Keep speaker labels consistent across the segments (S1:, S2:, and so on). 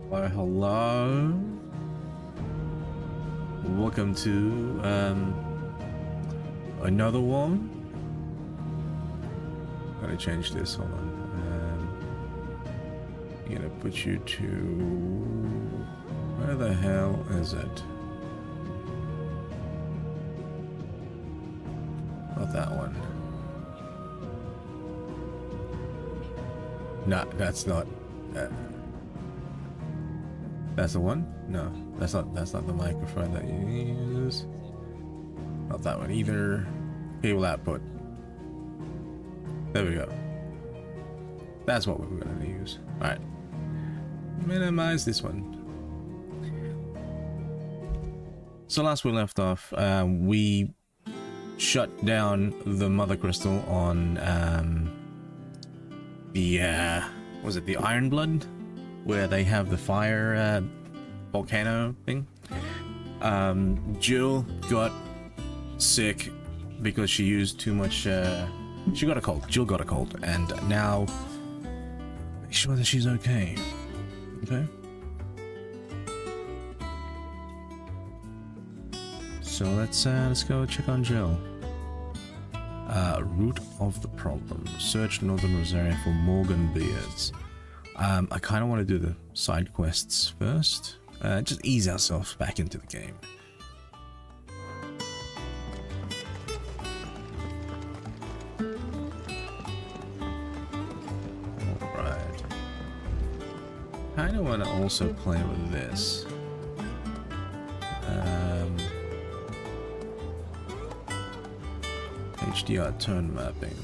S1: Why, hello. Welcome to another one. Gotta change this. Hold on. I'm gonna put you to where the hell is it? Not that one. No, that's not. That's the one? No, that's not the microphone that you use. Not that one either. Cable output. There we go. That's what we're gonna use. Alright. Minimize this one. So last we left off, we shut down the mother crystal on the was it the Iron Blood? Where they have the fire volcano thing. Jill got sick because she used too much. She got a cold. Jill got a cold, and now make sure that she's okay. Okay. So let's go check on Jill. Root of the problem. Search Northern Rosaria for Morgan Beards. I kind of want to do the side quests first. Just ease ourselves back into the game. Alright. Kind of want to also play with this. HDR tone mapping.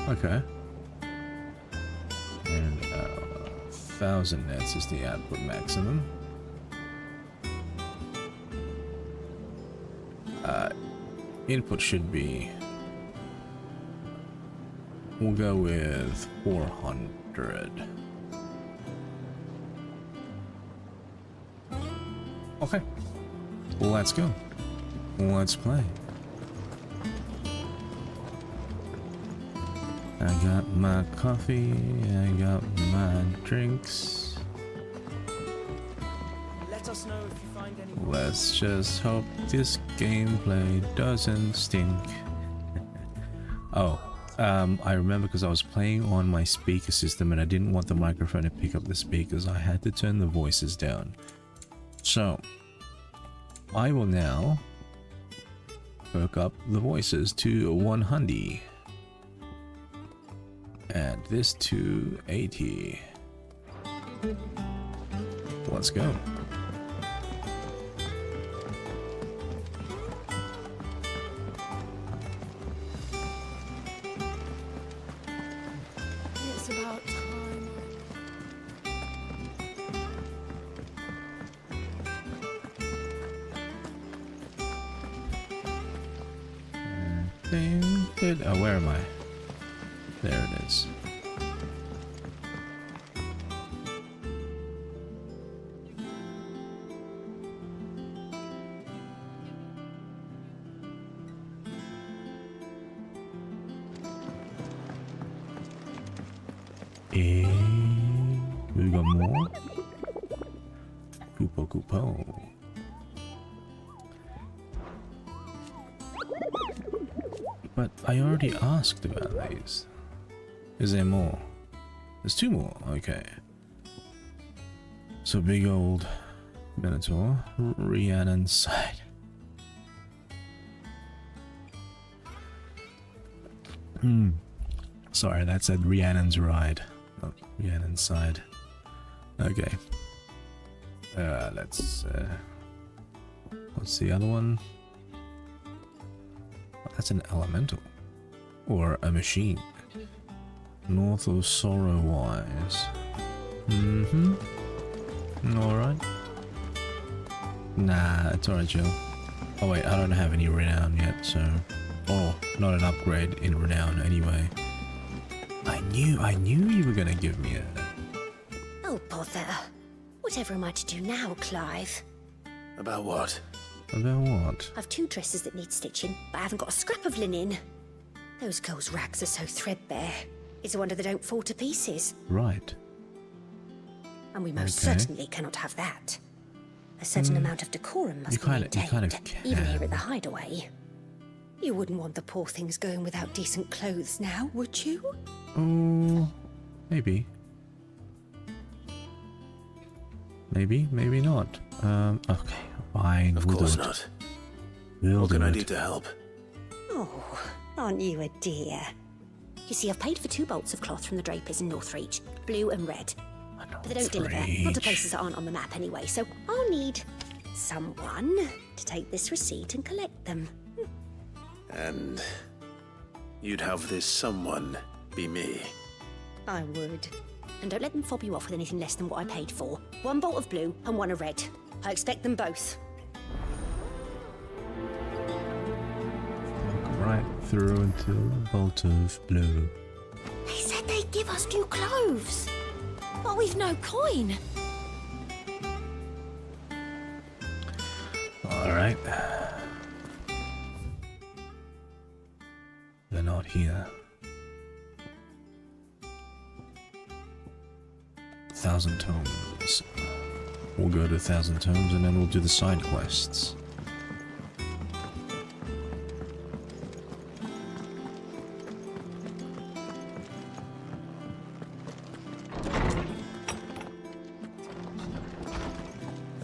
S1: Okay. And 1000 nets is the output maximum. Input should be. We'll go with 400. Okay. Well, let's go. Let's play. I got my coffee, I got my drinks.
S2: Let us know if you find any.
S1: Let's just hope this gameplay doesn't stink. Oh, I remember because I was playing on my speaker system and I didn't want the microphone to pick up the speakers. I had to turn the voices down. So, I will now hook up the voices to 100. And this to 80. Let's go.
S3: It's about time.
S1: Oh, where am I? There it is. We got more. Kupo. But I already asked about these. Is there more? There's 2 more. Okay. So big old Minotaur, Rhiannon's side. Sorry, that said Rhiannon's ride, not Rhiannon's side. Okay. What's the other one? That's an elemental. Or a machine. North of Sorrow Wise. Alright. Nah, it's alright, Jill. Oh wait, I don't have any renown yet, so... Oh, not an upgrade in renown anyway. I knew you were gonna give me a...
S4: Oh, bother. Whatever am I to do now, Clive? About what?
S1: About what?
S5: I've 2 dresses that need stitching, but I haven't got a scrap of linen. Those girls' rags are so threadbare. It's a wonder they don't fall to pieces.
S1: Right.
S5: And we most
S1: Okay.
S5: certainly cannot have that. A certain amount of decorum must be maintained,
S1: kind of can.
S5: even here at the hideaway. You wouldn't want the poor things going without decent clothes now, would you?
S1: Oh, maybe. Maybe, maybe not. Okay, fine.
S4: Of
S1: we'll
S4: course
S1: do it.
S4: not.
S1: We'll
S4: What
S1: do
S4: can I
S1: it.
S4: do to help?
S5: Oh, aren't you a dear? You see, I've paid for 2 bolts of cloth from the drapers in Northreach, blue and red. But they don't deliver, not to places that aren't on the map anyway, so I'll need someone to take this receipt and collect them.
S4: And you'd have this someone be me.
S5: I would. And don't let them fob you off with anything less than what I paid for. 1 bolt of blue and 1 of red. I expect them both.
S1: Look right through into a bolt of blue.
S5: They said they'd give us new clothes. But we've no coin.
S1: Alright. They're not here. 1,000 tomes. We'll go to 1,000 tomes and then we'll do the side quests.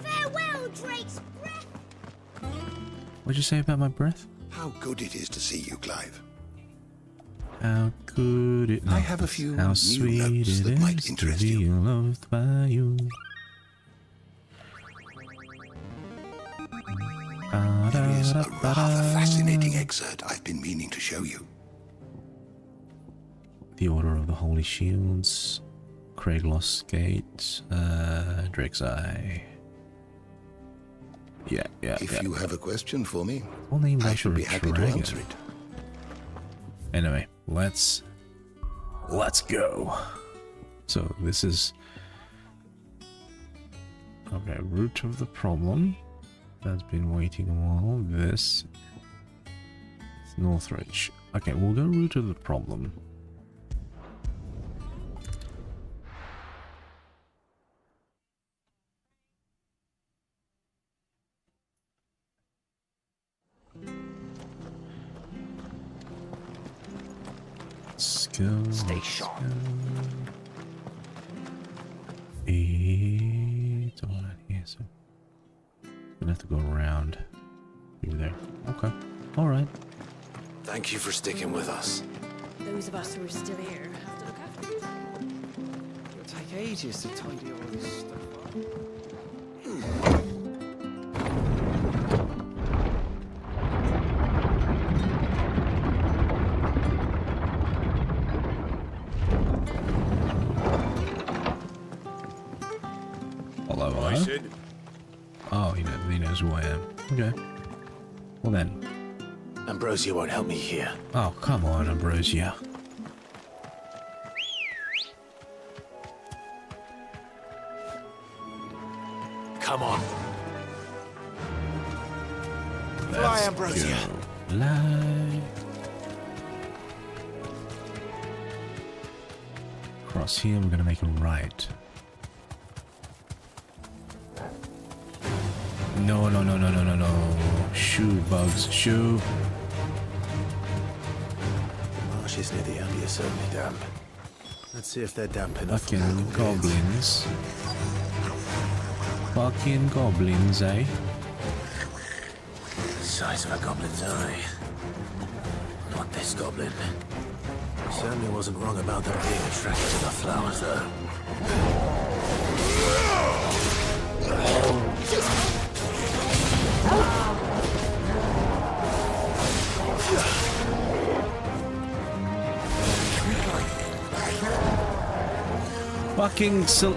S5: Farewell, Drake's breath.
S1: What'd you say about my breath?
S6: How good it is to see you, Clive.
S1: How good it
S6: I have a few
S1: How
S6: new
S1: sweet
S6: notes
S1: it
S6: that might
S1: is to
S6: interest
S1: be
S6: you.
S1: loved by you.
S6: There is a rather fascinating excerpt I've been meaning to show you.
S1: The Order of the Holy Shields, Craig Lossgate, Drake's Eye. Yeah.
S6: If you have a question for me,
S1: Full name
S6: I
S1: after
S6: shall be
S1: a
S6: happy to
S1: dragon.
S6: answer it.
S1: Anyway, let's go. So this is okay. Root of the problem. That's been waiting a while. This is Northreach. Okay, we'll go root of the problem. Let's go.
S2: Stay sharp.
S1: It's all right here, so gonna have to go around through there. Okay, all right.
S4: Thank you for sticking with us.
S3: Those of us who are still here have to look after you.
S2: It'll take ages to tidy all this stuff up.
S1: Hello,
S4: Sid.
S1: Oh, he knows who I am. Okay. Well then.
S4: Ambrosia won't help me here.
S1: Oh, come on, Ambrosia.
S4: Come on.
S1: Let's
S4: Ambrosia.
S1: go. Live. Across here, we're gonna make a right. No. Shoe bugs, shoe.
S4: The marshes near the Abbey are certainly damp. Let's see if they're damp enough for
S1: Fucking
S4: walking
S1: goblins. Fucking goblins, eh?
S4: The size of a goblin's eye. Not this goblin. Certainly wasn't wrong about them being attracted to the flowers, though.
S1: Fucking sil-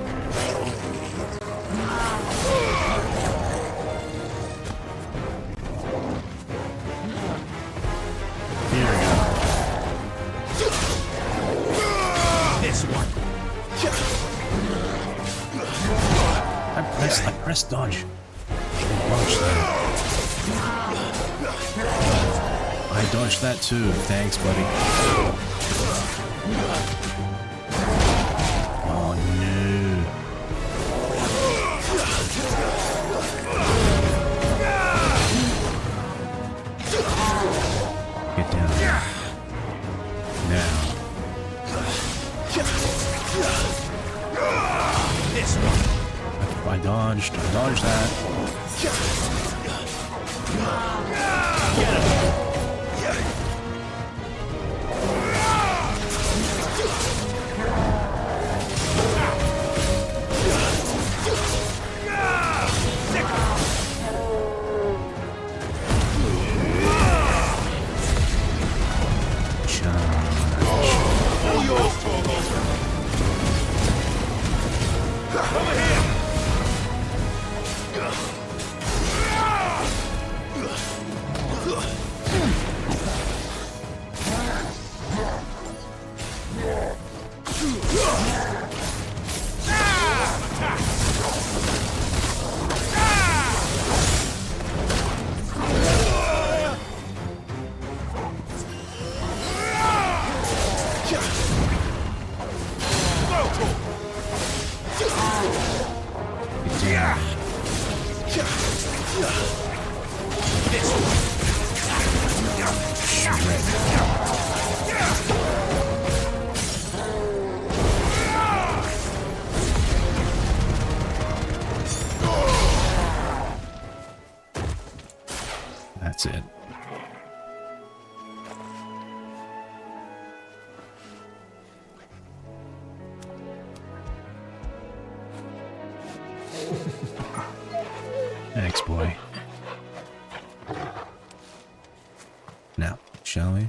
S1: Here we go.
S4: This one.
S1: I pressed dodge. Dodge. I dodged that too. Thanks, buddy. Oh no. Get down. Now. I dodged that. That's it. Thanks, boy. Now, shall we?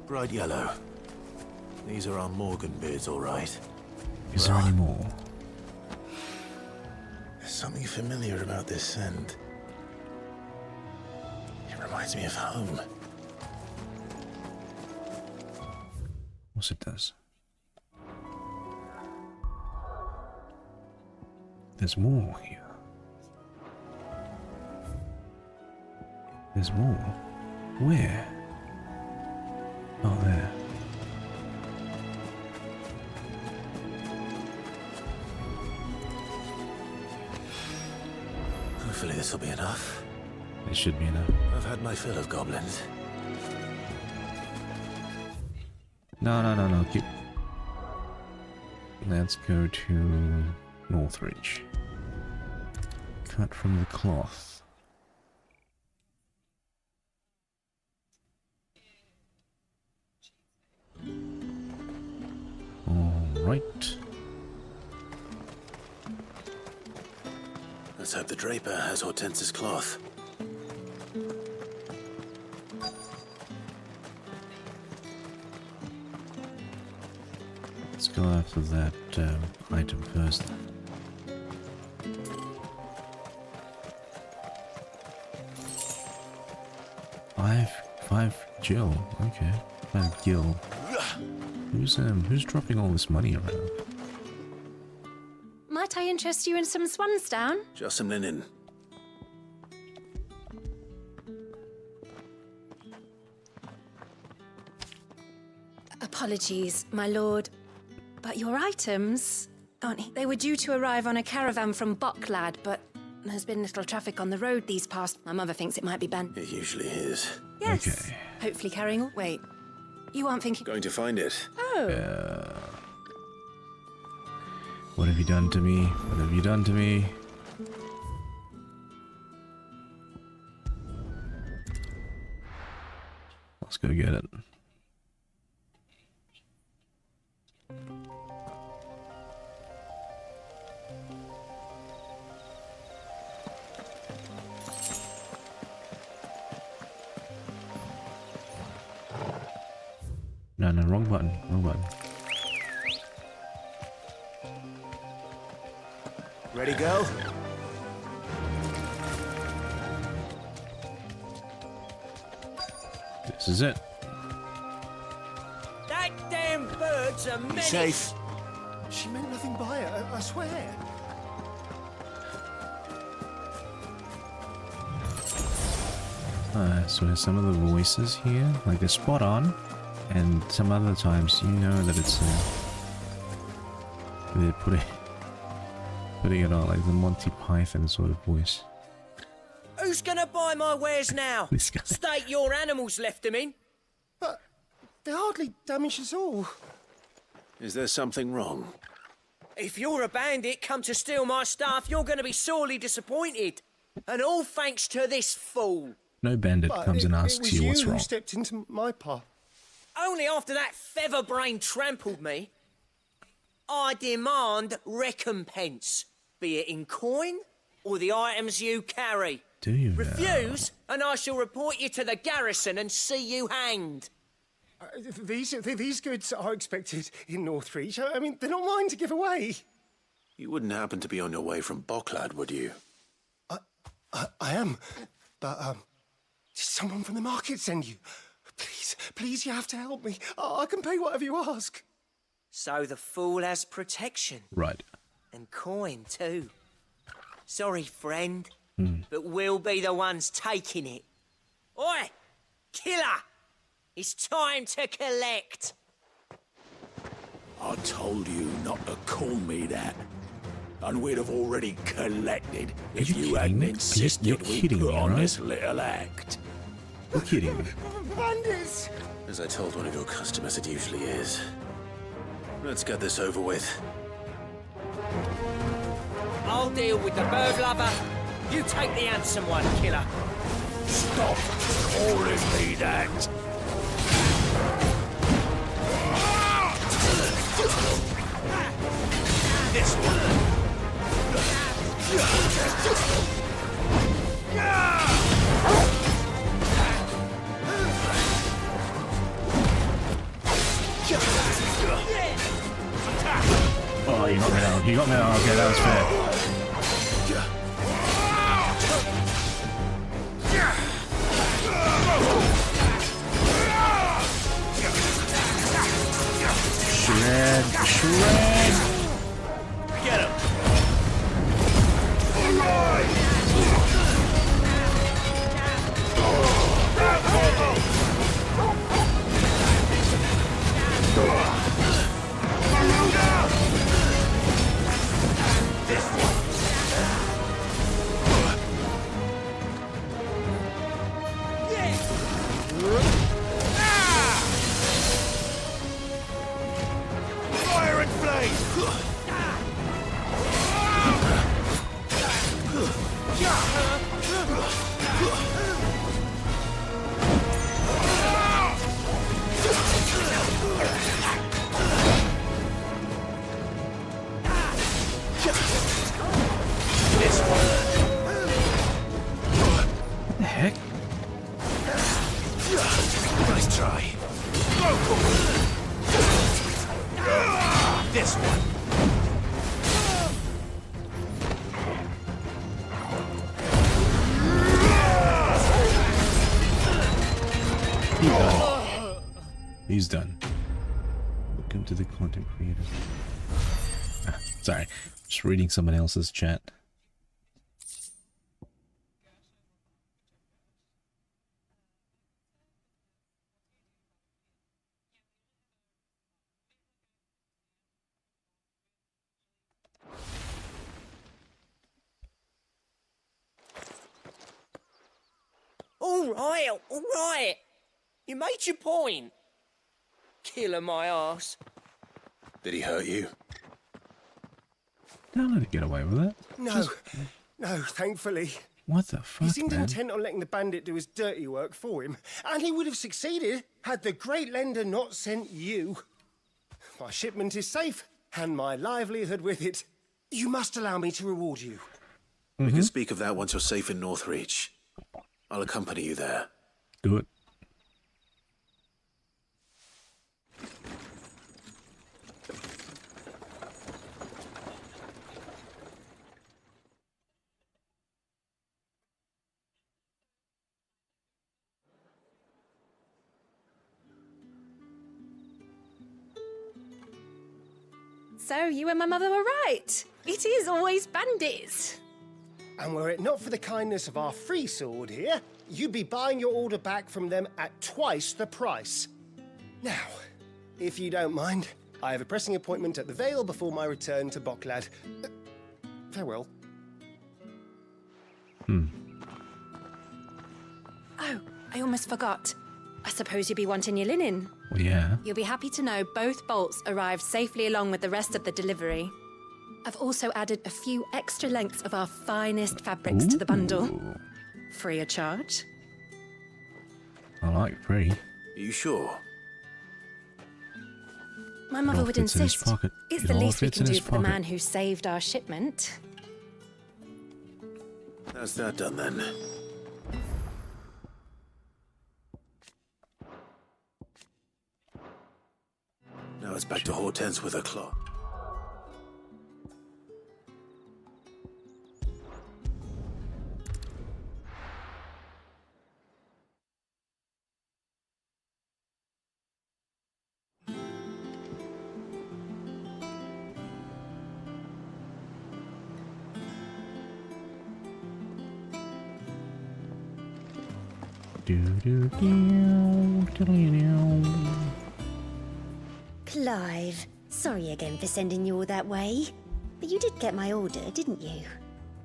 S4: Bright yellow. These are our Morgan beards, all right.
S1: Is there any more?
S4: There's something familiar about this scent. It reminds me of home.
S1: Of course it does. There's more here. There's more. Where? Oh, there.
S4: Hopefully this will be enough.
S1: It should be enough.
S4: I've had my fill of goblins.
S1: No. Keep. Let's go to Northridge. Cut from the cloth. All right.
S4: Let's hope the draper has Hortense's cloth.
S1: Let's go after that item first. Five Jill. Okay, 5 Gil. Who's dropping all this money around?
S3: Might I interest you in some swansdown?
S4: Just some linen.
S3: Apologies, my lord, but your items, they were due to arrive on a caravan from Bocklad, but there's been little traffic on the road these past. My mother thinks it might be Ben.
S4: It usually is.
S3: Yes.
S1: Okay.
S3: Hopefully carrying all. Wait, you aren't thinking?
S4: Going to find it.
S3: Oh.
S1: What have you done to me? What have you done to me? Let's go get it. No, wrong button, wrong button.
S4: Ready, go?
S1: This is it.
S2: That damn bird's a
S4: Be
S2: menace.
S4: safe.
S6: She meant nothing by it, I swear.
S1: So there's some of the voices here, like they're spot on, and some other times you know that it's they're putting it on like the Monty Python sort of voice.
S2: Who's gonna buy my wares now?
S1: This guy.
S2: State your animals left them in.
S7: But they hardly damaged us all.
S4: Is there something wrong?
S2: If you're a bandit come to steal my stuff, you're gonna be sorely disappointed. And all thanks to this fool.
S1: No bandit
S7: But
S1: comes and asks you what's
S7: who
S1: wrong.
S7: stepped into my path.
S2: Only after that feather-brain trampled me. I demand recompense, be it in coin or the items you carry.
S1: Do you now?
S2: Refuse, and I shall report you to the garrison and see you hanged.
S7: These goods are expected in Northreach. I mean, they're not mine to give away.
S4: You wouldn't happen to be on your way from Bocklad, would you?
S7: I am, but did someone from the market send you? Please, you have to help me. I can pay whatever you ask.
S2: So the fool has protection.
S1: Right.
S2: And coin, too. Sorry, friend, but we'll be the ones taking it. Oi! Killer! It's time to collect.
S4: I told you not to call me that. And we'd have already collected if
S1: you
S4: you hadn't
S1: kidding me?
S4: insisted
S1: You're
S4: we
S1: kidding
S4: put
S1: me,
S4: on
S1: right?
S4: this little act.
S1: You're kidding me.
S7: Bandits!
S4: As I told one of your customers, it usually is. Let's get this over with.
S2: I'll deal with the bird lover. You take the handsome one, killer.
S4: Stop calling me that! This one!
S1: Oh, you got me down. You got me down. Okay, that was fair. Shred.
S4: Get him! Fire and flame! This one!
S1: What the heck?
S4: Nice try. This one.
S1: He's done. Welcome to the content creator. Sorry, just reading someone else's chat.
S2: All right. You made your point. Killer my ass.
S4: Did he hurt you?
S1: Don't let it get away with it.
S7: No, thankfully.
S1: What the
S7: He
S1: fuck,
S7: seemed
S1: man?
S7: intent on letting the bandit do his dirty work for him, and he would have succeeded had the great lender not sent you. My shipment is safe, and my livelihood with it. You must allow me to reward you.
S4: We can speak of that once you're safe in Northreach. I'll accompany you there.
S1: Do it.
S3: So you and my mother were right. It is always bandits.
S7: And were it not for the kindness of our free sword here, you'd be buying your order back from them at twice the price. Now, if you don't mind, I have a pressing appointment at the Vale before my return to Boklad. Farewell.
S3: Oh, I almost forgot. I suppose you'll be wanting your linen.
S1: Well, yeah.
S3: You'll be happy to know both bolts arrived safely along with the rest of the delivery. I've also added a few extra lengths of our finest fabrics to the bundle.
S1: Ooh.
S3: Free of charge.
S1: I like free.
S4: Are you sure?
S3: My mother
S1: all
S3: would
S1: fits in his
S3: insist.
S1: pocket.
S3: It's
S1: It
S3: the
S1: all
S3: least we
S1: fits
S3: can
S1: in
S3: do
S1: his
S3: for the
S1: pocket.
S3: man who saved our shipment.
S4: That's that done then. Now it's back to Hortense with her clock.
S5: Clive, sorry again for sending you all that way. But you did get my order, didn't you?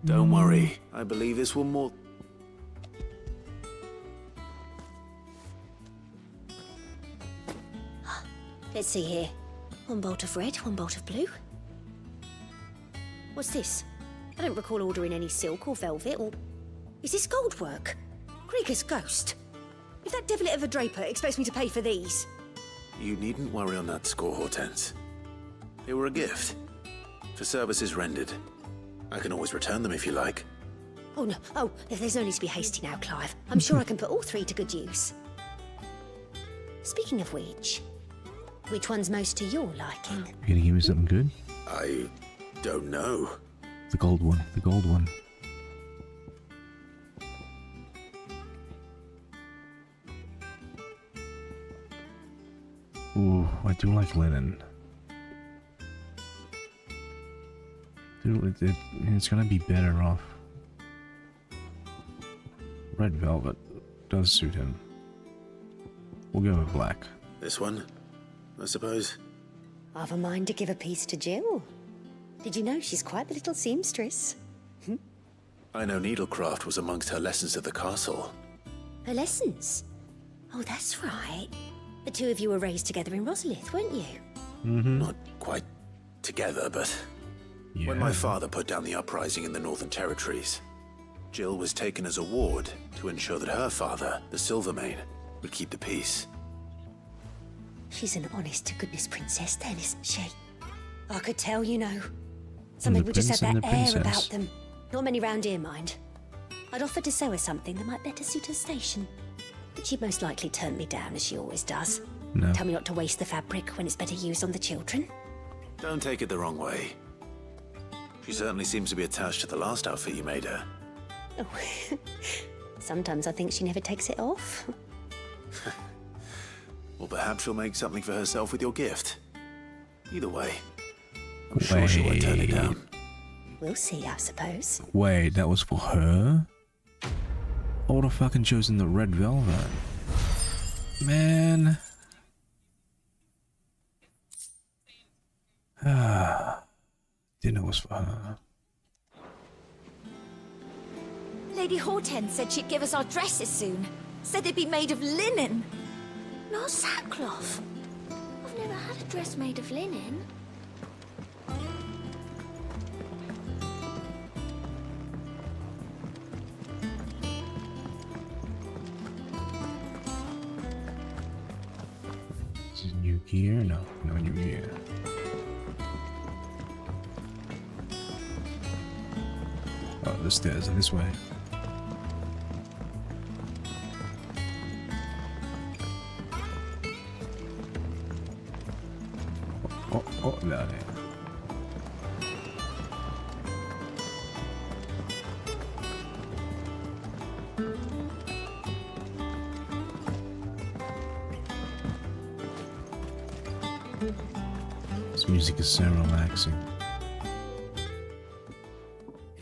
S4: Don't worry. I believe this will more...
S5: Let's see here. One bolt of red, one bolt of blue. What's this? I don't recall ordering any silk or velvet or... Is this gold work? Krieger's ghost. If that devilet of a draper expects me to pay for these...
S4: You needn't worry on that score, Hortense. They were a gift. For services rendered. I can always return them if you like.
S5: Oh no, there's no need to be hasty now, Clive. I'm sure I can put all three to good use. Speaking of which one's most to your liking?
S1: You gonna give me something good?
S4: I don't know.
S1: The gold one. The gold one. Ooh, I do like linen. It's gonna be better off. Red velvet does suit him. We'll go with black.
S4: This one, I suppose.
S5: I've a mind to give a piece to Jill. Did you know she's quite the little seamstress?
S4: I know needlecraft was amongst her lessons at the castle.
S5: Her lessons? Oh, that's right. The two of you were raised together in Rosalith, weren't you?
S4: Not quite together, but...
S1: Yeah.
S4: When my father put down the uprising in the Northern Territories, Jill was taken as a ward to ensure that her father, the Silvermane, would keep the peace.
S5: She's an honest-to-goodness princess then, isn't she? I could tell, you know. Some
S1: And the
S5: people just
S1: prince
S5: have
S1: and
S5: that
S1: the
S5: air
S1: princess.
S5: about them. Not many round here, mind. I'd offered to sew her something that might better suit her station. But she'd most likely turn me down, as she always does.
S1: No.
S5: Tell me not to waste the fabric when it's better used on the children.
S4: Don't take it the wrong way. She certainly seems to be attached to the last outfit you made her.
S5: Oh, sometimes I think she never takes it off.
S4: Or perhaps she'll make something for herself with your gift. Either way, I'm sure she won't turn it down.
S5: We'll see, I suppose.
S1: Wait, that was for her? I would have fucking chosen the red velvet. Man. Didn't know it was for her.
S8: Lady Hortense said she'd give us our dresses soon. Said they'd be made of linen.
S5: Not sackcloth.
S8: I've never had a dress made of linen.
S1: Is it new gear? No, no new gear. Oh, the stairs are this way. Oh, there. This music is so relaxing.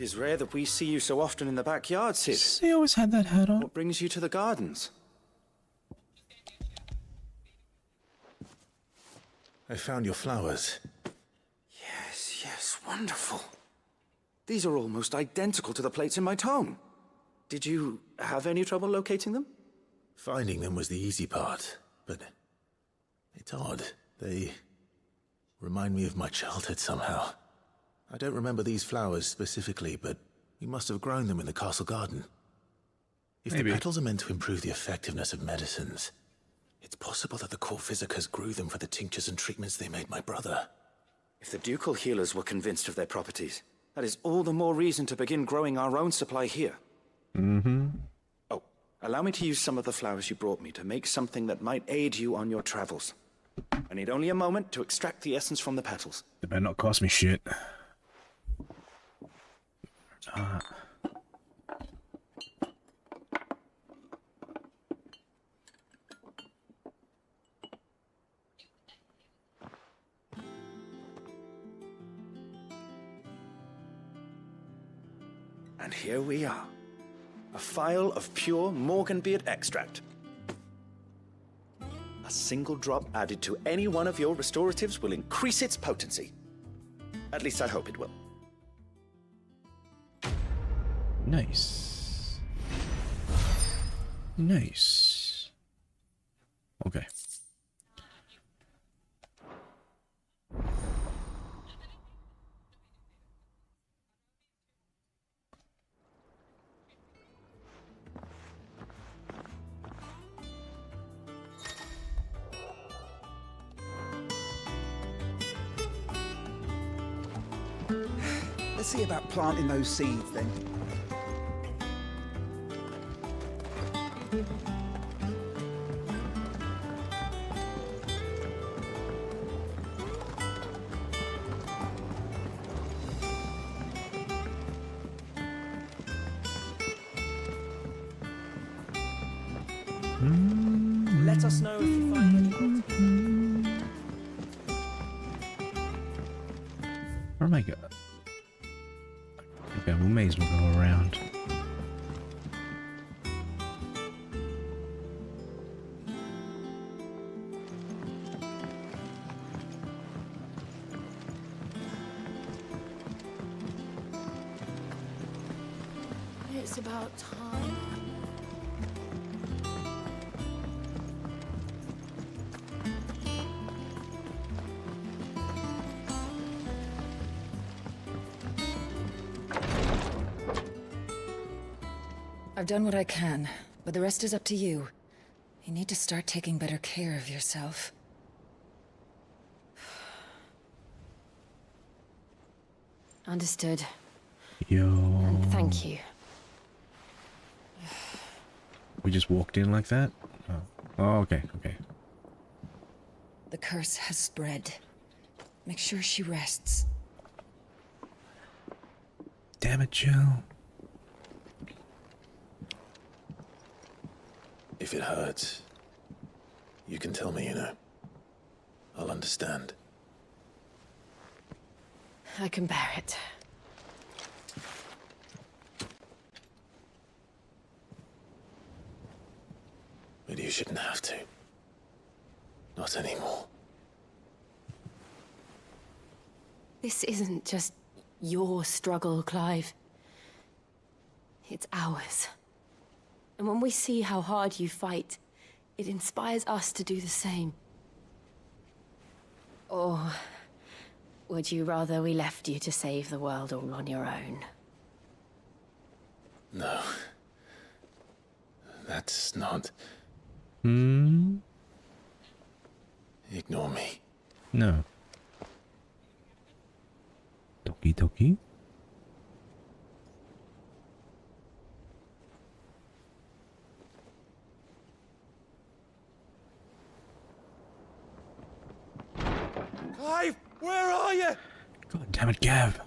S9: It is rare that we see you so often in the backyard, Sid.
S1: He always had that hat on.
S9: What brings you to the gardens?
S4: I found your flowers.
S9: Yes, wonderful. These are almost identical to the plates in my tome. Did you have any trouble locating them?
S4: Finding them was the easy part, but it's odd. They remind me of my childhood somehow. I don't remember these flowers specifically, but we must have grown them in the castle garden. If
S1: Maybe.
S4: the petals are meant to improve the effectiveness of medicines, it's possible that the court visitors grew them for the tinctures and treatments they made my brother.
S9: If the ducal healers were convinced of their properties, that is all the more reason to begin growing our own supply here. Oh, allow me to use some of the flowers you brought me to make something that might aid you on your travels. I need only a moment to extract the essence from the petals.
S1: They better not cost me shit.
S9: And here we are. A phial of pure Morganbeard extract. A single drop added to any one of your restoratives will increase its potency. At least I hope it will.
S1: Nice. Nice. Okay.
S10: Let's see about planting those seeds then.
S2: Let us know if you find any.
S1: Where am I going? Okay, we may as well go around.
S3: It's about time.
S11: I've done what I can, but the rest is up to you. You need to start taking better care of yourself.
S3: Understood.
S1: Yo.
S3: And thank you.
S1: We just walked in like that? Oh, okay, okay.
S11: The curse has spread. Make sure she rests.
S1: Damn it, Jill.
S4: If it hurts, you can tell me, you know. I'll understand.
S3: I can bear it.
S4: But you shouldn't have to. Not anymore.
S3: This isn't just your struggle, Clive. It's ours. And when we see how hard you fight, it inspires us to do the same. Or would you rather we left you to save the world all on your own?
S4: No. That's not... Ignore me.
S1: No. Doki doki.
S9: Clive, where are you?
S1: God damn it, Gav.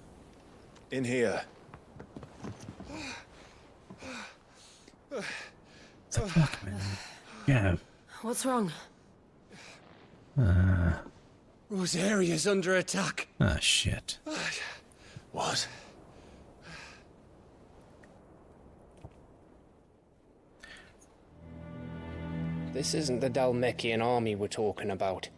S9: In here.
S1: What the fuck, man? Gav.
S3: What's wrong?
S7: Rosaria's under attack.
S1: Ah, shit.
S4: What?
S12: This isn't the Dalmekian army we're talking about.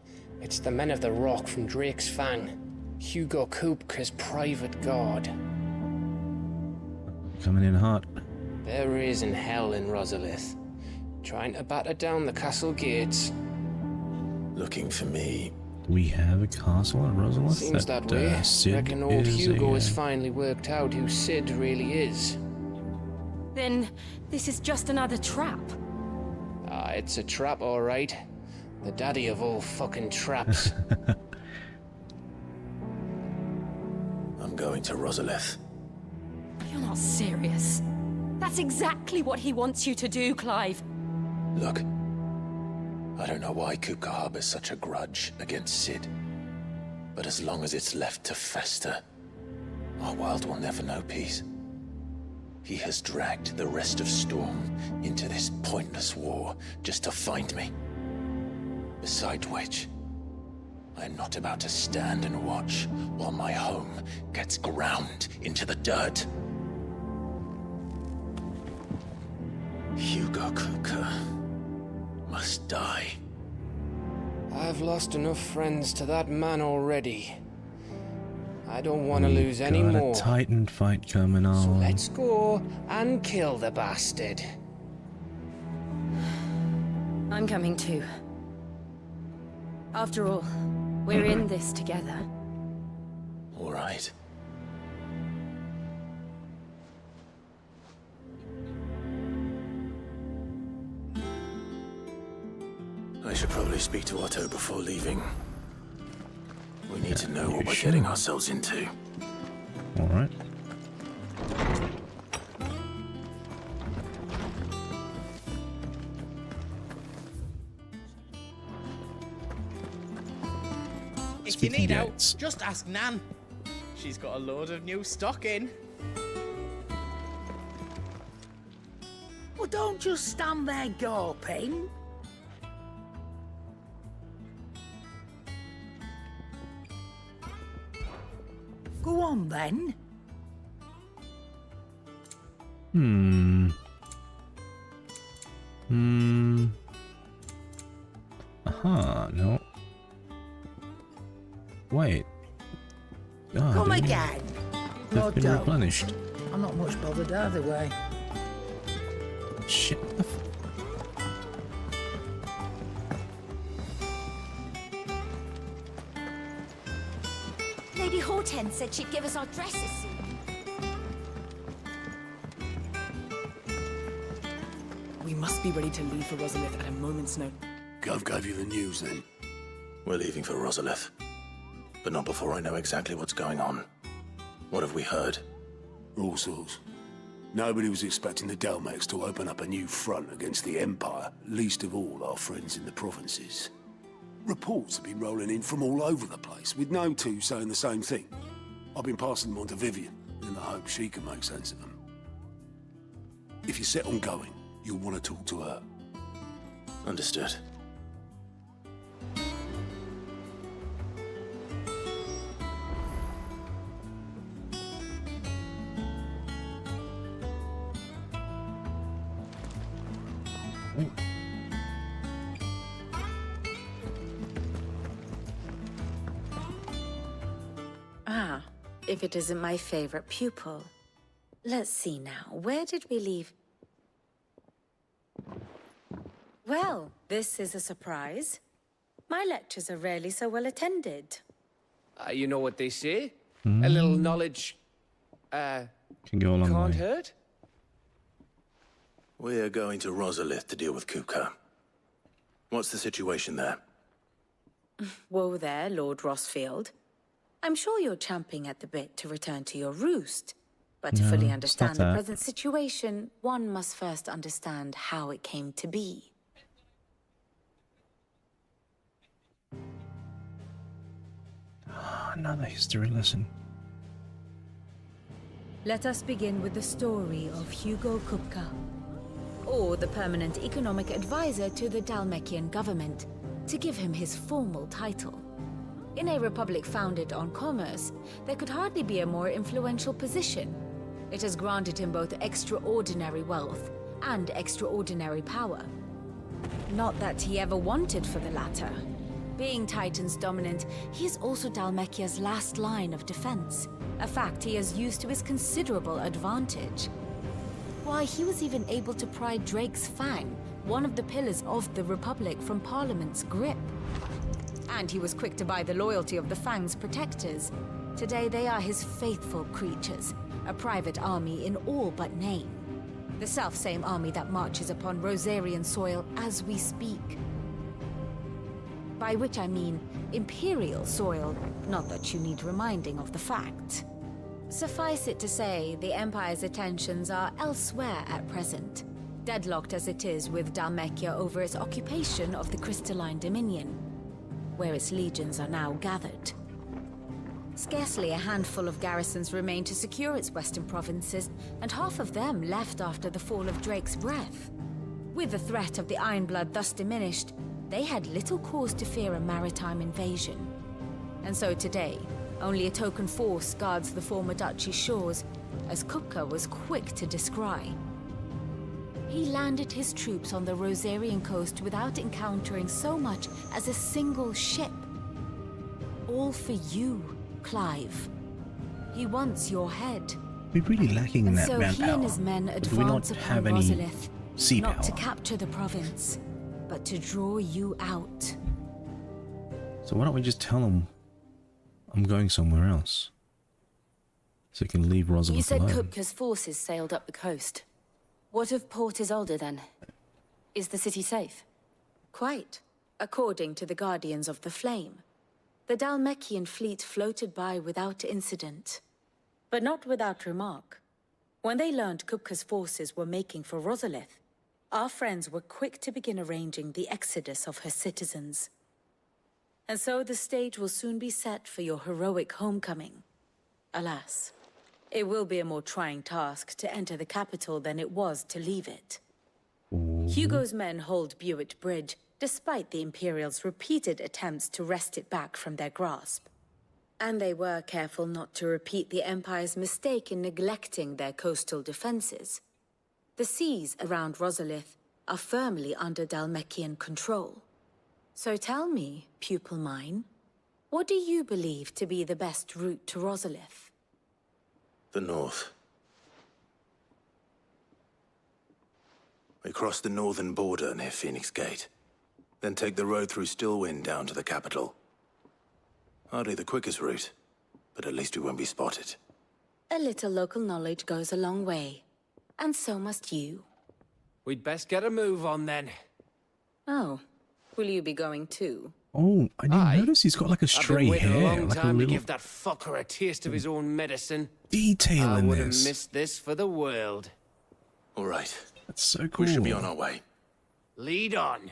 S12: It's the men of the Rock from Drake's Fang. Hugo Kupka's private guard.
S1: Coming in hot.
S12: They're raising hell in Rosalith, trying to batter down the castle gates.
S4: Looking for me.
S1: We have a castle at Rosalith?
S12: Seems that way.
S1: Sid
S12: Reckon old
S1: is
S12: Hugo
S1: a,
S12: has finally worked out who Sid really is.
S3: Then this is just another trap.
S12: Ah, it's a trap, all right. The daddy of all fucking traps.
S4: I'm going to Rosalith.
S3: You're not serious. That's exactly what he wants you to do, Clive.
S4: Look, I don't know why Kupka harbors such a grudge against Sid. But as long as it's left to fester, our world will never know peace. He has dragged the rest of Storm into this pointless war just to find me. Beside which, I am not about to stand and watch while my home gets ground into the dirt. Hugo Kupka must die.
S12: I've lost enough friends to that man already. I don't want to lose any more.
S1: Got a Titan fight coming on.
S12: So let's go and kill the bastard.
S3: I'm coming too. After all, we're in this together.
S4: All right. I should probably speak to Otto before leaving. We need to know what we're getting ourselves into.
S1: All right.
S13: If you need help, just ask Nan. She's got a load of new stock in.
S14: Well, don't just stand there gawping. Go on, then.
S1: No. Wait. Oh,
S14: Come again.
S1: They've
S14: Or
S1: been
S14: don't.
S1: replenished.
S14: I'm not much bothered either way.
S1: Shit.
S8: Lady Hortense said she'd give us our dresses soon.
S15: We must be ready to leave for Rosalith at a moment's notice.
S6: Gov gave you the news then?
S4: We're leaving for Rosalith. But not before I know exactly what's going on. What have we heard?
S6: All sorts. Nobody was expecting the Dalmex to open up a new front against the Empire, least of all our friends in the provinces. Reports have been rolling in from all over the place, with no two saying the same thing. I've been passing them on to Vivian, in the hope she can make sense of them. If you're set on going, you'll want to talk to her.
S4: Understood.
S16: Ah, if it isn't my favorite pupil. Let's see now, where did we leave? Well, this is a surprise. My lectures are rarely so well attended.
S12: You know what they say? A little knowledge,
S1: can go a long
S12: can't
S1: way.
S12: hurt.
S4: We're going to Rosalith to deal with Kupka. What's the situation there?
S16: Whoa there, Lord Rossfield. I'm sure you're champing at the bit to return to your roost. But to
S1: No,
S16: fully
S1: it's
S16: understand
S1: not
S16: the
S1: that.
S16: present situation, one must first understand how it came to be.
S1: Another history lesson.
S17: Let us begin with the story of Hugo Kupka, or the permanent economic advisor to the Dalmekian government, to give him his formal title. In a republic founded on commerce, there could hardly be a more influential position. It has granted him both extraordinary wealth and extraordinary power. Not that he ever wanted for the latter. Being Titan's dominant, he is also Dhalmekia's last line of defense, a fact he has used to his considerable advantage. Why, he was even able to pry Drake's Fang, one of the pillars of the Republic, from Parliament's grip. And he was quick to buy the loyalty of the Fang's protectors. Today they are his faithful creatures, a private army in all but name. The self-same army that marches upon Rosarian soil as we speak. By which I mean Imperial soil, not that you need reminding of the fact. Suffice it to say, the Empire's attentions are elsewhere at present, deadlocked as it is with Dhalmekia over its occupation of the Crystalline Dominion, where its legions are now gathered. Scarcely a handful of garrisons remain to secure its western provinces, and half of them left after the fall of Drake's Breath. With the threat of the Ironblood thus diminished, they had little cause to fear a maritime invasion. And so today, only a token force guards the former duchy's shores, as Kupka was quick to descry. He landed his troops on the Rosarian coast without encountering so much as a single ship. All for you, Clive. He wants your head.
S1: We're really lacking in that
S17: so
S1: manpower.
S17: He and his men
S1: Do we not
S17: advance upon
S1: have any
S17: Rosalith,
S1: sea
S17: not
S1: power?
S17: to capture the province, but to draw you out.
S1: So why don't we just tell them I'm going somewhere else? So you can leave Rosalith
S3: You said
S1: alone.
S3: Kupka's forces sailed up the coast. What of Port Isolde then? Is the city safe?
S17: Quite, according to the Guardians of the Flame. The Dhalmekian fleet floated by without incident. But not without remark. When they learned Kupka's forces were making for Rosalith, our friends were quick to begin arranging the exodus of her citizens. And so the stage will soon be set for your heroic homecoming. Alas, it will be a more trying task to enter the capital than it was to leave it. Hugo's men hold Buett Bridge, despite the Imperials' repeated attempts to wrest it back from their grasp. And they were careful not to repeat the Empire's mistake in neglecting their coastal defenses. The seas around Rosalith are firmly under Dhalmekian control. So tell me, pupil mine, what do you believe to be the best route to Rosalith?
S4: The north. We cross the northern border near Phoenix Gate. Then take the road through Stillwind down to the capital. Hardly the quickest route, but at least we won't be spotted.
S17: A little local knowledge goes a long way. And so must you.
S12: We'd best get a move on then.
S17: Oh, will you be going too?
S1: Oh, I didn't notice he's got like a
S12: I've
S1: stray
S12: been waiting
S1: hair,
S12: a long
S1: like a
S12: time to
S1: little
S12: give that fucker a taste of his own medicine.
S1: detail
S12: I
S1: in
S12: would have
S1: this.
S12: missed this for the world.
S4: All right.
S1: That's so cool.
S4: We should be on our way.
S12: Lead on.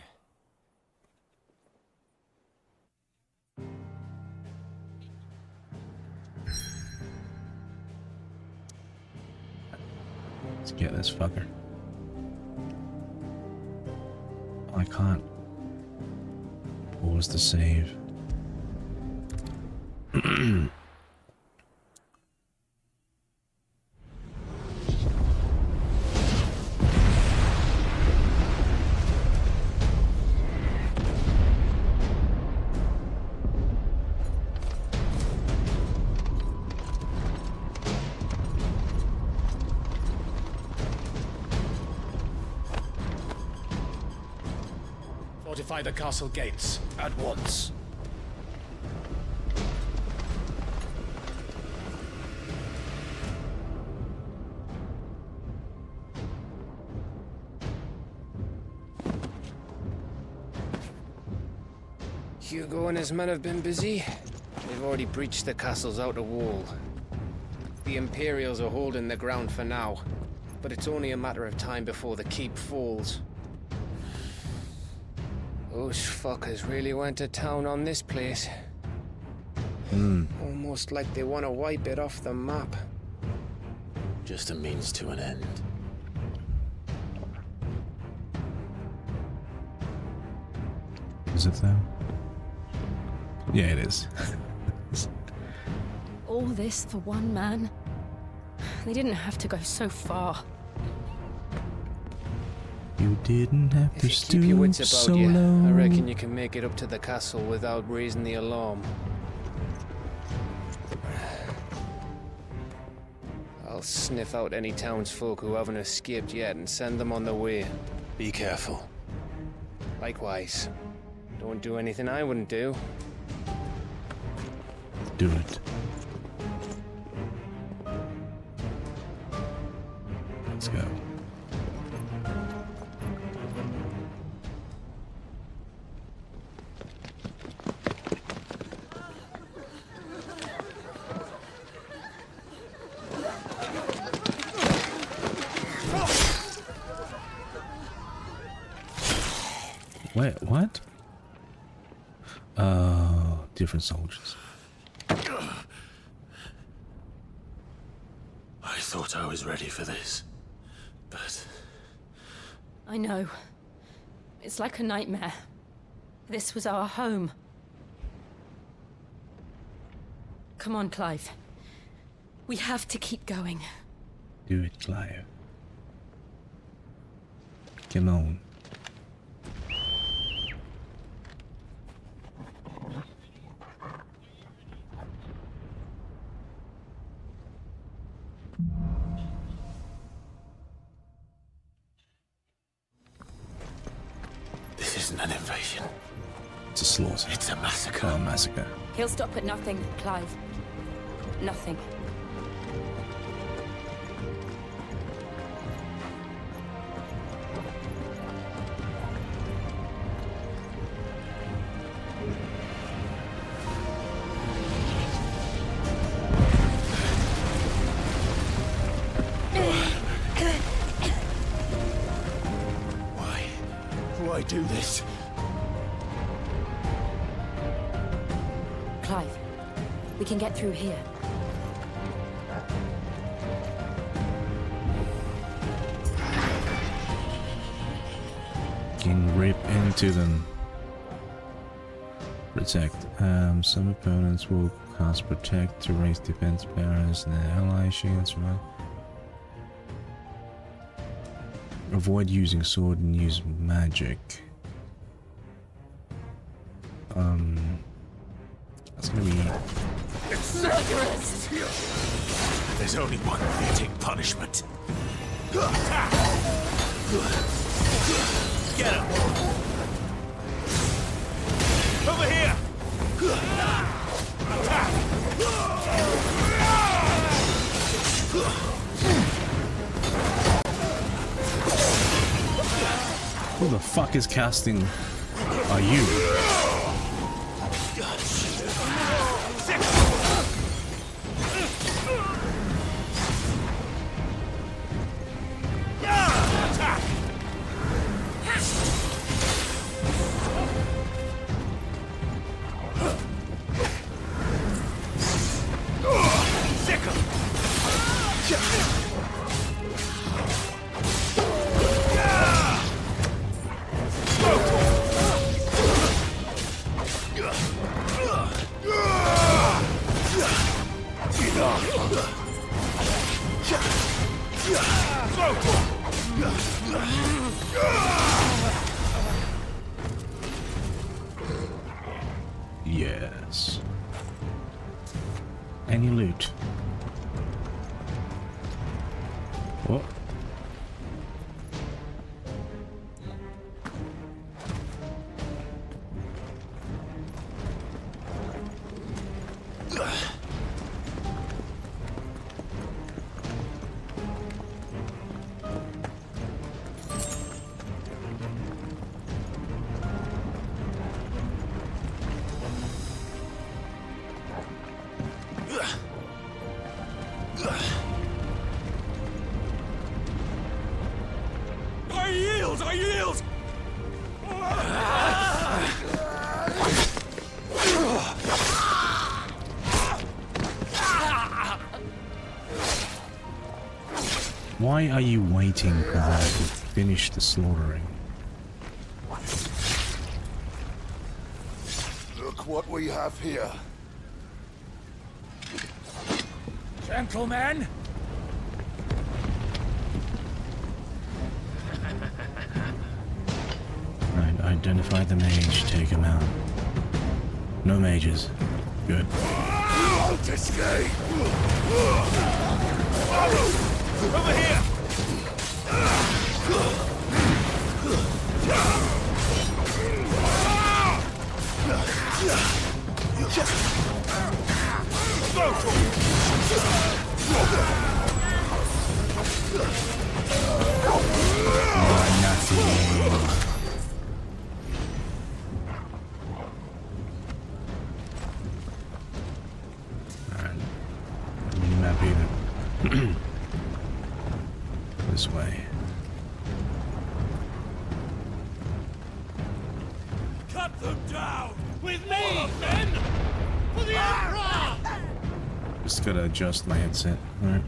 S1: Let's get this fucker. I can't pause the save.
S18: Fortify the castle gates at once.
S12: Hugo and his men have been busy. They've already breached the castle's outer wall. The Imperials are holding the ground for now, but it's only a matter of time before the keep falls. Those fuckers really went to town on this place. Almost like they want to wipe it off the map.
S4: Just a means to an end.
S1: Is it though? Yeah, it is.
S3: All this for one man? They didn't have to go so far.
S1: You didn't have to
S12: If you keep your wits about
S1: stoop so
S12: you,
S1: low.
S12: I reckon you can make it up to the castle without raising the alarm. I'll sniff out any townsfolk who haven't escaped yet and send them on their way.
S6: Be careful.
S12: Likewise. Don't do anything I wouldn't do.
S1: Do it. Let's go. Wait, what? Different soldiers.
S4: I thought I was ready for this, but...
S3: I know. It's like a nightmare. This was our home. Come on, Clive. We have to keep going.
S1: Do it, Clive. Come on.
S4: This isn't an invasion.
S1: It's a slaughter.
S4: It's a massacre.
S1: Oh, a massacre.
S3: He'll stop at nothing, Clive. Nothing.
S4: Why do this?
S3: Clive, we can get through here.
S1: Can rip into them. Protect. Some opponents will cast protect to raise defense barriers and their ally shields, right? Avoid using sword and use magic. That's gonna be...
S4: Murderous! There's only one fitting punishment. Get him! Over here!
S1: Who the fuck is casting? Are you? Yes. Any loot? What?
S4: I yield!
S1: Why are you waiting for her to finish the slaughtering?
S6: Look what we have here.
S18: Gentlemen!
S1: Right, identify the mage, take him out. No mages. Good.
S6: Escape! Over here!
S1: This way.
S6: Cut them down! With me, men! For the Emperor!
S1: Just gotta adjust my headset. Alright.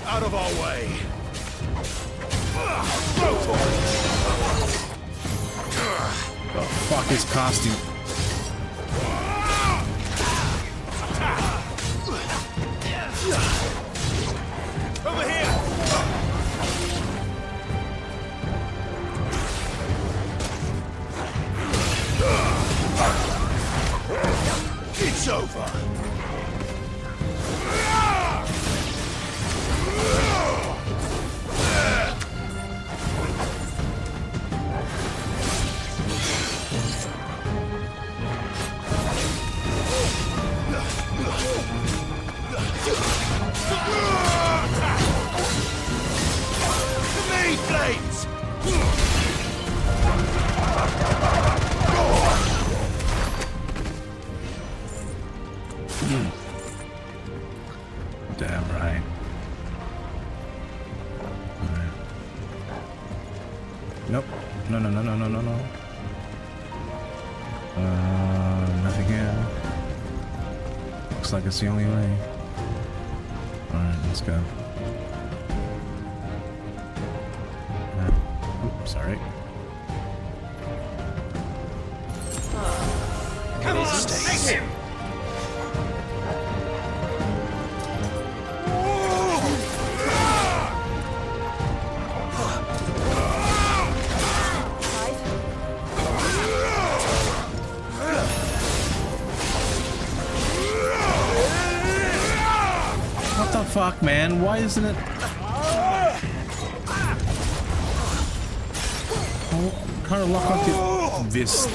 S6: Out of our way!
S1: The fuck is casting?
S6: Over here! It's over!
S1: Damn right. Alright. Nope. No. Nothing here. Looks like it's the only way. Alright, let's go. Oops, sorry.
S6: Come on, take him!
S1: What the fuck, man? Why isn't it? I'm trying to lock onto this.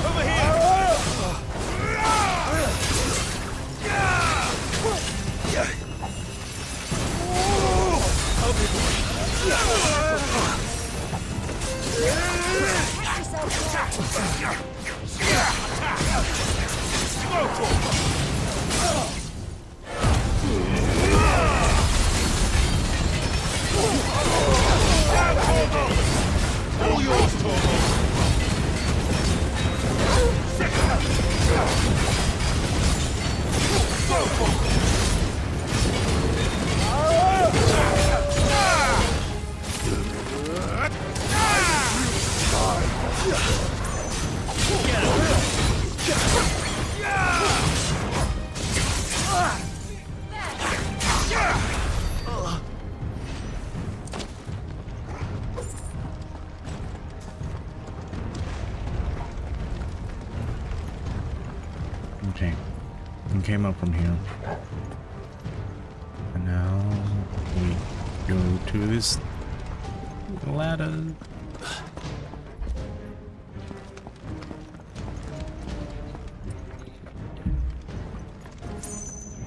S6: Over here! All yours, Torvald!
S1: Okay. We came up from here. And now we go to this ladder.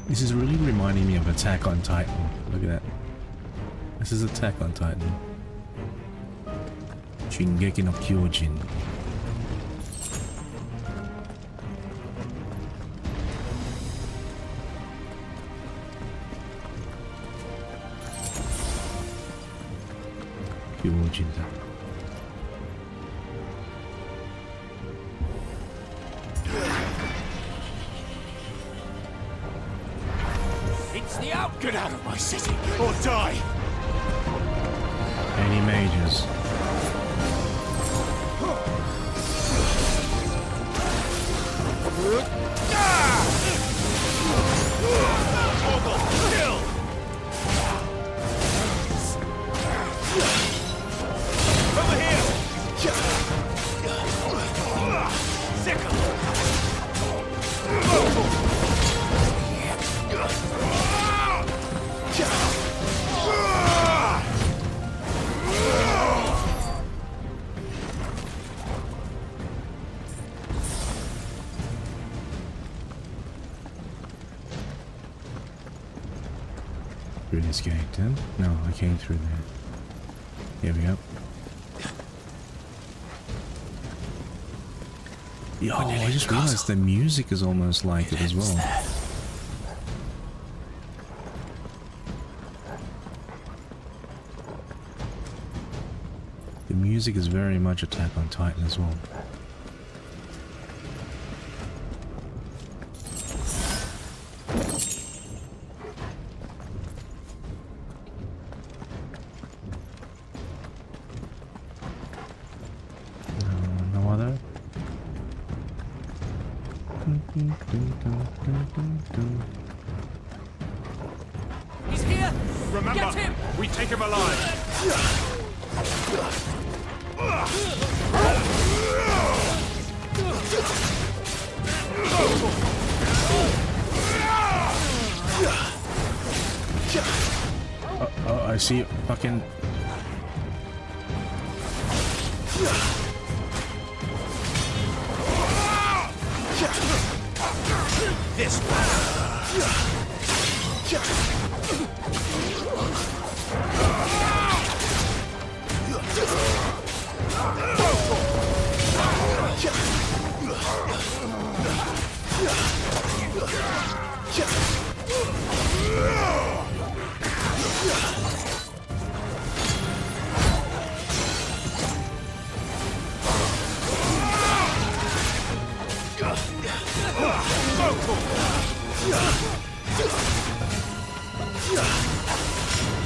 S1: This is really reminding me of Attack on Titan. Look at that. This is Attack on Titan. Shingeki no Kyojin. Kyojin.
S6: It's the out! Get out of my city, or die!
S1: Any mages?
S19: Over here! Sickle!
S1: Through this gate, then? No, I came through there. Here we go. Yo, I just realized the music is almost like it as well. The music is very much Attack on Titan as well. No other?
S19: He's here! Remember, get him! We take him alive!
S1: Oh, I see fucking...
S19: This one!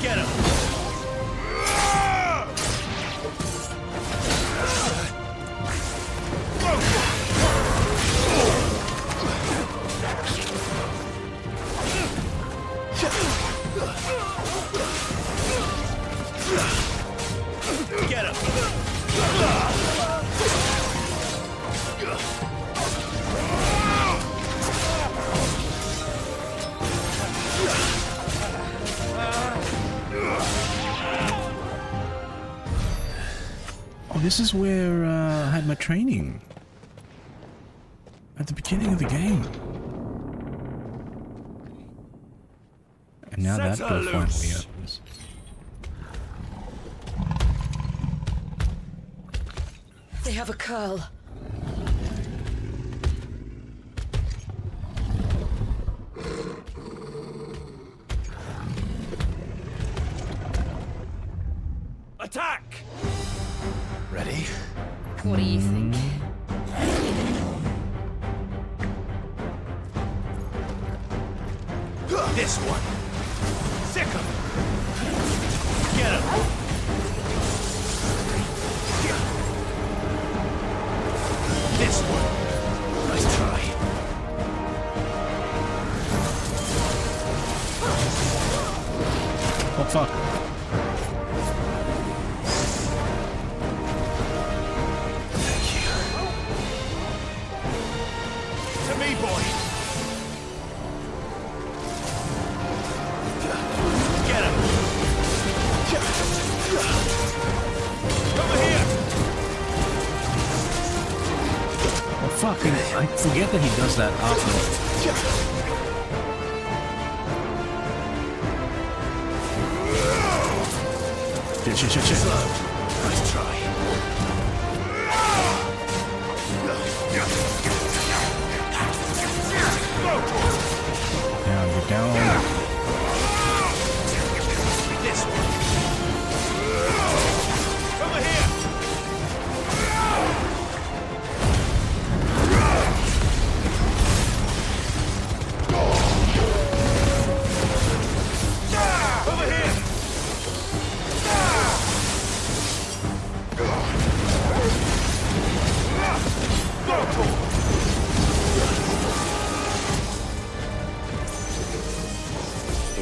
S19: Get him! Get him!
S1: Oh, this is where I had my training. At the beginning of the game. And now that door finally opens.
S11: They have a curl.
S19: Attack!
S4: Ready?
S3: What do you think?
S19: This one! Sick him! Get him! This one! Nice try.
S1: Oh fuck.
S19: To me, boy! Get him! Over here!
S1: Oh fuck, I forget that he does that after. Shit.
S19: Nice try.
S1: Down, get down.
S19: This one. Over here. Over here.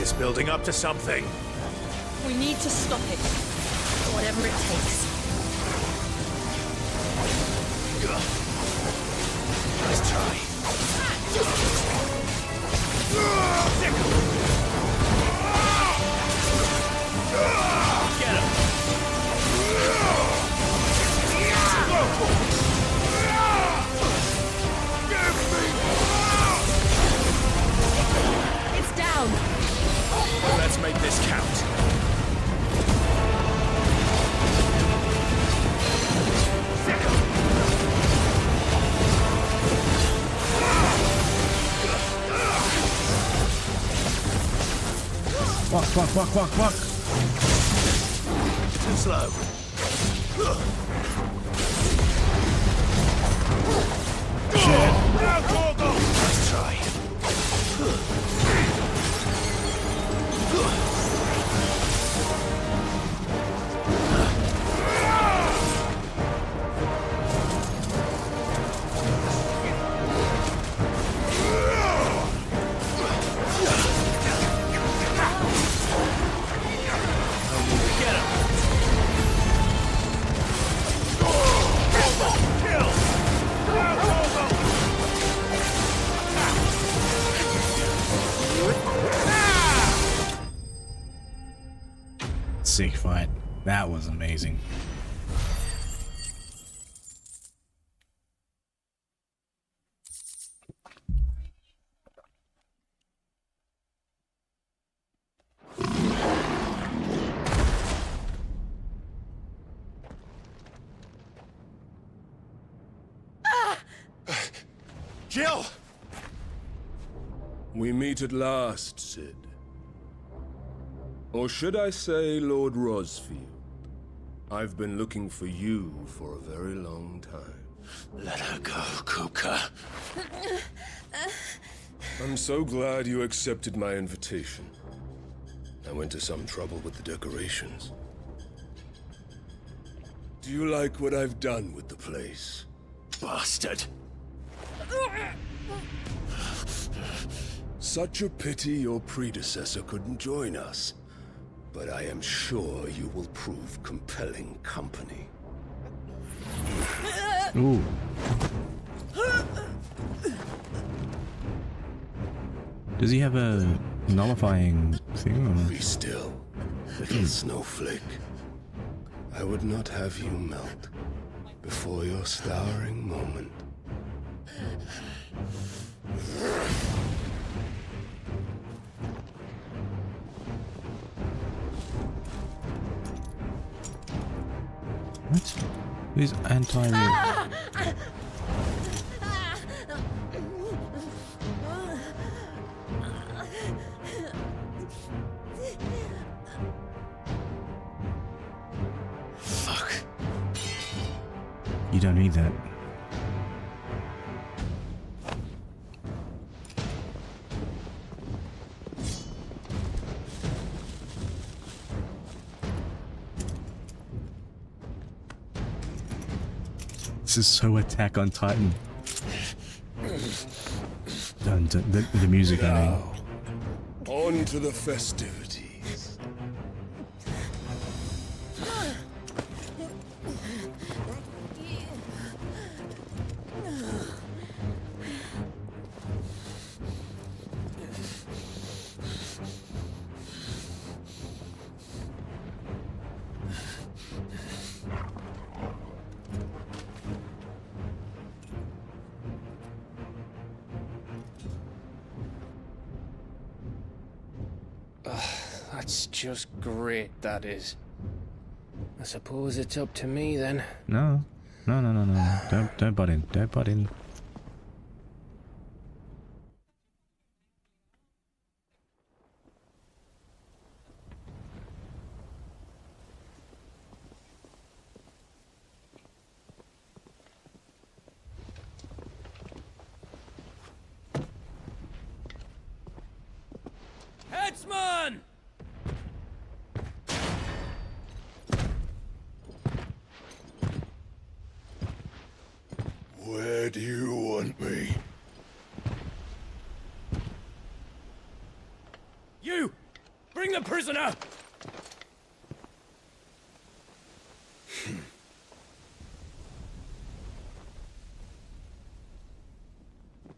S4: this building up to something.
S17: We need to stop it. Whatever it takes.
S4: Let's try. Get him!
S17: It's down.
S18: Let's make this count.
S1: Walk.
S4: Too slow.
S1: Shit.
S4: Let's try.
S1: Sick fight. That was amazing.
S4: Jill!
S20: We meet at last, Sid. Or should I say, Lord Rosfield? I've been looking for you for a very long time.
S4: Let her go, Kupka.
S20: I'm so glad you accepted my invitation. I went to some trouble with the decorations. Do you like what I've done with the place?
S4: Bastard!
S20: Such a pity your predecessor couldn't join us. But I am sure you will prove compelling company.
S1: Ooh. Does he have a nullifying thing or?
S20: Be still, little snowflake. I would not have you melt before your starring moment.
S1: What? These anti.
S4: Fuck.
S1: You don't need that. This is so Attack on Titan. The music, I mean.
S20: On to the festivities.
S12: That's just great, that is. I suppose it's up to me then.
S1: No. Don't butt in. Don't butt in.
S12: Headsman!
S20: Where do you want me?
S12: You!
S18: Bring the prisoner!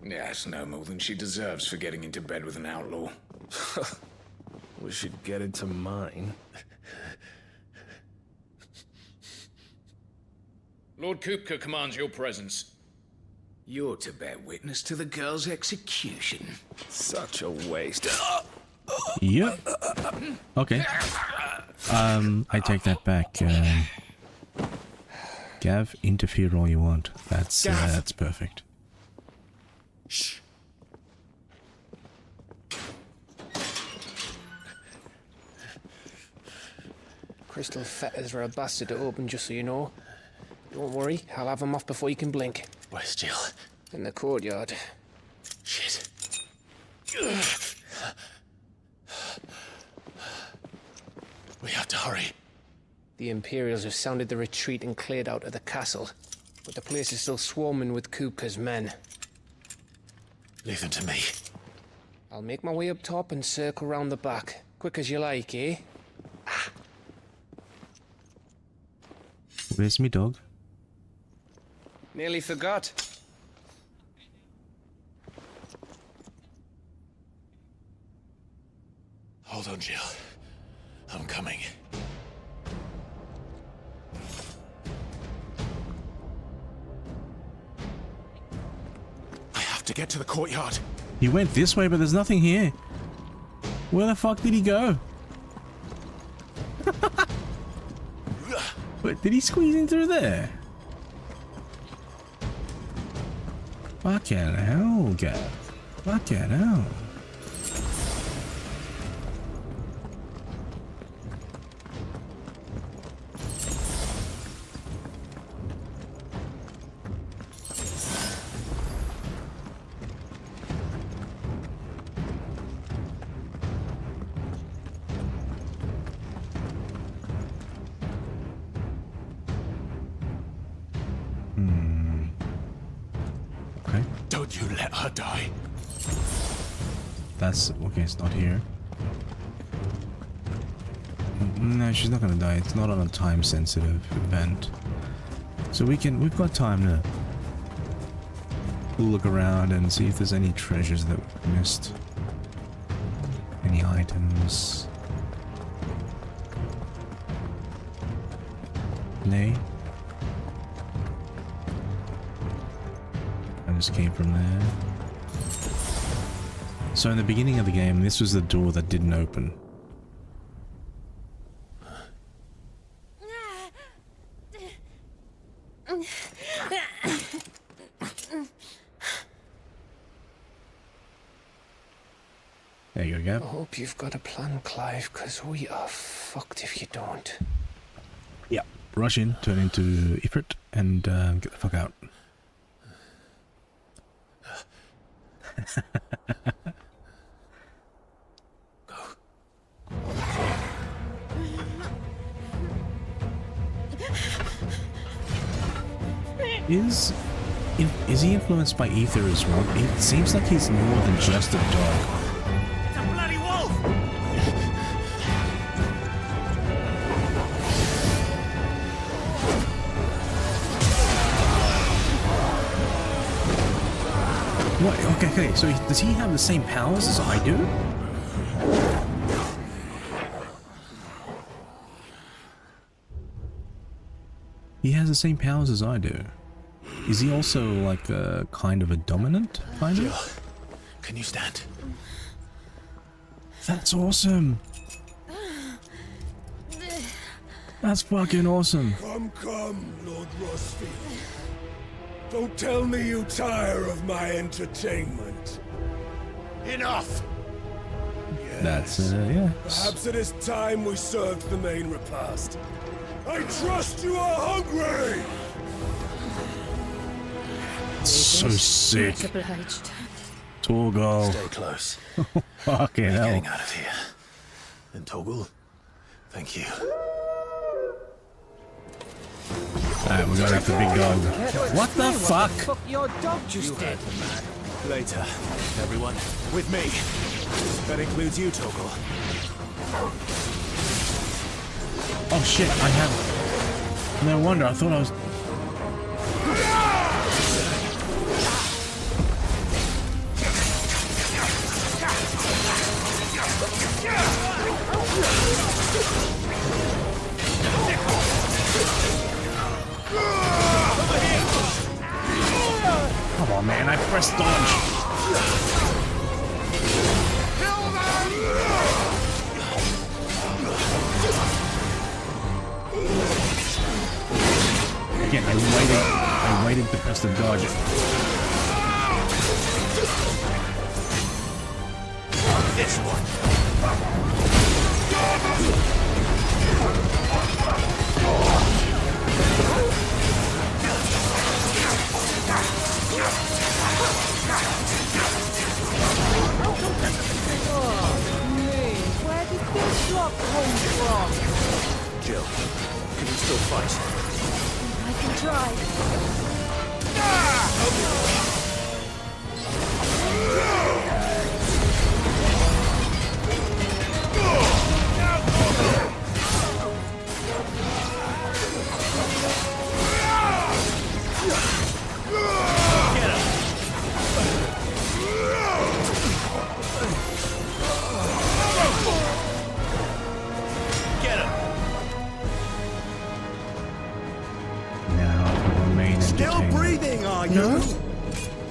S10: Yes, no more than she deserves for getting into bed with an outlaw.
S21: We should get into mine.
S18: Lord Kupka commands your presence.
S10: You're to bear witness to the girl's execution.
S21: Such a waste.
S1: Yep. Okay. I take that back. Gav, interfere all you want. That's perfect.
S10: Shh.
S12: Crystal fetters are a bastard to open, just so you know. Don't worry, I'll have them off before you can blink.
S4: Where's Jill?
S12: In the courtyard.
S4: Shit. We have to hurry.
S12: The Imperials have sounded the retreat and cleared out of the castle, but the place is still swarming with Kupka's men.
S4: Leave them to me.
S12: I'll make my way up top and circle round the back. Quick as you like, eh?
S1: Where's me dog?
S12: Nearly forgot.
S4: Hold on, Jill. I'm coming. I have to get to the courtyard.
S1: He went this way, but there's nothing here. Where the fuck did he go? Wait, did he squeeze in through there? Fucking hell, Gav. Fucking hell.
S4: Don't you let her die.
S1: That's okay, it's not here. No, she's not gonna die. It's not on a time sensitive event. So we've got time to look around and see if there's any treasures that we've missed. Any items. Nay. I just came from there. So in the beginning of the game, this was the door that didn't open. There you go.
S12: I hope you've got a plan, Clive, because we are fucked if you don't.
S1: Yeah. Rush in, turn into Ifrit, and get the fuck out. Is he influenced by ether as well? It seems like he's more than just a dog.
S18: It's a bloody wolf!
S1: What? Okay, so does he have the same powers as I do? He has the same powers as I do. Is he also like a kind of a dominant?
S4: Jill, can you stand?
S1: That's awesome. That's fucking awesome.
S20: Come, Lord Rosfield. Don't tell me you tire of my entertainment.
S4: Enough!
S1: That's, yeah.
S20: Perhaps it is time we served the main repast. I trust you are hungry!
S1: So sick. Torgal.
S4: Stay close.
S1: Fucking hell.
S4: Getting out of here. And Torgal, thank you.
S1: Alright, we got after big dog. What the fuck?
S13: Your dog just did.
S4: Later, everyone. With me. That includes you, Torgal.
S1: Oh shit, I have... No wonder, I thought I was... Come on, man, I pressed dodge. Again, I waited to press the dodge.
S6: This one.
S14: Where did this rock come from?
S4: Jill, can you still fight?
S8: I can try.
S6: Still breathing, are you?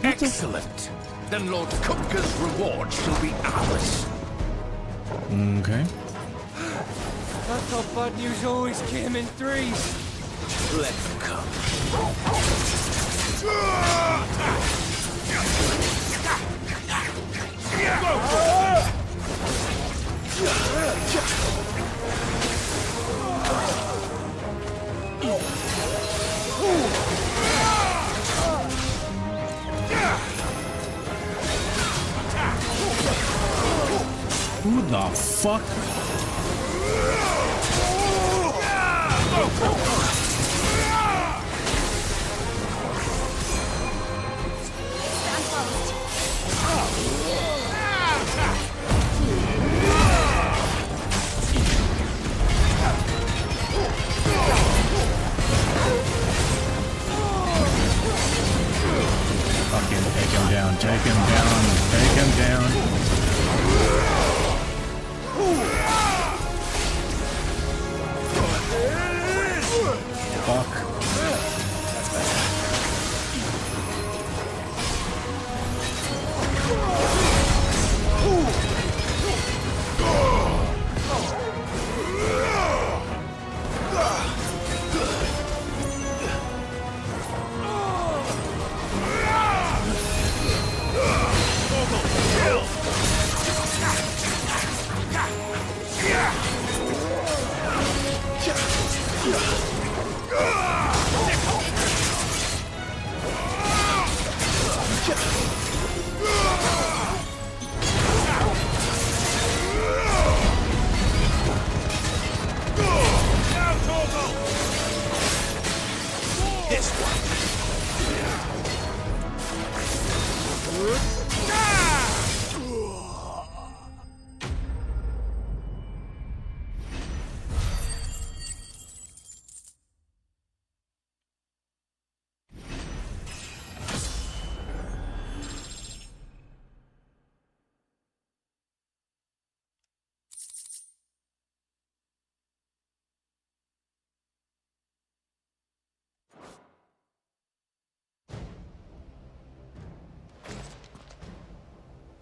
S18: Excellent. Then Lord Kupka's reward shall be ours.
S1: Okay.
S12: I thought bad news always came in threes.
S6: Let them come.
S1: Who the fuck?
S8: Stand fast.
S1: Fucking take him down, take him down, take him down. Fuck.
S4: That's better.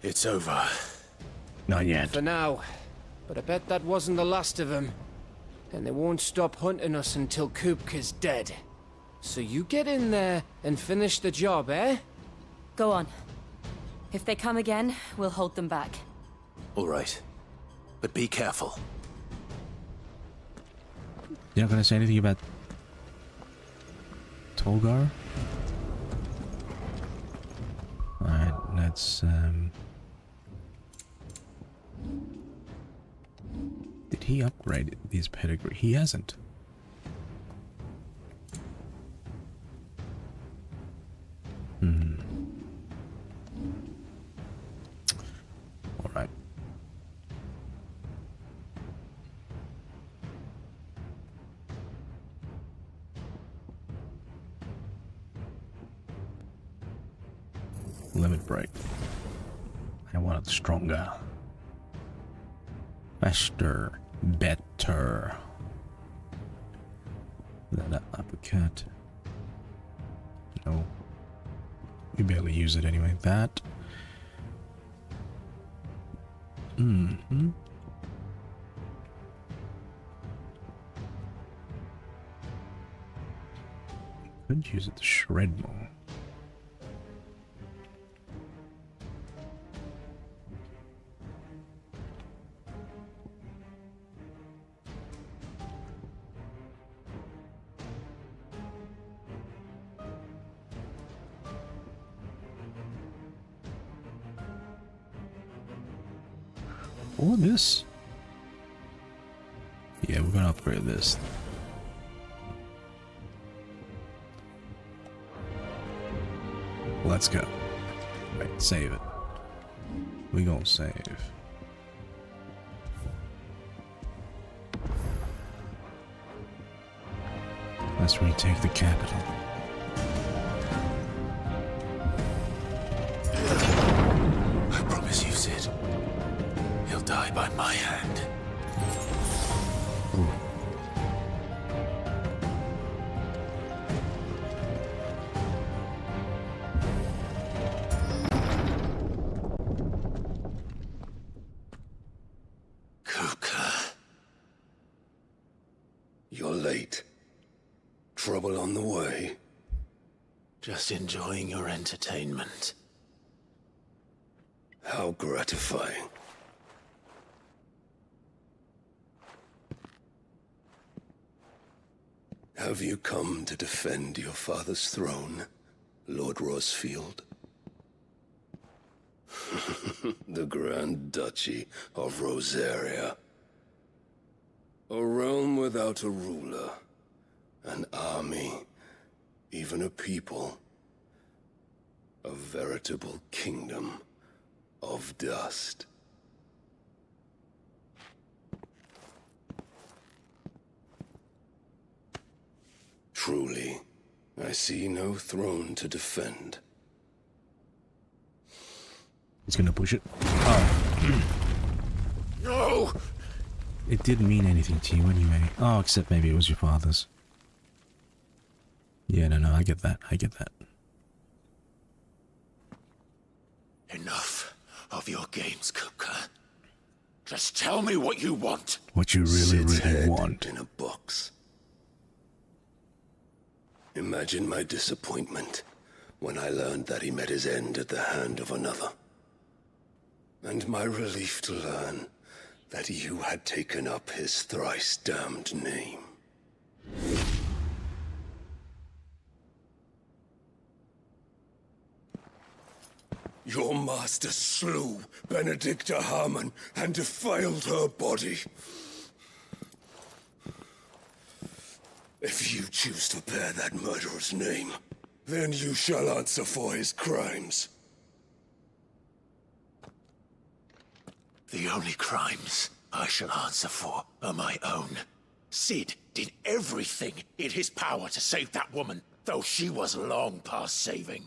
S4: It's over.
S1: Not yet.
S12: For now. But I bet that wasn't the last of them. And they won't stop hunting us until Kupka's dead. So you get in there and finish the job, eh?
S17: Go on. If they come again, we'll hold them back.
S4: All right. But be careful.
S1: You're not gonna say anything about Tolgar? Alright, let's did he upgrade his pedigree? He hasn't. Alright. Limit break. I want it stronger. Faster. Better. That uppercut. No. We barely use it anyway. That. Mm-hmm. Could use it to shred more. Or this. Yeah, we're gonna upgrade this. Let's go. Right, save it. We gonna save. Let's retake the capital.
S4: I promise you, Sid. He'll die by my hand.
S1: Ooh.
S20: Kupka. You're late. Trouble on the way?
S4: Just enjoying your entertainment.
S20: How gratifying. Have you come to defend your father's throne, Lord Rosfield? The Grand Duchy of Rosaria. A realm without a ruler, an army, even a people. A veritable kingdom of dust. Truly, I see no throne to defend.
S1: He's gonna push it. Oh.
S20: No!
S1: It didn't mean anything to you anyway. Oh, except maybe it was your father's. Yeah, no, I get that. I get that.
S4: Enough of your games, Kupka. Just tell me what you want.
S1: What you really want.
S20: In a box. Imagine my disappointment when I learned that he met his end at the hand of another. And my relief to learn that you had taken up his thrice damned name. Your master slew Benedicta Harmon and defiled her body. If you choose to bear that murderer's name, then you shall answer for his crimes.
S4: The only crimes I shall answer for are my own. Sid did everything in his power to save that woman, though she was long past saving.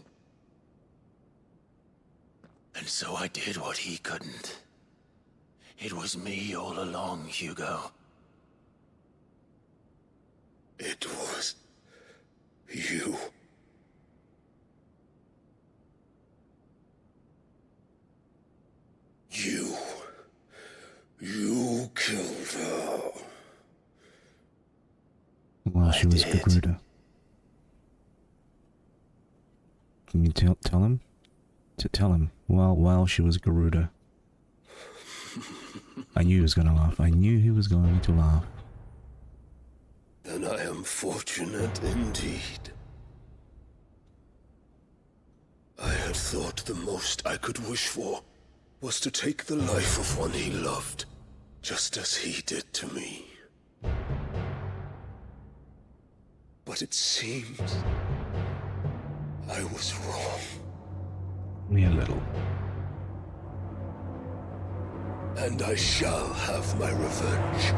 S4: And so I did what he couldn't. It was me all along, Hugo.
S20: It was you. You killed her.
S1: While she was Garuda. Can you tell him? Tell him. While she was Garuda. I knew he was gonna laugh. I knew he was going to laugh.
S20: Then I am fortunate indeed. I had thought the most I could wish for was to take the life of one he loved, just as he did to me. But it seems I was wrong.
S1: Me a little.
S20: And I shall have my revenge.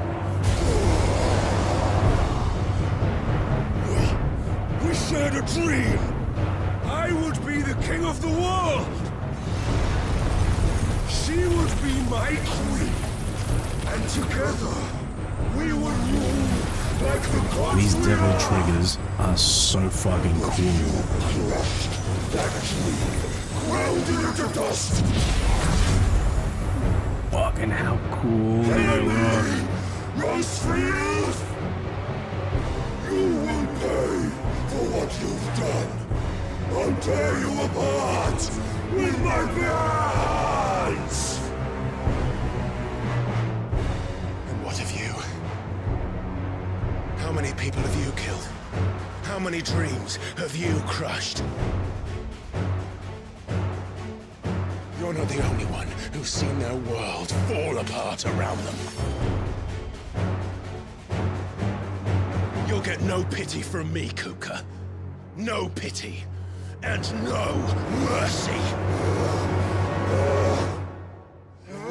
S20: We shared a dream.
S18: I would be the king of the world. She would be my queen. And together, we would rule like the gods.
S1: These devil triggers are so fucking cool.
S18: That tree, grounded into dust.
S1: Fucking how cool they look.
S18: Rosefield! You will pay for what you've done. I'll tear you apart with my hands!
S7: And what of you? How many people have you killed? How many dreams have you crushed? You're not the only one who's seen their world fall apart around them. You'll get no pity from me, Kupka. No pity. And no mercy.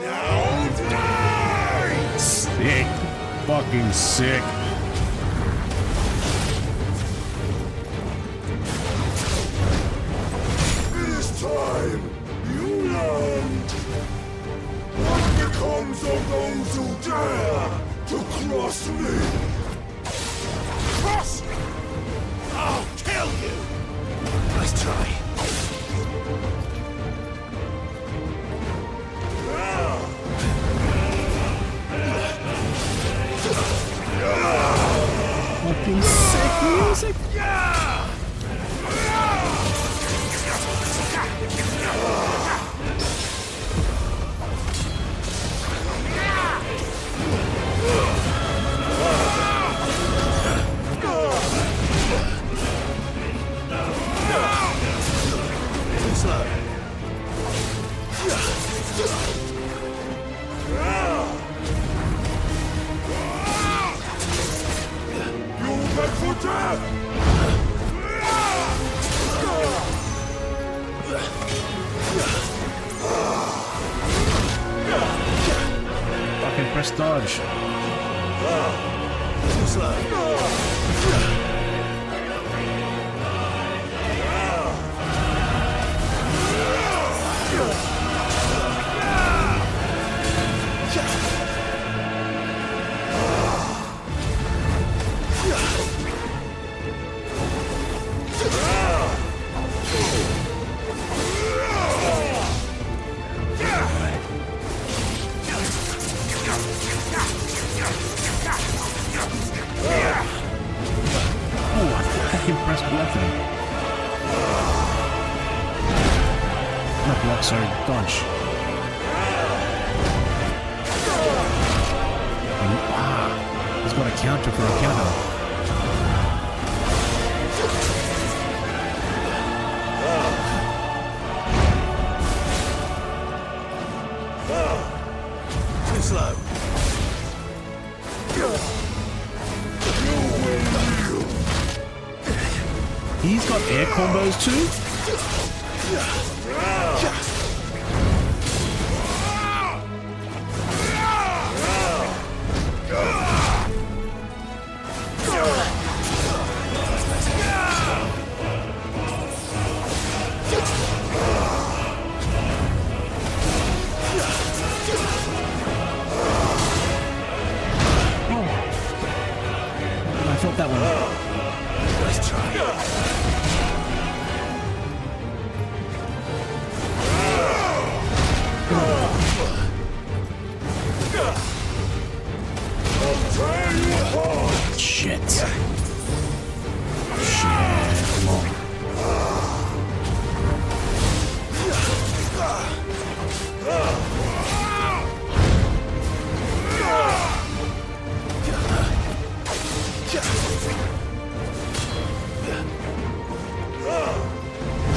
S7: Now die!
S1: Sick. Fucking sick.
S18: It is time you learned. What becomes of those who dare to cross me? Cross! I'll kill you!
S7: Nice try.
S1: Fucking sick music. Fucking press dodge.
S18: Too slow.
S1: Press block then. Not block, sorry, dodge. And, he's got a counter for a counter.
S18: Too slow.
S1: He's got air combos too? I felt that one.
S18: Nice try.
S1: Shit. Come on.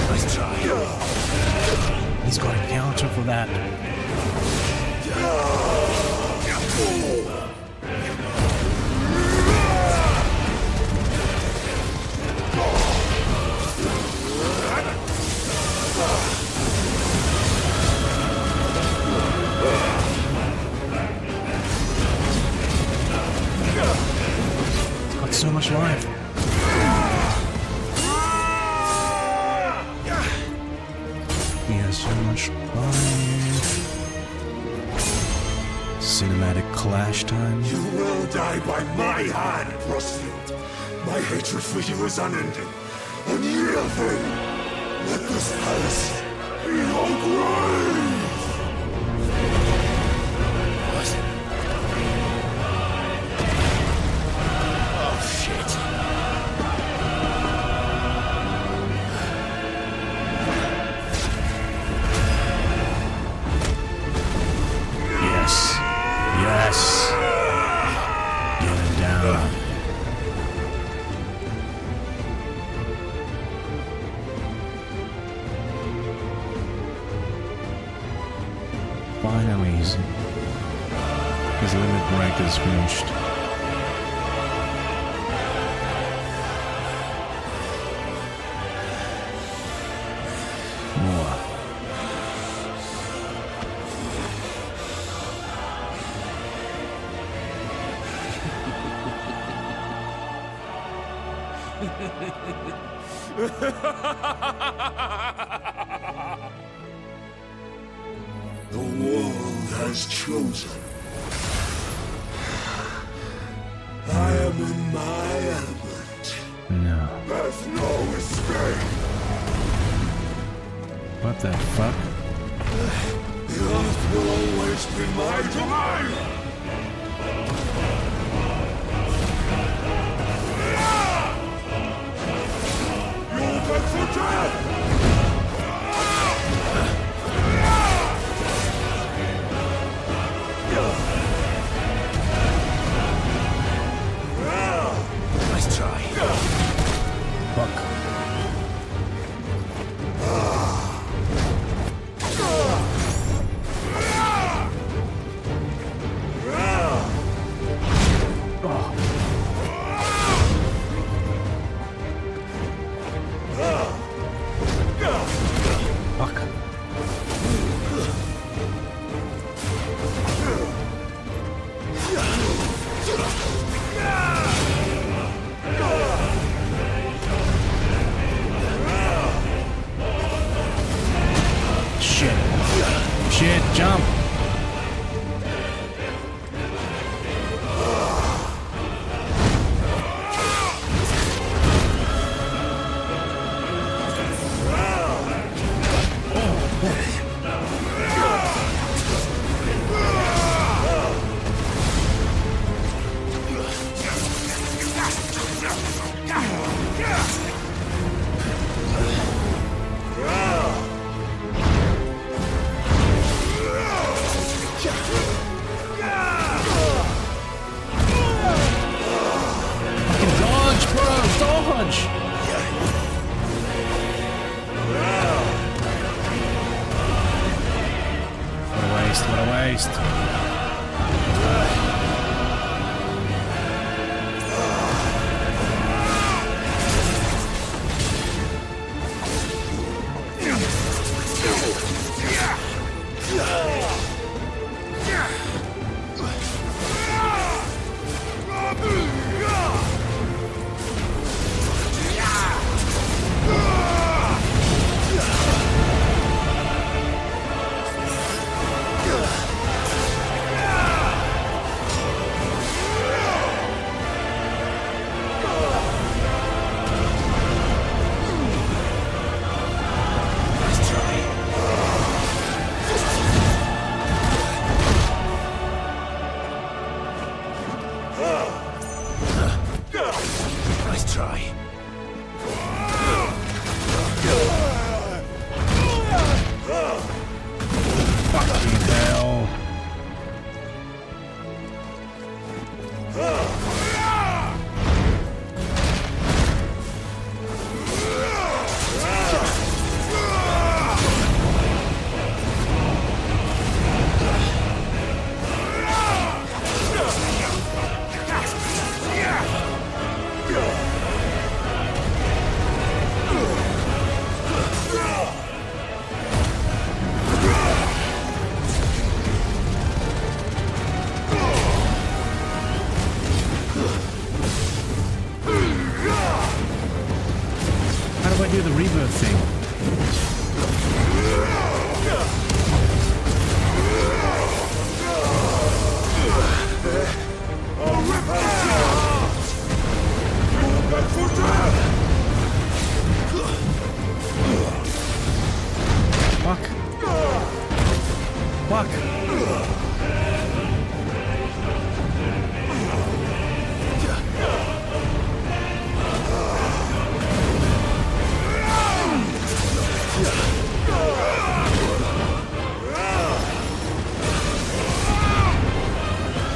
S18: Nice try.
S1: He's got a counter for that. It's got so much life. Charge 5. Cinematic clash time.
S18: You will die by my hand, Rosfield. My hatred for you is unending. Unyielding. Let this palace be your grave! What?
S2: Oh, shit.
S1: Yes. Yes. Get him down. Finally, his limit break is finished. More.
S18: The world has chosen. I am in my element.
S1: No.
S18: There's no escape.
S1: What the fuck?
S18: The earth will always be my domain. You'll beg for death.
S2: Nice try.
S1: Fuck. Fuck. Shit. Shit, jump. What a waste. Do the rebirth thing.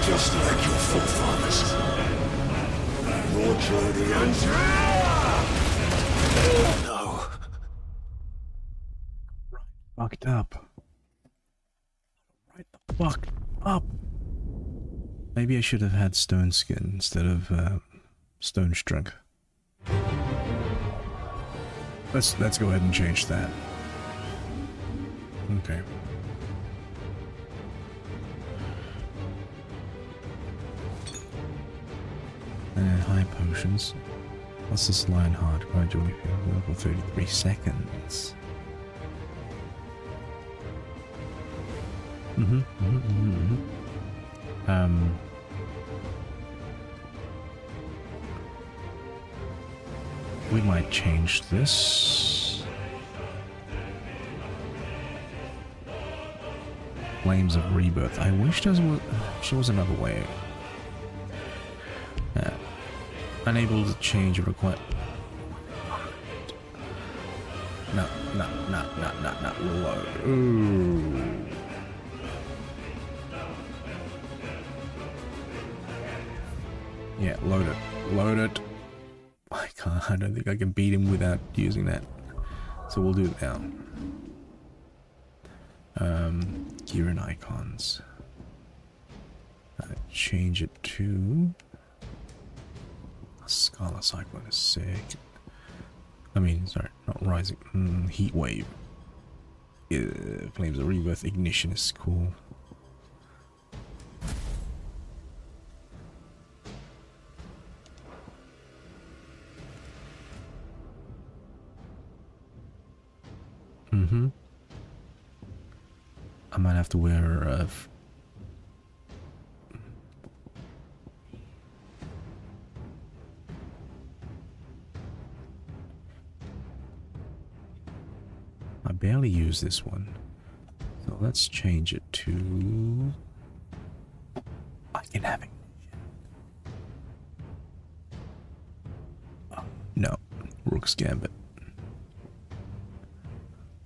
S18: just like your forefathers. Your journey ends now! No.
S1: Fucked up. Right the fuck up. Maybe I should have had stone skin instead of stone strength. Let's go ahead and change that. Okay. High potions. What's this line hard? Gradually feel for 33 seconds. We might change this. Flames of Rebirth. I wish there was another way. Unable to change a request. No. Load. Ooh. Yeah, load it. I can't. I don't think I can beat him without using that. So we'll do it now. Gear and icons. Change it to Scarlet Cyclone is sick. I mean, sorry, not rising. Heat wave. Flames of Rebirth. Ignition is cool. I might have to wear I barely use this one, so let's change it to I can have it. No, Rook's Gambit.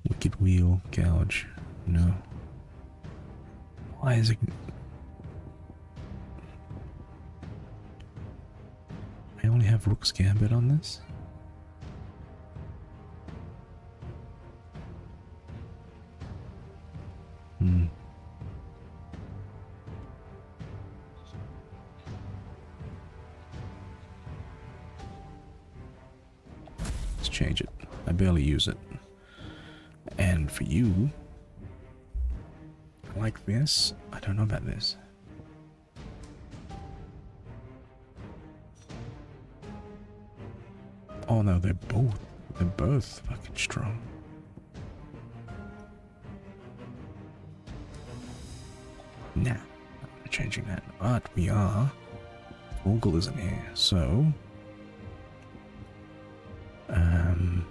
S1: Wicked Wheel, Gouge, no. Why is it? I only have Rook's Gambit on this? Let's change it. I barely use it. And for you, I like this. I don't know about this. Oh no, they're both fucking strong. Nah, not changing that. But we are. Orgle isn't here, so the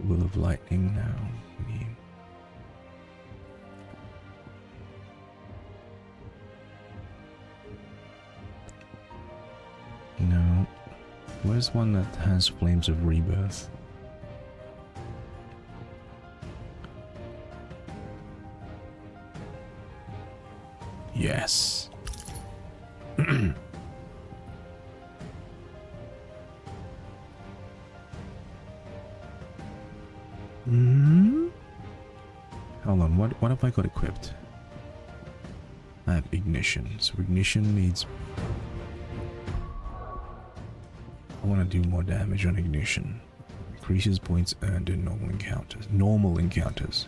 S1: Will of Lightning now. We need no. Where's one that has Flames of Rebirth? Yes. Hold on, what have I got equipped? I have Ignition, so Ignition needs... I want to do more damage on Ignition. Increases points earned in normal encounters.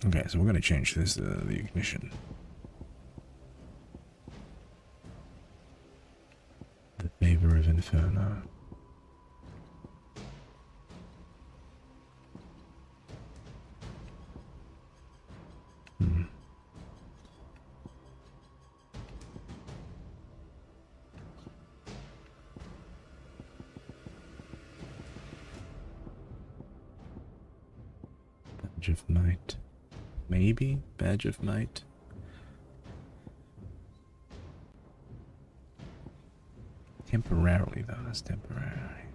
S1: Okay, so we're going to change this to the Ignition. The Favor of Inferno. Badge of Might. Maybe Badge of Might. Temporarily though, that's temporary.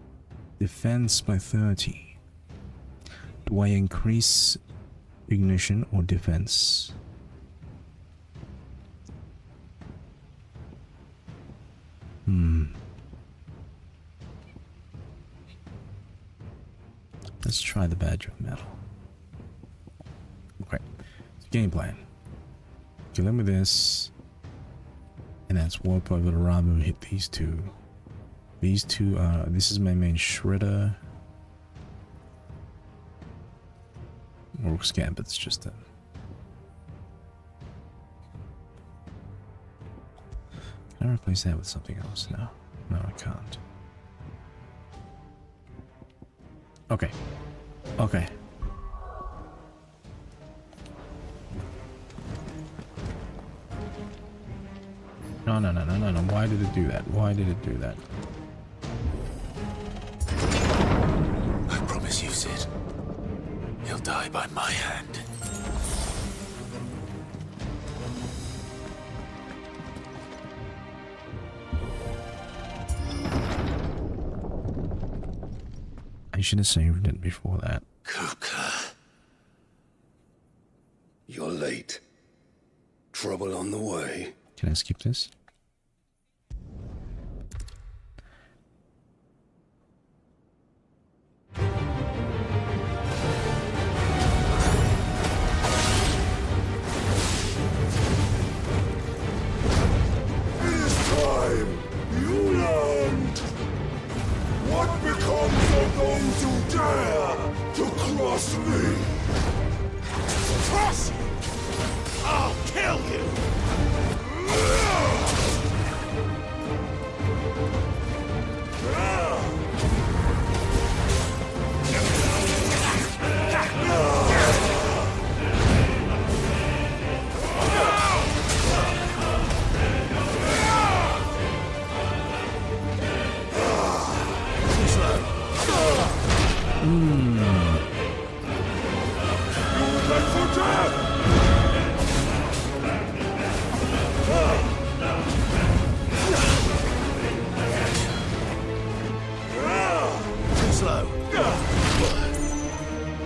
S1: Defense by 30. Do I increase ignition, or defense. Let's try the badge of metal. Okay, so game plan. Kill him with this, and that's warp over to Ramu. Hit these two. These two are. This is my main shredder. Orc Gambit's just a. Can I replace that with something else now? No, I can't. Okay. Okay. No. Why did it do that? Why did it do that?
S4: I promise you, Sid. He'll die by my hand.
S1: I should have saved it before that.
S20: Kupka. You're late. Trouble on the way.
S1: Can I skip this?
S18: Those who dare to cross me!
S6: Cross! I'll kill you!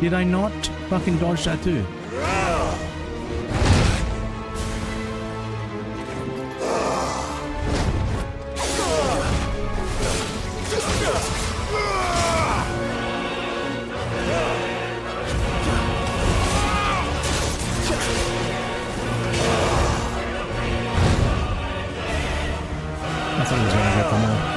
S1: Did I not fucking dodge that too? I thought he was gonna get them all.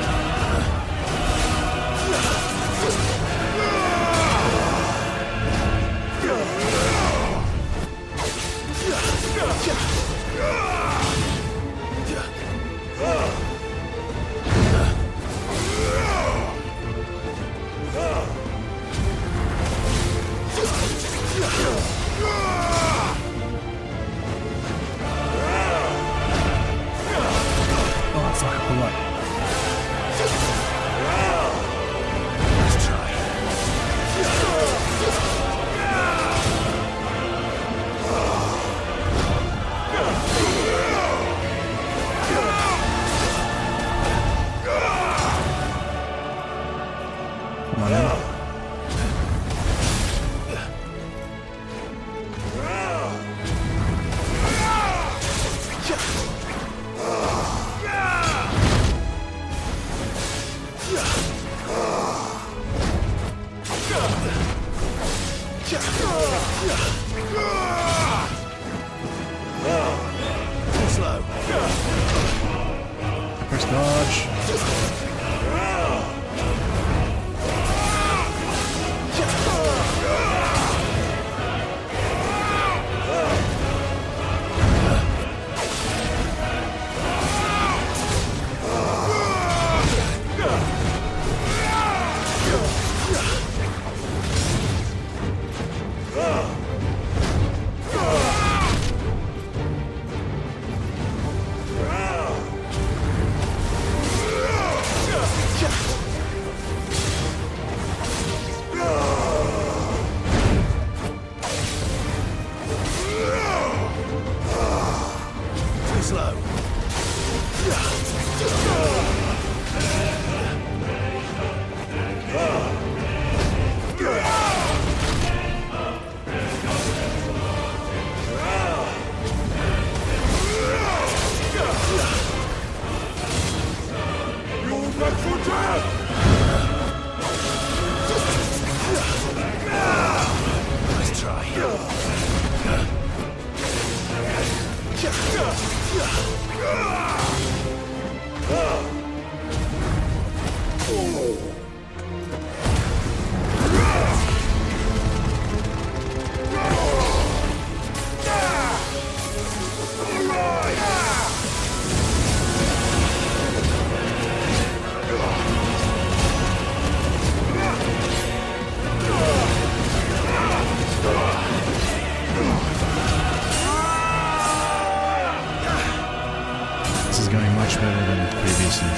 S1: This is going much better than previously.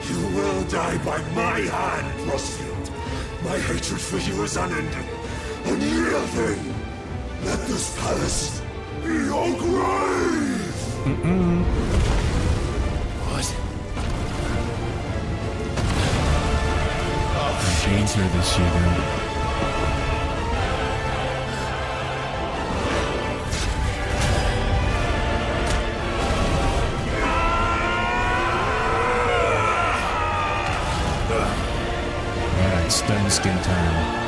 S18: You will die by my hand, Rosfield. My hatred for you is unending. Unyielding. Let this palace be your grave!
S1: What? I've been through this, Hugo. Alright, stone skin time.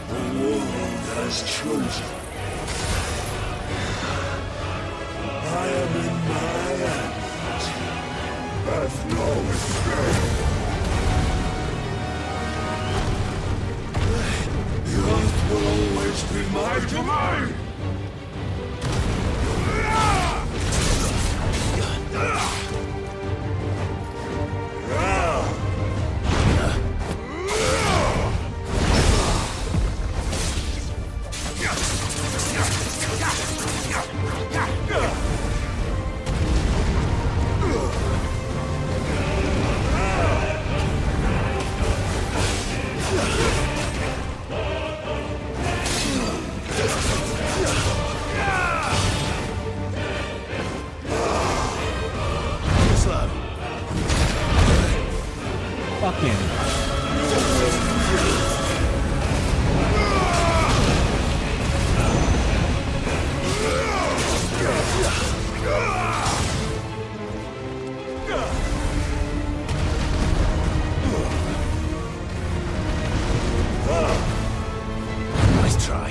S18: The world has chosen. I am in my hands. There's no escape. The earth will always be my domain.
S4: Nice try.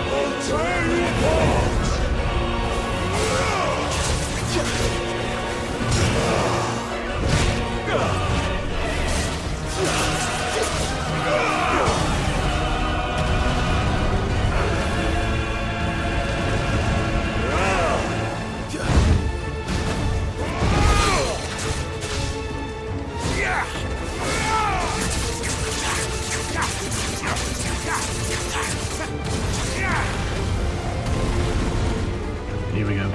S18: I'll tear you apart!
S1: Here we go.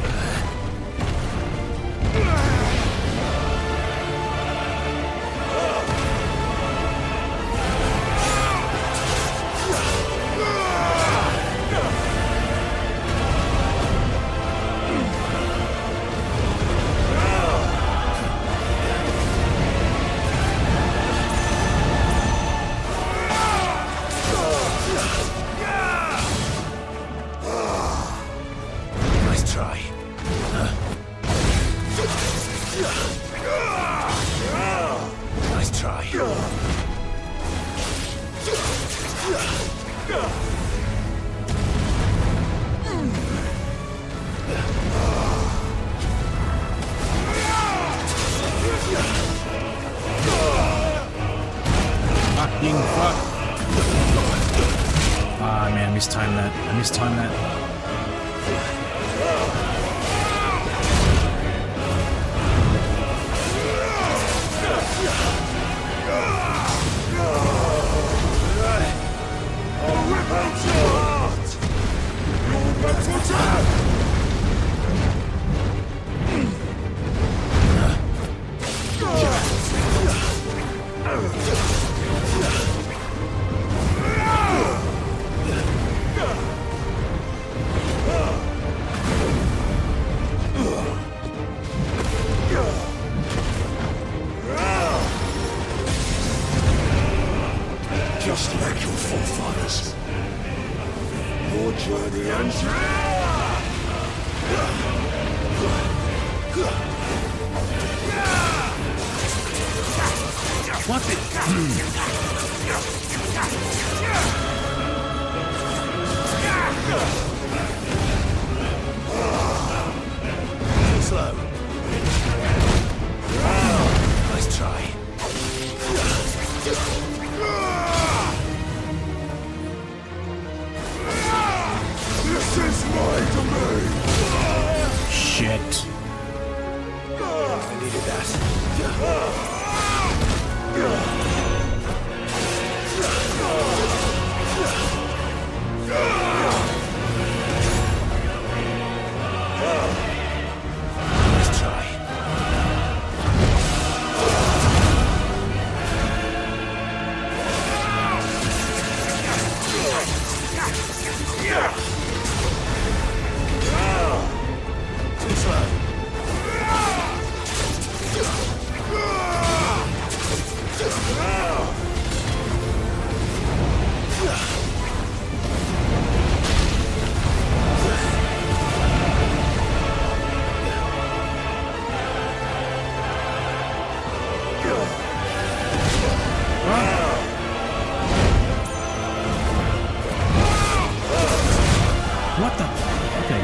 S4: Nice try. Nice try.
S1: Fucking fuck. Ah, man, I mistimed that. I mistimed that.
S18: I'll rip out your heart! You'll bet for death!
S1: What the?
S4: Slow. Nice try.
S18: This is my domain!
S1: Shit.
S4: I needed that. Nice try. Too slow.
S1: What the? Okay.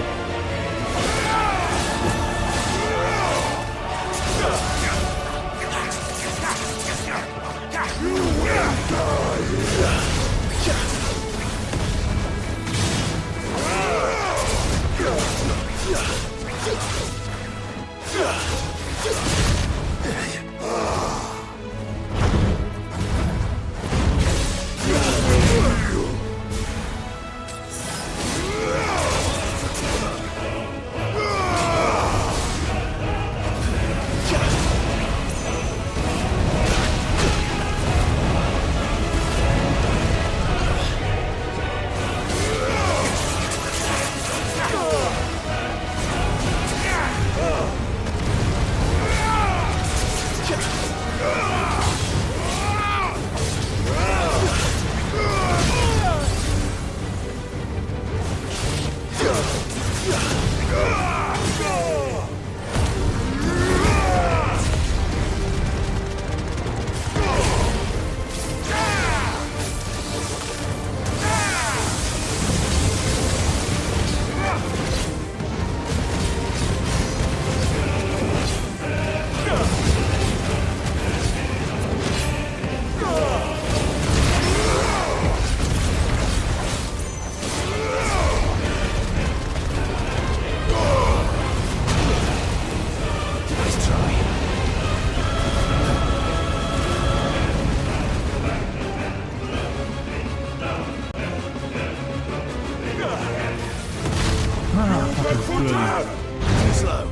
S1: Slow.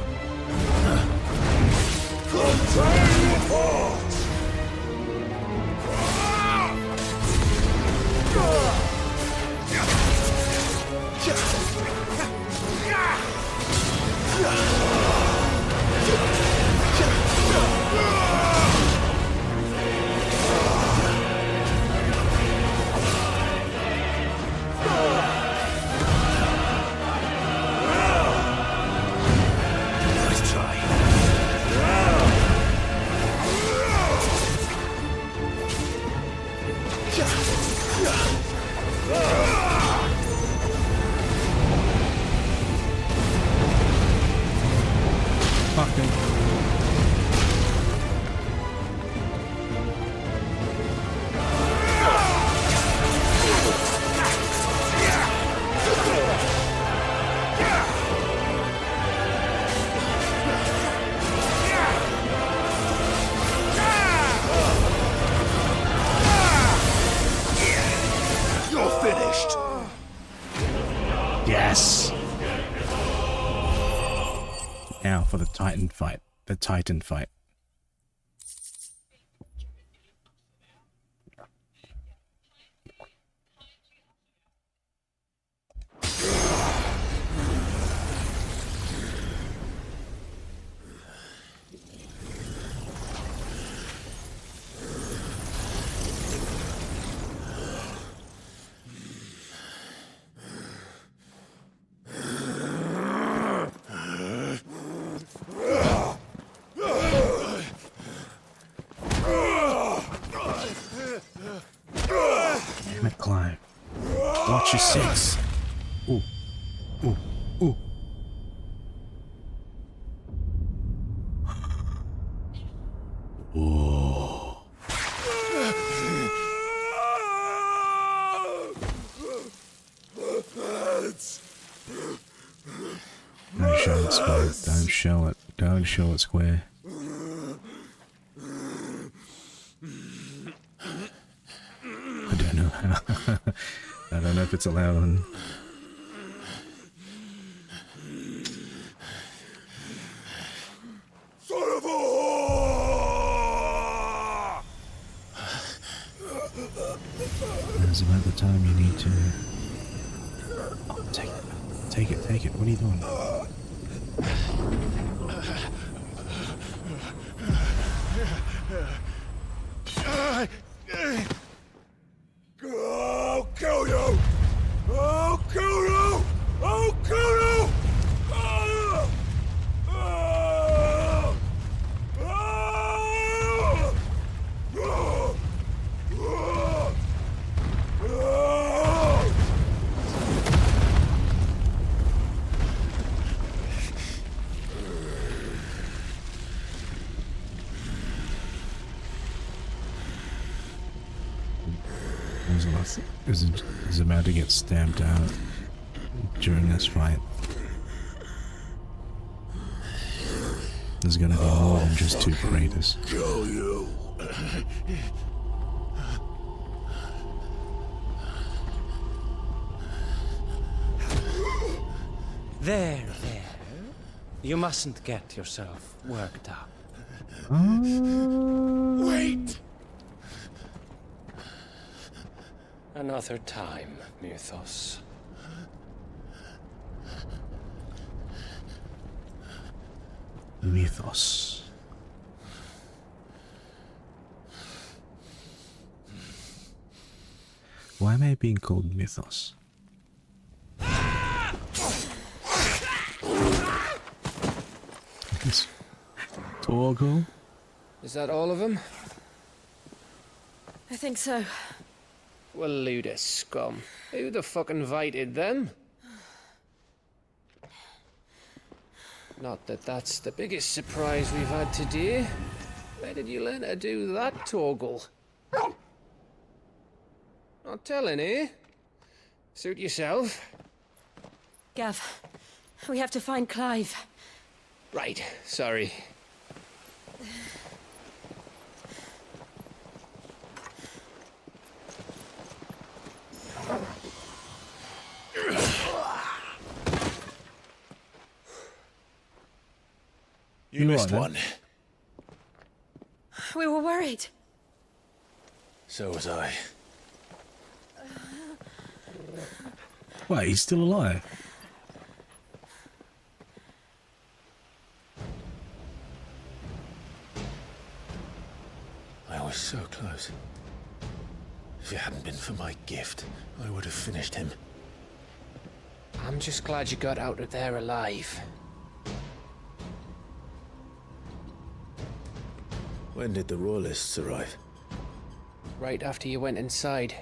S18: Contain heart!
S4: Nice try.
S1: Fucking.
S4: You're finished.
S1: Yes. Now for the Titan fight. The Titan fight. Archer 6. Ooh. Ooh. Ooh. Whoa. Don't show it square. Don't show it. Don't show it square. I don't know how. I don't know if it's allowed on.
S18: Son of a whore!
S1: It's about the time you need to. Oh, take it. Take it, take it. What are you doing?
S18: I'll kill you! I'll kill you! I'll kill you!
S1: Is about to get stamped out during this fight. There's gonna be more than just two craters.
S18: Kill you!
S5: There. You mustn't get yourself worked up.
S18: Wait!
S5: Another time, Mythos.
S1: Mythos. Why am I being called Mythos? Torgal?
S12: Is that all of them?
S3: I think so.
S12: Well, load of scum. Who the fuck invited them? Not that that's the biggest surprise we've had today. Where did you learn to do that, Torgal? Not telling, eh? Suit yourself.
S3: Gav, we have to find Clive.
S12: Right, sorry.
S4: You missed one.
S3: We were worried.
S4: So was I.
S1: Wait, he's still alive?
S4: I was so close. If it hadn't been for my gift, I would have finished him.
S12: I'm just glad you got out of there alive.
S4: When did the Royalists arrive?
S12: Right after you went inside.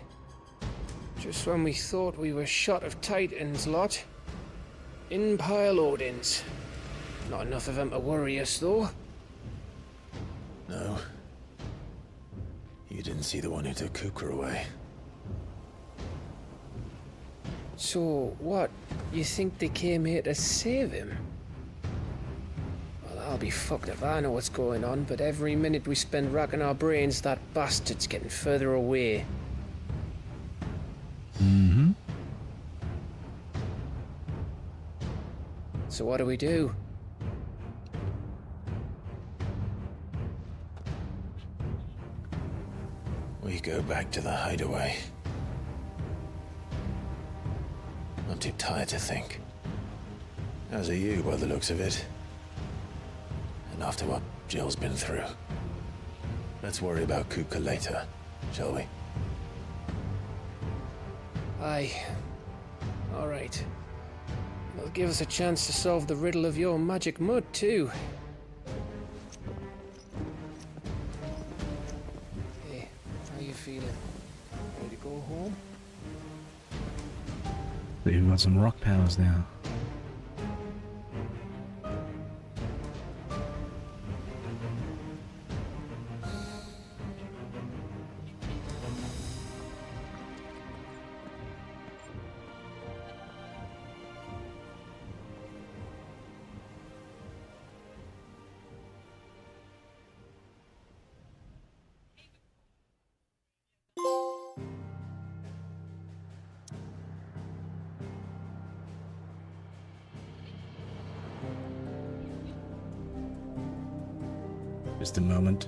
S12: Just when we thought we were shot of Titans, lot. In pile Odins. Not enough of them to worry us, though.
S4: No. You didn't see the one who took Kupka away.
S12: So, what? You think they came here to save him? Well, I'll be fucked if I know what's going on, but every minute we spend racking our brains, that bastard's getting further away.
S1: Mm-hmm.
S12: So what do we do?
S4: We go back to the hideaway. I'm too tired to think. As are you, by the looks of it. And after what Jill's been through. Let's worry about Kupka later, shall we?
S12: Aye. All right. That'll give us a chance to solve the riddle of your magic mud, too. Hey, how you feeling? Ready to go home?
S1: We've got some rock powers now. Just a moment.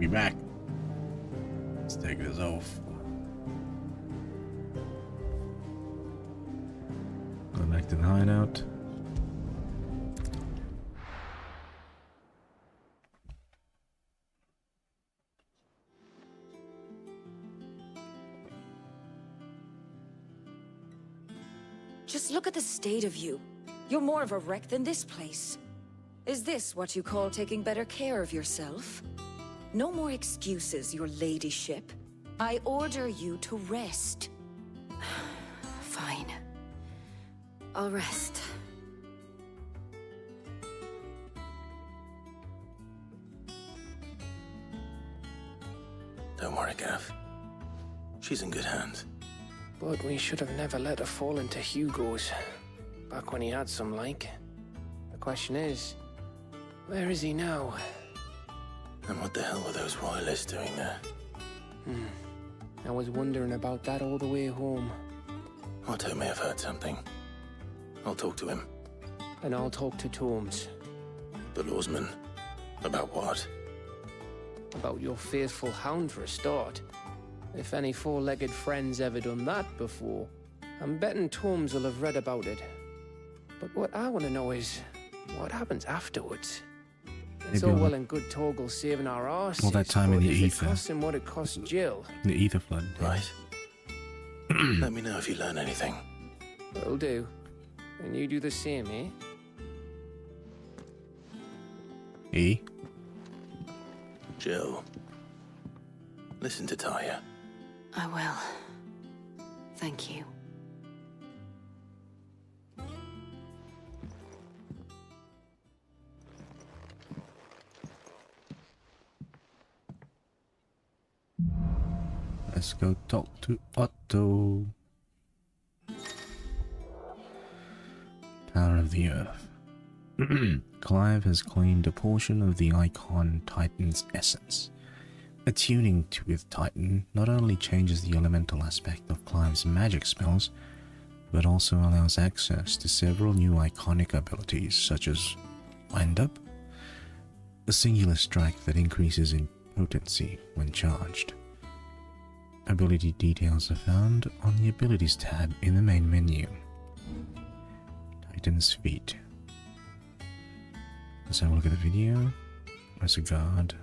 S1: Be back. Let's take this off. Go back to the hideout.
S11: Just look at the state of you. You're more of a wreck than this place. Is this what you call taking better care of yourself? No more excuses, your ladyship. I order you to rest.
S3: Fine. I'll rest.
S4: Don't worry, Gav. She's in good hands.
S12: But we should have never let her fall into Hugo's. Back when he had some like. The question is, where is he now?
S4: And what the hell were those royalists doing there?
S12: I was wondering about that all the way home.
S4: Otto may have heard something. I'll talk to him.
S12: And I'll talk to Torms.
S4: The lawsman? About what?
S12: About your faithful hound for a start. If any four-legged friend's ever done that before, I'm betting Torms will have read about it. But what I want to know is, what happens afterwards? It's all well and good Torgal saving our arses,
S1: all that time in the ether.
S12: It costs him what it cost Jill.
S1: The ether flood.
S4: Right. Let me know if you learn anything.
S12: Will do. And you do the same, eh?
S1: Eh?
S4: Jill. Listen to Talia.
S3: I will. Thank you.
S1: Let's go talk to Otto. Power of the Earth. Clive has claimed a portion of the Eikon Titan's essence. Attuning to with Titan not only changes the elemental aspect of Clive's magic spells, but also allows access to several new iconic abilities such as Wind Up, a singular strike that increases in potency when charged. Ability details are found on the Abilities tab in the main menu. Titan's Feet. Let's have a look at the video. There's a guard.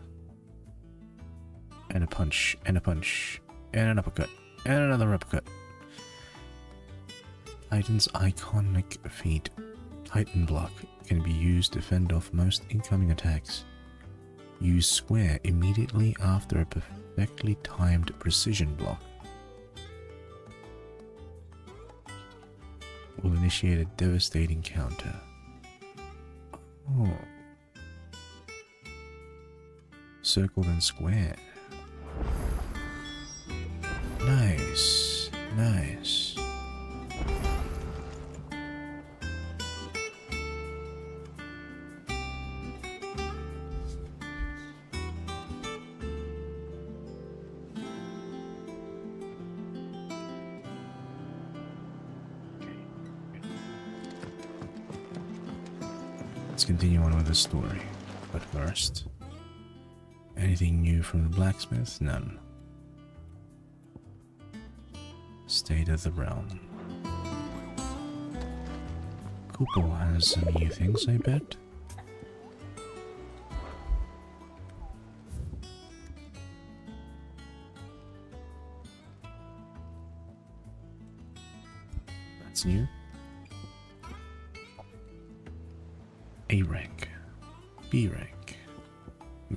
S1: And a punch, and a punch, and an uppercut, and another uppercut. Titan's iconic feat, Titan Block, can be used to fend off most incoming attacks. Use Square immediately after a perfectly timed precision block. Will initiate a devastating counter. Oh. Circle then square. Nice, nice. Let's continue on with the story, but first, anything new from the blacksmith? None. State of the realm. Kupka has some new things, I bet. That's new. A rank, B rank,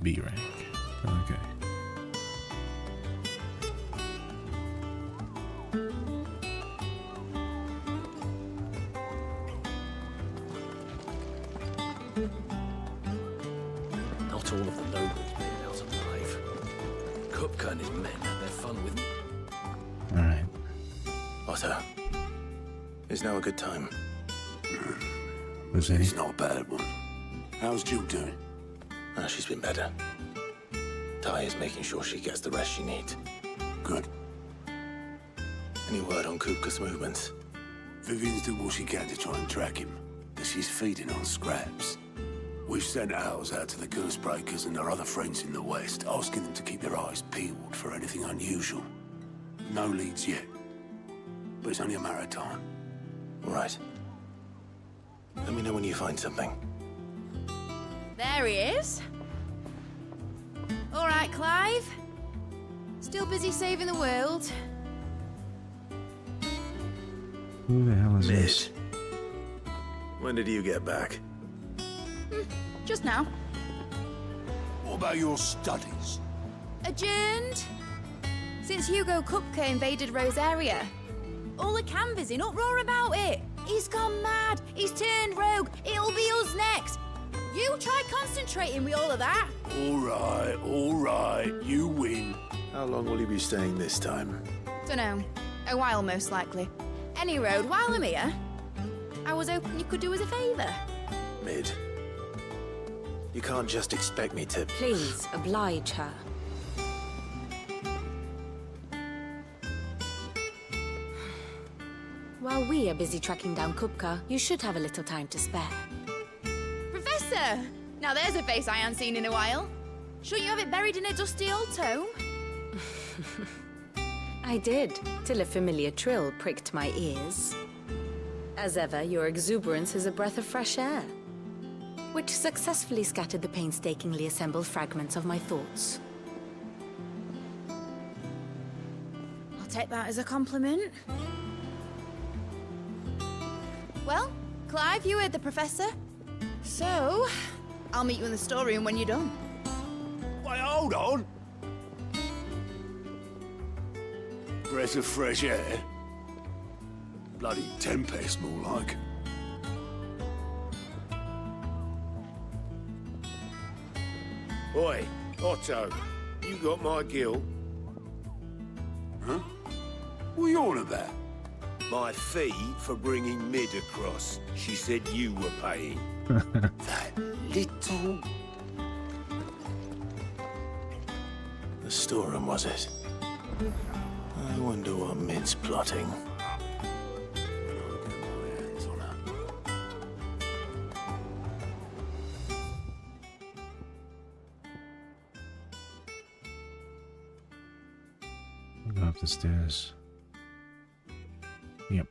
S1: B rank. Okay.
S21: Not all of the nobles made it out alive. Kupka and his men had their fun with me.
S1: Alright.
S4: Otto, is now a good time?
S6: It's not a bad one. How's Jill doing?
S4: She's been better. Ty is making sure she gets the rest she needs.
S6: Good.
S4: Any word on Kupka's movements?
S6: Vivian's doing what she can to try and track him, but she's feeding on scraps. We've sent ours out to the Cursebreakers and our other friends in the West, asking them to keep their eyes peeled for anything unusual. No leads yet. But it's only a matter of time.
S4: Right. Let me know when you find something.
S9: There he is. All right, Clive. Still busy saving the world.
S1: Who the hell is this?
S4: When did you get back?
S9: Just now.
S6: What about your studies?
S9: Adjourned. Since Hugo Kupka invaded Rosaria. All the canvassing, uproar about it. He's gone mad. He's turned rogue. It'll be us next. You try concentrating with all of that.
S6: All right. You win.
S4: How long will you be staying this time?
S9: Dunno. A while, most likely. Any road, while I'm here, I was hoping you could do us a favour.
S4: Mid. You can't just expect me to...
S16: Please, oblige her. While we are busy tracking down Kupka, you should have a little time to spare.
S9: Professor! Now there's a face I haven't seen in a while. Shouldn't you have it buried in a dusty old tome?
S16: I did, till a familiar trill pricked my ears. As ever, your exuberance is a breath of fresh air, which successfully scattered the painstakingly assembled fragments of my thoughts.
S9: I'll take that as a compliment. Well, Clive, you heard the Professor. So, I'll meet you in the storeroom when you're done.
S6: Wait, hold on. Breath of fresh air. Bloody tempest, more like.
S22: Oi, Otto, you got my gill?
S6: Huh? What are you on about?
S22: My fee for bringing Mid across. She said you were paying.
S6: That little...
S4: The storeroom, was it? I wonder what Mid's plotting.
S1: Go up the stairs. Yep.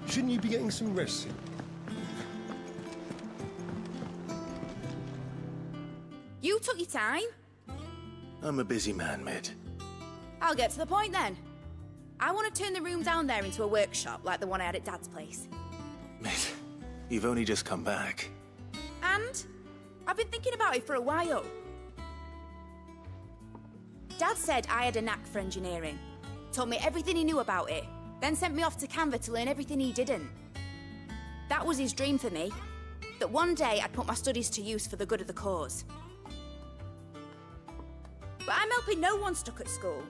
S7: Shouldn't you be getting some rest soon?
S9: You took your time.
S4: I'm a busy man, Mid.
S9: I'll get to the point then. I want to turn the room down there into a workshop like the one I had at Dad's place.
S4: Mid, you've only just come back.
S9: And I've been thinking about it for a while. Dad said I had a knack for engineering. Told me everything he knew about it. Then sent me off to Canva to learn everything he didn't. That was his dream for me. That one day I'd put my studies to use for the good of the cause. But I'm helping no one stuck at school.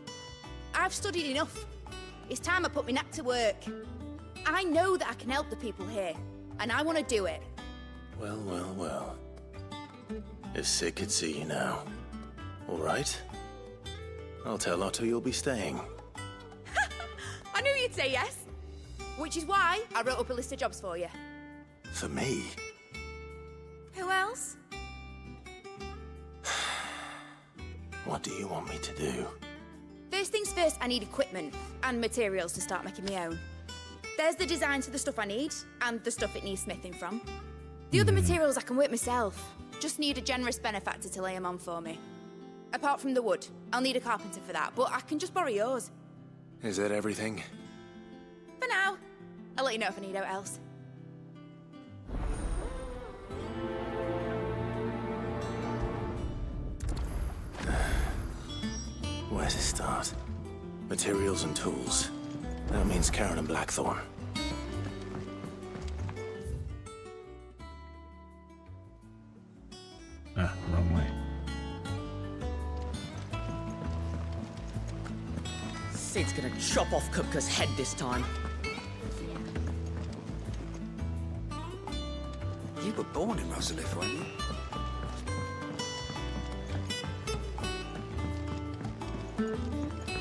S9: I've studied enough. It's time I put my knack to work. I know that I can help the people here, and I want to do it.
S4: Well, well, well. If Sid could see you now. All right. I'll tell Otto you'll be staying.
S9: I knew you'd say yes. Which is why I wrote up a list of jobs for you.
S4: For me?
S9: Who else?
S4: What do you want me to do?
S9: First things first, I need equipment and materials to start making my own. There's the designs for the stuff I need, and the stuff it needs smithing from. The other materials I can work myself. Just need a generous benefactor to lay them on for me. Apart from the wood, I'll need a carpenter for that, but I can just borrow yours.
S4: Is that everything?
S9: For now. I'll let you know if I need out else.
S4: Where to start? Materials and tools. That means Karen and Blackthorn.
S1: Ah, wrong way.
S14: Sid's gonna chop off Kupka's head this time.
S22: You were
S6: Born in Rosalith, weren't you?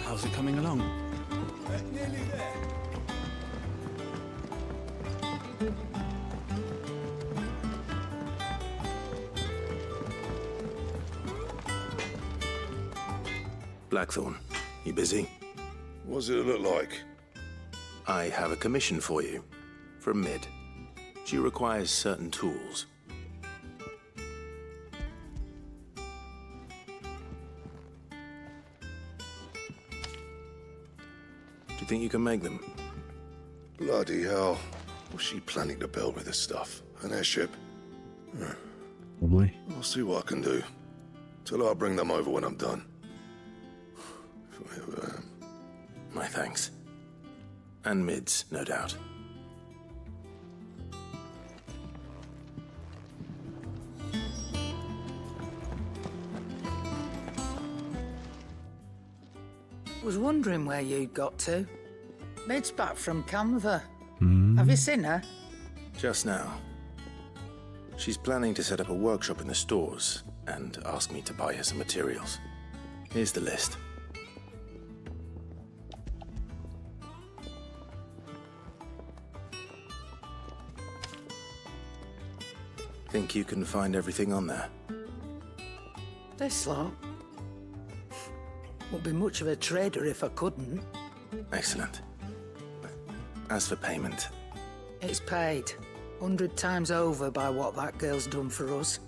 S6: How's it coming along?
S22: Nearly there.
S4: Blackthorn, you busy?
S18: What's it look like?
S4: I have a commission for you. From Mid. She requires certain tools. Do you think you can make them?
S18: Bloody hell. What's she planning to build with this stuff? An airship?
S1: Probably.
S18: I'll see what I can do. Tell her I'll bring them over when I'm done.
S4: My thanks. And Mid's, no doubt.
S14: Was wondering where you'd got to. Mid's back from Canva. Have you seen her?
S4: Just now. She's planning to set up a workshop in the stores and ask me to buy her some materials. Here's the list. Think you can find everything on there?
S14: This lot. Wouldn't be much of a trader if I couldn't.
S4: Excellent. As for payment,
S14: It's paid 100 times over by what that girl's done for us.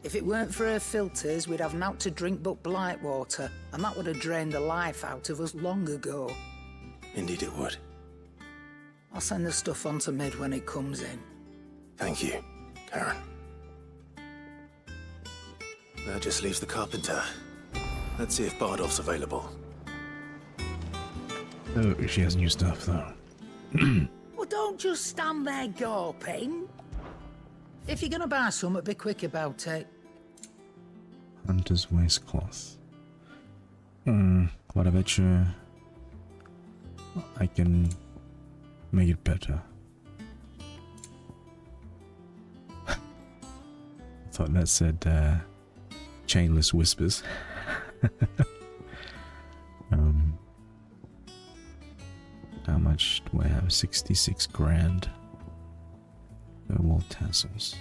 S14: If it weren't for her filters, we'd have naught to drink but blight water, and that would have drained the life out of us long ago.
S4: indeed it would.
S14: I'll send the stuff on to Mid when it comes in.
S4: Thank you, Karen. That just leaves the carpenter. Let's see if Bardolph's available.
S1: Oh, she has new stuff, though.
S14: Well, don't just stand there gawping. If you're gonna buy some, be quick about it.
S1: Hunter's waistcloth. But I bet you I can make it better. I thought that said chainless whispers. How much do I have? 66 grand. Thermal tassels.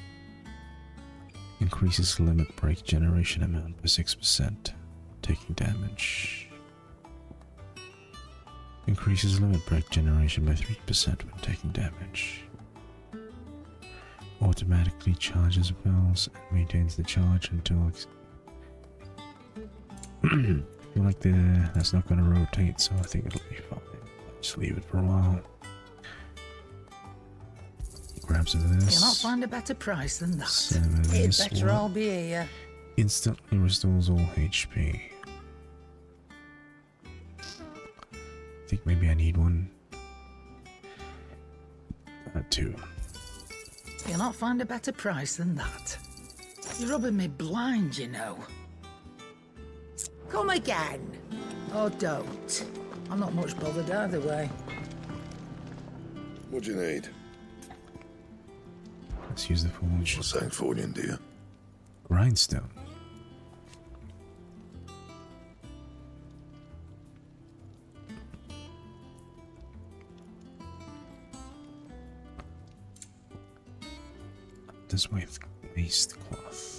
S1: Increases limit break generation amount by 6%. Taking damage. Increases limit break generation by 3% when taking damage. Automatically charges bells and maintains the charge until I feel like that's not going to rotate, so I think it'll be fine. Just leave it for a while. Grab some of this.
S14: You'll not find a better price than that.
S1: Some of
S14: It'd
S1: this
S14: better
S1: one.
S14: all be here.
S1: Instantly restores all HP. I think maybe I need one. Two.
S14: You'll not find a better price than that. You're rubbing me blind, you know. Come again. Or don't. I'm not much bothered either way.
S18: What do you need?
S1: Let's use the forge.
S18: What's that for you, dear?
S1: Grindstone. This with waistcloth.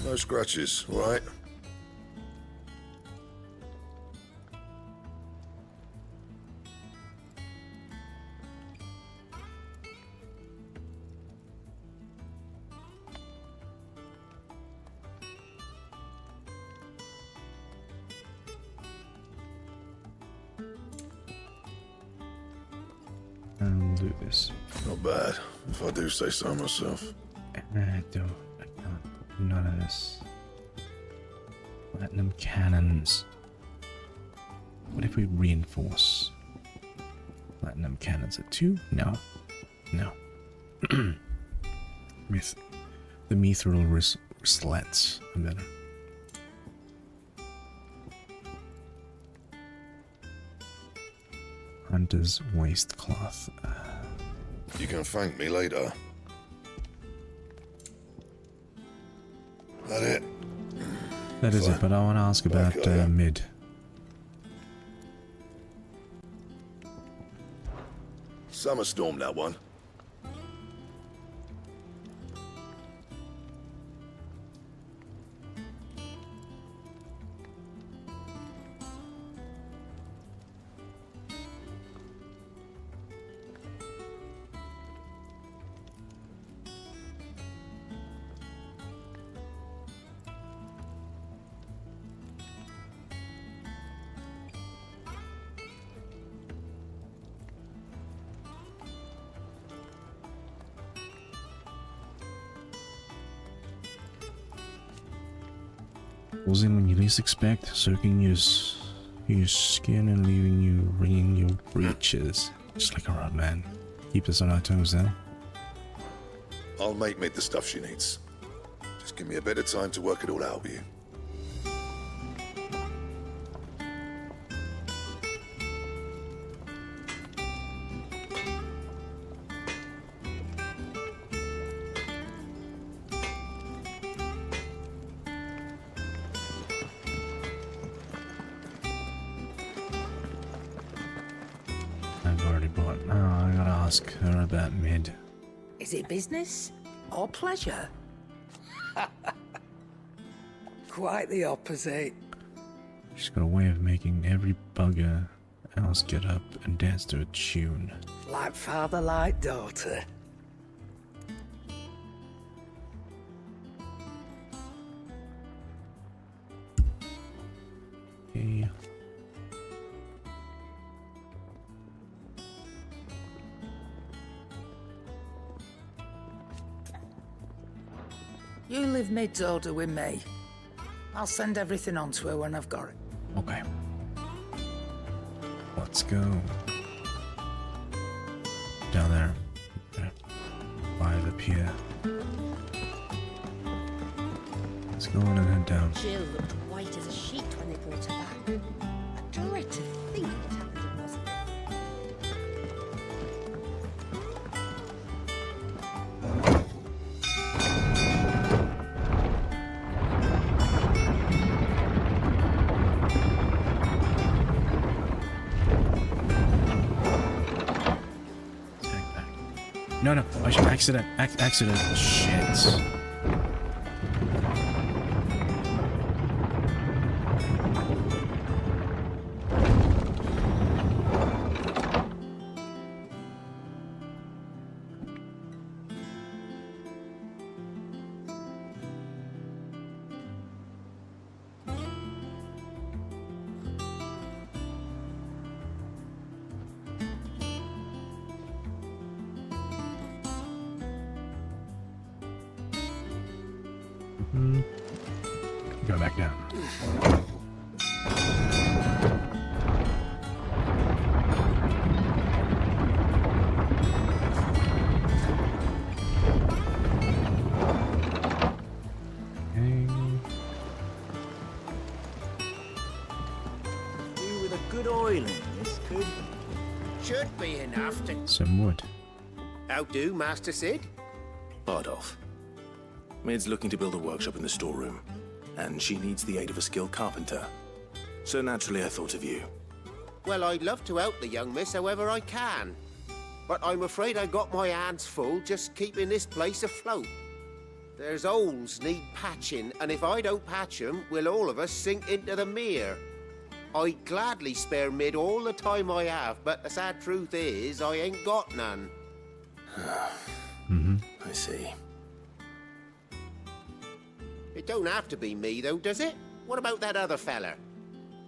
S18: No scratches, all right?
S1: And we'll do this.
S18: Not bad, if I do say so myself.
S1: I can't do none of this. Platinum cannons. What if we reinforce? Platinum cannons at 2? No. No. With the mithril wristlets are better. Hunter's waistcloth.
S18: You can thank me later. That it?
S1: That is it, but I want to ask about mid.
S18: Summer storm, that one.
S1: Pulls in when you least expect, soaking your skin and leaving you wringing your breeches. Just like a rod, man. Keep us on our toes, though.
S18: I'll make Mid the stuff she needs. Just give me a bit of time to work it all out with you.
S1: I've already bought. Oh, I gotta ask her about mid.
S14: Is it business or pleasure? Quite the opposite.
S1: She's got a way of making every bugger else get up and dance to a tune.
S14: Like father, like daughter.
S1: Okay.
S14: You leave Mid's order with me. I'll send everything on to her when I've got it.
S1: Okay. Let's go. Down there. By the pier. Let's go on and head down.
S15: Jill looked white as a sheet when they brought her back. I dread to think what happened in Moscow.
S1: No, I should accident. Shit. Go back down.
S22: You with a good oil in this, could?
S7: Should be enough to...
S1: Some wood.
S22: How do, Master Sid?
S4: Bardolph. Mid's looking to build a workshop in the storeroom, and she needs the aid of a skilled carpenter. So naturally I thought of you.
S22: Well, I'd love to help the young miss however I can. But I'm afraid I got my hands full just keeping this place afloat. There's holes need patching, and if I don't patch 'em, we'll all of us sink into the mere. I'd gladly spare Mid all the time I have, but the sad truth is, I ain't got none.
S4: I see.
S22: It don't have to be me, though, does it? What about that other fella?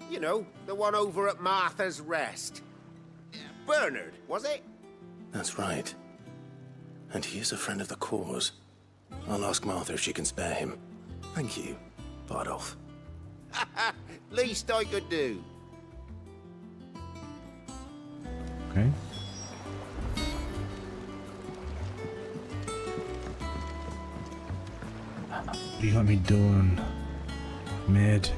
S22: You know, the one over at Martha's Rest. Bernard, was it?
S4: That's right. And he is a friend of the cause. I'll ask Martha if she can spare him. Thank you, Bardolph.
S22: Least I could do.
S1: Okay. What do you want me doing? Mid.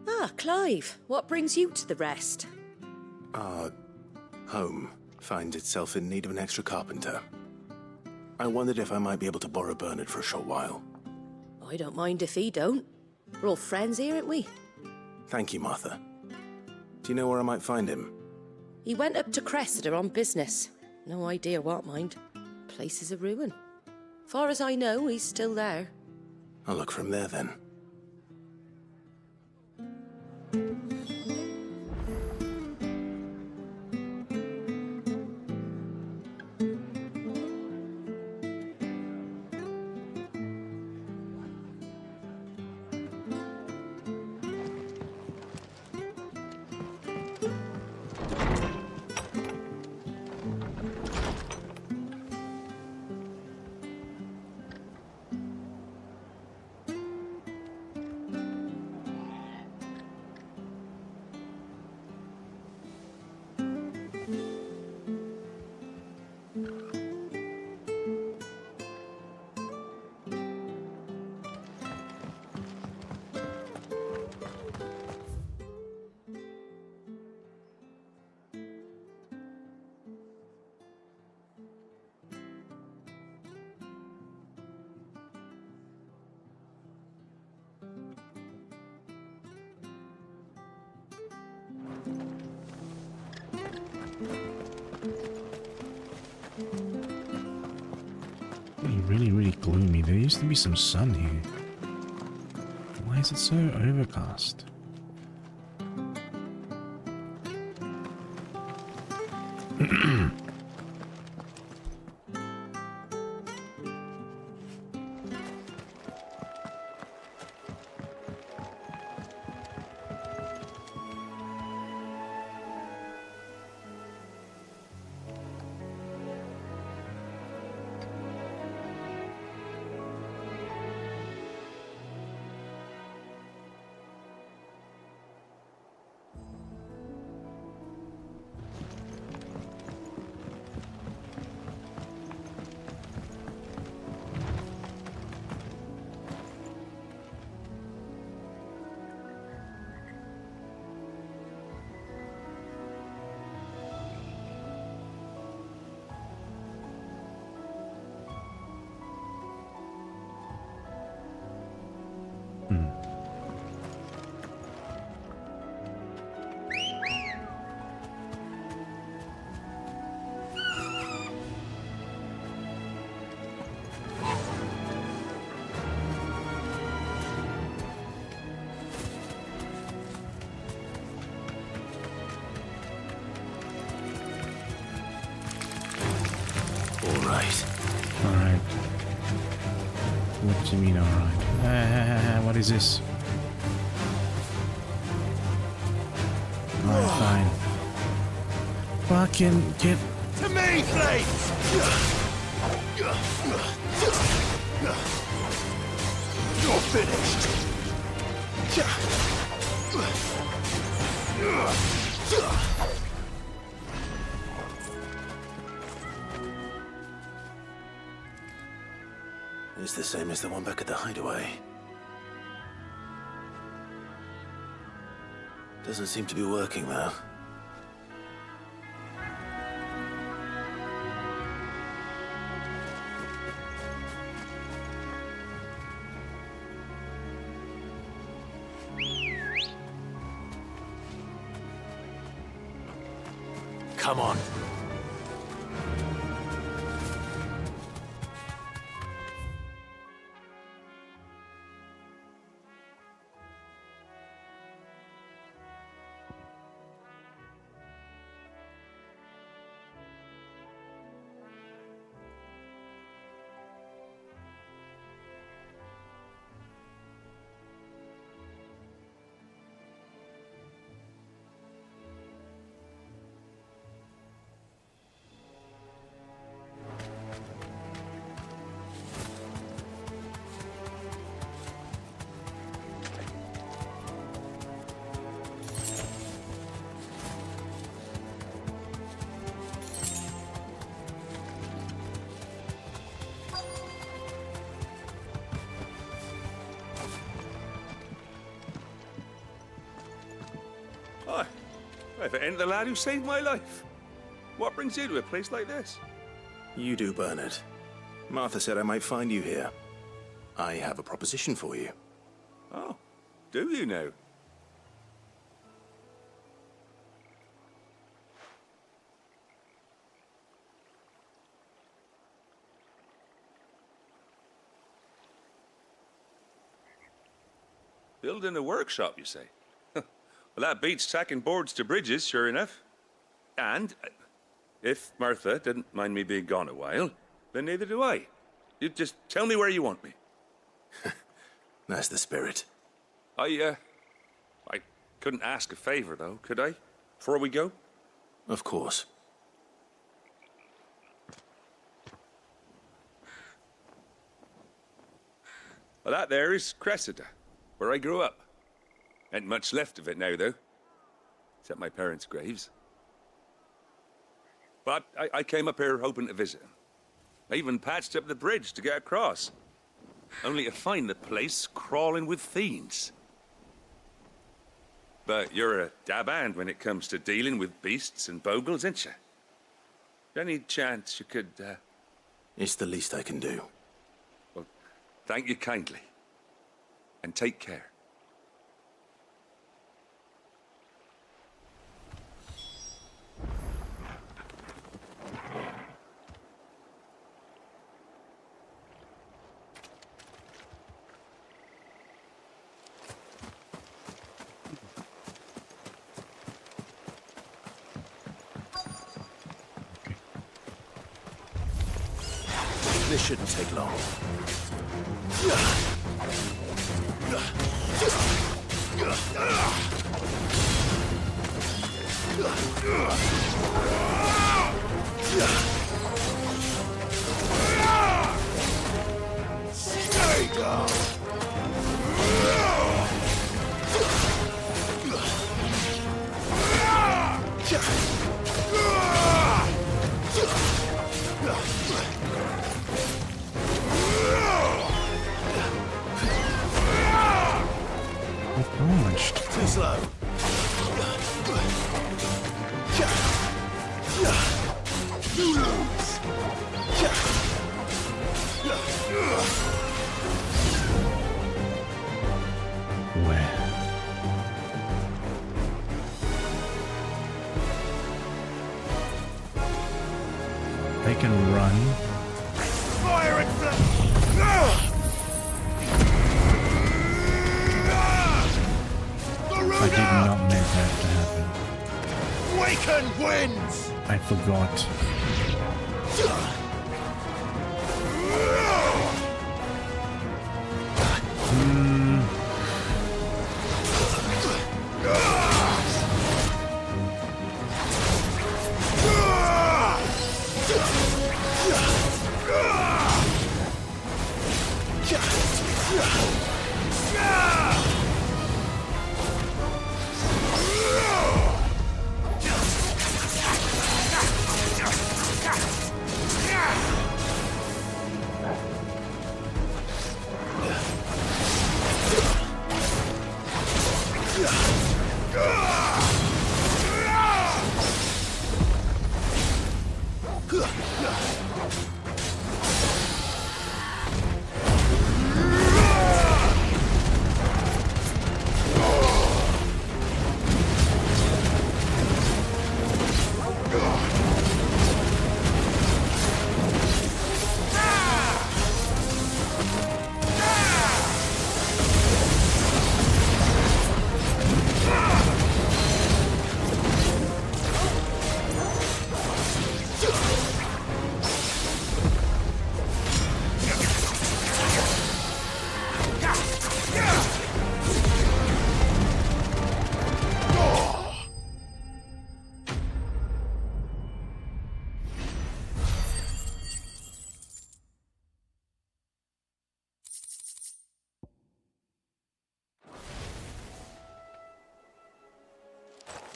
S15: Ah, Clive, what brings you to the Rest?
S4: Our home finds itself in need of an extra carpenter. I wondered if I might be able to borrow Bernard for a short while.
S15: I don't mind if he don't. We're all friends here, aren't we?
S4: Thank you, Martha. Do you know where I might find him?
S15: He went up to Cressida on business. No idea what, mind. Place is a ruin. Far as I know, he's still there.
S4: I'll look from there then. Really gloomy. There used to be some sun here. Why is it so overcast? Alright. What do you mean, alright? What is this?
S1: Fine. Fucking get...
S18: To me, Flames! You're finished!
S4: It's the same as the one back at the hideaway. Doesn't seem to be working, though. Come on.
S10: If it ain't the lad who saved my life. What brings you to a place like this?
S4: You do, Bernard. Martha said I might find you here. I have a proposition for you.
S10: Oh, do you now? Building a workshop, you say? Well, that beats tacking boards to bridges, sure enough. And if Martha didn't mind me being gone a while, then neither do I. You just tell me where you want me.
S4: That's the spirit.
S10: I couldn't ask a favor, though, could I? Before we go?
S4: Of course.
S10: Well, that there is Cressida, where I grew up. Ain't much left of it now, though. Except my parents' graves. But I came up here hoping to visit them. I even patched up the bridge to get across. Only to find the place crawling with fiends. But you're a dab hand when it comes to dealing with beasts and bogles, ain't you? Any chance you could,
S4: It's the least I can do.
S10: Well, thank you kindly. And take care.
S4: This shouldn't take long. Stay down. Too slow. You lose.
S1: Where? They can run.
S18: Fire at them!
S1: I did not mean that to happen.
S18: Waken wins!
S1: I forgot.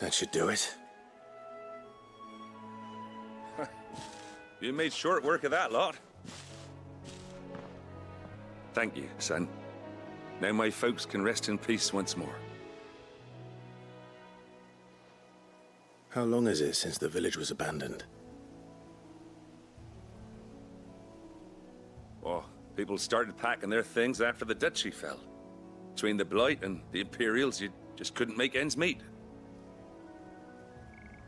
S4: That should do it.
S10: You made short work of that lot. Thank you, son. Now my folks can rest in peace once more.
S4: How long is it since the village was abandoned?
S10: Oh, people started packing their things after the duchy fell. Between the Blight and the Imperials, you just couldn't make ends meet.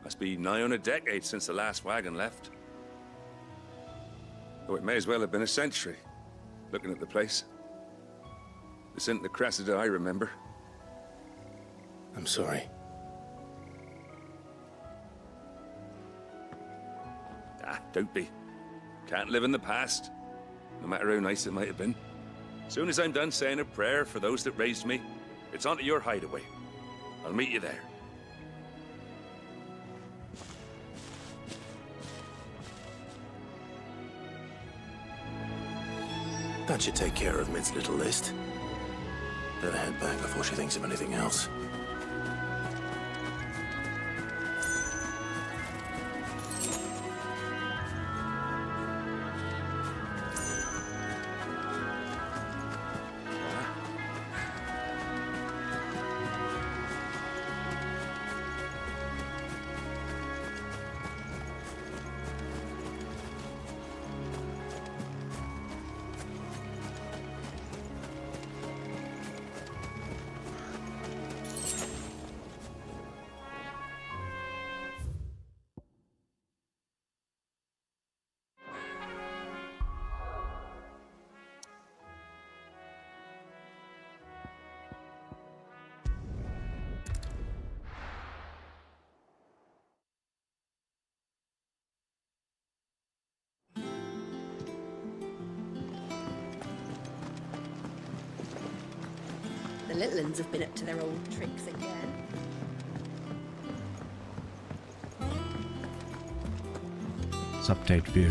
S10: Must be nigh on a decade since the last wagon left. Though it may as well have been a century, looking at the place. This isn't the Cressida I remember.
S4: I'm sorry.
S10: Ah, don't be. Can't live in the past, no matter how nice it might have been. Soon as I'm done saying a prayer for those that raised me, it's onto your hideaway. I'll meet you there.
S4: That should take care of Mid's little list. Better head back before she thinks of anything else.
S15: The little uns have been up to their old tricks again.
S1: Let's update view.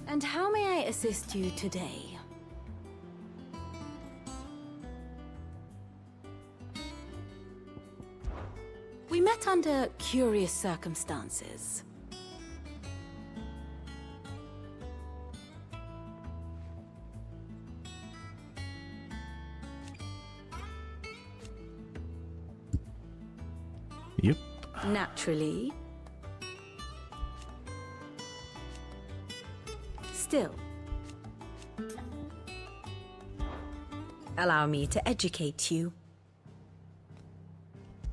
S17: And how may I assist you today? We met under curious circumstances.
S1: Yep.
S17: Naturally. Still. Allow me to educate you.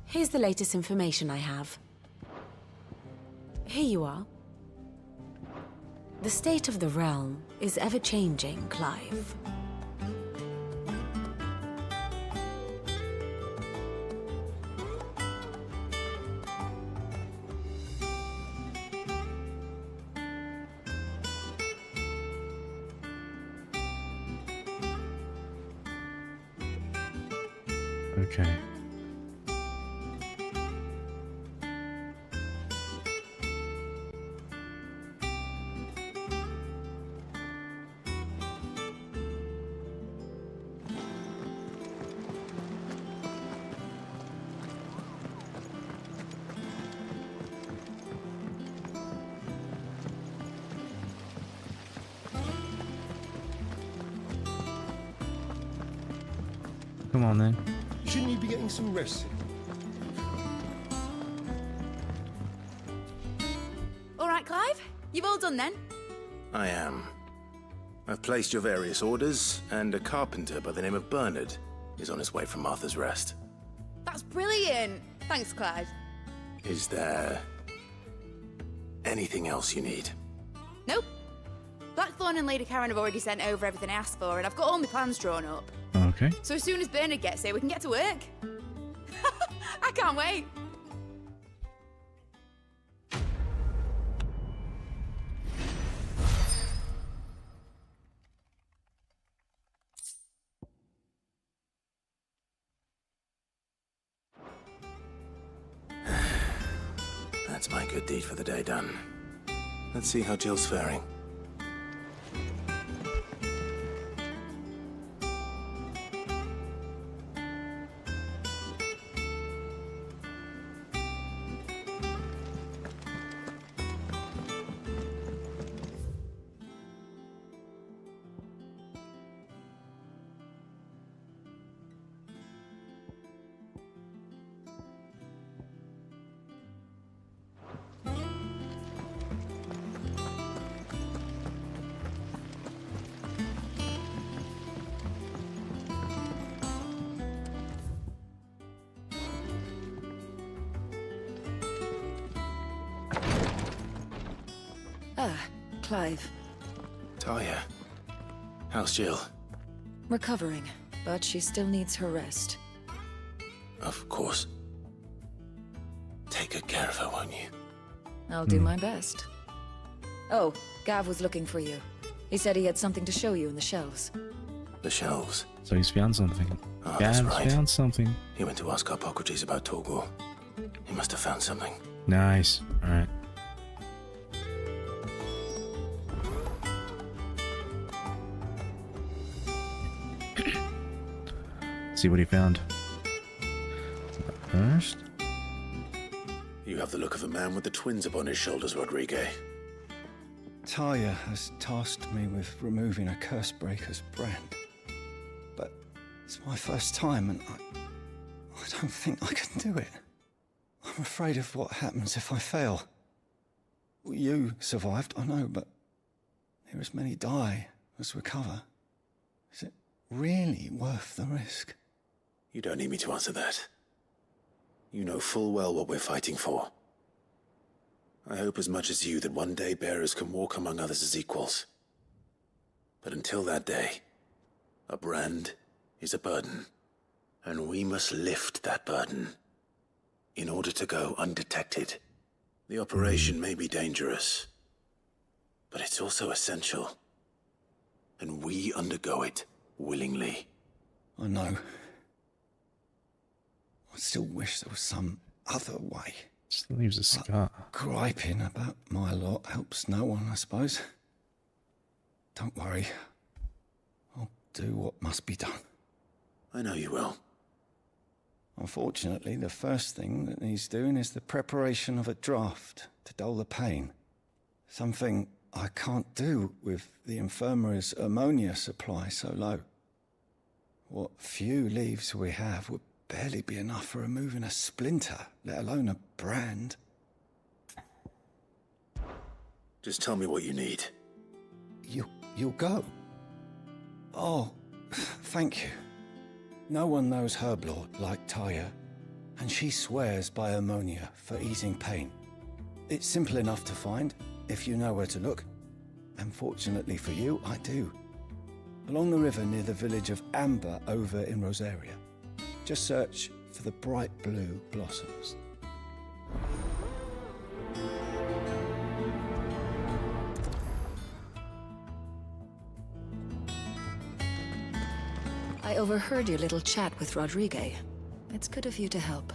S17: Here's the latest information I have. Here you are. The state of the realm is ever-changing, Clive.
S1: Okay. Come on then.
S7: Shouldn't you be getting some rest?
S9: All right, Clive. You've all done then?
S4: I am. I've placed your various orders, and a carpenter by the name of Bernard is on his way from Martha's Rest.
S9: That's brilliant. Thanks, Clive.
S4: Is there anything else you need?
S9: Nope. Blackthorn and Lady Karen have already sent over everything I asked for, and I've got all my plans drawn up.
S1: Okay.
S9: So as soon as Bernard gets here, we can get to work. I can't wait.
S4: That's my good deed for the day done. Let's see how Jill's faring.
S11: Clive.
S4: Talia. How's Jill?
S11: Recovering, but she still needs her rest.
S4: Of course. Take good care of her, won't you?
S11: I'll do my best. Oh, Gav was looking for you. He said he had something to show you in the shelves.
S4: The shelves?
S1: So he's found something.
S4: Oh,
S1: Gav's
S4: that's right.
S1: found something.
S4: He went to ask Hippocrates about Torgor. He must have found something.
S1: Nice. Alright. See what he found. First.
S4: You have the look of a man with the twins upon his shoulders, Rodrigue.
S13: Talia has tasked me with removing a Cursebreaker's brand. But it's my first time, and I don't think I can do it. I'm afraid of what happens if I fail. You survived, I know, but here as many die as recover. Is it really worth the risk?
S4: You don't need me to answer that. You know full well what we're fighting for. I hope as much as you that one day bearers can walk among others as equals. But until that day, a brand is a burden, and we must lift that burden in order to go undetected. The operation may be dangerous, but it's also essential, and we undergo it willingly.
S13: I know. I still wish there was some other way.
S1: Just leaves a scar.
S13: Griping about my lot helps no one, I suppose. Don't worry. I'll do what must be done.
S4: I know you will.
S13: Unfortunately, the first thing that needs doing is the preparation of a draft to dull the pain. Something I can't do with the infirmary's ammonia supply so low. What few leaves we have would barely be enough for removing a splinter, let alone a brand.
S4: Just tell me what you need.
S13: You'll go? Oh, thank you. No one knows Herblord like Talia, and she swears by ammonia for easing pain. It's simple enough to find, if you know where to look. And fortunately for you, I do. Along the river near the village of Amber over in Rosaria. Just search for the bright blue blossoms.
S11: I overheard your little chat with Rodrigue. It's good of you to help.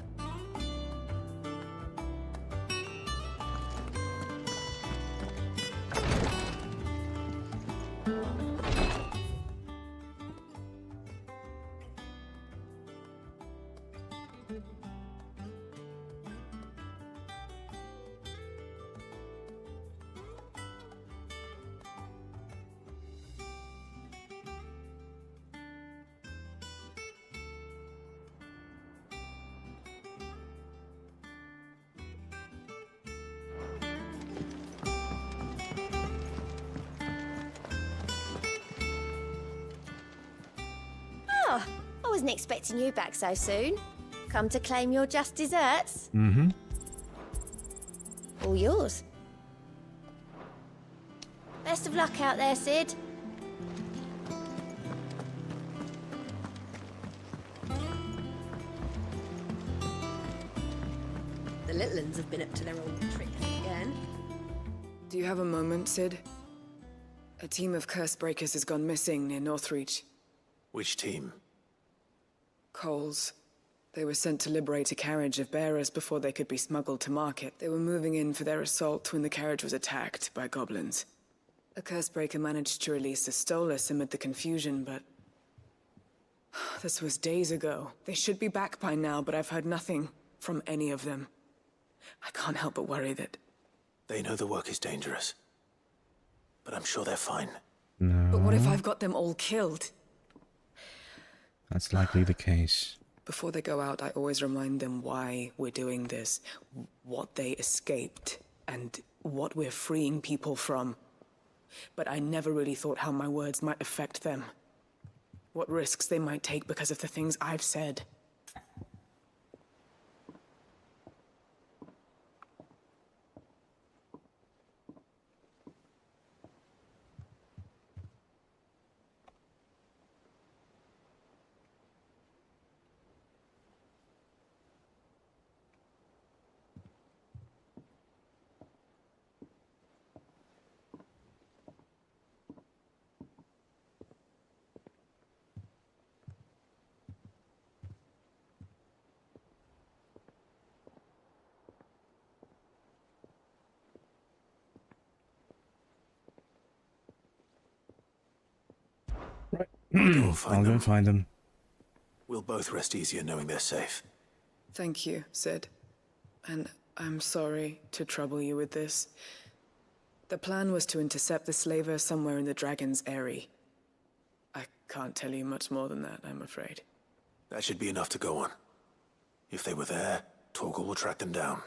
S19: Oh, I wasn't expecting you back so soon. Come to claim your just desserts?
S1: Mm-hmm.
S19: All yours. Best of luck out there, Sid.
S16: The little uns have been up to their old tricks again.
S23: Do you have a moment, Sid? A team of Cursebreakers has gone missing near Northreach.
S4: Which team?
S23: Coles. They were sent to liberate a carriage of bearers before they could be smuggled to market. They were moving in for their assault when the carriage was attacked by goblins. A Cursebreaker managed to release a Stolas amid the confusion, but... this was days ago. They should be back by now, but I've heard nothing from any of them. I can't help but worry that...
S4: They know the work is dangerous. But I'm sure they're fine.
S1: No.
S23: But what if I've got them all killed?
S1: That's likely the case.
S23: Before they go out, I always remind them why we're doing this, what they escaped, and what we're freeing people from. But I never really thought how my words might affect them. What risks they might take because of the things I've said.
S1: I'll go find them.
S4: We'll both rest easier knowing they're safe.
S23: Thank you, Sid. And I'm sorry to trouble you with this. The plan was to intercept the slaver somewhere in the Dragon's Eyrie. I can't tell you much more than that, I'm afraid.
S4: That should be enough to go on. If they were there, Torgal will track them down.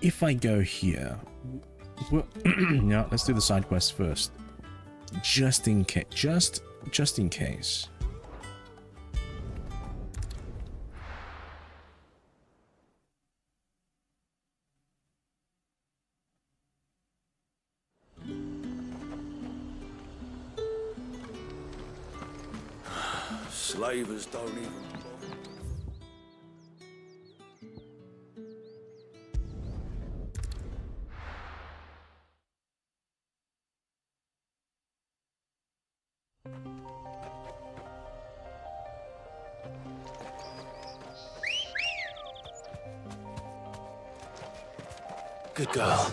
S1: If I go here, well, yeah, let's do the side quest first, just in case. Just in case.
S6: Slavers don't even...
S4: Good girl.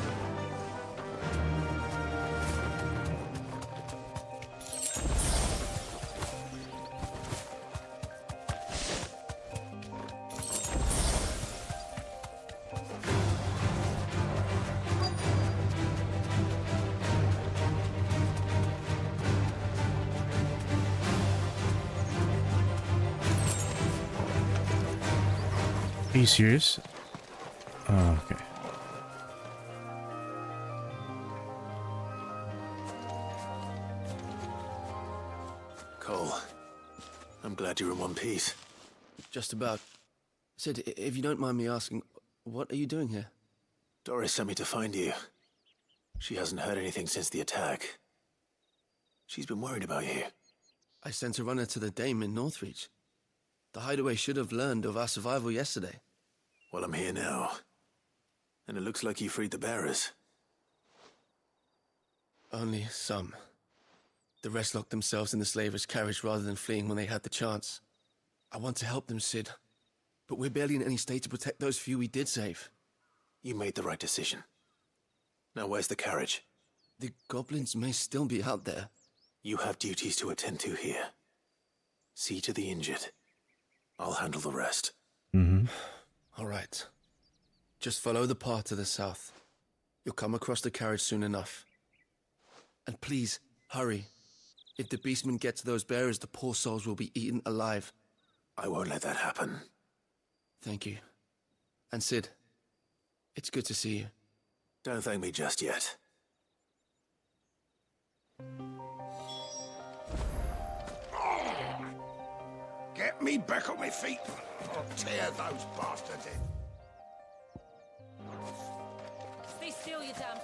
S1: Are you serious? Oh, okay.
S4: Cole, I'm glad you're in one piece.
S2: Just about. Sid, if you don't mind me asking, what are you doing here?
S4: Doris sent me to find you. She hasn't heard anything since the attack. She's been worried about you.
S2: I sent a runner to the Dame in Northreach. The hideaway should have learned of our survival yesterday.
S4: Well, I'm here now. And it looks like you freed the bearers.
S2: Only some. The rest locked themselves in the slaver's carriage rather than fleeing when they had the chance. I want to help them, Sid. But we're barely in any state to protect those few we did save.
S4: You made the right decision. Now where's the carriage?
S2: The goblins may still be out there.
S4: You have duties to attend to here. See to the injured. I'll handle the rest.
S2: All right. Just follow the path to the south. You'll come across the carriage soon enough. And please, hurry. If the beastmen get to those bearers, the poor souls will be eaten alive.
S4: I won't let that happen.
S2: Thank you. And Sid, it's good to see you.
S4: Don't thank me just yet.
S18: Get me back on my feet. I'll tear those bastards in.
S15: Stay still, you damn...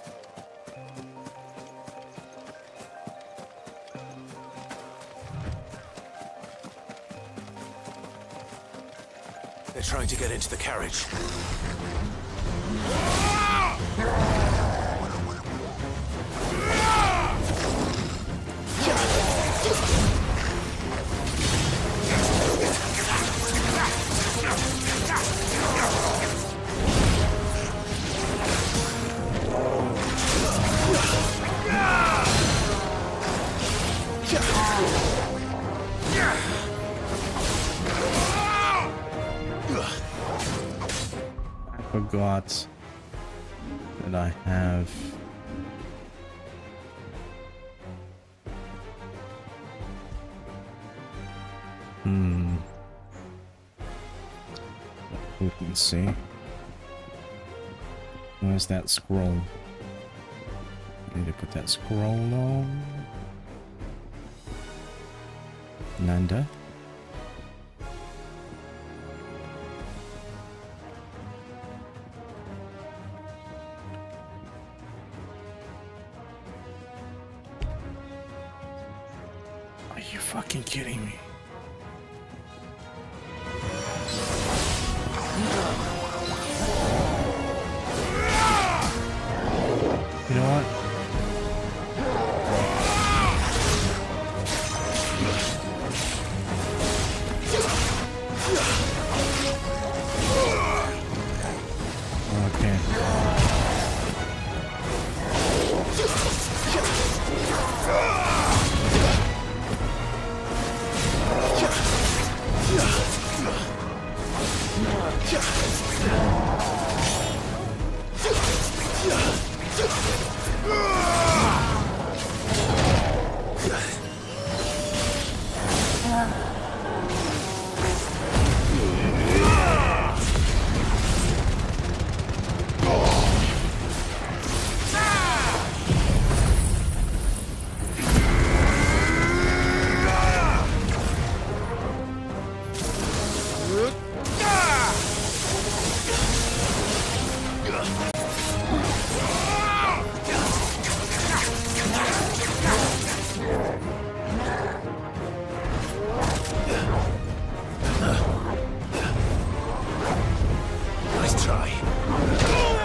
S4: They're trying to get into the carriage.
S1: Forgot that I have Let's see. Where's that scroll? I need to put that scroll on. Nanda. Are you fucking kidding me? You know what? Okay.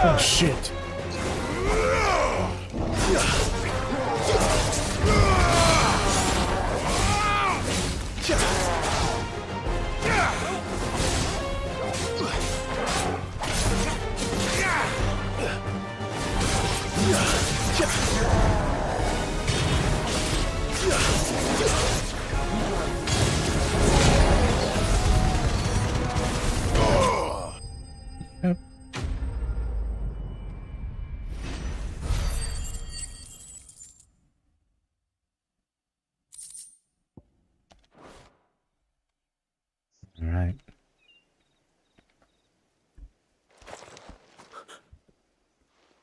S1: Oh shit. Yep. All right.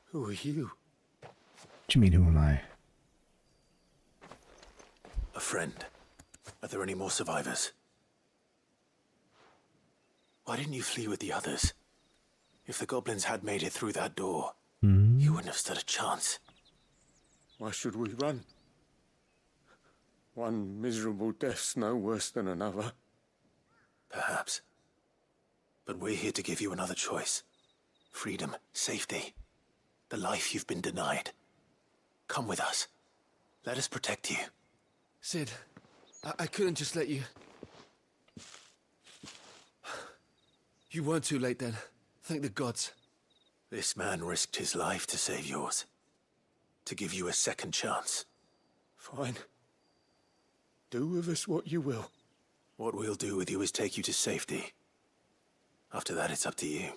S22: Who are you?
S1: What do you mean, who am I?
S4: A friend. Are there any more survivors? Why didn't you flee with the others? If the goblins had made it through that door, you wouldn't have stood a chance.
S22: Why should we run? One miserable death's no worse than another.
S4: Perhaps. But we're here to give you another choice. Freedom, safety, the life you've been denied. Come with us. Let us protect you.
S2: Sid, I couldn't just let you... You weren't too late then. Thank the gods.
S4: This man risked his life to save yours. To give you a second chance.
S22: Fine. Do with us what you will.
S4: What we'll do with you is take you to safety. After that, it's up to you.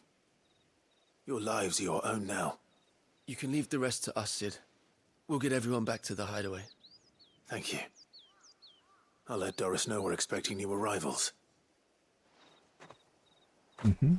S4: Your lives are your own now.
S2: You can leave the rest to us, Sid. We'll get everyone back to the hideaway.
S4: Thank you. I'll let Doris know we're expecting new arrivals.
S1: Mm-hmm.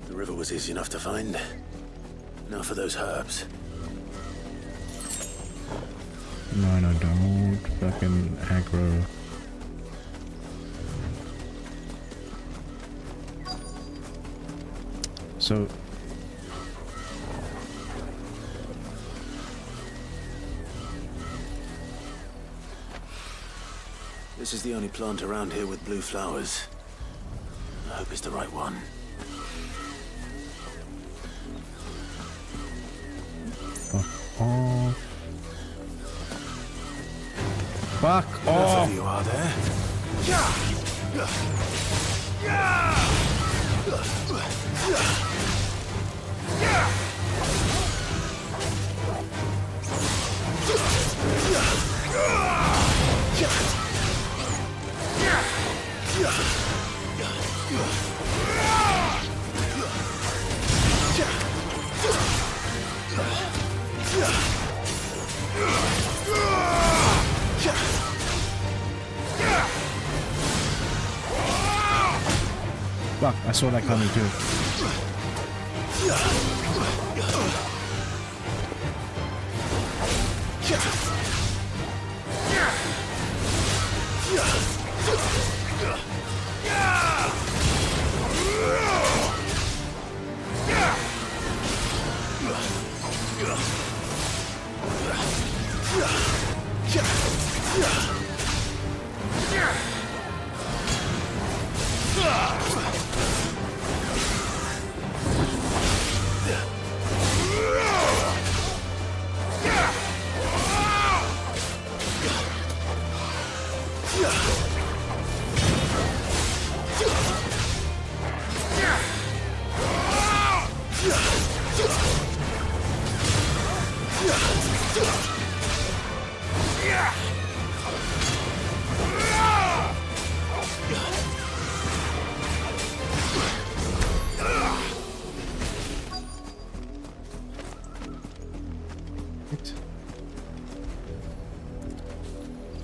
S4: The river was easy enough to find. Now for those herbs.
S1: No, don't fucking aggro. So...
S4: This is the only plant around here with blue flowers. I hope it's the right one.
S1: Oh. Fuck
S4: Enough
S1: off!
S4: of you are there.
S1: Fuck, I saw that coming too.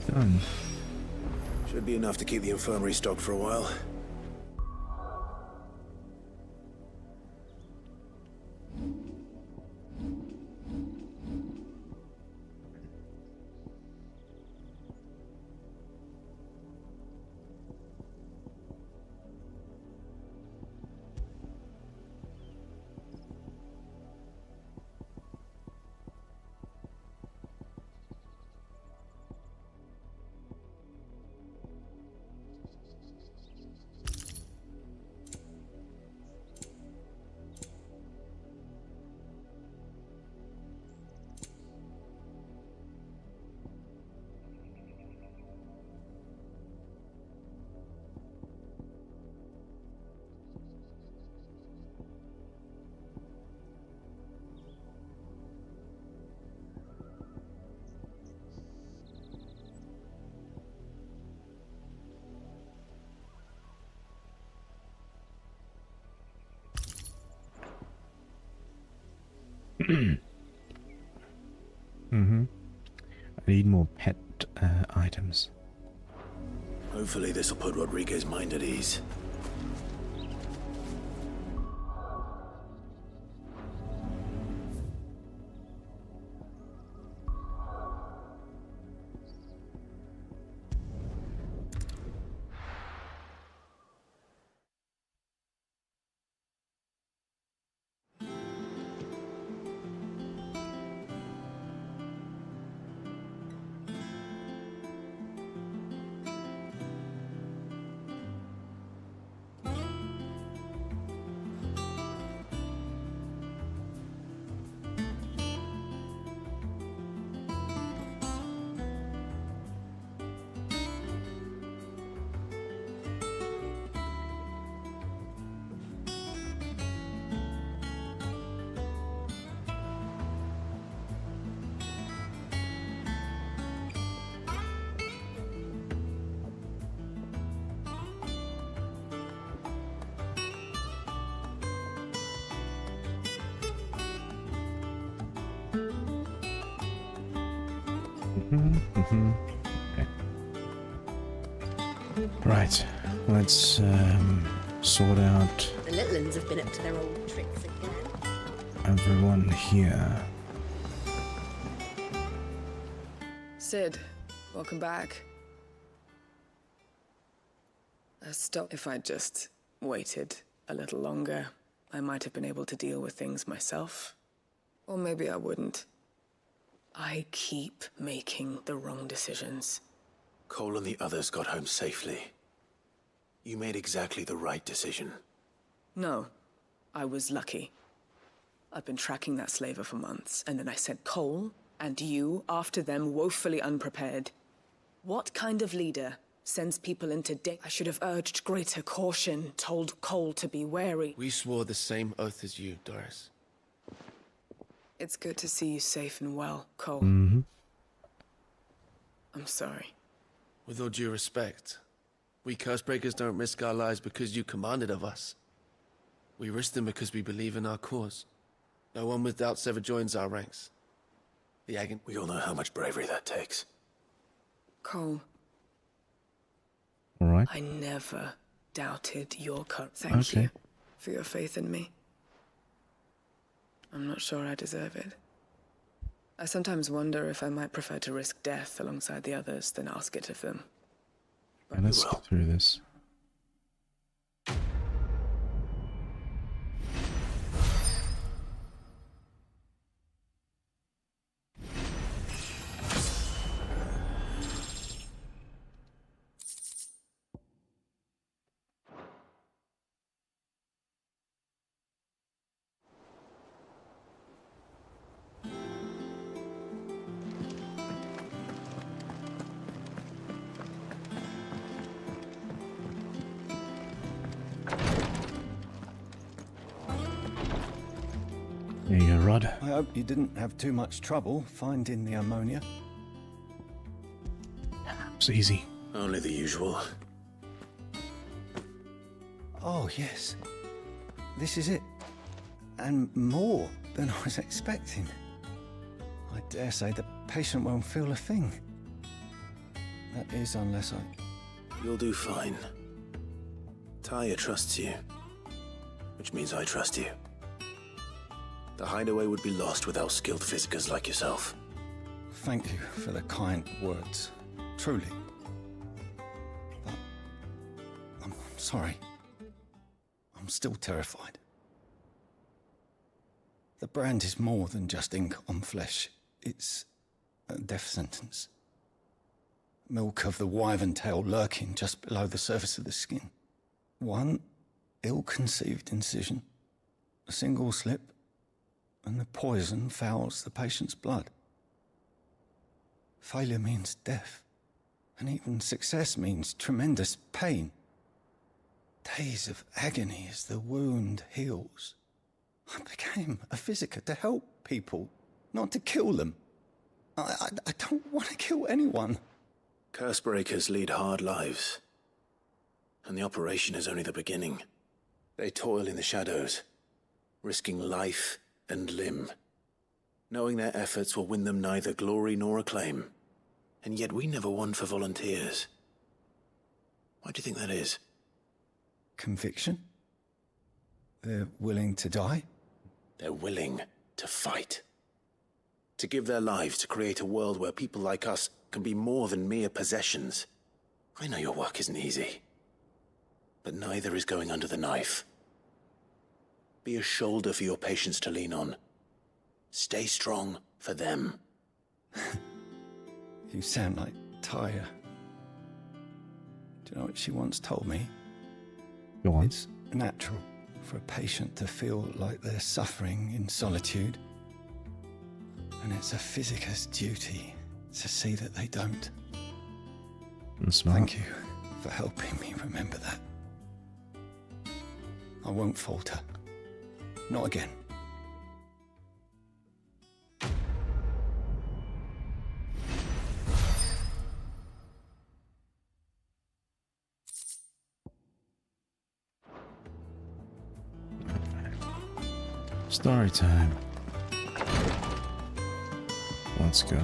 S1: Done.
S4: Should be enough to keep the infirmary stocked for a while.
S1: I need more pet items.
S4: Hopefully this will put Rodriguez's mind at ease.
S1: Okay. Right, let's sort out
S15: The little ones have been up to their old tricks again.
S1: everyone here.
S23: Sid, welcome back. Stop. If I'd just waited a little longer, I might have been able to deal with things myself. Or maybe I wouldn't. I keep making the wrong decisions.
S4: Cole and the others got home safely. You made exactly the right decision.
S23: No, I was lucky. I've been tracking that slaver for months, and then I sent Cole and you after them, woefully unprepared. What kind of leader sends people into danger? I should have urged greater caution, told Cole to be wary.
S2: We swore the same oath as you, Doris.
S23: It's good to see you safe and well, Cole.
S1: Mm-hmm.
S23: I'm sorry.
S2: With all due respect, we Cursebreakers don't risk our lives because you commanded of us. We risk them because we believe in our cause. No one with doubts ever joins our ranks. The agony.
S4: We all know how much bravery that takes.
S23: Cole.
S1: All right.
S23: I never doubted your courage. Thank you for your faith in me. I'm not sure I deserve it. I sometimes wonder if I might prefer to risk death alongside the others than ask it of them.
S1: And let's get through this. There you go, Rod.
S13: I hope you didn't have too much trouble finding the ammonia.
S1: It's easy.
S4: Only the usual.
S13: Oh, yes. This is it. And more than I was expecting. I dare say the patient won't feel a thing. That is, unless I...
S4: You'll do fine. Tyre trusts you, which means I trust you. The hideaway would be lost without skilled physicers like yourself.
S13: Thank you for the kind words. Truly. But I'm sorry. I'm still terrified. The brand is more than just ink on flesh. It's a death sentence. Milk of the wyvern tail lurking just below the surface of the skin. One ill-conceived incision, a single slip, and the poison fouls the patient's blood. Failure means death, and even success means tremendous pain. Days of agony as the wound heals. I became a physiker to help people, not to kill them. I don't want to kill anyone.
S4: Cursebreakers lead hard lives, and the operation is only the beginning. They toil in the shadows, risking life and limb, knowing their efforts will win them neither glory nor acclaim. And yet we never won for volunteers. Why do you think that is?
S13: Conviction? They're willing to die?
S4: They're willing to fight. To give their lives to create a world where people like us can be more than mere possessions. I know your work isn't easy, but neither is going under the knife. Be a shoulder for your patients to lean on. Stay strong for them.
S13: You sound like Tyre. Do you know what she once told me?
S1: Go on.
S13: It's natural for a patient to feel like they're suffering in solitude. And it's a physiker's duty to see that they don't. Thank you for helping me remember that. I won't falter. Not again.
S1: Story time. Let's go.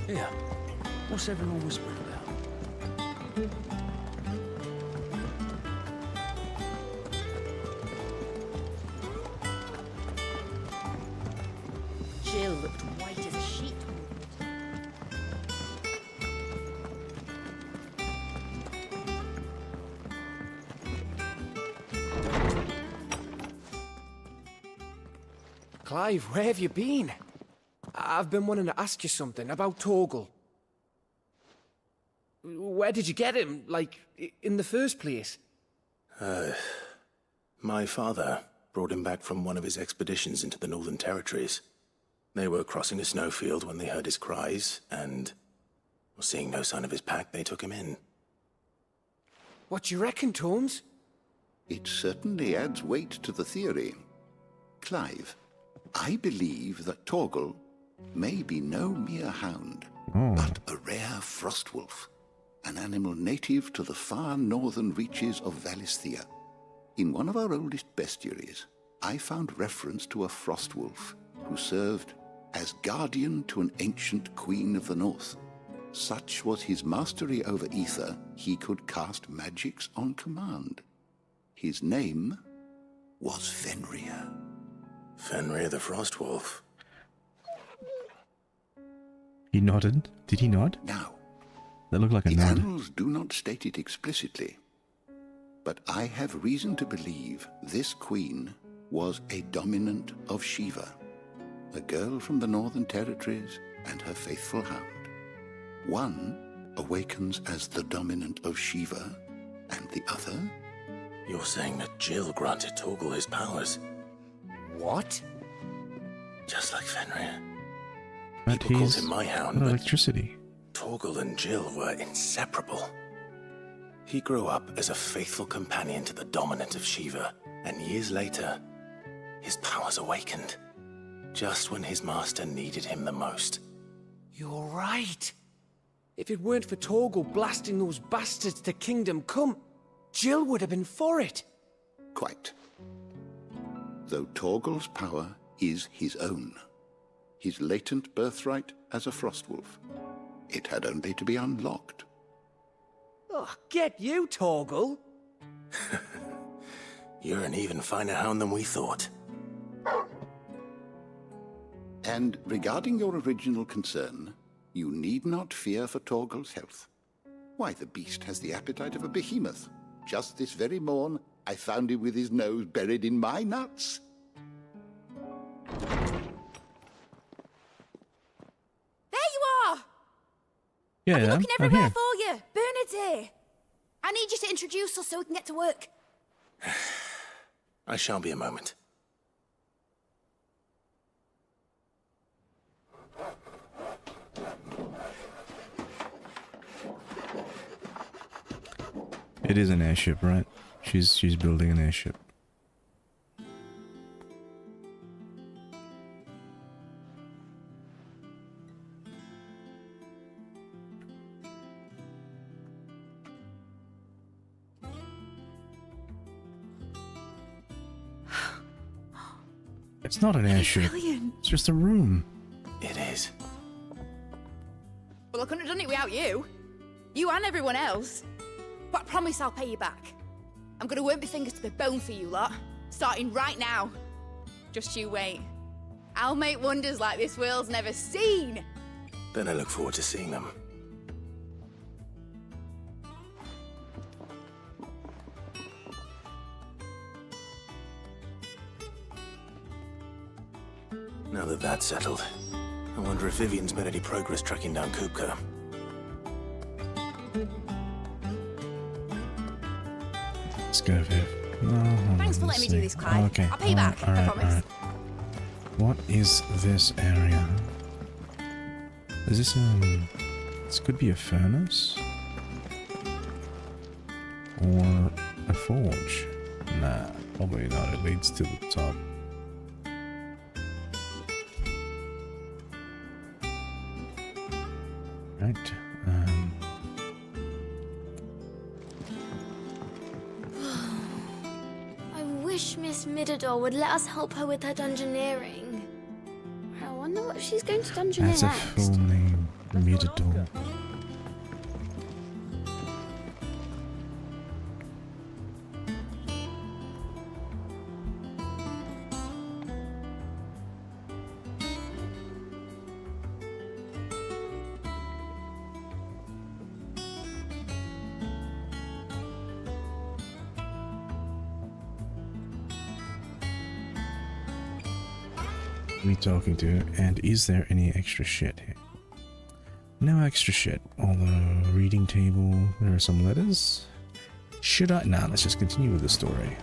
S21: Yeah. What's everyone whispering about?
S15: Jill looked white as a sheet.
S12: Clive, where have you been? I've been wanting to ask you something about Torgal. Where did you get him, like, in the first place?
S4: My father brought him back from one of his expeditions into the Northern Territories. They were crossing a snowfield when they heard his cries, and seeing no sign of his pack, they took him in.
S12: What do you reckon, Torms?
S5: It certainly adds weight to the theory. Clive, I believe that Torgal may be no mere hound, but a rare frostwolf, an animal native to the far northern reaches of Valisthea. In one of our oldest bestiaries, I found reference to a frostwolf who served as guardian to an ancient queen of the north. Such was his mastery over ether, he could cast magics on command. His name was Fenrir.
S4: Fenrir the Frostwolf.
S1: He nodded. Did he nod?
S5: Now,
S1: that looked like a
S5: the
S1: nod.
S5: annals do not state it explicitly, but I have reason to believe this queen was a dominant of Shiva, a girl from the Northern Territories and her faithful hound. One awakens as the dominant of Shiva, and the other?
S4: You're saying that Jill granted Torgal his powers?
S12: What?
S4: Just like Fenrir.
S1: But
S4: People called
S1: he's
S4: him my hound,
S1: got
S4: but
S1: electricity.
S4: Torgal and Jill were inseparable. He grew up as a faithful companion to the dominant of Shiva, and years later, his powers awakened, just when his master needed him the most.
S12: You're right. If it weren't for Torgal blasting those bastards to Kingdom Come, Jill would have been for it.
S5: Quite. Though Torgal's power is his own, his latent birthright as a Frostwolf, it had only to be unlocked.
S12: Oh, get you, Torgal!
S4: You're an even finer hound than we thought.
S5: And regarding your original concern, you need not fear for Torgal's health. Why, the beast has the appetite of a behemoth. Just this very morn, I found him with his nose buried in my nuts.
S9: There you are!
S1: Yeah,
S9: I've been
S1: yeah,
S9: looking
S1: I'm
S9: everywhere
S1: here.
S9: for you. Bernard's here. I need you to introduce us so we can get to work.
S4: I shall be a moment.
S1: It is an airship, right? She's building an airship. It's not an airship.
S9: Brilliant.
S1: It's just a room.
S4: It is.
S9: Well, I couldn't have done it without you. You and everyone else. But I promise I'll pay you back. I'm gonna work my fingers to the bone for you lot. Starting right now. Just you wait. I'll make wonders like this world's never seen.
S4: Then I look forward to seeing them. Now that that's settled, I wonder if Vivian's made any progress tracking down Kupka.
S1: Let's go, Viv.
S9: Thanks for letting me do this, Clive.
S1: Okay.
S9: I'll pay you back, I promise.
S1: Alright. What is this area? Is this this could be a furnace? Or a forge? Nah, probably not. It leads to the top. Right.
S8: I wish Miss Midador would let us help her with her dungeoneering. I wonder what she's going to dungeoneer
S1: That's a
S8: next.
S1: full name. Midador. me talking to? And is there any extra shit here? No extra shit. On the reading table, there are some letters. Should I? Nah, let's just continue with the story.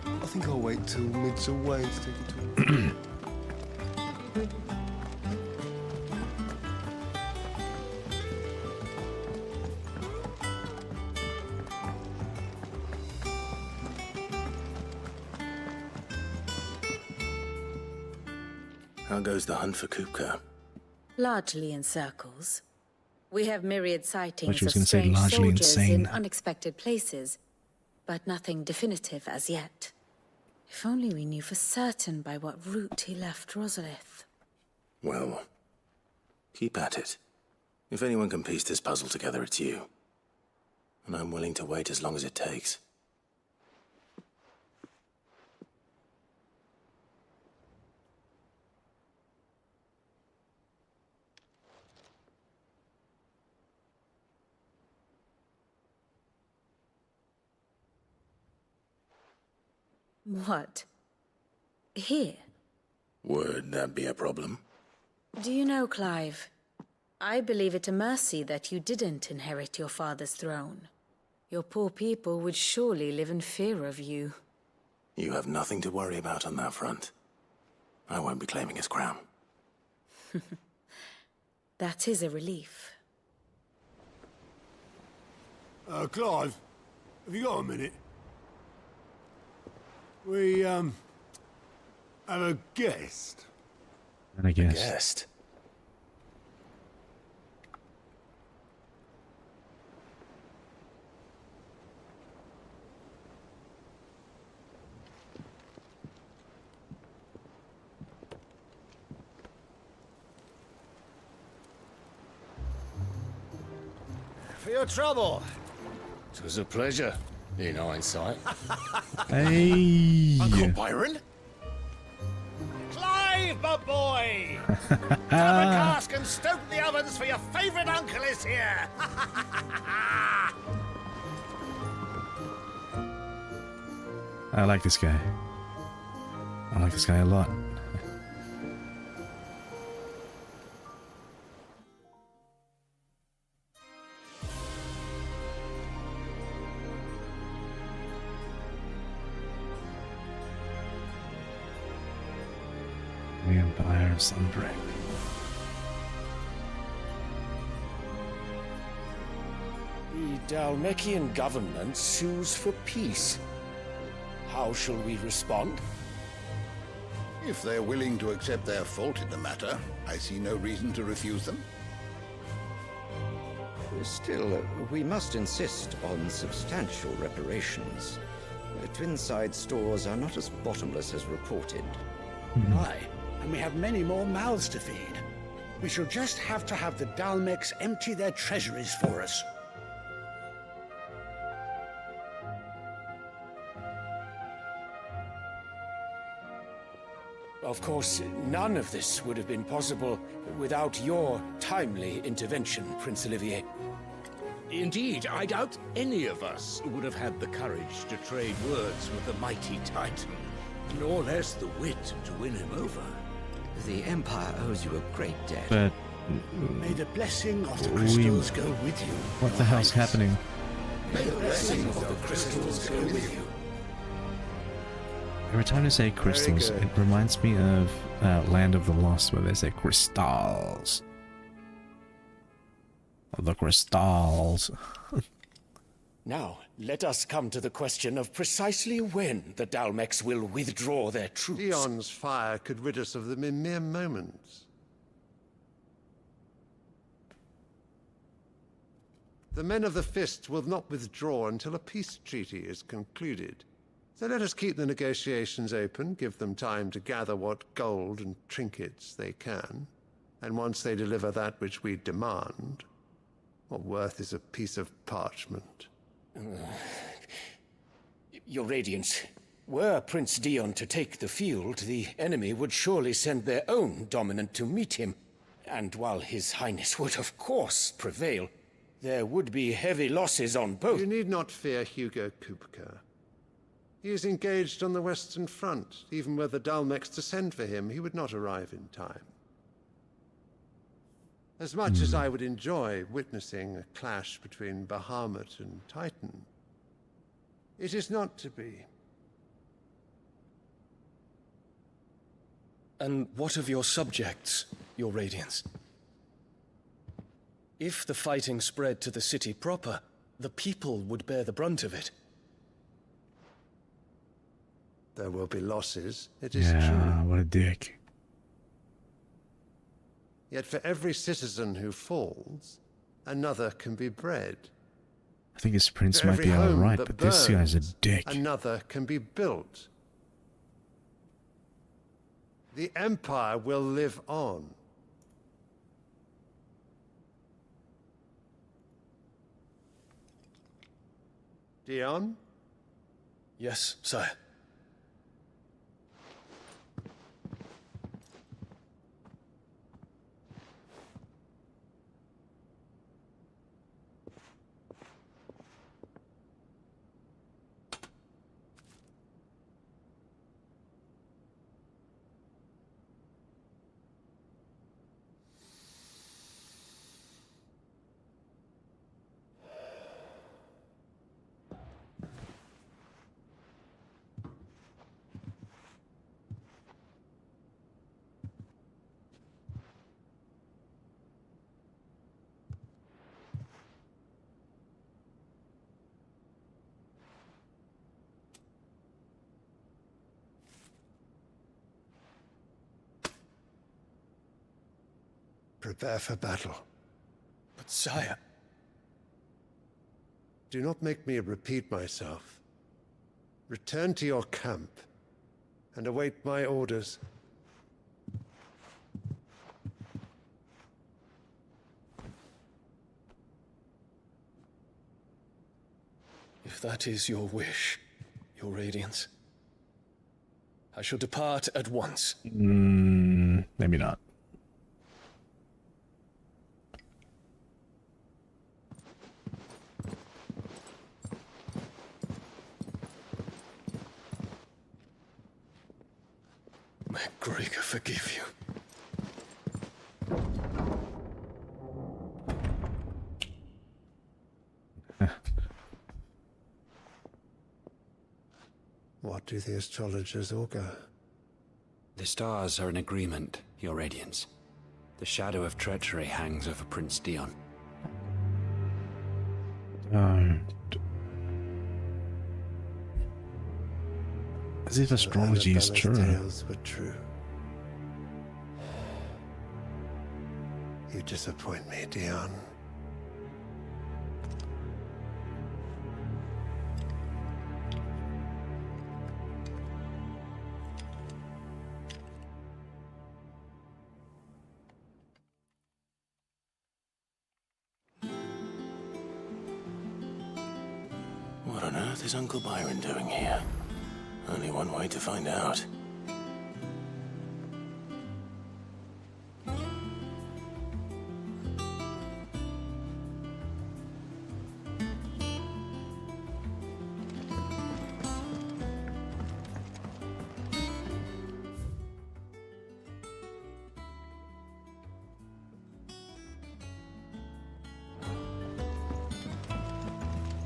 S3: I think I'll wait till Mid's away to take a talk.
S4: How goes the hunt for Kupka?
S16: Largely in circles. We have myriad sightings
S1: she was
S16: of
S1: gonna say
S16: strange
S1: largely
S16: soldiers in
S1: insane.
S16: unexpected places, but nothing definitive as yet. If only we knew for certain by what route he left Rosalith.
S4: Well, keep at it. If anyone can piece this puzzle together, it's you. And I'm willing to wait as long as it takes.
S16: What? Here?
S4: Would that be a problem?
S16: Do you know, Clive? I believe it a mercy that you didn't inherit your father's throne. Your poor people would surely live in fear of you.
S4: You have nothing to worry about on that front. I won't be claiming his crown.
S16: That is a relief.
S6: Clive, have you got a minute? We, have a guest.
S1: And I guess.
S4: Guest?
S12: For your trouble. It was a pleasure, in hindsight.
S1: Hey!
S12: Uncle Byron? Clive, my boy! Grab a cask and stoke the ovens, for your favourite uncle is here!
S1: I like this guy. I like this guy a lot. The Empire of Sunbreak.
S14: The Dalmekian government sues for peace. How shall we respond?
S5: If they're willing to accept their fault in the matter, I see no reason to refuse them.
S20: Still, we must insist on substantial reparations. Twinside stores are not as bottomless as reported.
S24: Aye, and we have many more mouths to feed. We shall just have to have the Dalmeks empty their treasuries for us.
S14: Of course, none of this would have been possible without your timely intervention, Prince Olivier.
S25: Indeed, I doubt any of us would have had the courage to trade words with the mighty Titan, nor less the wit to win him over.
S20: The Empire owes you a great debt.
S1: But
S24: May the blessing of the crystals go with you.
S1: What the hell's happening?
S20: May the blessing of the crystals go with you.
S1: Every time they say crystals, it reminds me of Land of the Lost, where they say crystals. The crystals.
S14: Now, let us come to the question of precisely when the Dalmeks will withdraw their troops.
S3: Dion's fire could rid us of them in mere moments. The men of the Fist will not withdraw until a peace treaty is concluded. So let us keep the negotiations open, give them time to gather what gold and trinkets they can, and once they deliver that which we demand, what worth is a piece of parchment?
S14: Your Radiance, were Prince Dion to take the field, the enemy would surely send their own dominant to meet him. And while His Highness would of course prevail, there would be heavy losses on both.
S3: You need not fear Hugo Kupka. He is engaged on the Western Front. Even were the Dalmex to send for him, he would not arrive in time. As much as I would enjoy witnessing a clash between Bahamut and Titan, it is not to be.
S7: And what of your subjects, Your Radiance? If the fighting spread to the city proper, the people would bear the brunt of it.
S3: There will be losses, it is
S1: Yeah,
S3: true.
S1: what a dick.
S3: Yet for every citizen who falls, another can be bred.
S1: I think his prince
S3: For
S1: might
S3: every
S1: be
S3: home
S1: alright,
S3: that
S1: but this guy's a
S3: burns,
S1: dick.
S3: Another can be built. The Empire will live on. Dion?
S7: Yes, sire.
S3: Prepare for battle.
S7: But sire...
S3: Do not make me repeat myself. Return to your camp and await my orders.
S7: If that is your wish, Your Radiance, I shall depart at once.
S1: Maybe not.
S7: May Gregor forgive you.
S3: What do the astrologers augur?
S10: The stars are in agreement, Your Radiance. The shadow of treachery hangs over Prince Dion.
S1: As if astrology is true.
S3: Tales were true. You disappoint me, Dion.
S4: What on earth is Uncle Byron doing here? Only one way to find out.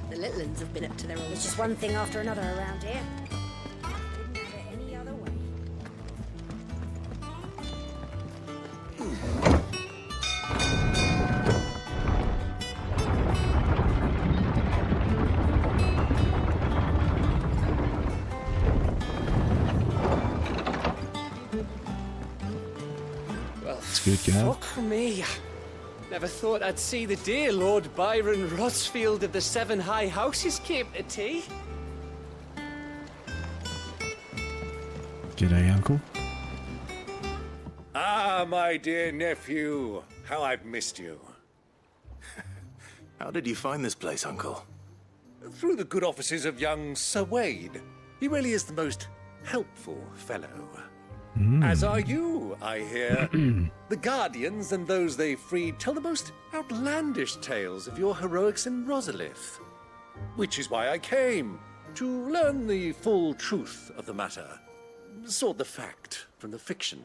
S11: The little uns have been up to their old.
S17: It's just one thing after another around here. Didn't have it any other way.
S12: Well,
S1: It's good, Gav.
S12: fuck me. Never thought I'd see the dear Lord Byron Rosfield of the Seven High Houses came to tea.
S1: G'day, Uncle.
S25: Ah, my dear nephew. How I've missed you.
S4: How did you find this place, Uncle?
S25: Through the good offices of young Sir Wade. He really is the most helpful fellow. As are you, I hear. The Guardians and those they freed tell the most outlandish tales of your heroics in Rosalith. Which is why I came, to learn the full truth of the matter. Sort the fact from the fiction,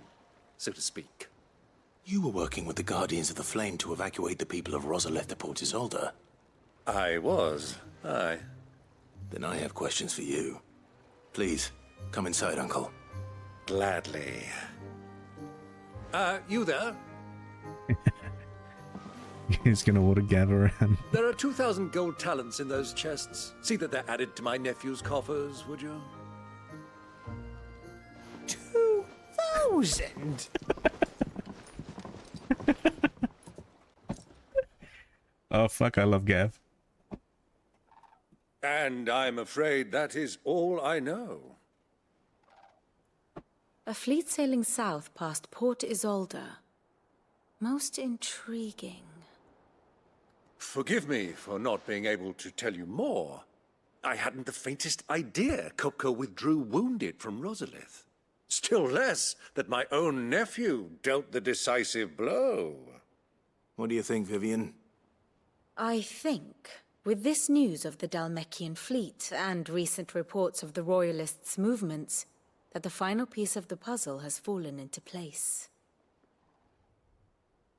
S25: so to speak.
S4: You were working with the Guardians of the Flame to evacuate the people of Rosalith to Port Isolde.
S25: I was, aye.
S4: Then I have questions for you. Please, come inside, Uncle.
S25: Gladly. You there?
S1: He's gonna order gather around.
S25: There are 2,000 gold talents in those chests. See that they're added to my nephew's coffers, would you?
S24: 2,000?
S1: Oh fuck, I love Gav.
S25: And I'm afraid that is all I know.
S16: A fleet sailing south past Port Isolde. Most intriguing.
S25: Forgive me for not being able to tell you more. I hadn't the faintest idea Kupka withdrew wounded from Rosalith. Still less that my own nephew dealt the decisive blow.
S4: What do you think, Vivian?
S16: I think, with this news of the Dhalmekian fleet and recent reports of the Royalists' movements, that the final piece of the puzzle has fallen into place.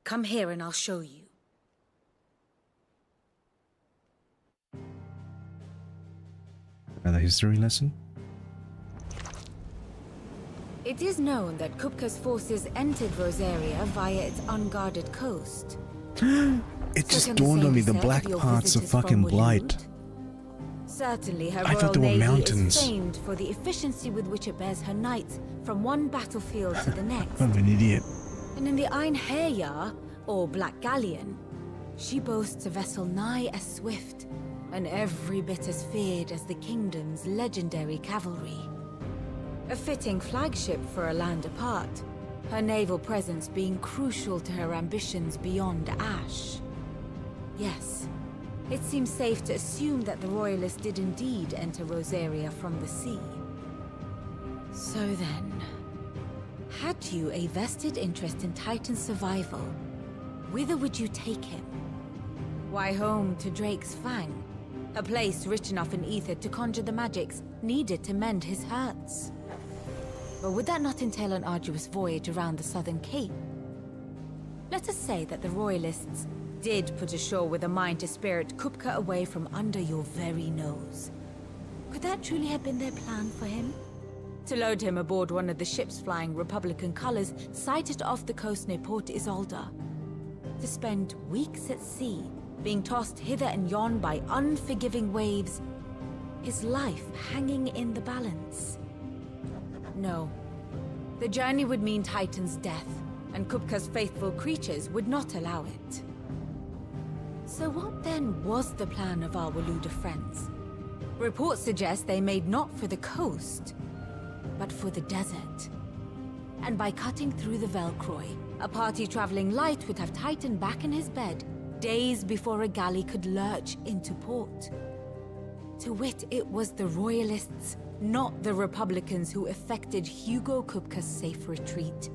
S16: Come here and I'll show you.
S1: Another history lesson?
S16: It is known that Kupka's forces entered Rosaria via its unguarded coast.
S1: It just dawned on me the black parts of fucking Blight.
S16: Certainly her
S1: I
S16: Royal
S1: thought they were
S16: Navy
S1: mountains.
S16: is famed for the efficiency with which it bears her knights from one battlefield to the next.
S1: I'm an idiot.
S16: And in the Ein Herjar, or Black Galleon, she boasts a vessel nigh as swift and every bit as feared as the kingdom's legendary cavalry. A fitting flagship for a land apart, her naval presence being crucial to her ambitions beyond Ash. Yes, it seems safe to assume that the Royalists did indeed enter Rosaria from the sea. So then, had you a vested interest in Titan's survival, whither would you take him? Why, home to Drake's Fang, a place rich enough in ether to conjure the magics needed to mend his hurts. But would that not entail an arduous voyage around the southern cape? Let us say that the Royalists did put ashore with a mind to spirit Kupka away from under your very nose. Could that truly have been their plan for him? To load him aboard one of the ships flying Republican colors sighted off the coast near Port Isolde. To spend weeks at sea, being tossed hither and yon by unforgiving waves, his life hanging in the balance. No. The journey would mean Titan's death, and Kupka's faithful creatures would not allow it. So what then was the plan of our Waluda friends? Reports suggest they made not for the coast, but for the desert. And by cutting through the Velcroy, a party traveling light would have Titan back in his bed days before a galley could lurch into port. To wit, it was the Royalists, not the Republicans, who effected Hugo Kupka's safe retreat.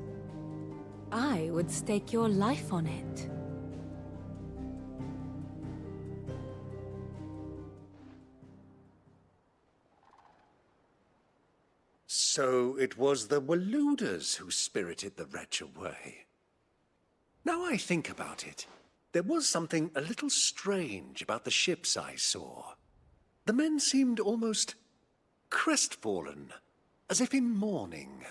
S16: I would stake your life on it.
S25: So it was the Waludas who spirited the wretch away. Now I think about it, there was something a little strange about the ships I saw. The men seemed almost crestfallen, as if in mourning,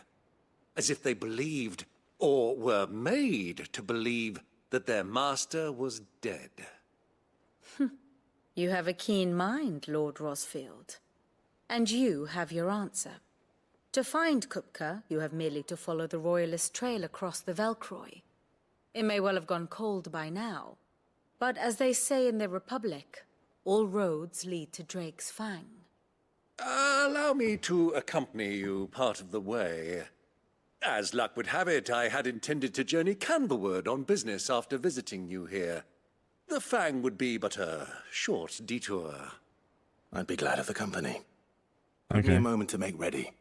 S25: as if they believed, or were made to believe, that their master was dead.
S16: You have a keen mind, Lord Rosfield. And you have your answer. To find Kupka, you have merely to follow the Royalist trail across the Velcroy. It may well have gone cold by now, but as they say in the Republic, all roads lead to Drake's Fang.
S25: Allow me to accompany you part of the way. As luck would have it, I had intended to journey Canberward on business after visiting you here. The Fang would be but a short detour.
S4: I'd be glad of the company. Give me a moment to make ready.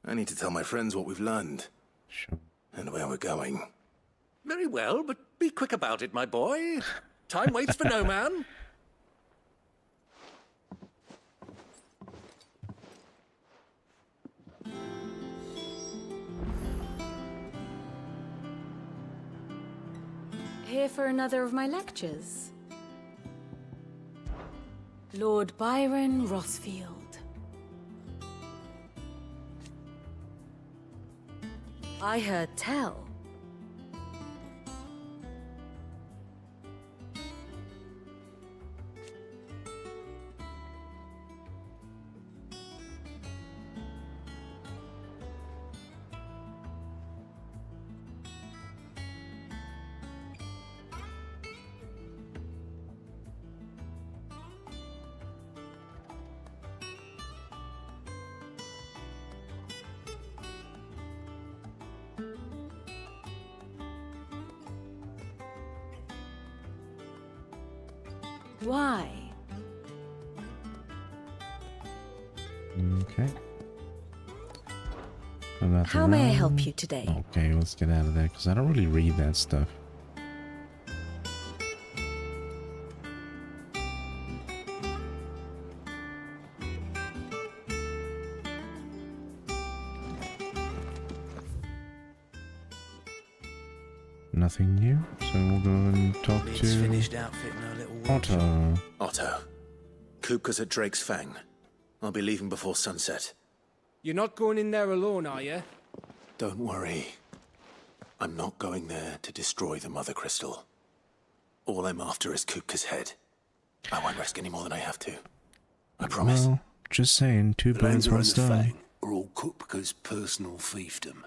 S4: I need to tell my friends what we've learned.
S1: Sure.
S4: And where we're going.
S25: Very well, but be quick about it, my boy. Time waits for no man.
S16: Here for another of my lectures? Lord Byron Rothfield. I heard tell. Why?
S1: Okay.
S16: How may I help you today?
S1: Okay, let's get out of there because I don't really read that stuff. Nothing new, so we'll go and talk to
S21: Finished outfitting our little
S1: Otto.
S4: Otto. Kupka's at Drake's Fang. I'll be leaving before sunset.
S12: You're not going in there alone, are you?
S4: Don't worry. I'm not going there to destroy the Mother Crystal. All I'm after is Kupka's head. I won't risk any more than I have to. I promise.
S1: Well, just saying, two
S6: The
S1: birds,
S6: Lander
S1: one
S6: and the
S1: stone.
S6: Fang are all Kupka's personal fiefdom.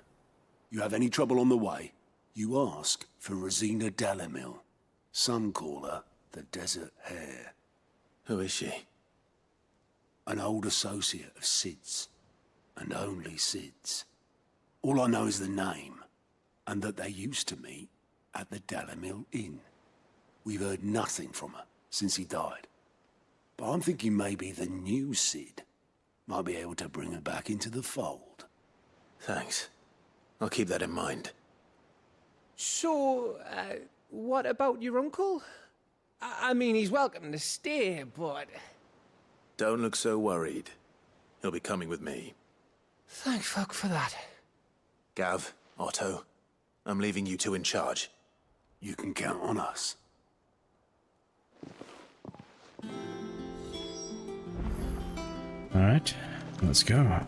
S6: You have any trouble on the way, you ask for Rosina Dalamil. Some call her the Desert Hare.
S4: Who is she?
S6: An old associate of Sid's, and only Sid's. All I know is the name, and that they used to meet at the Dalamil Inn. We've heard nothing from her since he died. But I'm thinking maybe the new Sid might be able to bring her back into the fold.
S4: Thanks. I'll keep that in mind.
S12: So, what about your uncle? I mean, he's welcome to stay, but...
S4: Don't look so worried. He'll be coming with me.
S12: Thank fuck for that.
S4: Gav, Otto, I'm leaving you two in charge.
S6: You can count on us.
S1: Alright, let's go.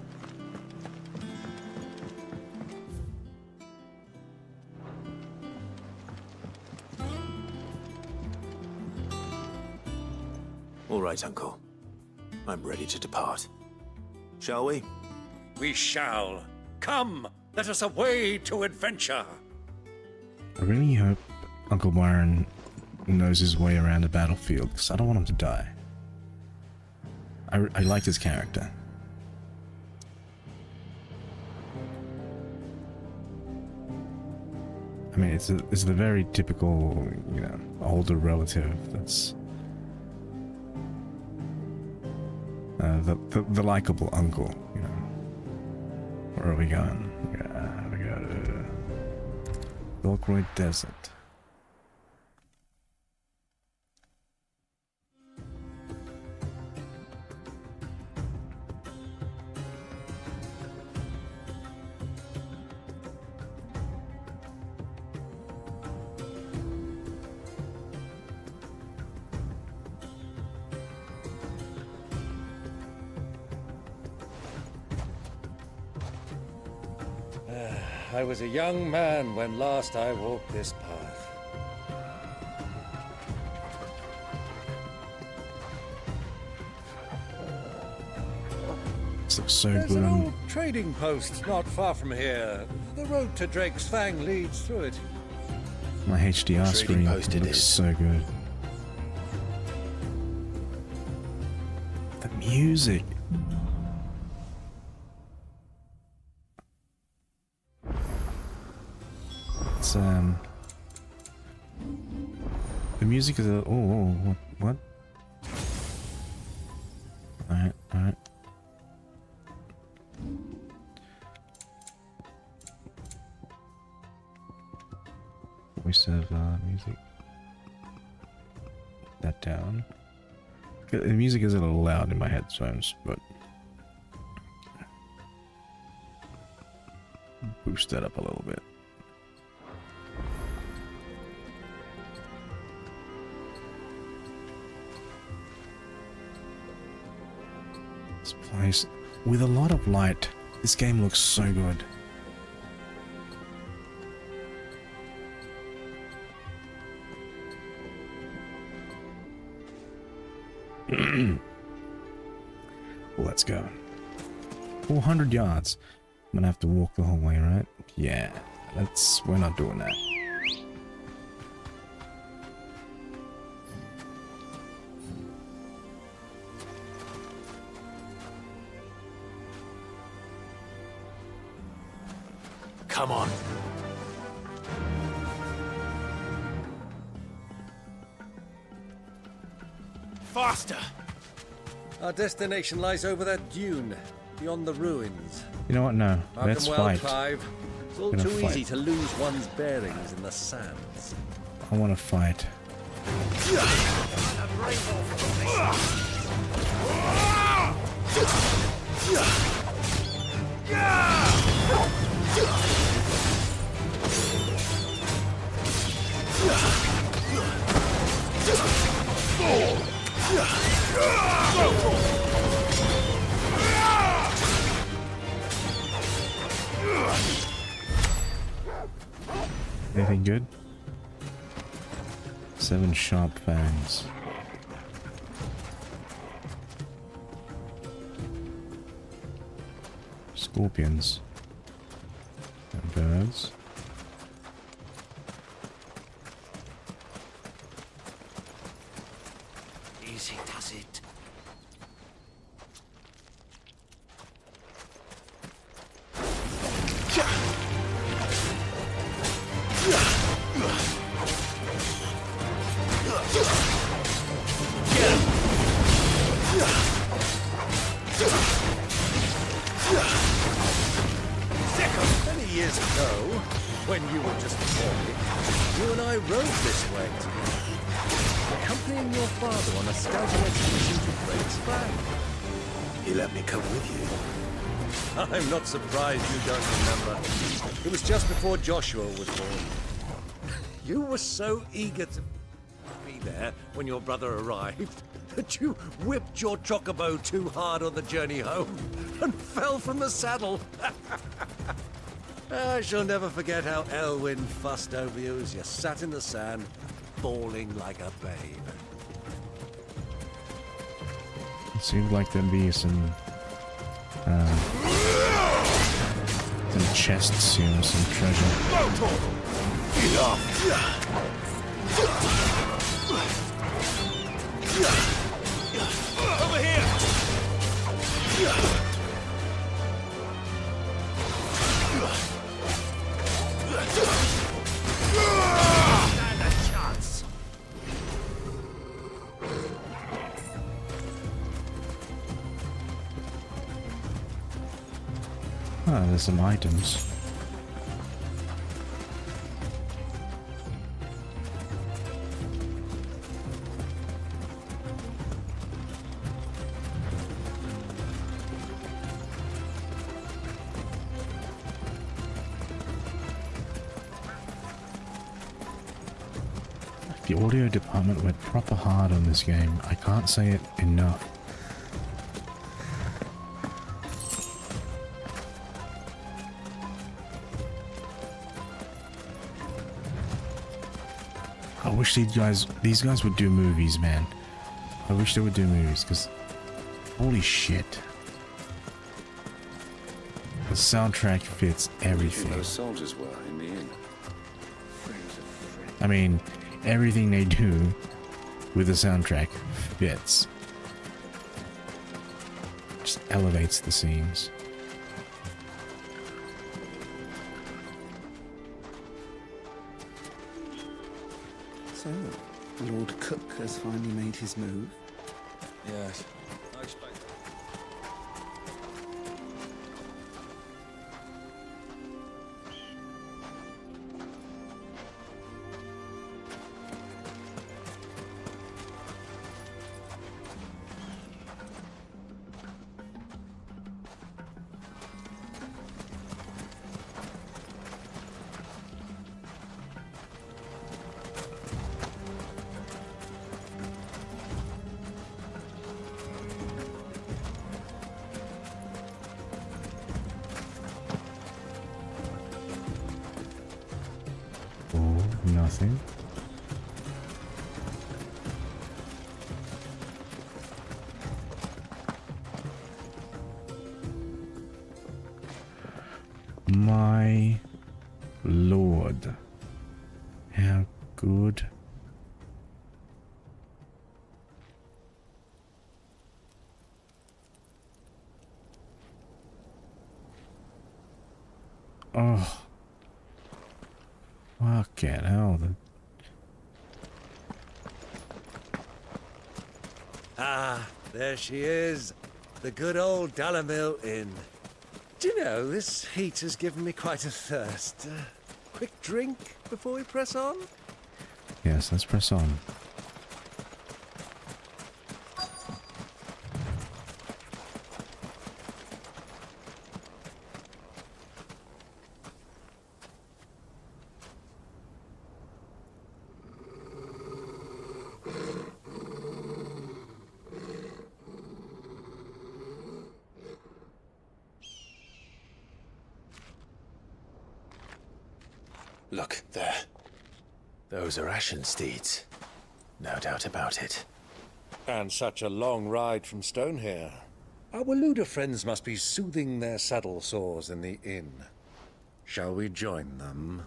S4: All right, Uncle. I'm ready to depart. Shall we?
S14: We shall. Come, let us away to adventure.
S1: I really hope Uncle Byron knows his way around the battlefield, because I don't want him to die. I liked his character. I mean, it's the very typical, you know, older relative that's the likable uncle, you know. Where are we going? Yeah, we go to Belgrade Desert.
S14: I was a young man when last I walked this path.
S1: This looks so
S14: There's
S1: good.
S14: an old trading post not far from here. The road to Drake's Fang leads through it.
S1: My HDR
S4: Trading
S1: screen
S4: post it
S1: looks
S4: is.
S1: so good. The music. It's the music is a what? Alright. Voice of music. That down. The music is a little loud in my headphones, but boost that up a little bit. place with a lot of light. This game looks so good. Let's go. 400 yards. I'm gonna have to walk the whole way, right? Yeah, we're not doing that.
S21: Come on.
S25: Faster! Our destination lies over that dune, beyond the ruins.
S1: You know what? No.
S25: Mark
S1: Let's
S25: them well,
S1: fight.
S25: Clive. It's all
S1: Gonna
S25: too
S1: fight.
S25: easy to lose one's bearings in the sands.
S1: I want to fight. Anything good? 7 sharp fangs. Scorpions. And birds.
S21: Easy does it.
S25: Many years ago, when you were just a boy, you and I rode this way together, accompanying your father on a scouting expedition to Drake's Fang.
S4: He let me come with you.
S25: I'm not surprised you don't remember. It was just before Joshua was born. You were so eager to be there when your brother arrived that you whipped your chocobo too hard on the journey home and fell from the saddle. I shall never forget how Elwyn fussed over you as you sat in the sand, bawling like a babe.
S1: It seemed like there'd be some chests here, some treasure.
S25: Over here! Stand a chance.
S1: Ah, there's some items. The audio department went proper hard on this game. I can't say it enough. I wish these guys would do movies, man. I wish they would do movies, because holy shit. The soundtrack fits everything.
S6: Those soldiers were in the inn.
S1: I mean, everything they do with the soundtrack fits. Just elevates the scenes.
S2: So, Lord Cook has finally made his move.
S25: Yes. I expect
S1: nothing. My lord. How good. Oh. Fucking hell.
S25: Ah, there she is. The good old Dalamil Inn. Do you know, this heat has given me quite a thirst. Quick drink before we press on?
S1: Yes, let's press on.
S4: Look, there. Those are ashen steeds. No doubt about it.
S25: And such a long ride from Stone here. Our Waluda friends must be soothing their saddle sores in the inn. Shall we join them?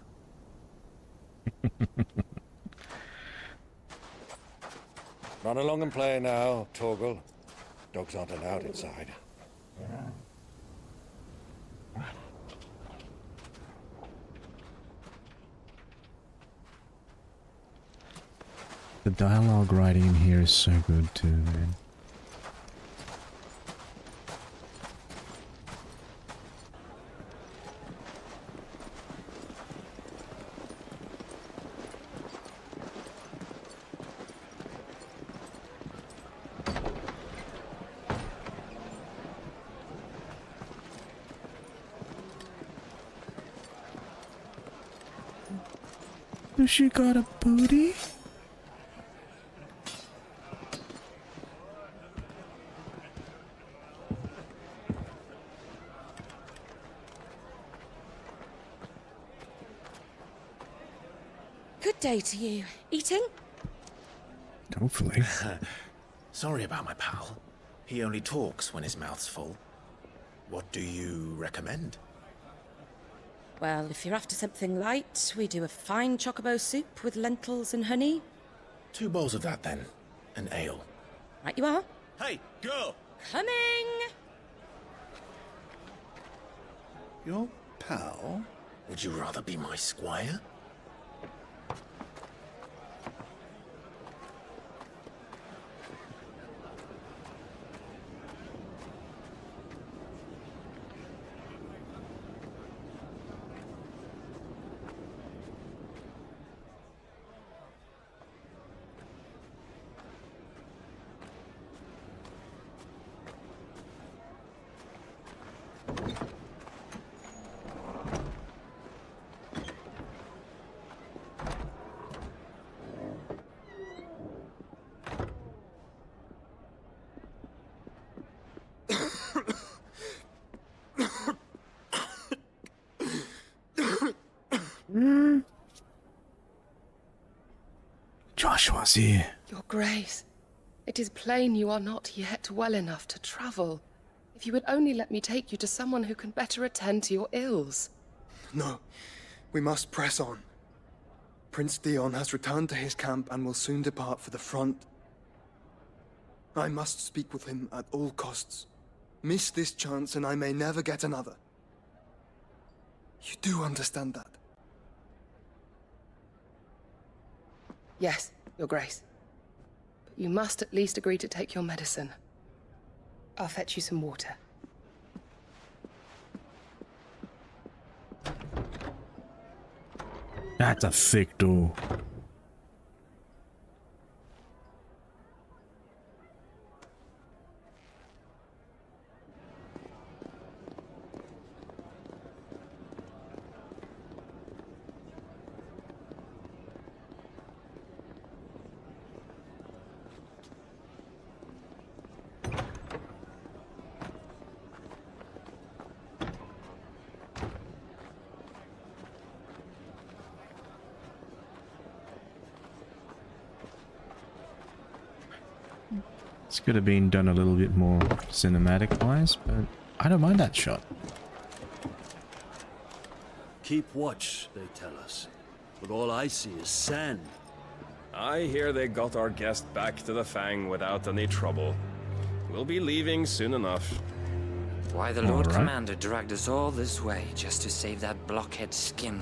S25: Run along and play now, Torgal. Dogs aren't allowed inside.
S1: The dialogue writing in here is so good too, man. Does she got a booty?
S15: Good day to you. Eating?
S1: Hopefully.
S4: Sorry about my pal. He only talks when his mouth's full. What do you recommend?
S15: Well, if you're after something light, we do a fine chocobo soup with lentils and honey.
S4: 2 bowls of that, then. An ale.
S15: Right you are.
S4: Hey, girl!
S15: Coming!
S2: Your pal?
S4: Would you rather be my squire?
S1: Joshua's here.
S13: Your Grace, it is plain you are not yet well enough to travel. If you would only let me take you to someone who can better attend to your ills.
S18: No, we must press on. Prince Dion has returned to his camp and will soon depart for the front. I must speak with him at all costs. Miss this chance and I may never get another. You do understand that?
S13: Yes, Your Grace. But you must at least agree to take your medicine. I'll fetch you some water.
S1: That's a thick door. This could have been done a little bit more cinematic-wise, but I don't mind that shot.
S21: Keep watch, they tell us. But all I see is sand.
S8: I hear they got our guest back to the Fang without any trouble. We'll be leaving soon enough.
S9: Why the Lord Commander dragged us all this way just to save that blockhead's skin,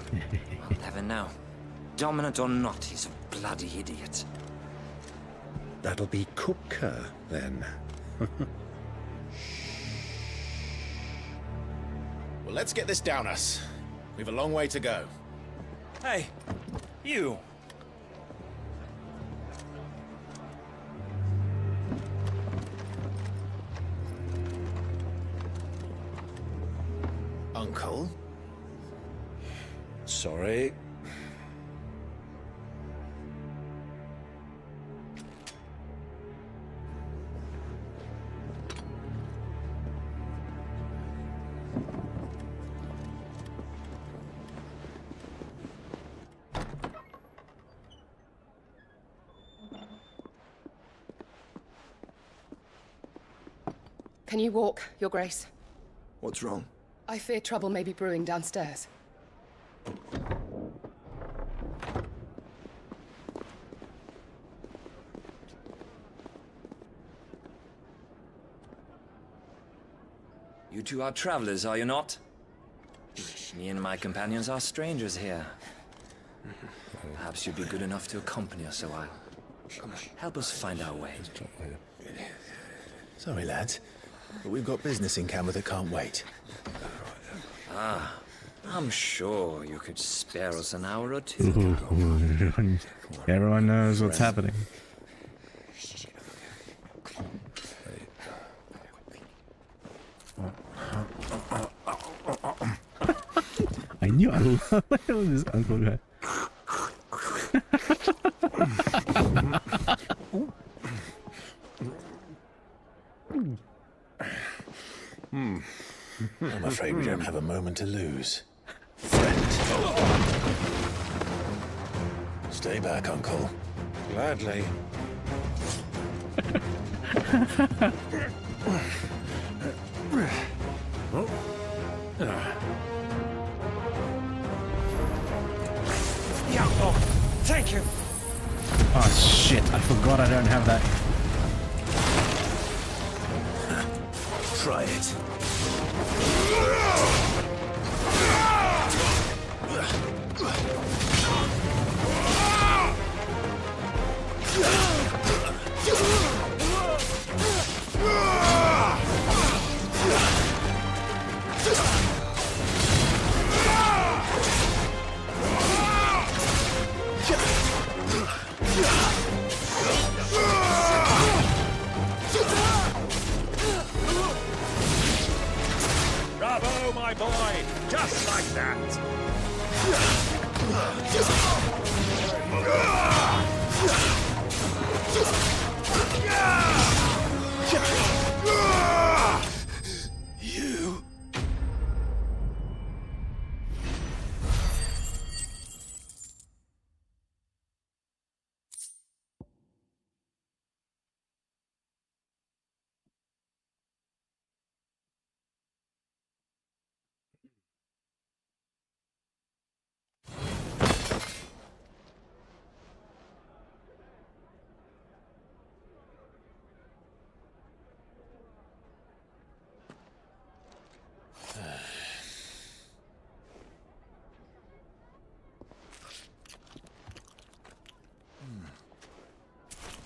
S9: I'll never know. Dominant or not, he's a bloody idiot.
S24: That'll be Kupka, then.
S4: Well, let's get this down us. We've a long way to go.
S19: Hey, you!
S4: Uncle?
S24: Sorry.
S13: Can you walk, Your Grace?
S18: What's wrong?
S13: I fear trouble may be brewing downstairs.
S9: You two are travelers, are you not? Me and my companions are strangers here. Perhaps you'd be good enough to accompany us a while. Help us find our way.
S4: Sorry, lads, but we've got business in camera that can't wait.
S9: Ah, I'm sure you could spare us an hour or two.
S1: Everyone knows what's happening. I knew I love this uncle guy.
S4: I'm afraid we don't have a moment to lose. Friend. Stay back, Uncle.
S24: Gladly.
S19: Yeah, oh, thank you.
S1: Oh shit, I forgot I don't have that.
S4: Try it.
S19: Bravo, my boy! Just like that!
S4: You.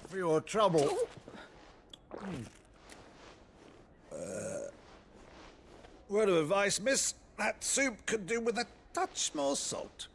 S25: For your trouble. Word of advice, miss. That soup could do with a touch more salt.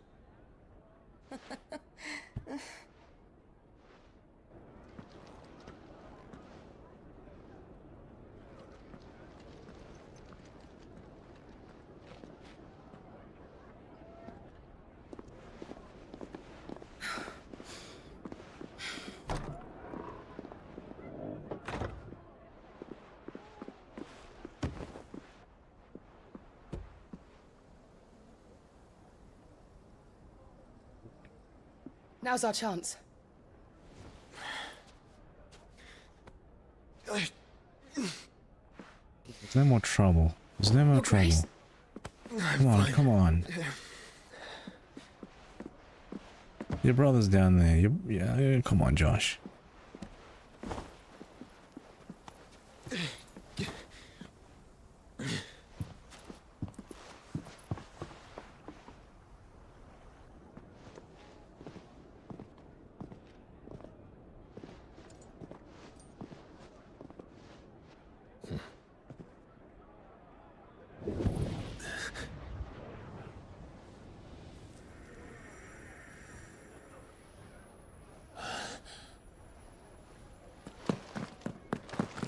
S13: Now's our chance.
S1: There's no more trouble. There's no more trouble. Come on, come on. Your brother's down there. Yeah, come on, Josh.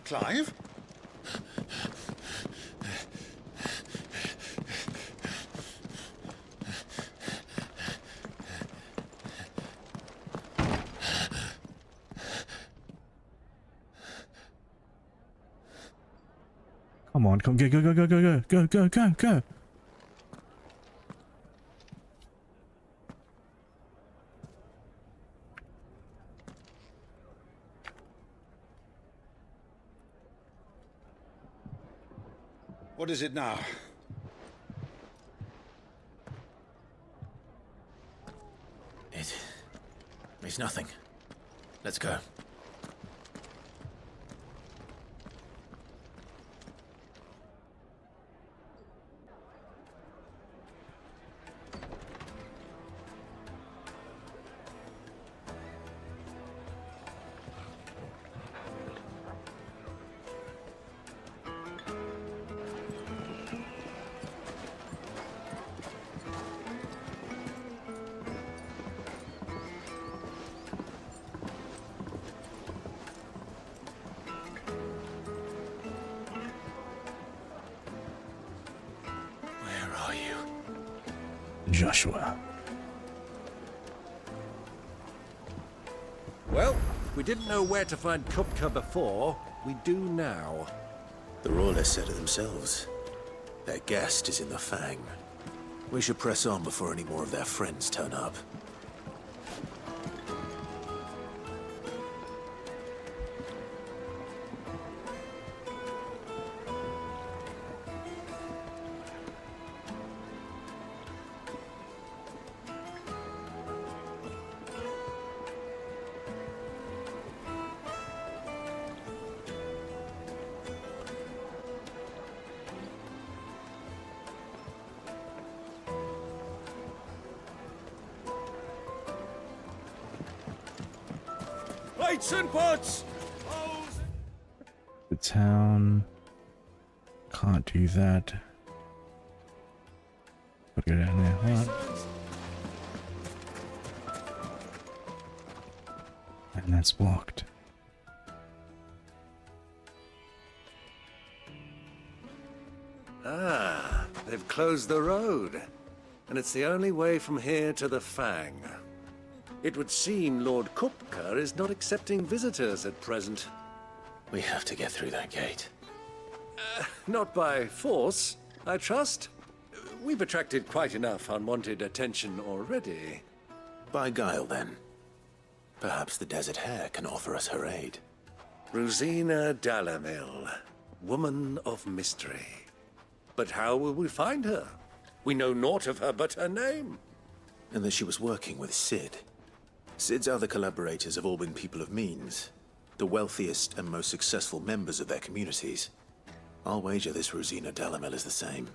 S25: Clive?
S1: Come on, come, go.
S24: What is it now?
S4: It's nothing. Let's go.
S1: Joshua.
S19: Well, we didn't know where to find Kupka before. We do now.
S4: The Royalists said it themselves. Their guest is in the Fang. We should press on before any more of their friends turn up.
S19: Lights and pots!
S1: The town. Can't do that. Put it down there. Hold on. And that's blocked.
S25: Ah, they've closed the road. And it's the only way from here to the Fang. It would seem Lord Kupka is not accepting visitors at present.
S4: We have to get through that gate.
S25: Not by force, I trust. We've attracted quite enough unwanted attention already.
S4: By guile, then. Perhaps the Desert Hare can offer us her aid.
S25: Rosina Dalamil, woman of mystery. But how will we find her? We know naught of her but her name.
S4: And that she was working with Sid. Sid's other collaborators have all been people of means, the wealthiest and most successful members of their communities. I'll wager this Rosina Dalamil is the same.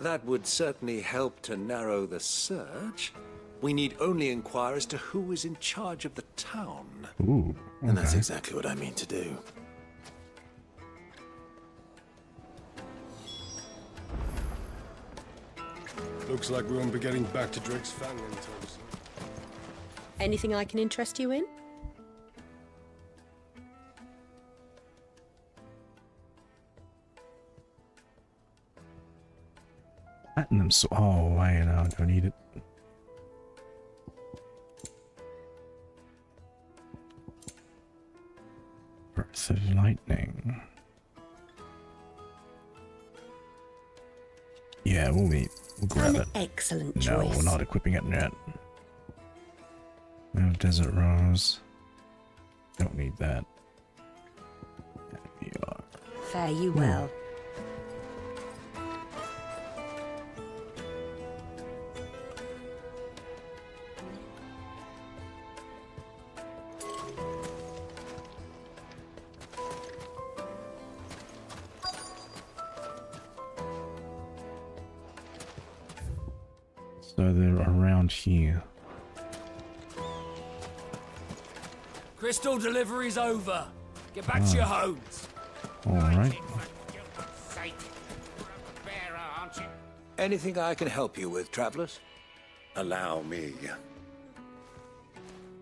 S25: That would certainly help to narrow the search. We need only inquire as to who is in charge of the town.
S1: Ooh, okay.
S4: And that's exactly what I mean to do.
S5: Looks like we won't be getting back to Drake's Fang anytime soon.
S15: Anything I can interest you in?
S1: Platinum so oh wait, no, I don't need it. Breath of lightning. Yeah, we'll grab it.
S15: Excellent
S1: No,
S15: choice.
S1: we're not equipping it yet. We have Desert Rose. Don't need that. There we are.
S17: Fare you well.
S1: So they're around here.
S7: Crystal delivery's over. Get back to your homes.
S1: Alright.
S6: Anything I can help you with, travelers?
S25: Allow me.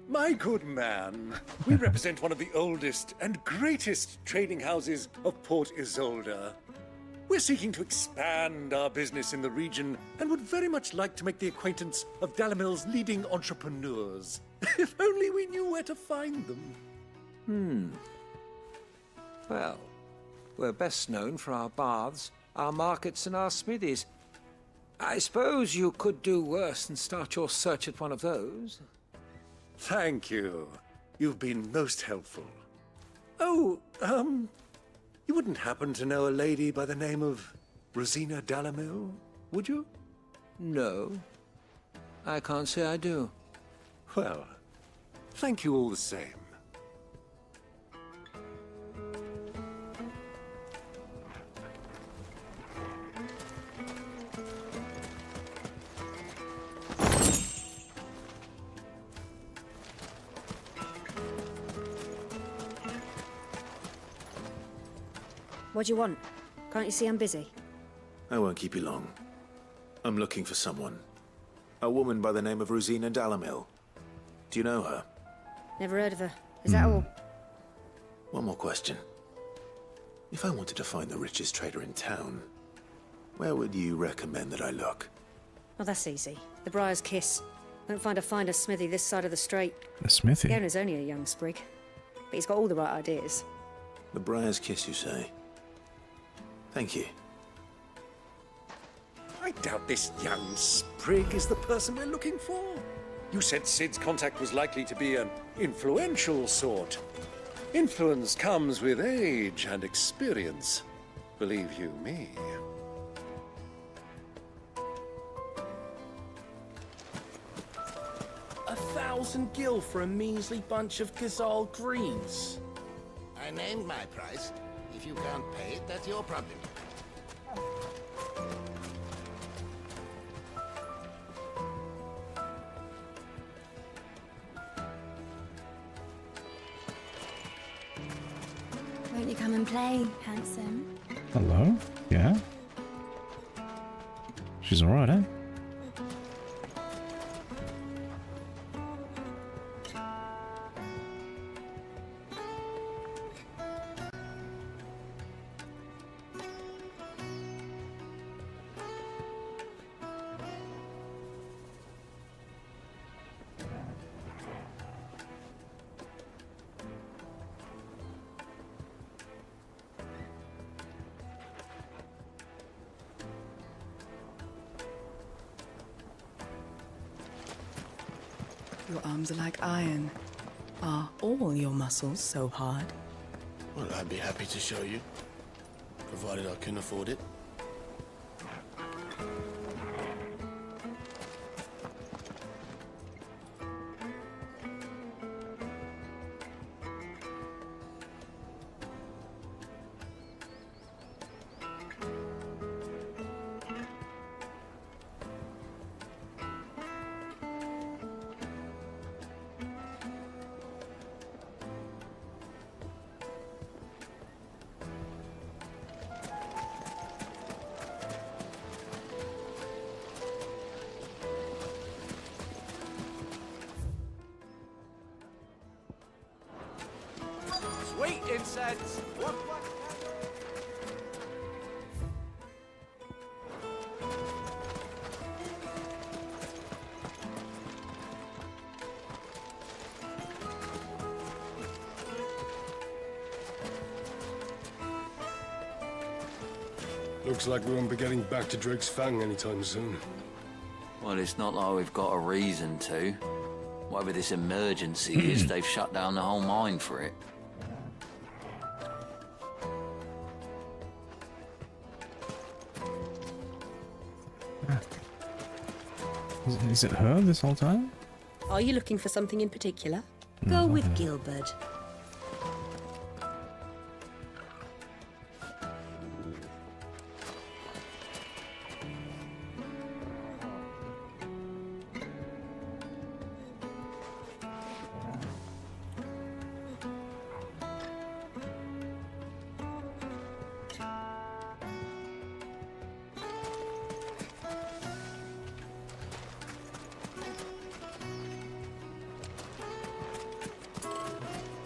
S25: My good man, we represent one of the oldest and greatest trading houses of Port Isolde. We're seeking to expand our business in the region and would very much like to make the acquaintance of Dalamil's leading entrepreneurs. If only we knew where to find them.
S10: Well, we're best known for our baths, our markets, and our smithies. I suppose you could do worse than start your search at one of those.
S25: Thank you. You've been most helpful. Oh, you wouldn't happen to know a lady by the name of Rosina Dalamil, would you?
S10: No, I can't say I do.
S25: Well, thank you all the same.
S17: What do you want? Can't you see I'm busy?
S4: I won't keep you long. I'm looking for someone. A woman by the name of Rosina Dalamil. Do you know her?
S17: Never heard of her. Is that all?
S4: One more question. If I wanted to find the richest trader in town, where would you recommend that I look?
S17: Well, that's easy. The Briar's Kiss. Won't find a finer smithy this side of the strait.
S1: The smithy?
S17: The owner's only a young sprig, but he's got all the right ideas.
S4: The Briar's Kiss, you say? Thank you.
S25: I doubt this young sprig is the person we're looking for. You said Sid's contact was likely to be an influential sort. Influence comes with age and experience. Believe you me.
S7: $1,000 gil for a measly bunch of Gazal greens.
S20: I named my price. If you can't pay it, that's your problem.
S22: Won't you come and play, handsome?
S1: Hello? Yeah? She's alright, eh?
S23: Your arms are like iron. Are all your muscles so hard?
S21: Well, I'd be happy to show you, provided I can afford it.
S7: Sweet incense!
S5: Looks like we won't be getting back to Drake's Fang anytime soon.
S9: Well, it's not like we've got a reason to. Whatever this emergency is, they've shut down the whole mine for it.
S1: Is it her this whole time?
S15: Are you looking for something in particular?
S1: No,
S15: Go with
S1: okay.
S15: Gilbert.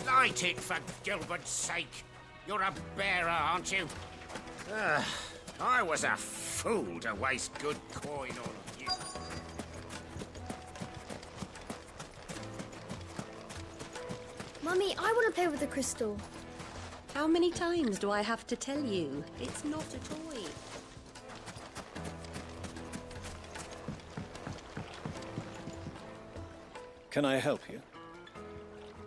S20: Light it, for Gilbert's sake. You're a bearer, aren't you? I was a fool to waste good coin on you.
S17: Mummy, I want to play with the crystal.
S15: How many times do I have to tell you? It's not a toy.
S19: Can I help you?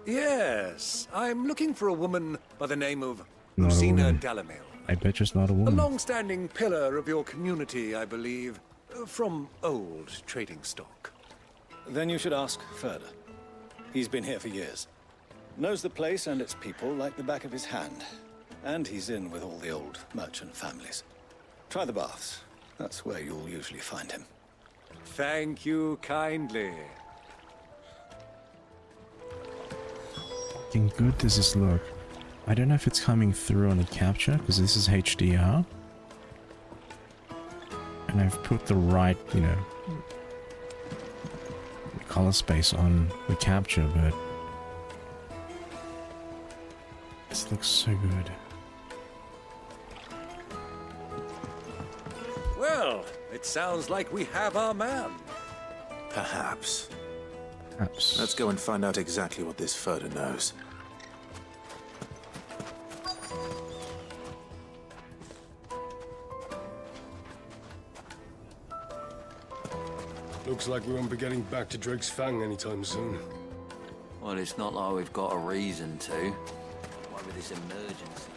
S25: Yes, I'm looking for a woman by the name of
S1: Not a
S25: Rosina
S1: woman.
S25: Dalamil.
S1: I bet it's not a
S25: A
S1: woman.
S25: long-standing pillar of your community, I believe, from old trading stock.
S19: Then you should ask Ferda. He's been here for years. Knows the place and its people like the back of his hand. And he's in with all the old merchant families. Try the baths. That's where you'll usually find him.
S25: Thank you kindly.
S1: Fucking good does this look? I don't know if it's coming through on the capture, because this is HDR. And I've put the right, you know, color space on the capture, but this looks so good.
S25: Well, it sounds like we have our man.
S4: Perhaps.
S1: Perhaps.
S4: Let's go and find out exactly what this Ferda knows.
S5: Looks like we won't be getting back to Drake's Fang anytime soon.
S9: Well, it's not like we've got a reason to. Why with this emergency?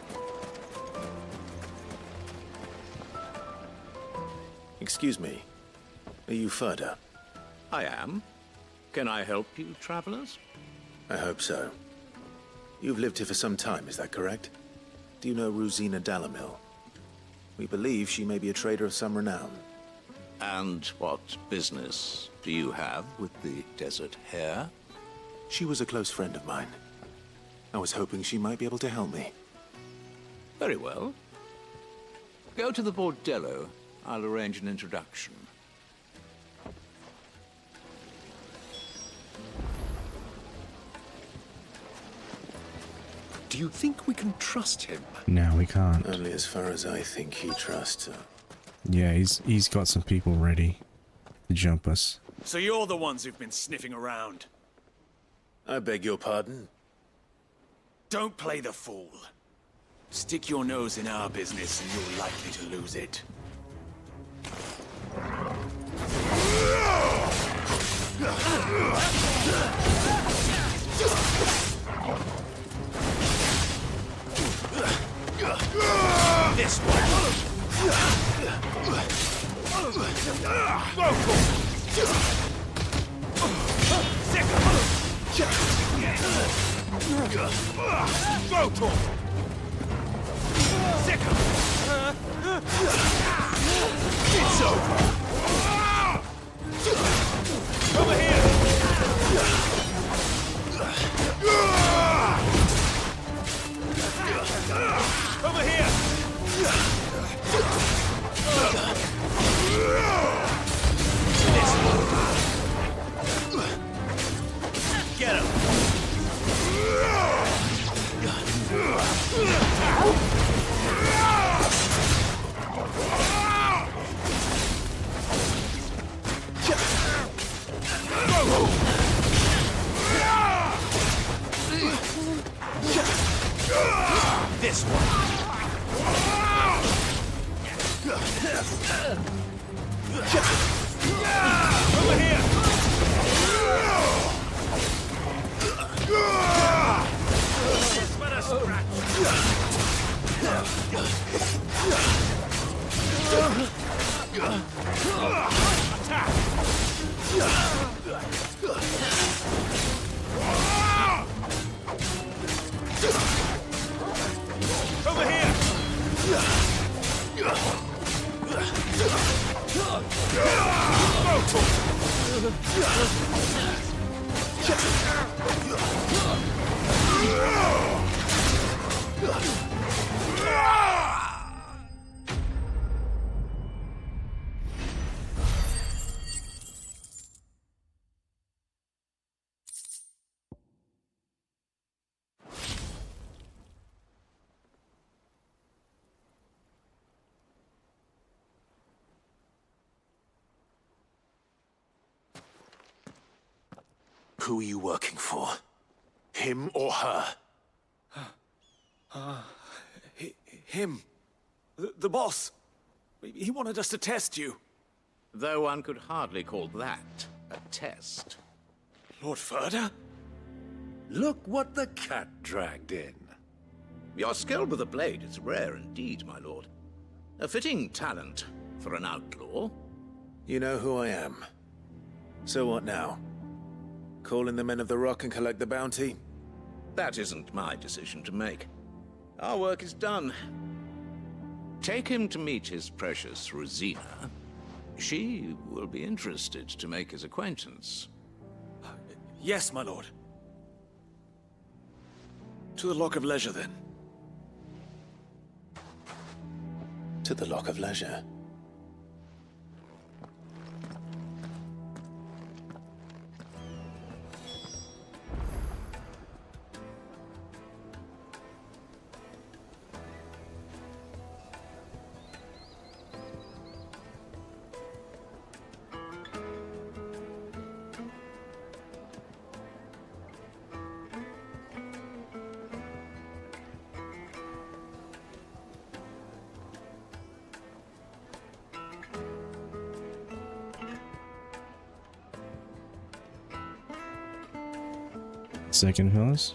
S4: Excuse me. Are you Ferda?
S3: I am. Can I help you, travelers?
S4: I hope so. You've lived here for some time, is that correct? Do you know Rosina Dalamil? We believe she may be a trader of some renown.
S3: And what business do you have with the desert hare?
S4: She was a close friend of mine. I was hoping she might be able to help me.
S3: Very well. Go to the bordello. I'll arrange an introduction.
S25: Do you think we can trust him?
S1: No, we can't.
S4: Only as far as I think he trusts her.
S1: Yeah, he's got some people ready to jump us.
S11: So you're the ones who've been sniffing around.
S4: I beg your pardon?
S11: Don't play the fool. Stick your nose in our business and you're likely to lose it. This one. It's over. Over here. Over here. Get him. This one. Over here. Just let us scratch. Attack.
S6: Who are you working for? Him or her?
S11: Him. The boss. He wanted us to test you.
S3: Though one could hardly call that a test.
S11: Lord Ferda?
S25: Look what the cat dragged in.
S3: Your skill with a blade is rare indeed, my lord. A fitting talent for an outlaw.
S4: You know who I am. So what now? Call in the Men of the Rock and collect the bounty?
S3: That isn't my decision to make. Our work is done. Take him to meet his precious Rosina. She will be interested to make his acquaintance.
S11: Yes, my lord. To the Lock of Leisure, then.
S4: To the Lock of Leisure.
S1: Second, fellas.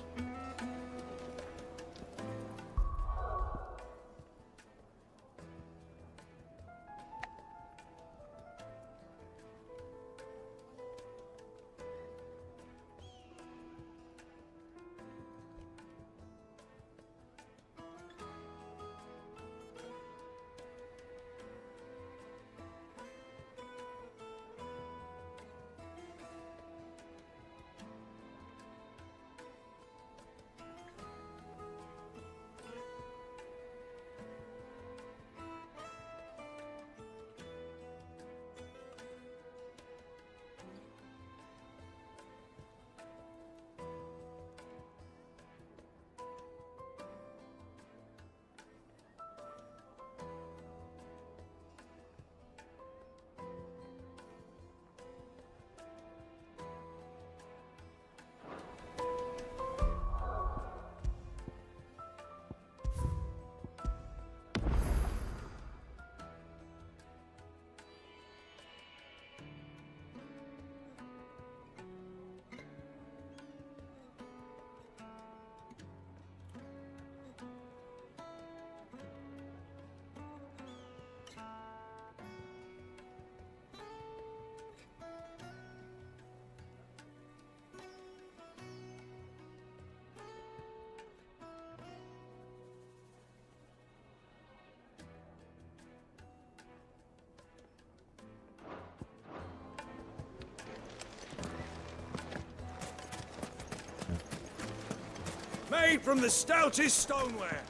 S7: Made from the stoutest stoneware.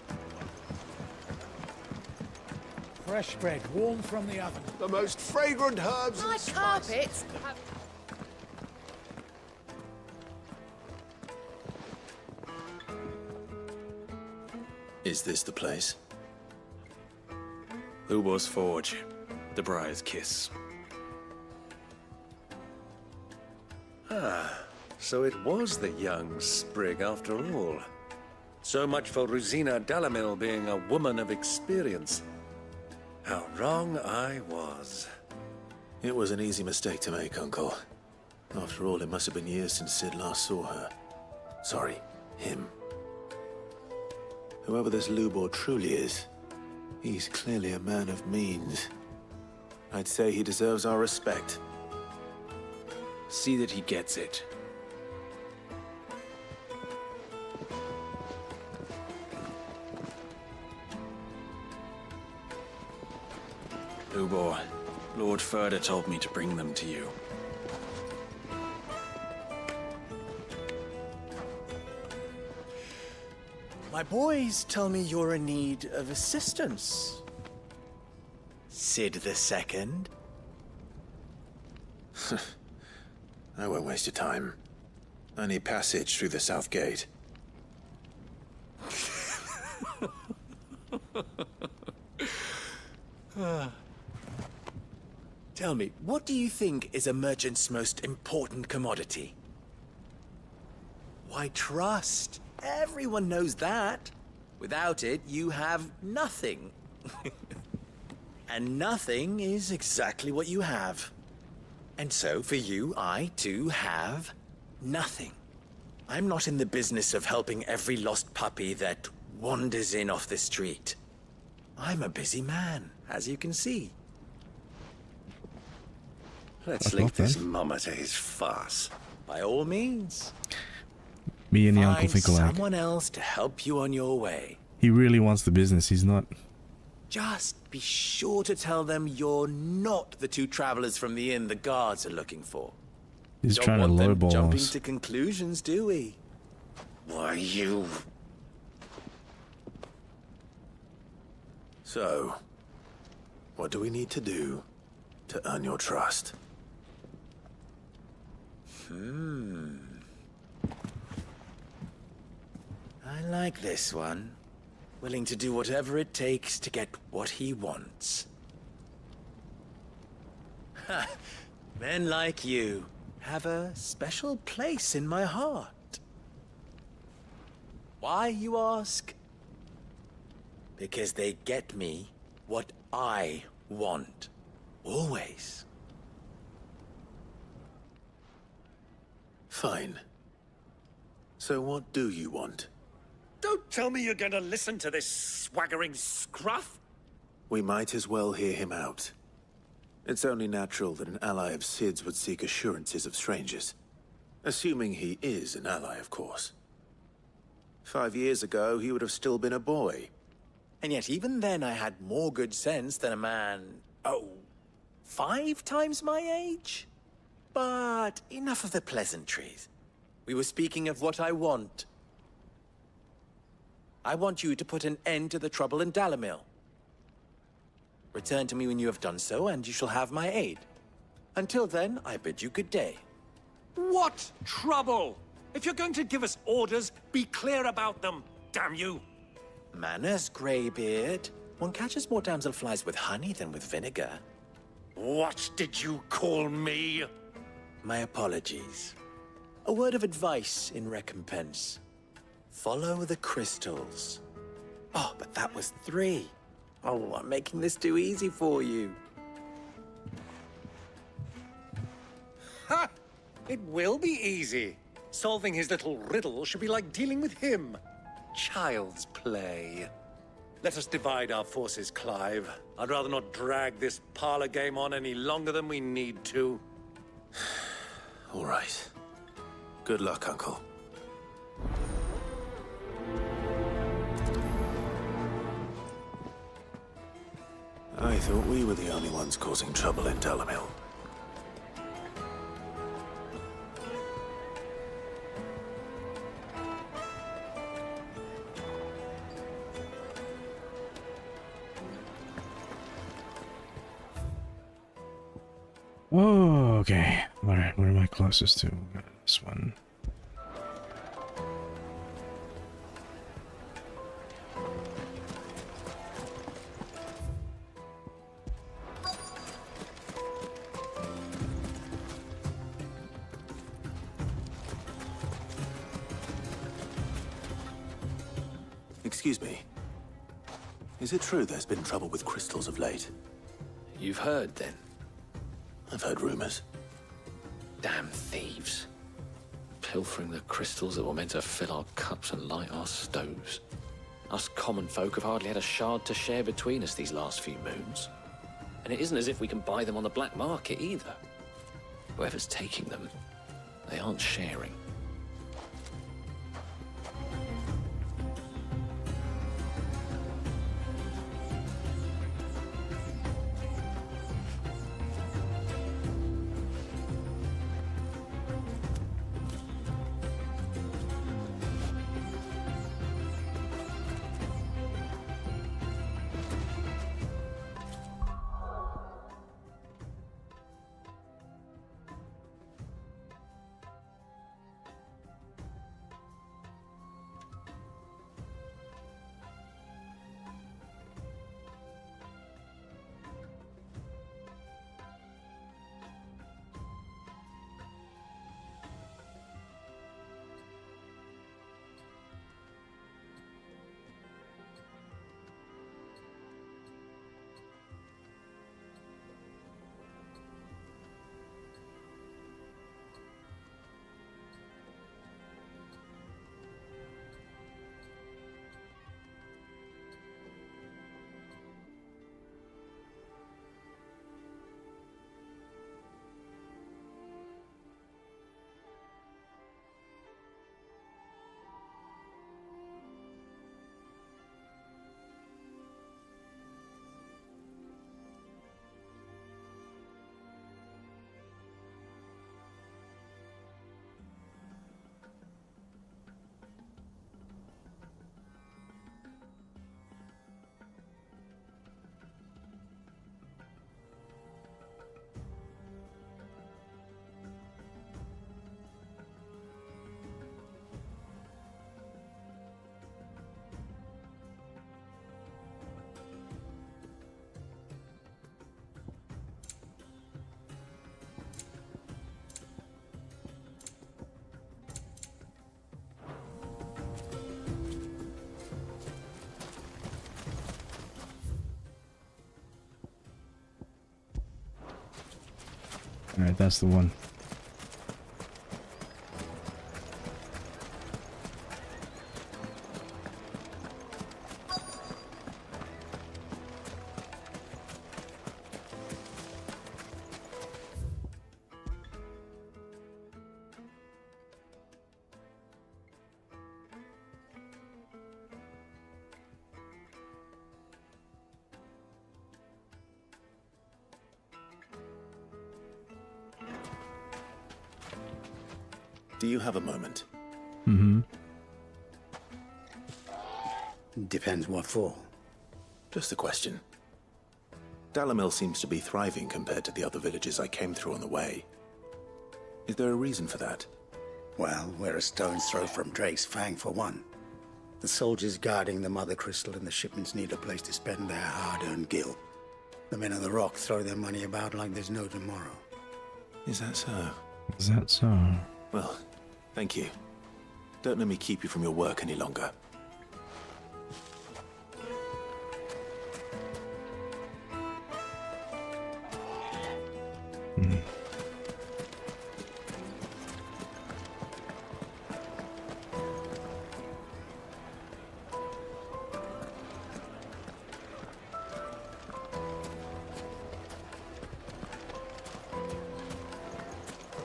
S24: Fresh bread, warm from the oven.
S6: The most fragrant herbs
S15: My
S6: and spices.
S15: carpets.
S4: Is this the place?
S11: Lubor's Forge. The Briar's Kiss.
S25: So it was the young sprig after all. So much for Rosina Dalamil being a woman of experience. How wrong I was.
S4: It was an easy mistake to make, Uncle. After all, it must have been years since Sid last saw her. Sorry, him. Whoever this Lubor truly is, he's clearly a man of means. I'd say he deserves our respect.
S11: See that he gets it. Lubor, Lord Ferda told me to bring them to you.
S2: My boys tell me you're in need of assistance. Sid the Second?
S4: I won't waste your time. I need passage through the south gate.
S2: Tell me, what do you think is a merchant's most important commodity? Why, trust. Everyone knows that. Without it, you have nothing. And nothing is exactly what you have. And so, for you, I, too, have nothing. I'm not in the business of helping every lost puppy that wanders in off the street. I'm a busy man, as you can see.
S25: Let's link this mama to his farce.
S2: By all means.
S1: Me and the uncle
S2: Find
S1: think alike.
S2: someone else to help you on your way.
S1: He really wants the business. He's not.
S2: Just be sure to tell them you're not the two travelers from the inn the guards are looking for.
S1: He's
S2: Don't
S1: trying to
S2: want them
S1: lowball
S2: jumping
S1: us.
S2: to conclusions, do we?
S25: Why, you...
S4: So, what do we need to do to earn your trust?
S2: I like this one. Willing to do whatever it takes to get what he wants. Ha! Men like you have a special place in my heart. Why, you ask? Because they get me what I want. Always.
S4: Fine. So what do you want?
S25: Don't tell me you're going to listen to this swaggering scruff!
S4: We might as well hear him out. It's only natural that an ally of Sid's would seek assurances of strangers. Assuming he is an ally, of course. 5 years ago, he would have still been a boy.
S2: And yet even then I had more good sense than a man, 5 times my age? But enough of the pleasantries. We were speaking of what I want. I want you to put an end to the trouble in Dalamil. Return to me when you have done so, and you shall have my aid. Until then, I bid you good day.
S25: What trouble? If you're going to give us orders, be clear about them, damn you!
S2: Manners, Greybeard. One catches more damselflies with honey than with vinegar.
S25: What did you call me?
S2: My apologies. A word of advice in recompense. Follow the crystals. Oh, but that was 3. Oh, I'm making this too easy for you.
S25: Ha! It will be easy. Solving his little riddle should be like dealing with him. Child's play. Let us divide our forces, Clive. I'd rather not drag this parlor game on any longer than we need to.
S4: All right. Good luck, Uncle. I thought we were the only ones causing trouble in Dalamil.
S1: Oh, okay. Alright, where am I closest to? This one.
S4: Excuse me. Is it true there's been trouble with crystals of late?
S21: You've heard, then?
S4: I've heard rumors.
S21: Damn thieves. Pilfering the crystals that were meant to fill our cups and light our stoves. Us common folk have hardly had a shard to share between us these last few moons. And it isn't as if we can buy them on the black market either. Whoever's taking them, they aren't sharing.
S1: Alright, that's the one.
S4: Do you have a moment?
S1: Mm-hmm.
S24: Depends what for.
S4: Just a question. Dalamil seems to be thriving compared to the other villages I came through on the way. Is there a reason for that?
S24: Well, we're a stone's throw from Drake's Fang for one. The soldiers guarding the Mother Crystal and the shipments need a place to spend their hard-earned gil. The men of the Rock throw their money about like there's no tomorrow.
S4: Is that so?
S1: Is that so?
S4: Well, thank you. Don't let me keep you from your work any longer.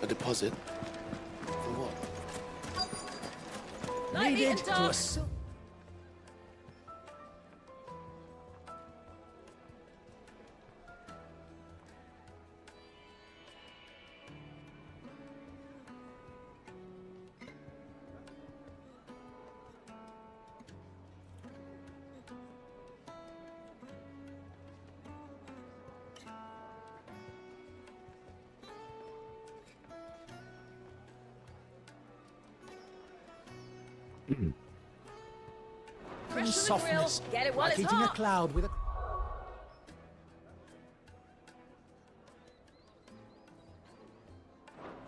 S6: A deposit? For what?
S24: Needed to softness,
S17: Get it while
S24: like
S17: it's
S24: eating a
S17: hot.
S24: cloud with a...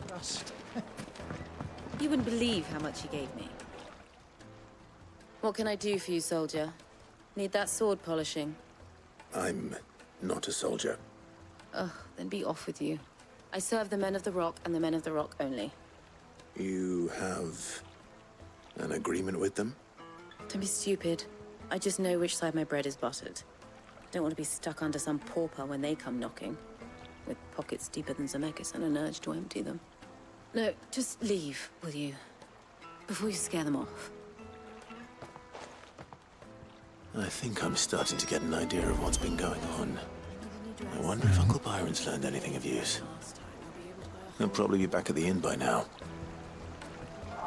S24: Dust.
S15: You wouldn't believe how much he gave me. What can I do for you, soldier? Need that sword polishing?
S4: I'm not a soldier.
S15: Ugh, then be off with you. I serve the men of the Rock and the men of the Rock only.
S4: You have an agreement with them?
S15: Don't be stupid. I just know which side my bread is buttered. Don't want to be stuck under some pauper when they come knocking, with pockets deeper than Zemeckis and an urge to empty them. No, just leave, will you? Before you scare them off.
S4: I think I'm starting to get an idea of what's been going on. I wonder if Uncle Byron's learned anything of use. He'll probably be back at the inn by now.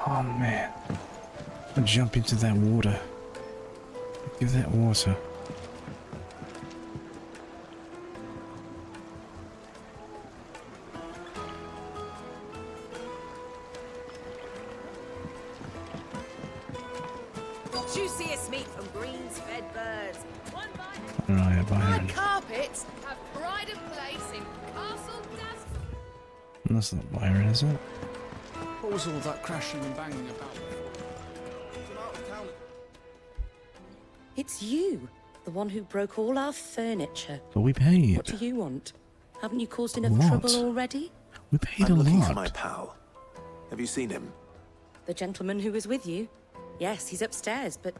S1: Oh man. I'll jump into that water. Give that water.
S17: Juiciest meat from greens-fed birds. One bite.
S1: Alright, Byron.
S13: My carpets have pride of place in Castle Das.
S1: That's not Byron, is it?
S24: What was all that crashing and banging about?
S15: It's you, the one who broke all our furniture.
S1: But we paid.
S15: What do you want? Haven't you caused enough
S1: What?
S15: trouble already?
S1: We paid
S4: I'm
S1: a
S4: looking for
S1: lot.
S4: my pal. Have you seen him?
S15: The gentleman who was with you? Yes, he's upstairs, but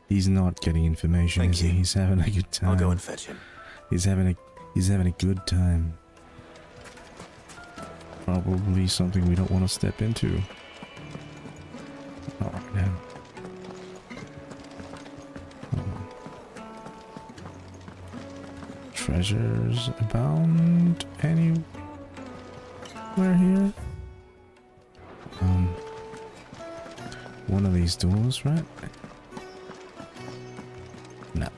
S1: He's not getting information, is he? He's having a good time.
S4: I'll go and fetch him.
S1: He's having a good time. Probably something we don't want to step into. Not right now. Treasures abound anywhere here? One of these doors, right? No.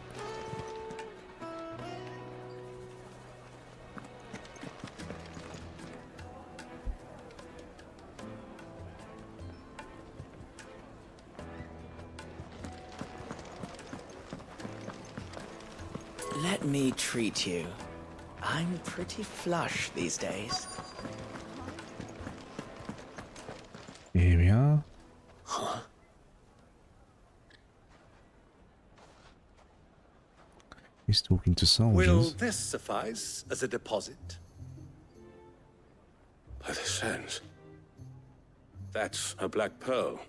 S8: Let me treat you. I'm pretty flush these days.
S1: Here we are. He's talking to
S25: Will
S1: soldiers.
S25: this suffice as a deposit?
S6: By the sands. That's a black pearl.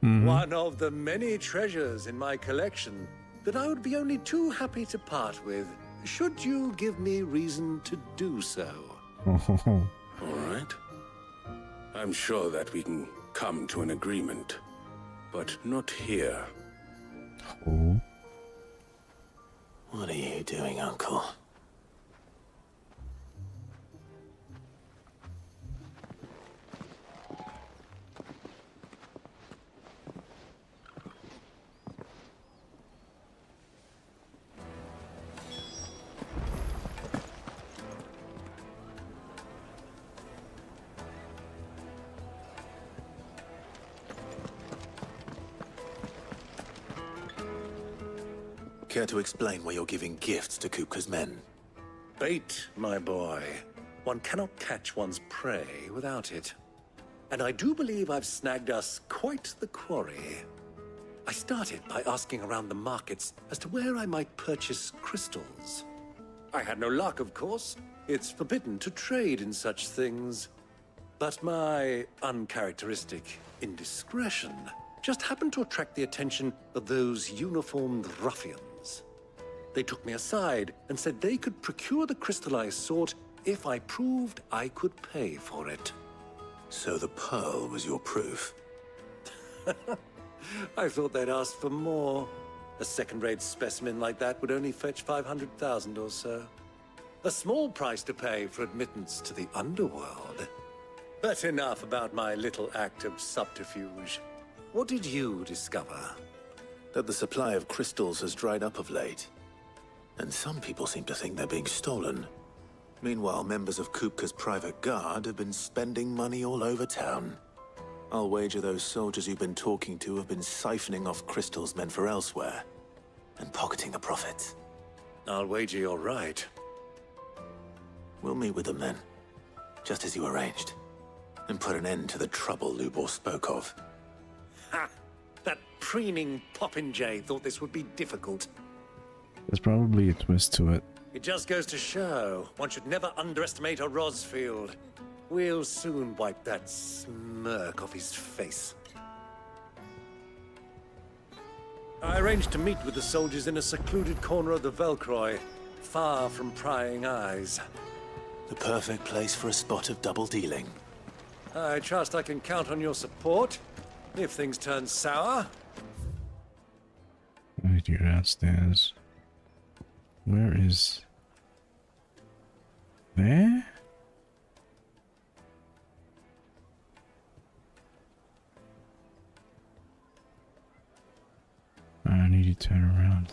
S25: One of the many treasures in my collection that I would be only too happy to part with, should you give me reason to do so.
S6: All right. I'm sure that we can come to an agreement, but not here.
S1: Oh.
S4: What are you doing, Uncle? Care to explain why you're giving gifts to Kupka's men?
S25: Bait, my boy. One cannot catch one's prey without it. And I do believe I've snagged us quite the quarry. I started by asking around the markets as to where I might purchase crystals. I had no luck, of course. It's forbidden to trade in such things. But my uncharacteristic indiscretion just happened to attract the attention of those uniformed ruffians. They took me aside and said they could procure the crystal I sought if I proved I could pay for it.
S4: So the pearl was your proof?
S25: I thought they'd ask for more. A second-rate specimen like that would only fetch 500,000 or so. A small price to pay for admittance to the underworld. But enough about my little act of subterfuge. What did you discover?
S4: That the supply of crystals has dried up of late. And some people seem to think they're being stolen. Meanwhile, members of Kupka's private guard have been spending money all over town. I'll wager those soldiers you've been talking to have been siphoning off crystals meant for elsewhere, and pocketing the profits.
S25: I'll wager you're right.
S4: We'll meet with them then, just as you arranged, and put an end to the trouble Lubor spoke of.
S25: Ha! That preening popinjay thought this would be difficult.
S1: There's probably a twist to it.
S25: It just goes to show, one should never underestimate a Rosfield. We'll soon wipe that smirk off his face. I arranged to meet with the soldiers in a secluded corner of the Velcroy, far from prying eyes.
S4: The perfect place for a spot of double dealing.
S25: I trust I can count on your support, if things turn sour.
S1: Right, you're downstairs. Where is... There? I need you to turn around.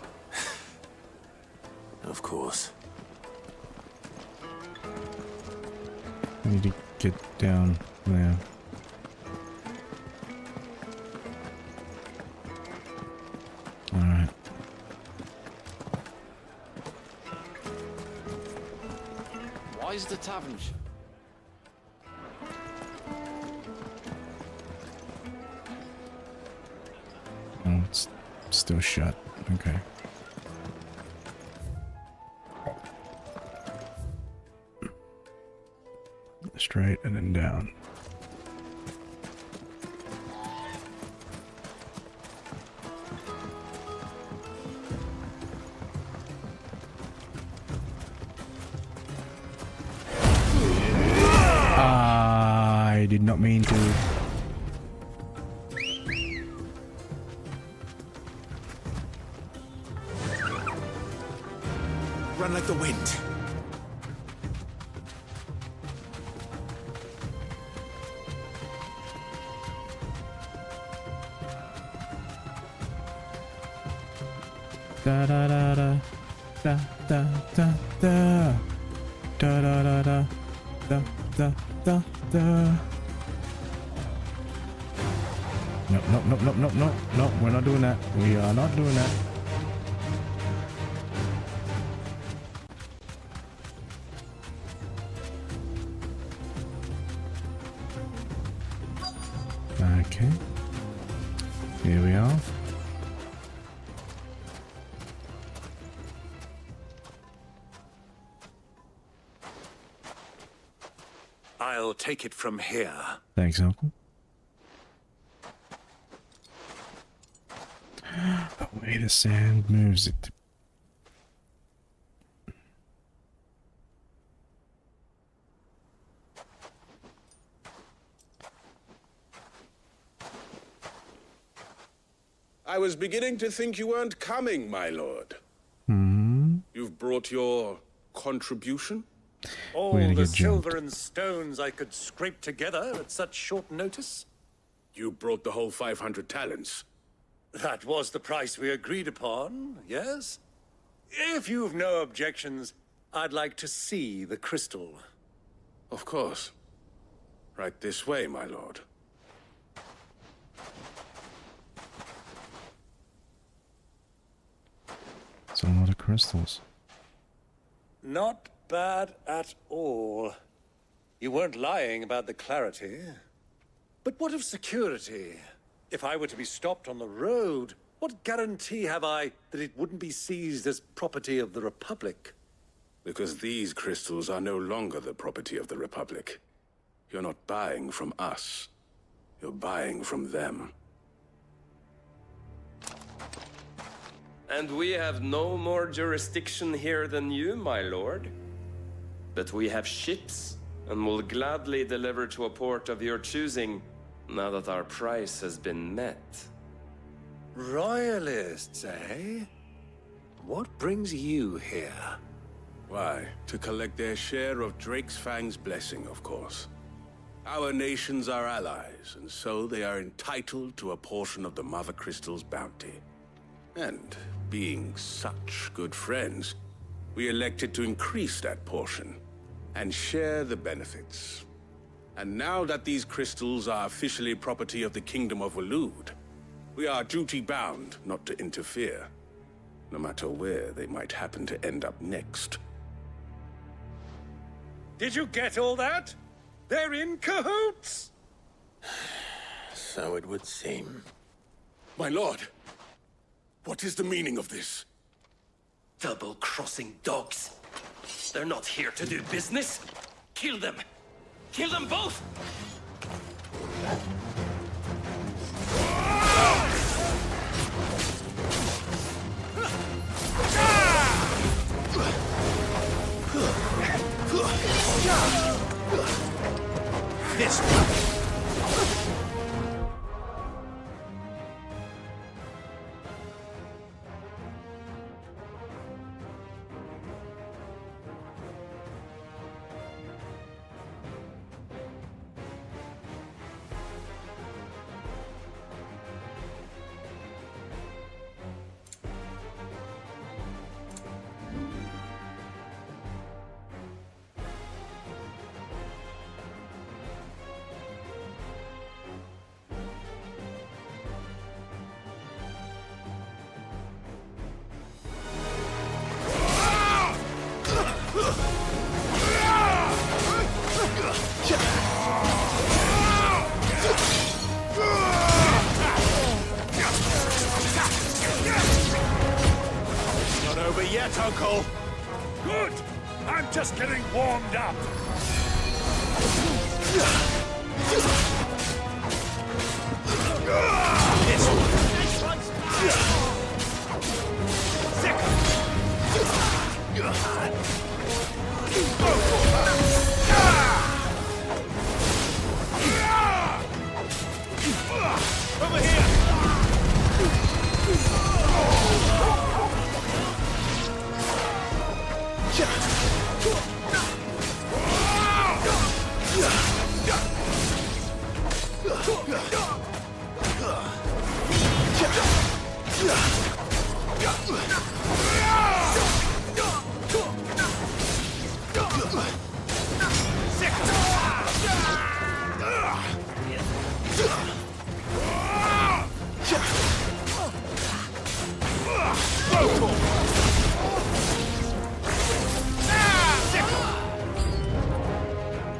S4: Of course.
S1: I need to get down there. Alright.
S21: Why is the tavern?
S1: Oh, it's still shut. Okay. Straight and then down. I did not mean to.
S4: Run like the wind.
S1: Da da da da da da da da da da da da da da da da. Nope, nope, nope, nope, nope, nope, nope, we're not doing that. We are not doing that. Okay. Here we are.
S25: I'll take it from here.
S1: Thanks, Uncle. The way the sand moves it.
S5: I was beginning to think you weren't coming, my lord. You've brought your contribution?
S25: All the silver and stones I could scrape together at such short notice?
S5: You brought the whole 500 talents.
S25: That was the price we agreed upon, yes? If you've no objections, I'd like to see the crystal.
S5: Of course. Right this way, my lord.
S1: It's a lot of crystals.
S25: Not bad at all. You weren't lying about the clarity. But what of security? If I were to be stopped on the road, what guarantee have I that it wouldn't be seized as property of the Republic?
S5: Because these crystals are no longer the property of the Republic. You're not buying from us. You're buying from them.
S10: And we have no more jurisdiction here than you, my lord. But we have ships, and will gladly deliver to a port of your choosing, now that our price has been met.
S25: Royalists, eh? What brings you here?
S5: Why, to collect their share of Drake's Fang's blessing, of course. Our nations are allies, and so they are entitled to a portion of the Mother Crystal's bounty. And being such good friends, we elected to increase that portion and share the benefits. And now that these crystals are officially property of the Kingdom of Waloed, we are duty-bound not to interfere, no matter where they might happen to end up next.
S25: Did you get all that? They're in cahoots!
S4: So it would seem.
S5: My lord, what is the meaning of this?
S10: Double-crossing dogs. They're not here to do business. Kill them. Kill them both!
S2: This way.
S5: Not over yet, Uncle.
S25: Good! I'm just getting warmed up.
S2: This one's
S5: Over here!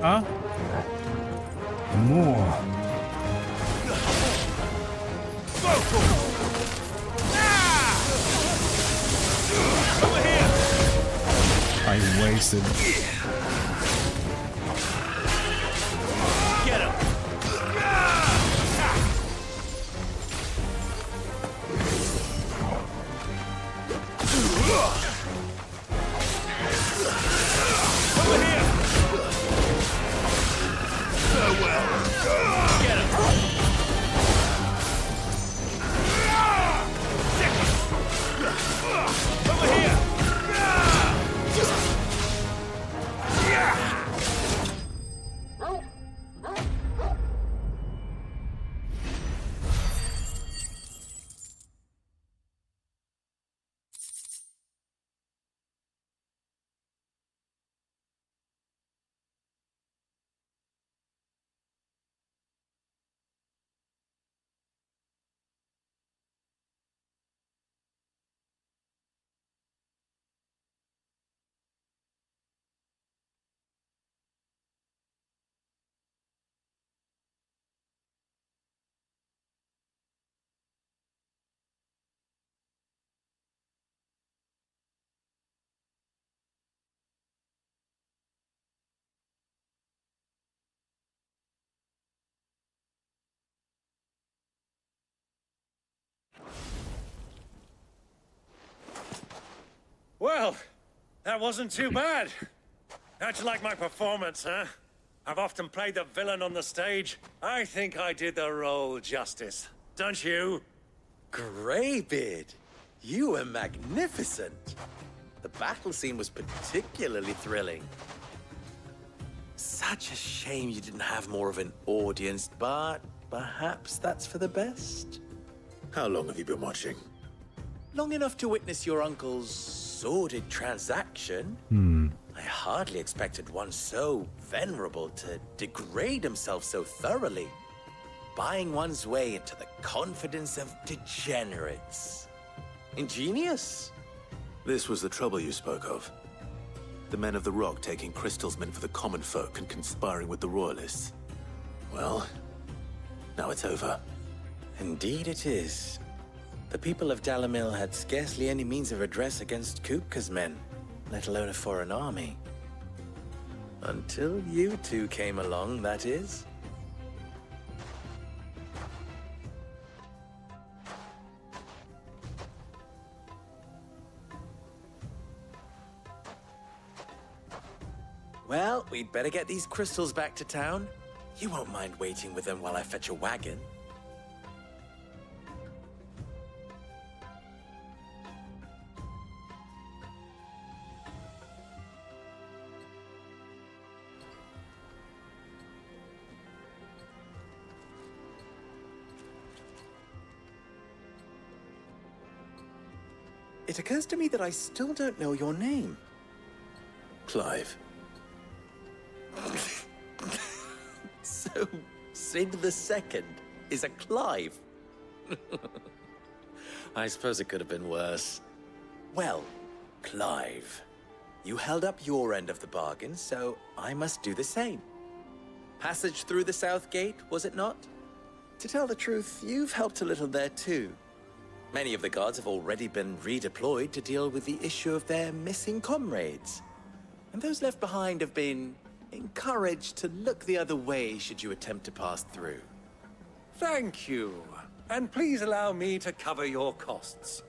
S1: Huh? More. I wasted.
S12: Well, that wasn't too bad. How'd you like my performance, huh? I've often played the villain on the stage. I think I did the role justice. Don't you?
S2: Greybeard, you were magnificent. The battle scene was particularly thrilling. Such a shame you didn't have more of an audience, but perhaps that's for the best.
S4: How long have you been watching?
S2: Long enough to witness your uncle's sordid transaction. I hardly expected one so venerable to degrade himself so thoroughly. Buying one's way into the confidence of degenerates. Ingenious.
S4: This was the trouble you spoke of. The men of the Rock taking crystals meant for the common folk and conspiring with the Royalists. Well, now it's over.
S2: Indeed it is. The people of Dalamil had scarcely any means of redress against Kupka's men, let alone a foreign army. Until you two came along, that is. Well, we'd better get these crystals back to town. You won't mind waiting with them while I fetch a wagon. It occurs to me that I still don't know your name.
S4: Clive.
S2: So, Sid the Second is a Clive. I suppose it could have been worse. Well, Clive, you held up your end of the bargain, so I must do the same. Passage through the South Gate, was it not? To tell the truth, you've helped a little there too. Many of the guards have already been redeployed to deal with the issue of their missing comrades. And those left behind have been encouraged to look the other way should you attempt to pass through.
S12: Thank you. And please allow me to cover your costs.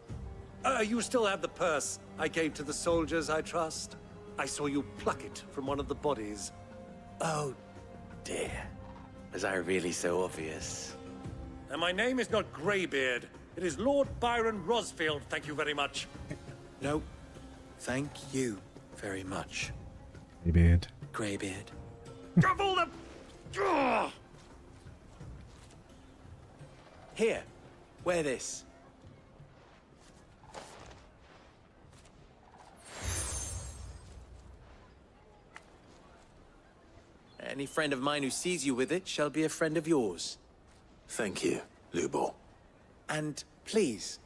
S12: You still have the purse I gave to the soldiers, I trust? I saw you pluck it from one of the bodies.
S2: Oh, dear. Was I really so obvious?
S12: And my name is not Greybeard. It is Lord Byron Rosfield, thank you very much.
S2: No, thank you very much.
S1: Greybeard.
S2: Greybeard.
S12: Of all the...
S2: Here, wear this. Any friend of mine who sees you with it shall be a friend of yours.
S4: Thank you, Lubor.
S2: And please,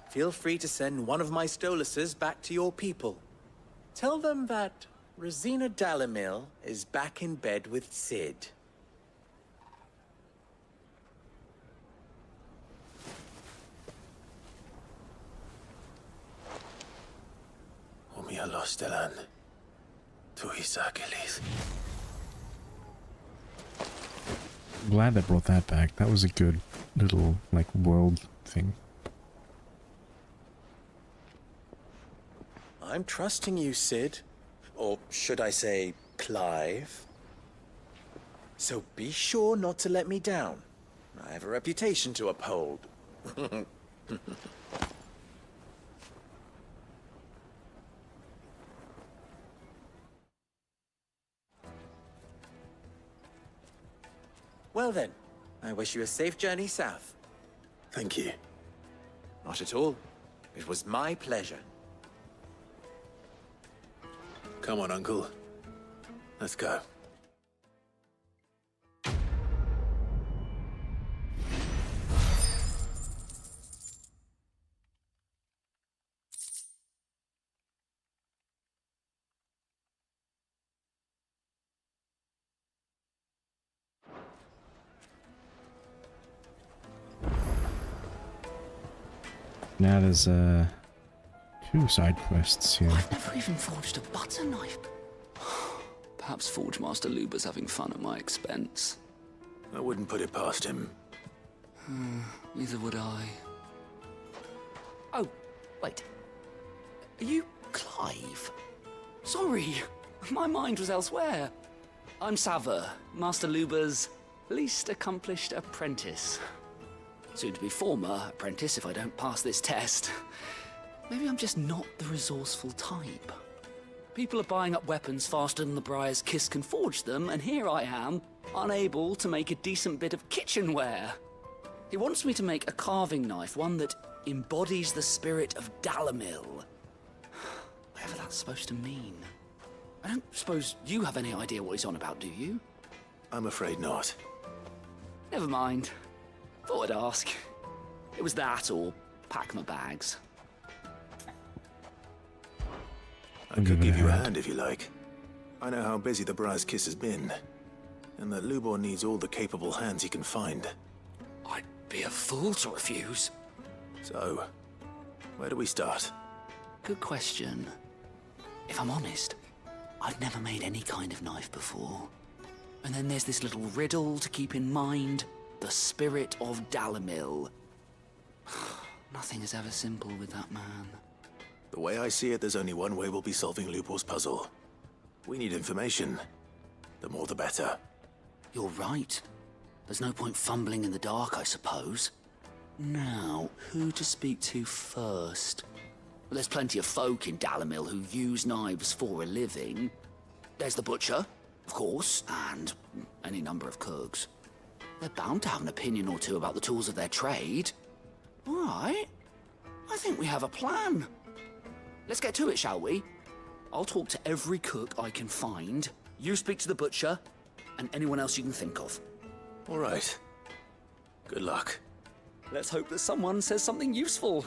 S2: feel free to send one of my Stoluses back to your people. Tell them that Rosina Dalamil is back in bed with Sid.
S4: Omia Lostelan. Tuisakelis.
S1: I'm glad they brought that back. That was a good little, like, world thing.
S2: I'm trusting you, Sid. Or should I say, Clive. So be sure not to let me down. I have a reputation to uphold. Well then, I wish you a safe journey south.
S4: Thank you.
S2: Not at all. It was my pleasure.
S4: Come on, Uncle. Let's go.
S1: Now there's 2 side quests here.
S14: I've never even forged a butter knife. Perhaps Forge Master Luber's having fun at my expense.
S4: I wouldn't put it past him.
S14: Neither would I.
S8: Oh, wait. Are you
S14: Clive? Sorry, my mind was elsewhere. I'm Sava, Master Luba's least accomplished apprentice. Soon to be former apprentice if I don't pass this test. Maybe I'm just not the resourceful type. People are buying up weapons faster than the Briar's Kiss can forge them, and here I am, unable to make a decent bit of kitchenware. He wants me to make a carving knife, one that embodies the spirit of Dalamil. Whatever that's supposed to mean. I don't suppose you have any idea what he's on about, do you?
S4: I'm afraid not.
S14: Never mind. Thought I'd ask. It was that or pack my bags.
S4: I could give you a hand if you like. I know how busy the Briar's Kiss has been, and that Lubor needs all the capable hands he can find.
S14: I'd be a fool to refuse.
S4: So, where do we start?
S14: Good question. If I'm honest, I've never made any kind of knife before. And then there's this little riddle to keep in mind. The spirit of Dalamil. Nothing is ever simple with that man.
S4: The way I see it, there's only one way we'll be solving Lubor's puzzle. We need information. The more the better.
S14: You're right. There's no point fumbling in the dark, I suppose. Now, who to speak to first? Well, there's plenty of folk in Dalamil who use knives for a living. There's the butcher, of course, and any number of cooks. They're bound to have an opinion or two about the tools of their trade. All right. I think we have a plan. Let's get to it, shall we? I'll talk to every cook I can find. You speak to the butcher, and anyone else you can think of.
S4: All right. Good luck.
S14: Let's hope that someone says something useful.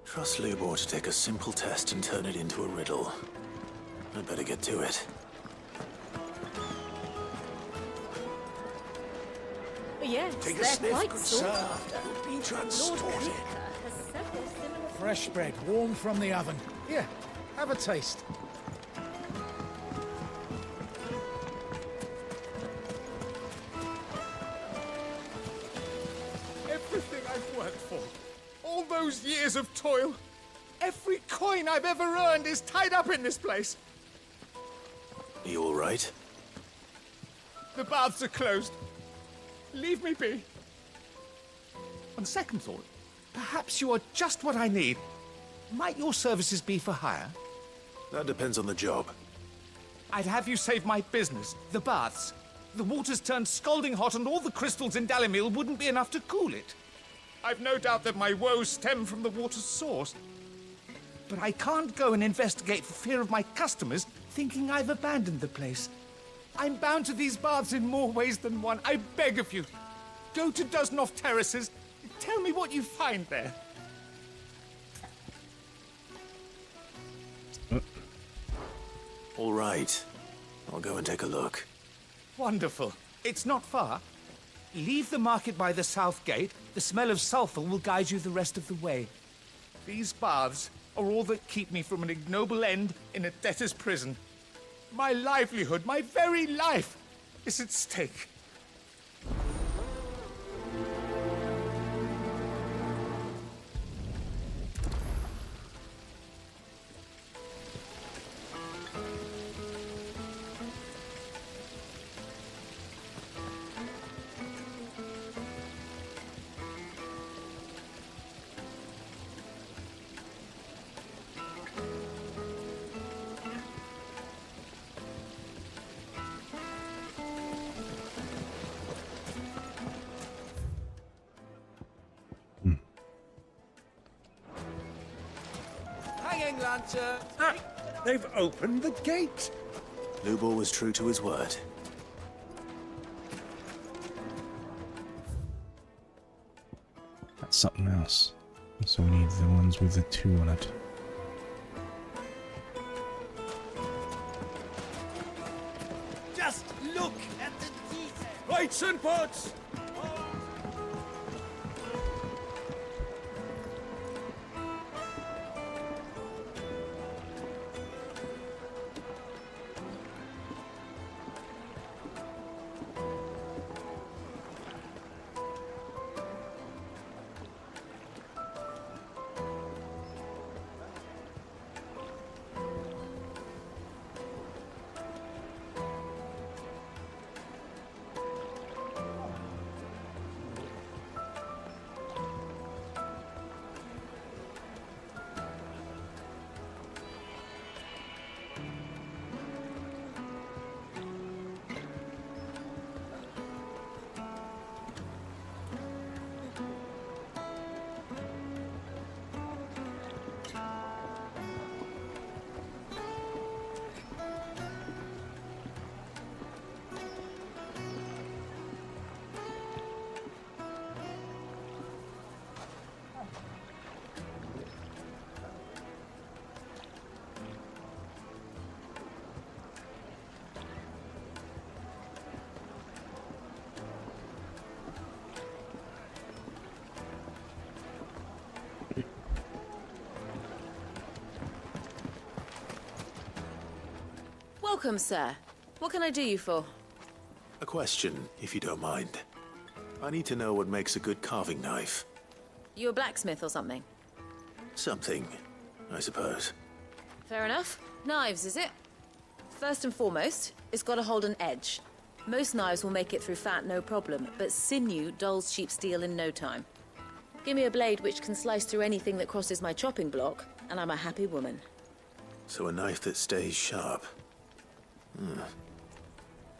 S4: Trust Lubor to take a simple test and turn it into a riddle. I'd better get to it.
S17: Yes,
S6: Take a
S17: they're
S6: sniff,
S17: quite
S6: good
S17: sought
S6: sir.
S17: after.
S6: You'll be transported.
S17: Lord Kupka has several similar...
S16: Fresh bread, warm from the oven. Here, have a taste.
S18: Everything I've worked for, all those years of toil, every coin I've ever earned is tied up in this place.
S4: Are you all right?
S18: The baths are closed. Leave me be. On second thought, perhaps you are just what I need. Might your services be for hire?
S4: That depends on the job.
S18: I'd have you save my business, the baths. The water's turned scalding hot and all the crystals in Dalamil wouldn't be enough to cool it. I've no doubt that my woes stem from the water's source. But I can't go and investigate for fear of my customers thinking I've abandoned the place. I'm bound to these baths in more ways than one. I beg of you, go to Dusnoff Terraces. Tell me what you find there.
S4: All right. I'll go and take a look.
S18: Wonderful. It's not far. Leave the market by the south gate. The smell of sulfur will guide you the rest of the way. These baths are all that keep me from an ignoble end in a debtor's prison. My livelihood, my very life, is at stake. Hanging lantern.
S12: They've opened the gate.
S4: Lubor was true to his word.
S1: That's something else. So we need the ones with the 2 on it.
S18: Just look at the detail.
S12: Lights and pots!
S15: Welcome, sir. What can I do you for?
S4: A question, if you don't mind. I need to know what makes a good carving knife.
S15: You a blacksmith or something?
S4: Something, I suppose.
S15: Fair enough. Knives, is it? First and foremost, it's got to hold an edge. Most knives will make it through fat, no problem, but sinew dulls cheap steel in no time. Give me a blade which can slice through anything that crosses my chopping block, and I'm a happy woman.
S4: So a knife that stays sharp.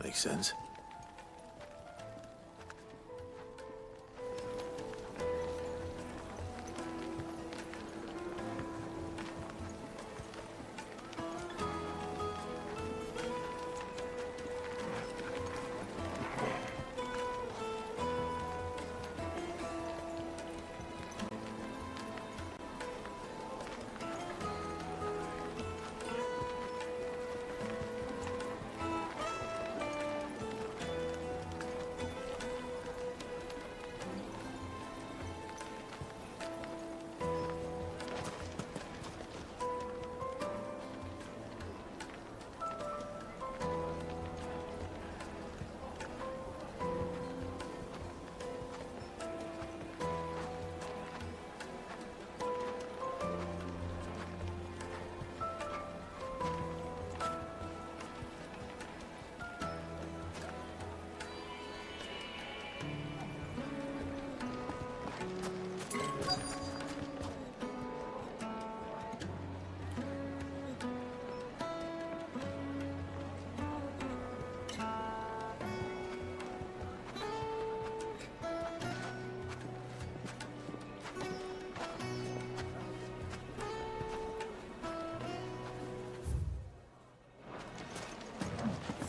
S4: Makes sense.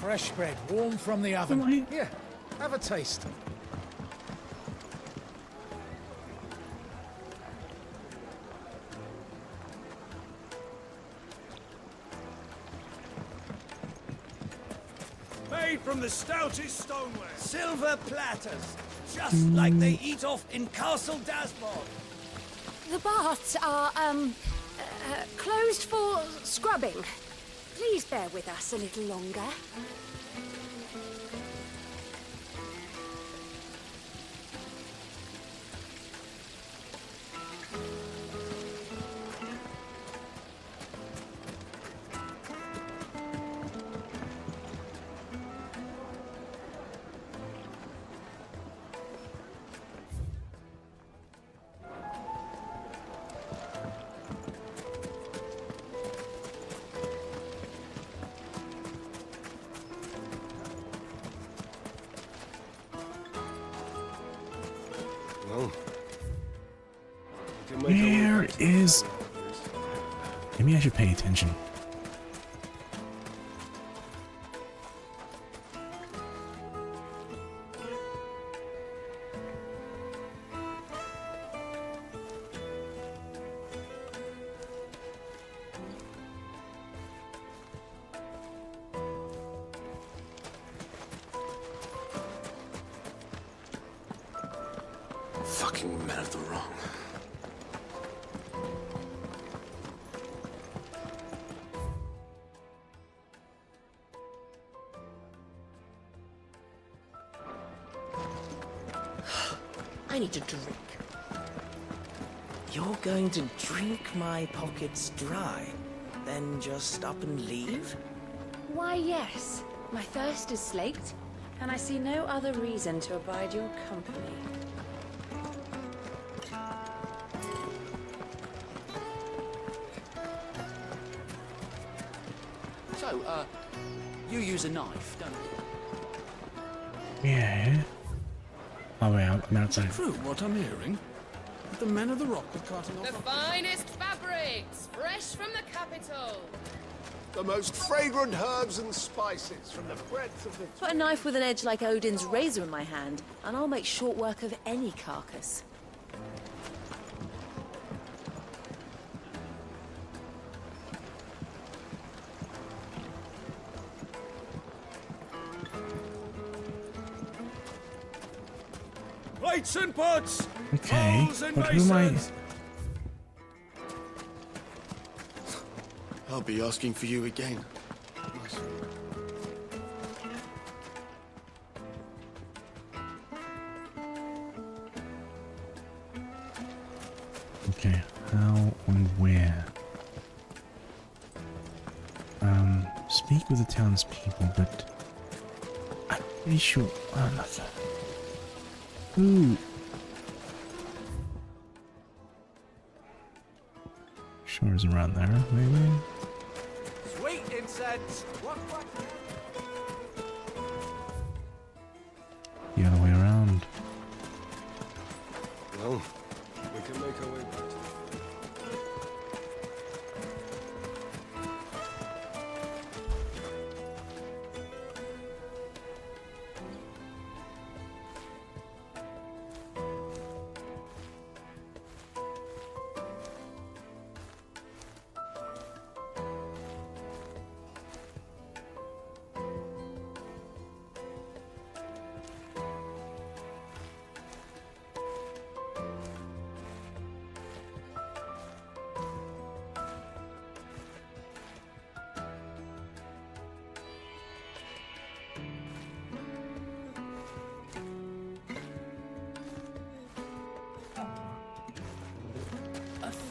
S16: Fresh bread, warm from the oven. Here, have a taste.
S7: Made from the stoutest stoneware. Silver platters, just like they eat off in Castle Dasmond.
S17: The baths are, closed for scrubbing. Please bear with us a little longer.
S1: Where is... Maybe I should pay attention.
S6: Fucking men of the wrong.
S8: I need a drink. You're going to drink my pockets dry, then just up and leave?
S17: Why, yes. My thirst is slaked, and I see no other reason to abide your company.
S14: So, you use a knife, don't you?
S1: Yeah. Oh wait, I'm outside.
S6: True, what I'm hearing. The men of the rock are cutting off.
S13: The finest fabrics, fresh from the capital.
S9: The most fragrant herbs and spices from the breadth of the...
S15: Put a knife with an edge like Odin's razor in my hand, and I'll make short work of any carcass.
S7: Plates and pots!
S1: Okay,
S7: Bowls and
S1: but who am I?
S7: basins.
S9: I'll be asking for you again.
S1: Okay, how and where? Speak with the townspeople, but I'm pretty sure. Oh, nothing. Ooh. Sure is around there, maybe.
S7: Sweet incense.
S1: The other way around.
S9: Well, we can make our way back to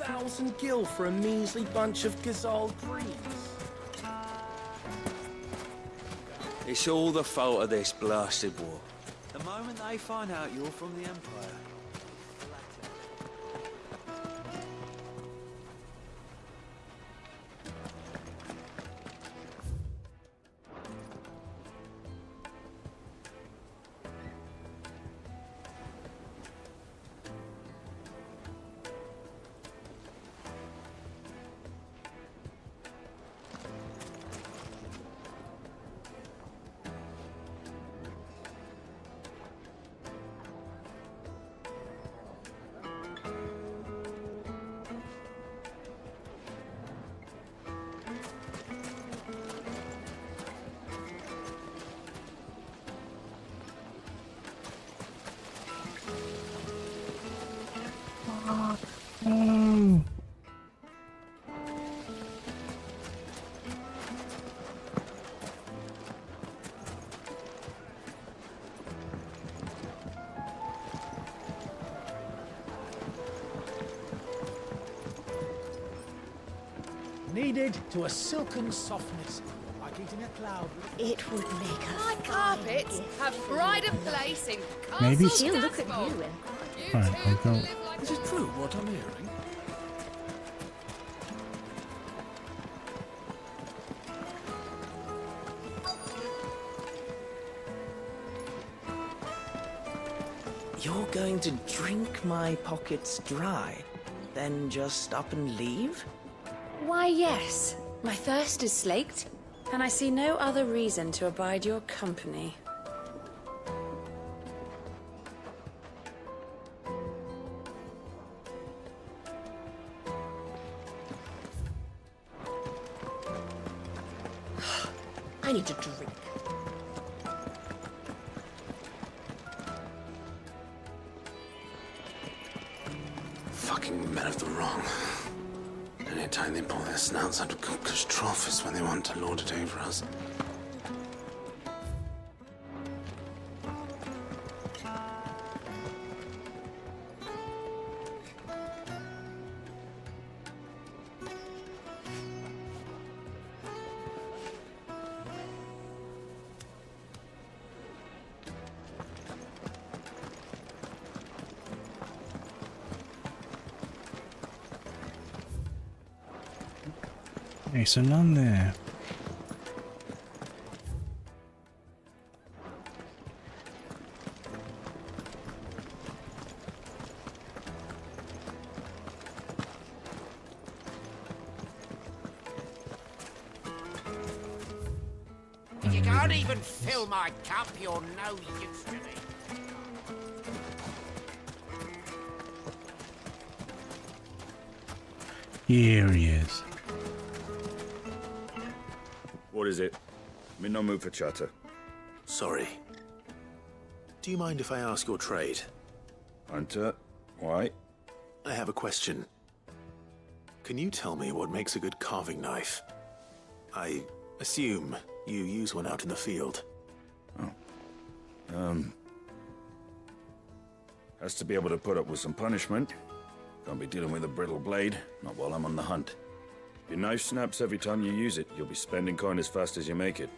S8: $1,000 for a measly bunch of gazelle breeds. It's all the fault of this blasted war.
S7: The moment they find out you're from the Empire.
S16: Kneaded to a silken softness, like eating a cloud.
S17: It would make us.
S13: My carpets have pride of place in
S1: Maybe
S13: Castle
S1: she'll
S17: look at
S13: Castle.
S17: you and
S1: Alright, I'll go.
S11: Is it true what I'm hearing?
S8: You're going to drink my pockets dry, then just up and leave?
S17: Why, yes. My thirst is slaked, and I see no other reason to abide your company. I need to drink.
S6: Fucking men of the wrong. Anytime they pull their snouts out of Kupka's trough is when they want to lord it over us.
S1: Hey, so none there.
S16: If you can't even fill my cup, you're no use to me.
S1: Here he is.
S3: What is it? I'm in no mood for chatter.
S4: Sorry. Do you mind if I ask your trade?
S3: Hunter, why?
S4: I have a question. Can you tell me what makes a good carving knife? I assume you use one out in the field.
S3: Has to be able to put up with some punishment. Can't be dealing with a brittle blade, not while I'm on the hunt. If your knife snaps every time you use it, you'll be spending coin as fast as you make it.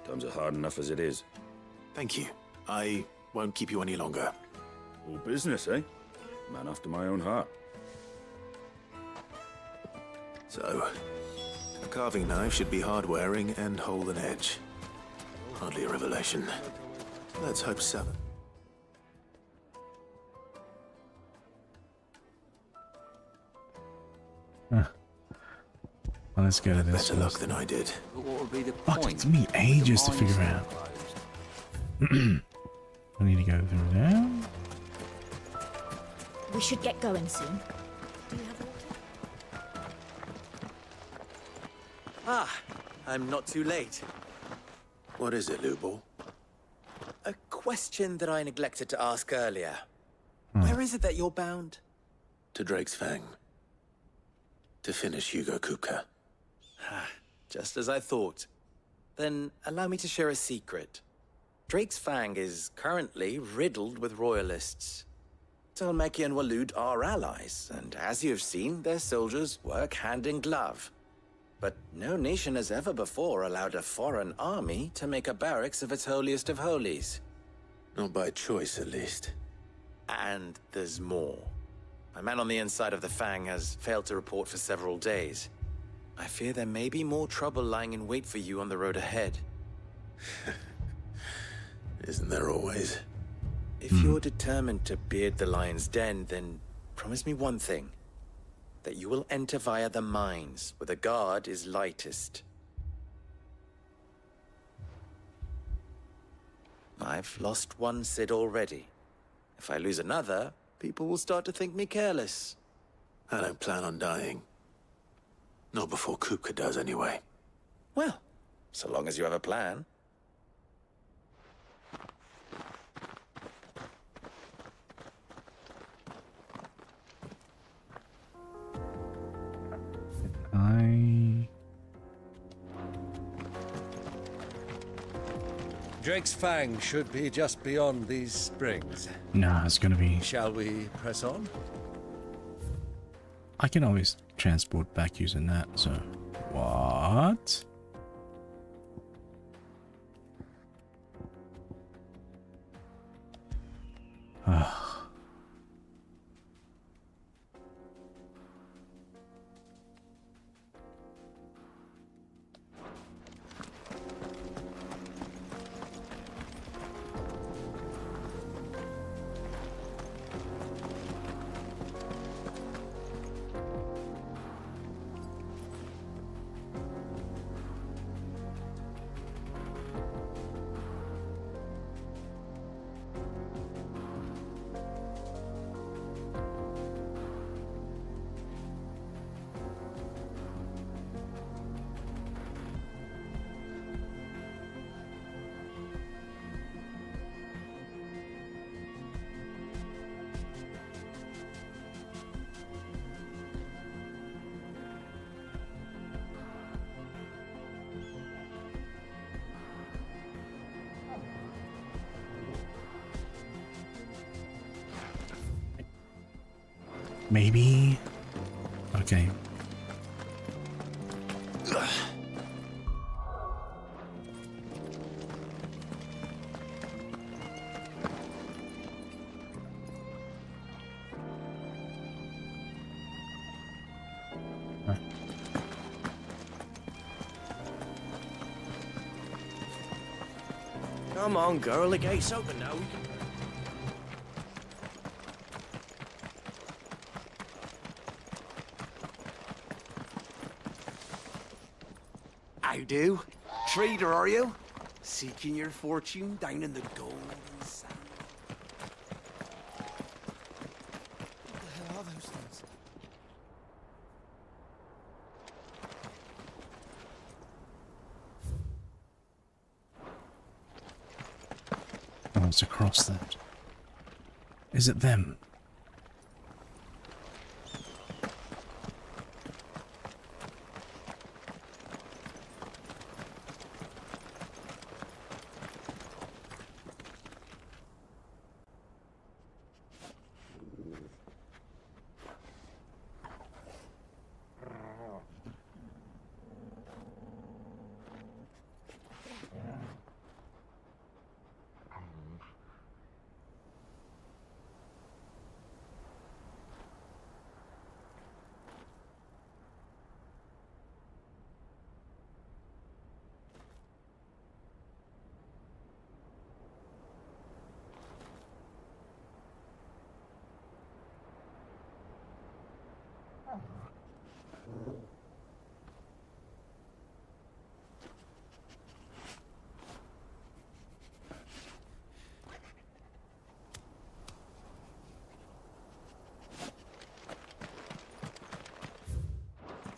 S3: Times are hard enough as it is.
S4: Thank you. I won't keep you any longer.
S3: All business, eh? Man after my own heart.
S4: So, a carving knife should be hard-wearing and hold an edge. Hardly a revelation. Let's hope so.
S1: Well, let's go to this.
S4: Better luck than I did.
S11: What would be the
S1: Fuck,
S11: point?
S1: it took me ages to figure out. I need to go through there.
S19: We should get going soon. Do you have water?
S2: Ah, I'm not too late.
S4: What is it, Lubor?
S2: A question that I neglected to ask earlier. Where is it that you're bound?
S4: To Drake's Fang. To finish Hugo Kupka.
S2: Just as I thought. Then allow me to share a secret. Drake's Fang is currently riddled with royalists. Talmeki and Walud are allies, and as you have seen, their soldiers work hand in glove. But no nation has ever before allowed a foreign army to make a barracks of its holiest of holies.
S4: Not by choice, at least.
S2: And there's more. My man on the inside of the Fang has failed to report for several days. I fear there may be more trouble lying in wait for you on the road ahead.
S4: Isn't there always?
S2: If you're determined to beard the lion's den, then promise me one thing. That you will enter via the mines, where the guard is lightest. I've lost one Cid already. If I lose another, people will start to think me careless.
S4: I don't plan on dying. Not before Kupka does, anyway.
S2: Well, so long as you have a plan.
S12: Drake's Fang should be just beyond these springs.
S1: Nah, it's gonna be...
S12: Shall we press on?
S1: I can always transport back using that, so... What? Maybe? Okay.
S11: Come on, girl, the gate's open now. How do? Trader, are you? Seeking your fortune down in the golden sand. What the hell are those things?
S1: Oh, it's across that. Is it them?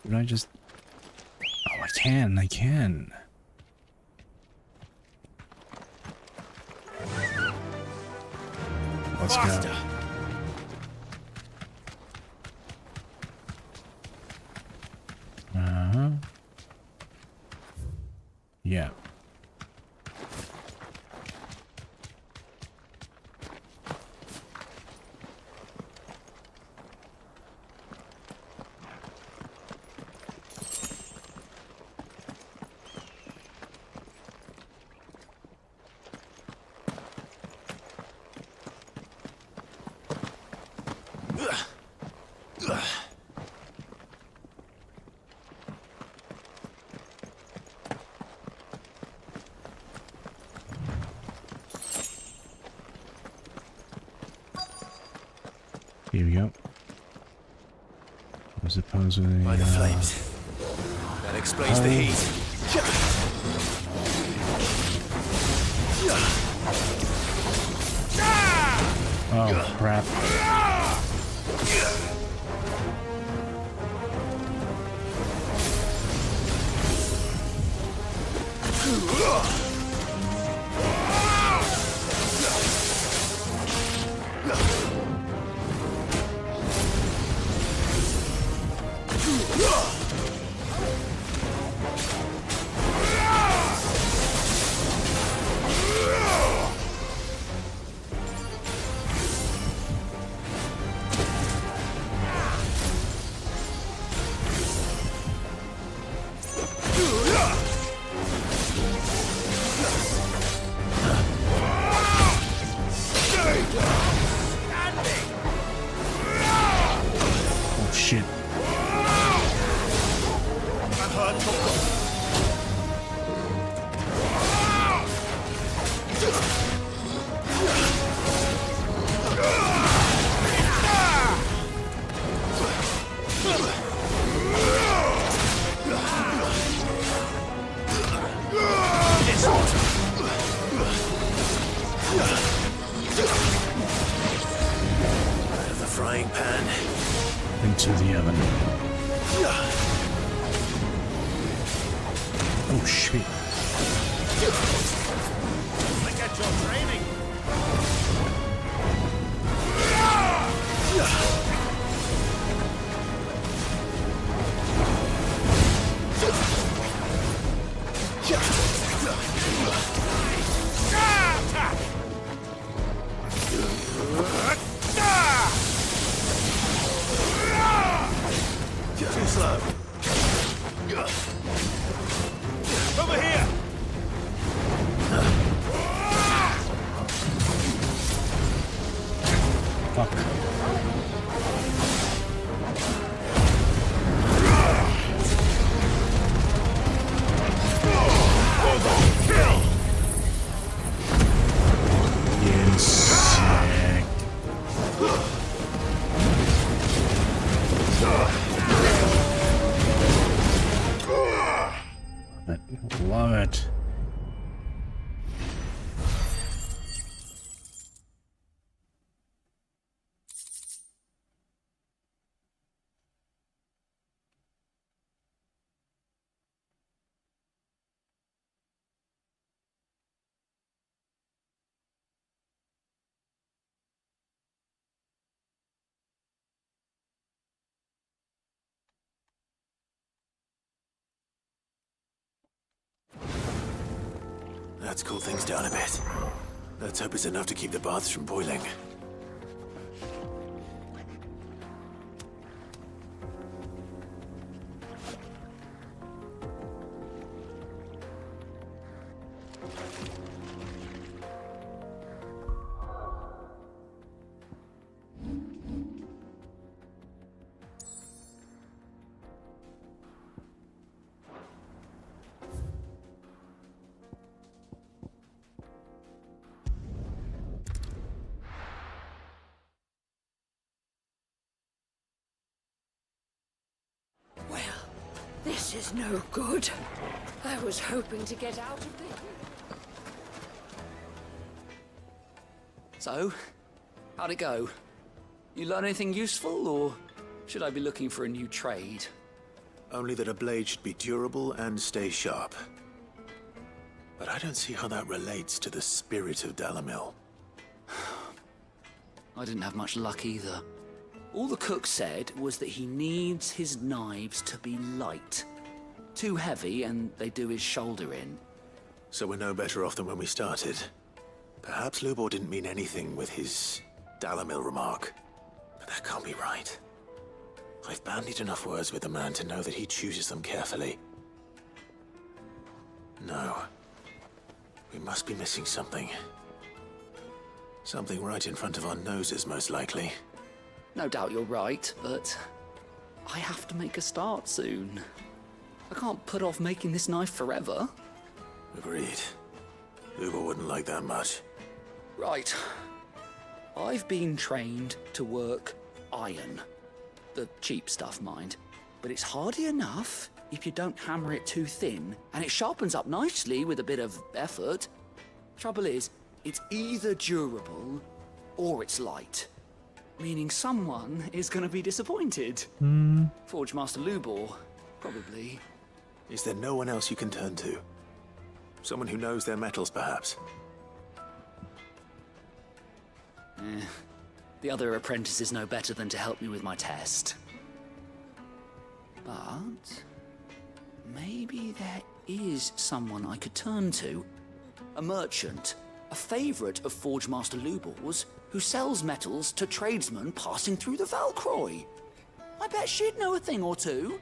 S1: Did I just... Oh, I can. Let's
S2: Faster.
S1: go. Uh-huh. Yeah. Here we go. I suppose we...
S2: By the flames. That explains the heat.
S1: Oh, crap. Oh, shit.
S2: Out of the frying pan.
S1: Into the oven. Oh, shit.
S2: Look at your training. Too slow. Over here.
S1: Fuck. Love it.
S2: Let's cool things down a bit. Let's hope it's enough to keep the baths from boiling.
S17: This is no good. I was hoping to get out of this.
S14: So, how'd it go? You learn anything useful, or should I be looking for a new trade?
S4: Only that a blade should be durable and stay sharp. But I don't see how that relates to the spirit of Dalamil.
S14: I didn't have much luck either. All the cook said was that he needs his knives to be light. Too heavy and they do his shoulder in.
S4: So we're no better off than when we started. Perhaps Lubor didn't mean anything with his Dalamil remark. But that can't be right. I've bandied enough words with the man to know that he chooses them carefully. No. We must be missing something. Something right in front of our noses, most likely.
S14: No doubt you're right, but I have to make a start soon. I can't put off making this knife forever.
S4: Agreed. Lubor wouldn't like that much.
S14: Right. I've been trained to work iron. The cheap stuff, mind. But it's hardy enough if you don't hammer it too thin, and it sharpens up nicely with a bit of effort. Trouble is, it's either durable or it's light. Meaning someone is going to be disappointed. Forge Master Lubor, probably.
S4: Is there no one else you can turn to? Someone who knows their metals, perhaps?
S14: The other apprentices know better than to help me with my test. But maybe there is someone I could turn to. A merchant, a favorite of Forge Master Lubor's, who sells metals to tradesmen passing through the Valcroy. I bet she'd know a thing or two.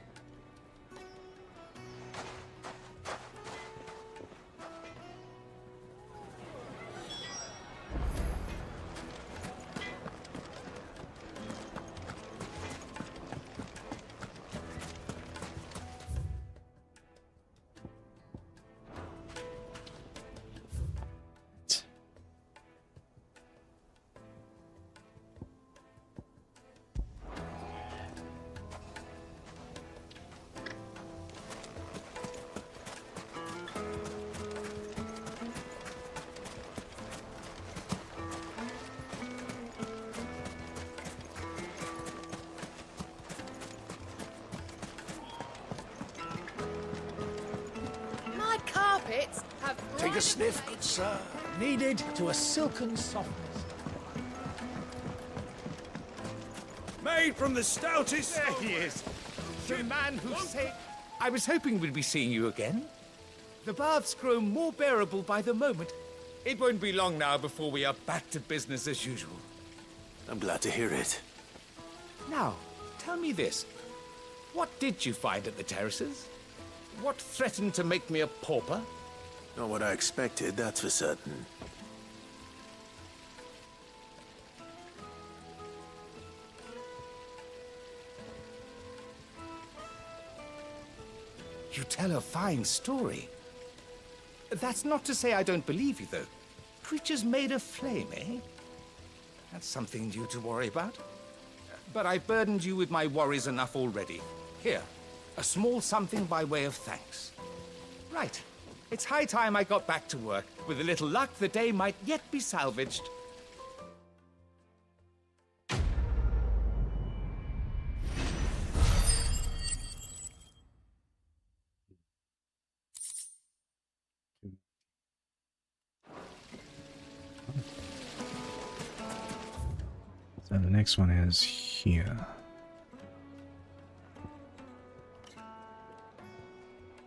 S9: Take a sniff, good sir. Kneaded to a silken softness.
S5: Made from the stoutest...
S18: There he is. The man who saved... I was hoping we'd be seeing you again. The baths grow more bearable by the moment. It won't be long now before we are back to business as usual.
S4: I'm glad to hear it.
S18: Now, tell me this. What did you find at the terraces? What threatened to make me a pauper?
S4: Not what I expected, that's for certain.
S18: You tell a fine story. That's not to say I don't believe you, though. Creatures made of flame, eh? That's something new to worry about. But I've burdened you with my worries enough already. Here, a small something by way of thanks. Right. It's high time I got back to work. With a little luck, the day might yet be salvaged.
S1: So the next one is here.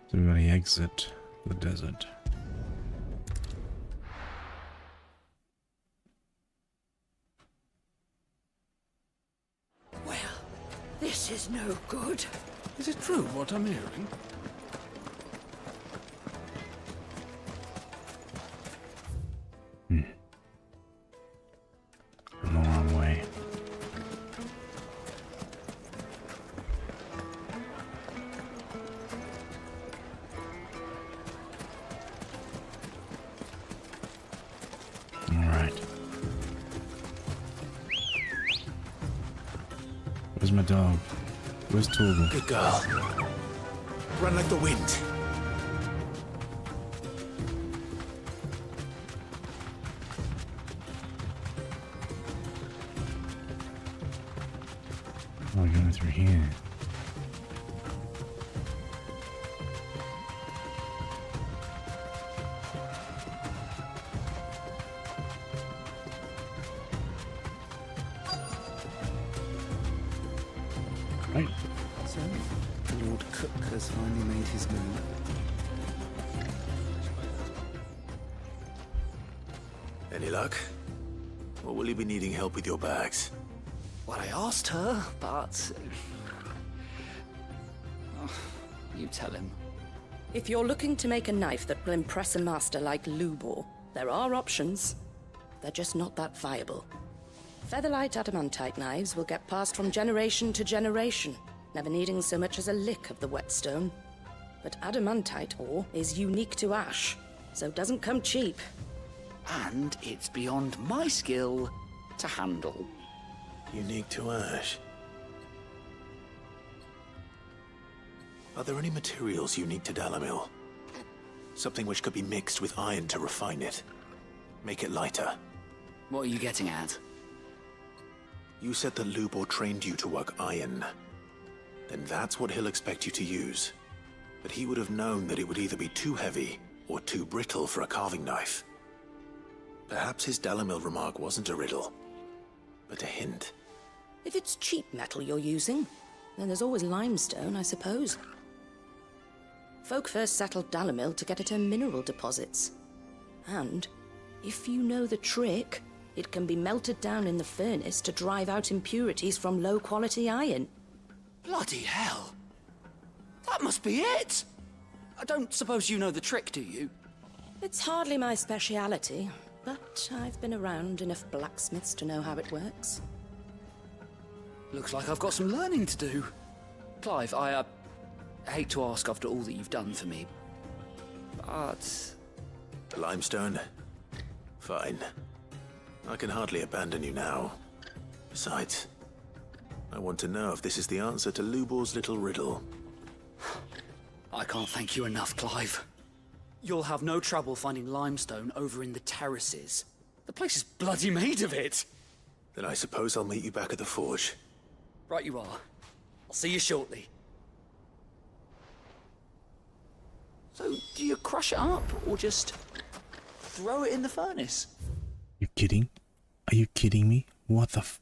S1: So we've got to exit the desert.
S17: Well, this is no good.
S5: Is it true what I'm hearing?
S1: I'm the wrong way. Where's my dog? Where's Torgal?
S4: Good girl. Run like the wind.
S1: Oh, we're going through here. Right.
S8: So, Lord Kupka's finally made his move.
S4: Any luck? Or will you be needing help with your bags?
S14: Well, I asked her, but... Oh, you tell him.
S20: If you're looking to make a knife that will impress a master like Lubor, there are options. They're just not that viable. Featherlight adamantite knives will get passed from generation to generation, never needing so much as a lick of the whetstone. But adamantite ore is unique to ash, so it doesn't come cheap.
S14: And it's beyond my skill to handle.
S4: Unique to ash. Are there any materials unique to Dalamil? Something which could be mixed with iron to refine it. Make it lighter.
S14: What are you getting at?
S4: You said that Lubor trained you to work iron. Then that's what he'll expect you to use. But he would have known that it would either be too heavy or too brittle for a carving knife. Perhaps his Dalamil remark wasn't a riddle, but a hint.
S20: If it's cheap metal you're using, then there's always limestone, I suppose. Folk first settled Dalamil to get at her mineral deposits. And, if you know the trick, it can be melted down in the furnace to drive out impurities from low-quality iron.
S14: Bloody hell! That must be it! I don't suppose you know the trick, do you?
S20: It's hardly my speciality, but I've been around enough blacksmiths to know how it works.
S14: Looks like I've got some learning to do. Clive, I hate to ask after all that you've done for me, but...
S4: The limestone? Fine. I can hardly abandon you now. Besides, I want to know if this is the answer to Lubor's little riddle.
S14: I can't thank you enough, Clive. You'll have no trouble finding limestone over in the terraces. The place is bloody made of it.
S4: Then I suppose I'll meet you back at the forge.
S14: Right you are. I'll see you shortly. So, do you crush it up, or just throw it in the furnace?
S1: You kidding? Are you kidding me? What the f...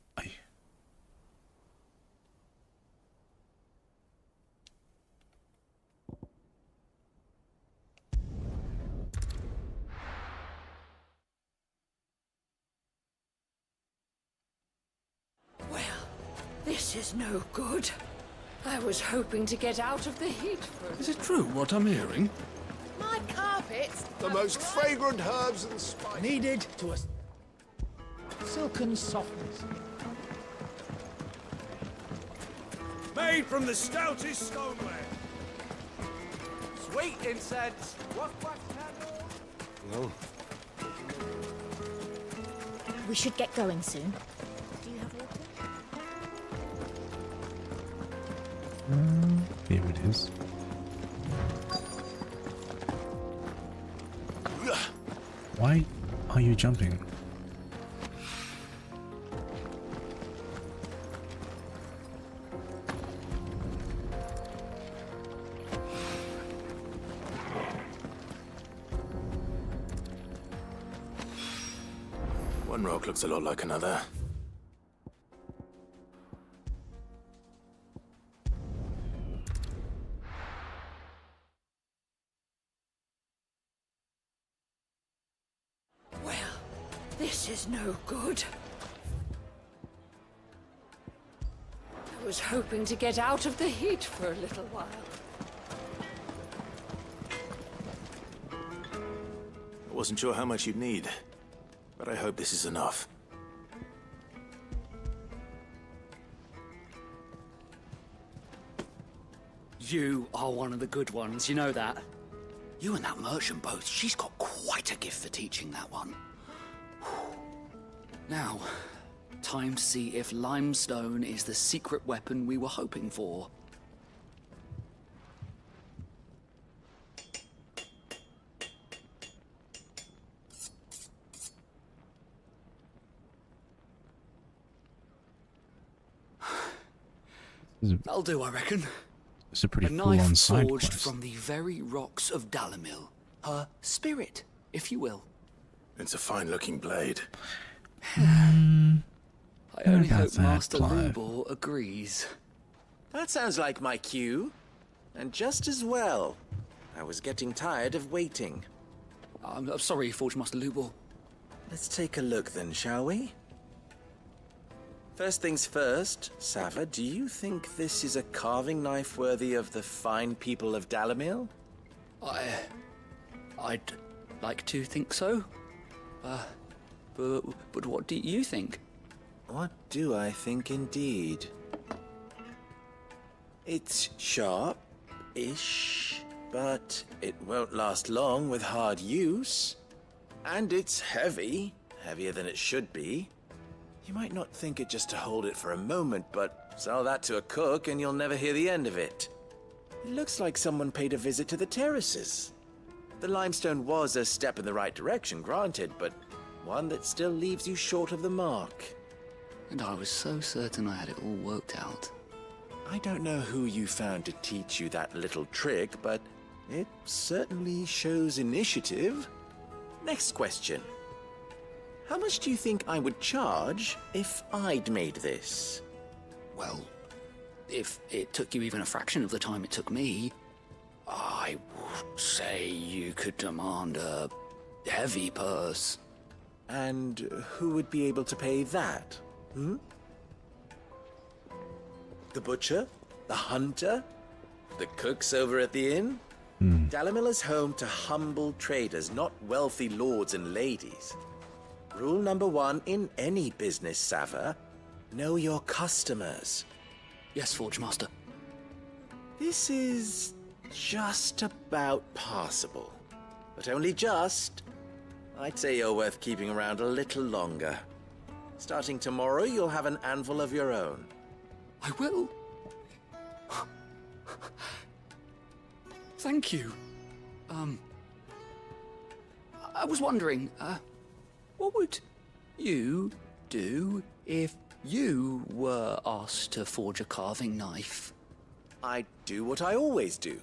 S17: Well, this is no good. I was hoping to get out of the heat for...
S5: Is it true what I'm hearing?
S17: My carpets...
S9: The most fragrant herbs and spices.
S7: Needed to a silken softness. Made from the stoutest stoneware.
S11: Sweet incense.
S7: Well,
S19: We should get going soon. Do you have water?
S1: Here it is. Why are you jumping?
S4: One rock looks a lot like another.
S17: Well, this is no good. I was hoping to get out of the heat for a little while.
S4: I wasn't sure how much you'd need, but I hope this is enough.
S14: You are one of the good ones, you know that. You and that merchant both, she's got quite a gift for teaching that one. Now, time to see if limestone is the secret weapon we were hoping for. That'll do, I reckon.
S1: It's a pretty
S14: A
S1: full-on
S14: knife
S1: side
S14: forged
S1: quest.
S14: from the very rocks of Dalamil. Her spirit, if you will.
S4: It's a fine-looking blade.
S14: I only
S1: about
S14: hope
S1: that,
S14: Master
S1: Clive?
S14: Lubor agrees.
S2: That sounds like my cue. And just as well. I was getting tired of waiting.
S14: I'm sorry, Forge Master Lubor.
S2: Let's take a look then, shall we? First things first, Sava, do you think this is a carving knife worthy of the fine people of Dalamil?
S14: I'd like to think so. But what do you think?
S2: What do I think indeed? It's sharp-ish, but it won't last long with hard use. And it's heavy, heavier than it should be. You might not think it just to hold it for a moment, but sell that to a cook and you'll never hear the end of it. It looks like someone paid a visit to the terraces. The limestone was a step in the right direction, granted, but one that still leaves you short of the mark.
S14: And I was so certain I had it all worked out.
S2: I don't know who you found to teach you that little trick, but it certainly shows initiative. Next question. How much do you think I would charge if I'd made this?
S14: Well, if it took you even a fraction of the time it took me, I would say you could demand a heavy purse.
S2: And who would be able to pay that? The butcher? The hunter? The cooks over at the inn? Dalamil is home to humble traders, not wealthy lords and ladies. Rule number 1 in any business, Sava, know your customers.
S14: Yes, Forge Master.
S2: This is just about passable. But only just. I'd say you're worth keeping around a little longer. Starting tomorrow, you'll have an anvil of your own.
S14: I will. Thank you. I was wondering, what would you do if you were asked to forge a carving knife?
S2: I'd do what I always do.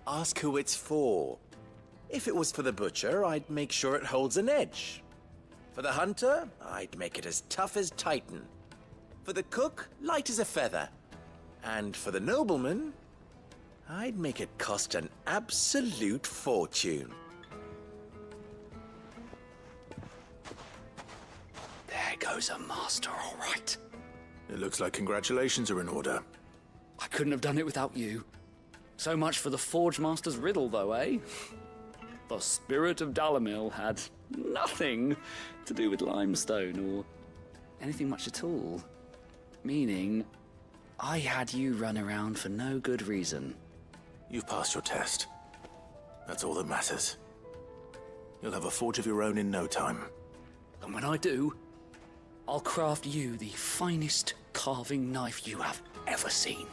S2: Ask who it's for. If it was for the butcher, I'd make sure it holds an edge. For the hunter, I'd make it as tough as Titan. For the cook, light as a feather. And for the nobleman, I'd make it cost an absolute fortune.
S14: There goes a master, all right.
S4: It looks like congratulations are in order.
S14: I couldn't have done it without you. So much for the Forge Master's riddle, though, eh? The spirit of Dalamil had nothing to do with limestone or anything much at all. Meaning, I had you run around for no good reason.
S4: You've passed your test. That's all that matters. You'll have a forge of your own in no time.
S14: And when I do, I'll craft you the finest carving knife you have ever seen.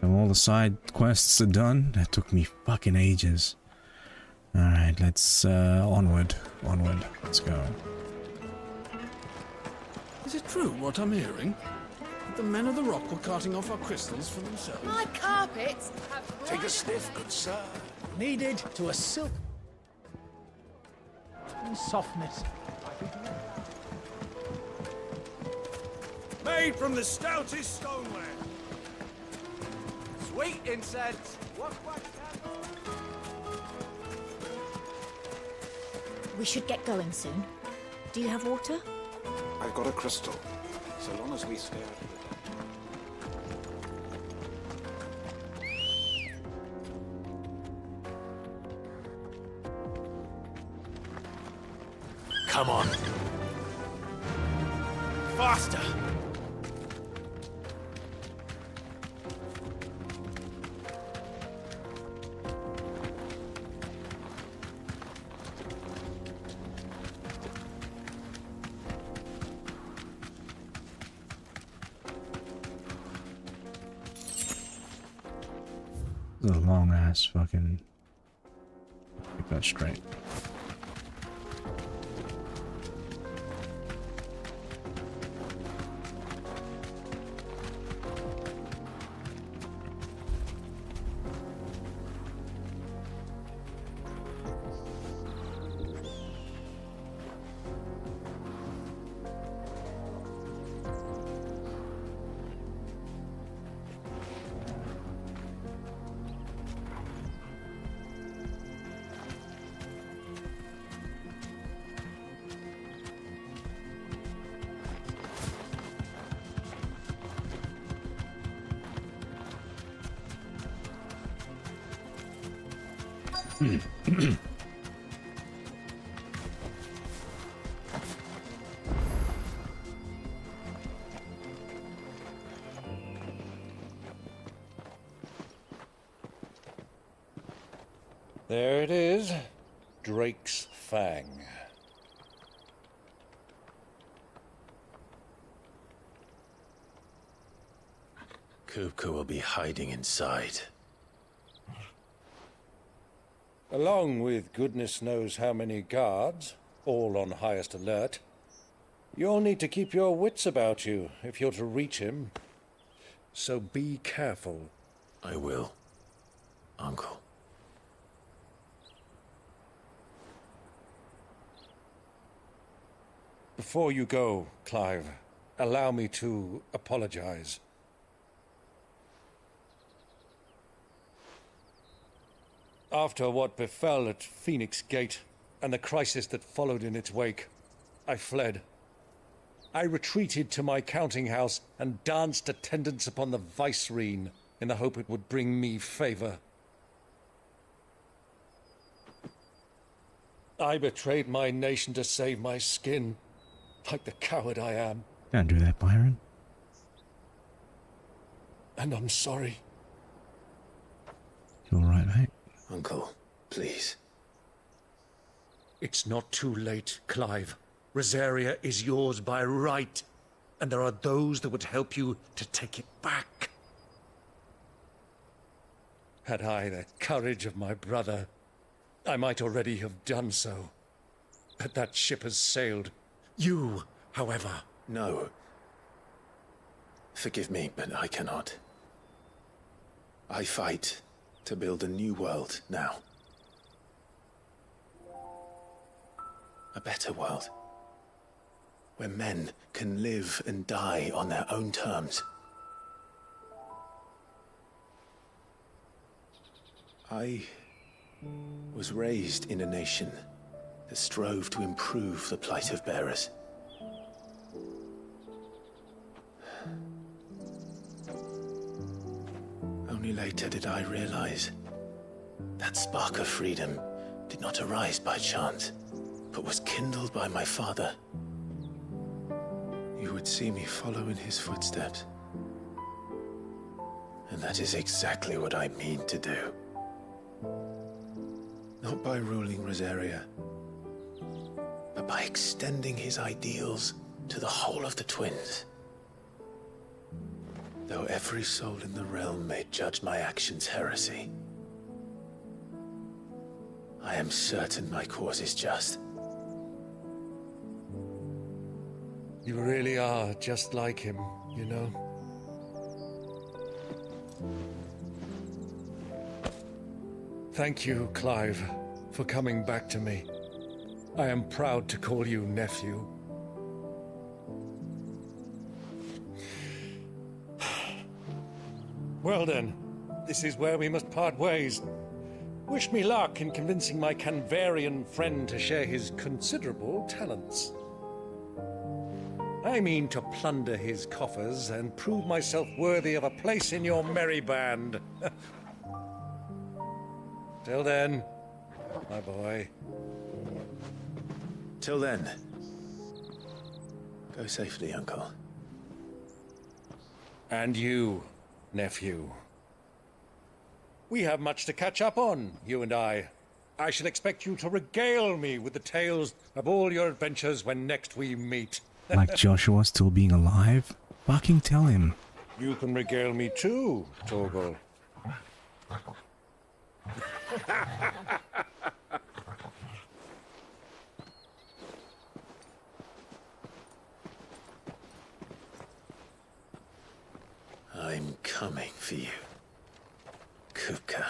S1: And all the side quests are done. That took me fucking ages. Alright, let's onward. Let's go.
S10: Is it true what I'm hearing? That the men of the rock were carting off our crystals for themselves?
S13: My carpets have...
S6: Take a sniff, good sir.
S7: Needed to a silk... softness.
S11: Made from the stoutest stoneware. Sweet incense.
S19: We should get going soon. Do you have water?
S21: I've got a crystal. So long as we stay out of the
S4: Come on. Faster!
S1: This is a long ass fucking... Keep that straight.
S25: There it is. Drake's Fang.
S4: Kupka will be hiding inside.
S25: Along with goodness knows how many guards, all on highest alert. You'll need to keep your wits about you if you're to reach him. So be careful.
S4: I will, Uncle.
S25: Before you go, Clive, allow me to apologize. After what befell at Phoenix Gate and the crisis that followed in its wake, I fled. I retreated to my counting house and danced attendance upon the vicereine in the hope it would bring me favor. I betrayed my nation to save my skin, like the coward I am.
S1: Don't do that, Byron.
S25: And I'm sorry.
S1: You alright, mate?
S4: Uncle, please.
S25: It's not too late, Clive. Rosaria is yours by right, and there are those that would help you to take it back. Had I the courage of my brother, I might already have done so. But that ship has sailed. You, however...
S4: No. Forgive me, but I cannot. I fight to build a new world now. A better world. Where men can live and die on their own terms. I was raised in a nation that strove to improve the plight of bearers. Only later did I realize that spark of freedom did not arise by chance, but was kindled by my father. You would see me follow in his footsteps. And that is exactly what I mean to do. Not by ruling Rosaria, but by extending his ideals to the whole of the twins. Though every soul in the realm may judge my actions heresy, I am certain my cause is just.
S25: You really are just like him, you know? Thank you, Clive, for coming back to me. I am proud to call you nephew. Well then, this is where we must part ways. Wish me luck in convincing my Canvarian friend to share his considerable talents. I mean to plunder his coffers and prove myself worthy of a place in your merry band. Till then, my boy.
S4: Till then, go safely, Uncle.
S25: And you, nephew. We have much to catch up on, you and I. I shall expect you to regale me with the tales of all your adventures when next we meet.
S1: Like Joshua still being alive? Fucking tell him.
S25: You can regale me too, Torgal.
S4: I'm coming for you, Kupka.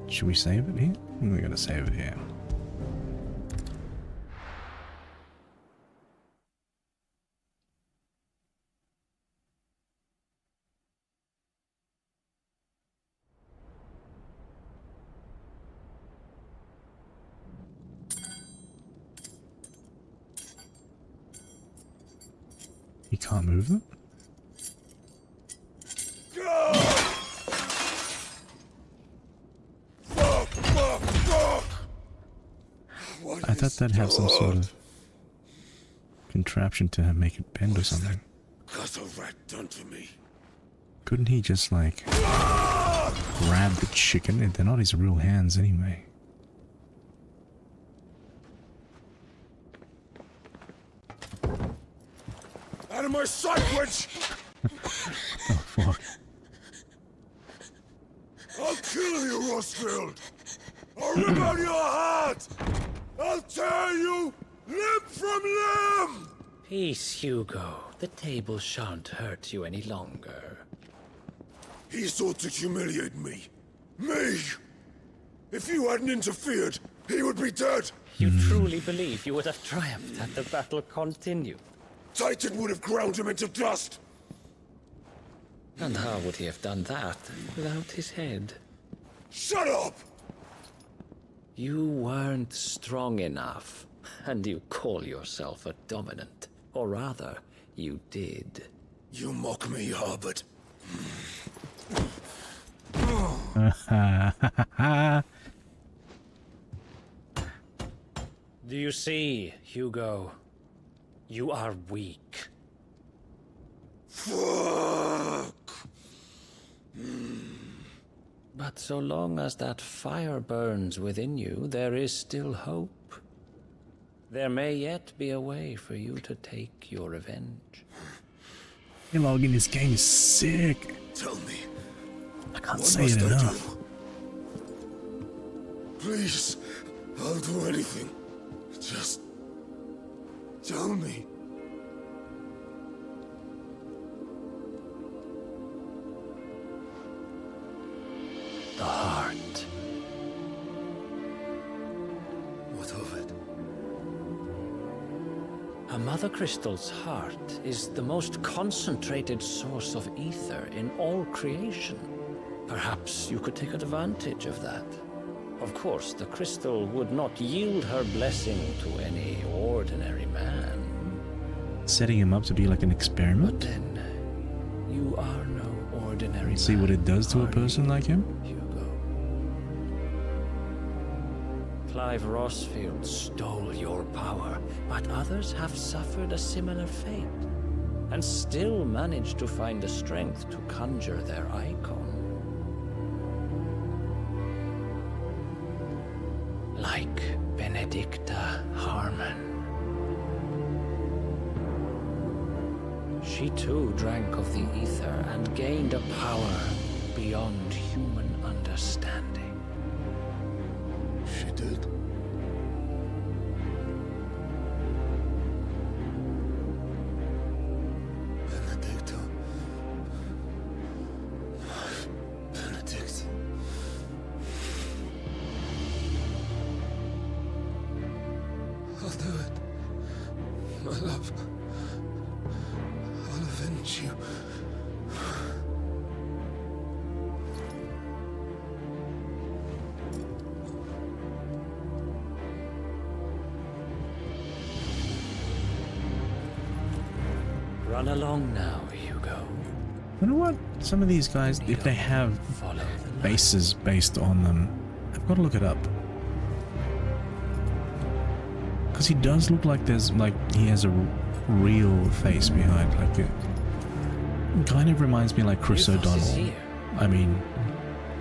S1: Should we save it here? We're gonna save it here. You can't move them? I thought that'd have some sort of contraption to make it bend or something.
S5: Got a rat done to me.
S1: Couldn't he just like grab the chicken? They're not his real hands anyway.
S5: Out of my sight, witch!
S1: Oh fuck.
S5: I'll kill you, Rosfield! I'll rip out your heart! I'll tear you limb from limb!
S15: Peace, Hugo. The table shan't hurt you any longer.
S5: He sought to humiliate me. Me! If you hadn't interfered, he would be dead!
S15: You truly believe you would have triumphed had the battle continued?
S5: Titan would have ground him into dust!
S15: And how would he have done that without his head?
S5: Shut up!
S15: You weren't strong enough, and you call yourself a dominant. Or rather, you did.
S5: You mock me, Harbert.
S15: Do you see, Hugo? You are weak.
S5: Fuck!
S15: But so long as that fire burns within you, there is still hope. There may yet be a way for you to take your revenge.
S1: Dialogue in this game is sick.
S5: Tell me.
S1: I can't say it enough.
S5: Please, I'll do anything. Just tell me.
S15: The heart.
S5: What of it?
S15: A Mother Crystal's heart is the most concentrated source of ether in all creation. Perhaps you could take advantage of that. Of course, the crystal would not yield her blessing to any ordinary man.
S1: Setting him up to be like an experiment?
S15: But then, you are no ordinary man.
S1: See what it does to a person like him?
S15: Clive Rosfield stole your power, but others have suffered a similar fate. and still managed to find the strength to conjure their Eikon. Like Benedicta Harmon. She too drank of the ether and gained a power beyond human understanding.
S6: She did? Benedicta. Benedict. I'll do it. My love. I'll avenge you.
S15: Run along now, Hugo.
S1: You know what? Some of these guys, if they have bases based on them, I've got to look it up. Because he does look like he has a real face behind, like it kind of reminds me like Chris O'Donnell. I mean,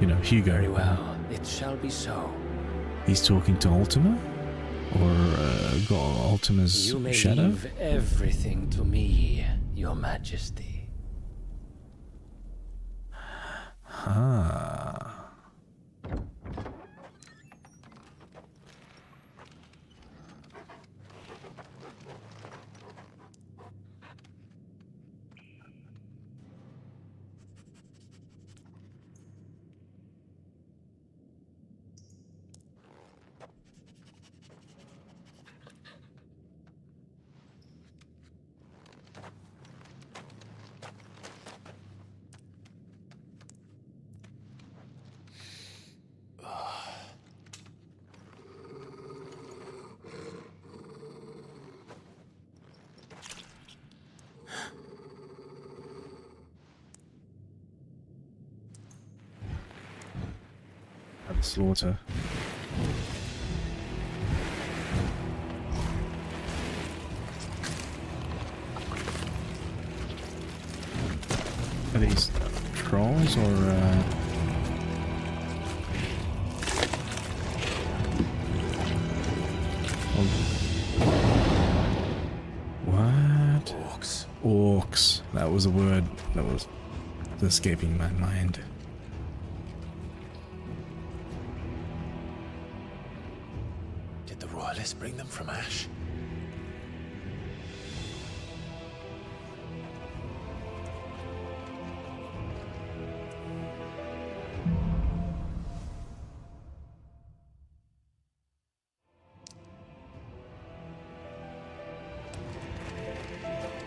S1: you know, Hugo.
S15: Very well, it shall be so.
S1: He's talking to Ultima? Or Ultima's
S15: You may
S1: shadow?
S15: leave everything to me, Your Majesty.
S1: Ah. Slaughter. Are these trolls or what?
S4: Orcs.
S1: Orcs. That was a word that was escaping my mind.
S4: Let's bring them from Ash.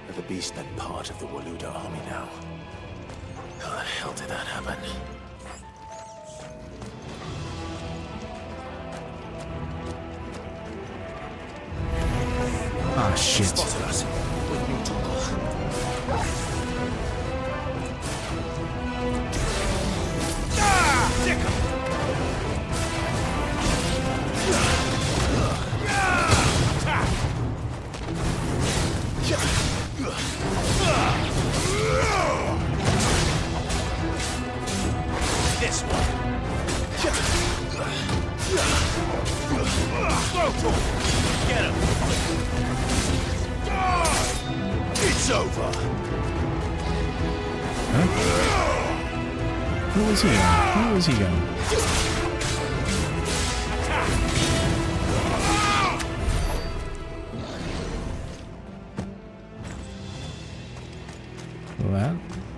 S4: Are the beast then part of the Waluda army now? How the hell did that happen?
S1: Ah, shit.
S4: Spotted us. With me to
S7: This one. Get him. It's over.
S1: Huh? Where was he going? Where was he going?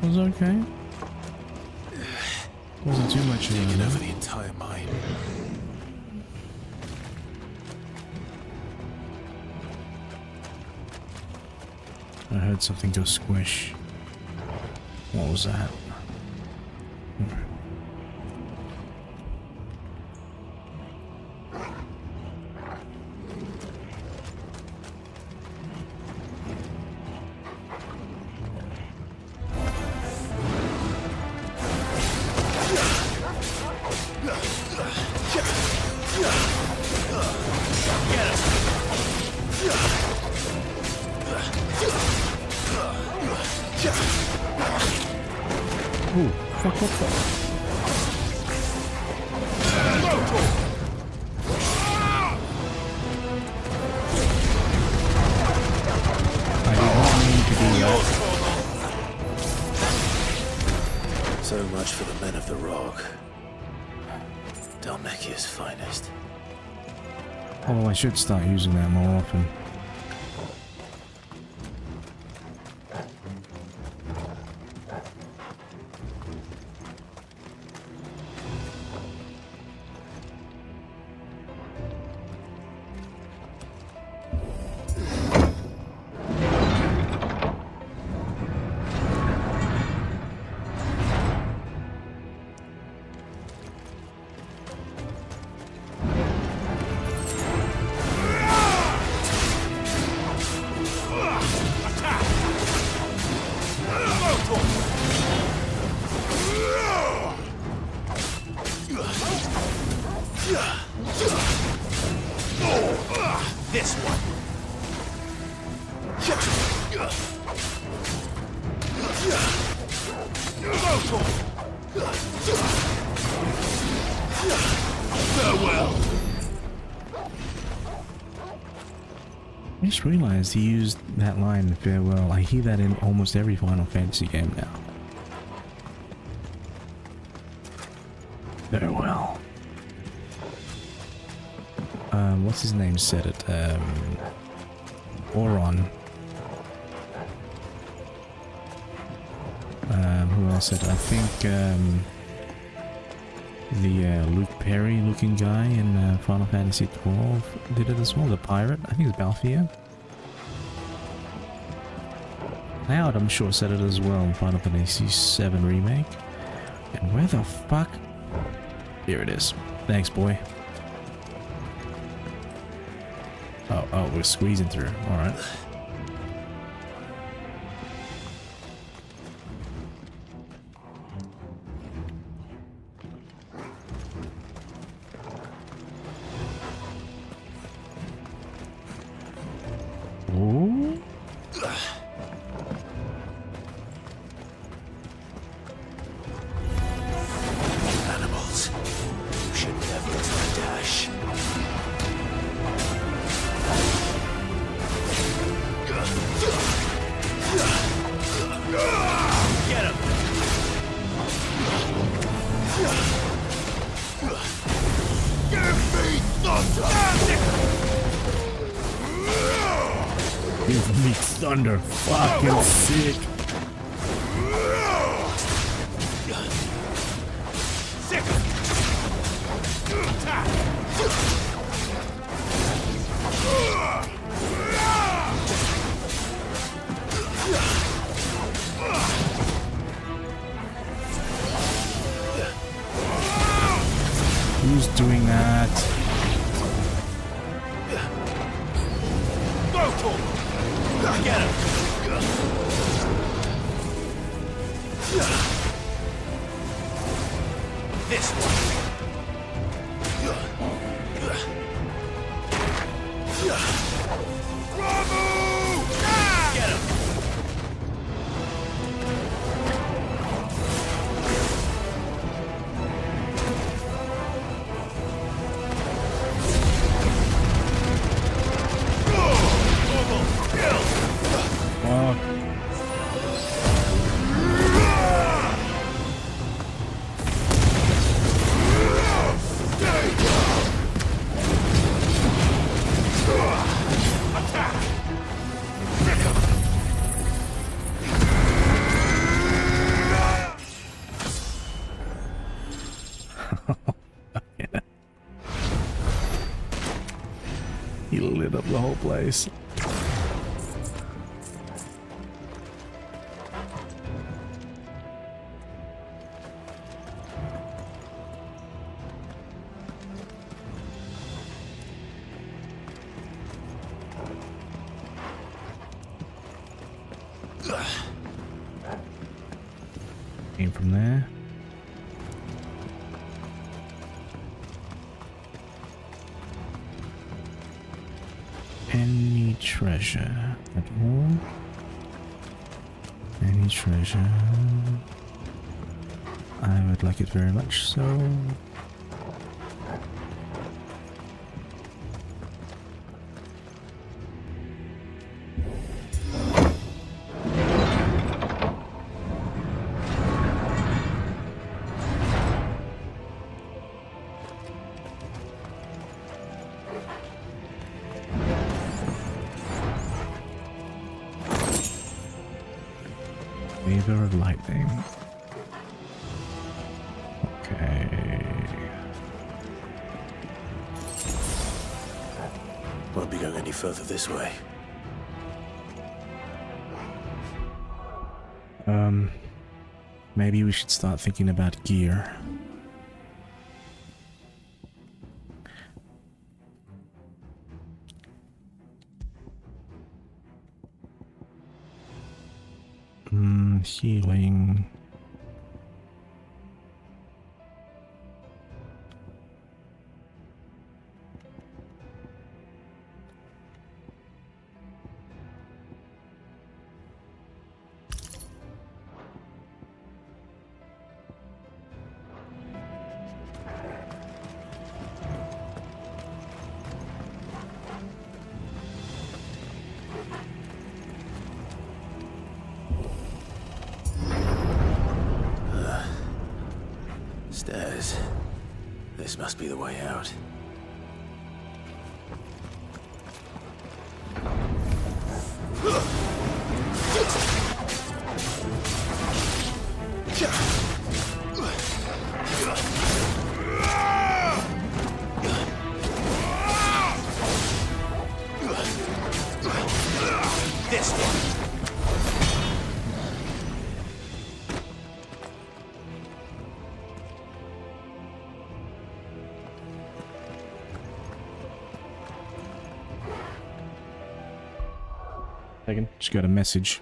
S1: That was okay. Wasn't too much of
S4: taking
S1: a
S4: over the entire mine.
S1: I heard something go squish. What was that? Ooh, fuck, what the? I did not mean to do that.
S4: So much for the men of the rock. Dalmekia's finest.
S1: Although I should start using that more often.
S7: This one.
S1: Farewell. I just realized he used that line in Farewell. I hear that in almost every Final Fantasy game now. Farewell. What's his name said it? Oron. Who else said it? I think the Luke Perry looking guy in Final Fantasy XII did it as well. The pirate, I think it's Balthier. Cloud, I'm sure, said it as well in Final Fantasy VII Remake. And where the fuck? Here it is. Thanks, boy. Oh, we're squeezing through. Alright. Oh.
S4: Animals. You should never dash.
S7: Get him! Give me thunder!
S1: Give me thunder. Fucking sick.
S7: Sick!
S1: Who's doing that?
S7: Go for him! Get him! This one. Bravo! Get him!
S1: He lit up the whole place. Came from there. Any treasure at all? Any treasure? I would like it very much so. Weaver of Lightning. Okay.
S4: Won't be going any further this way.
S1: Maybe we should start thinking about gear. Healing.
S4: Stairs. This must be the way out.
S11: This one.
S1: Just got a message.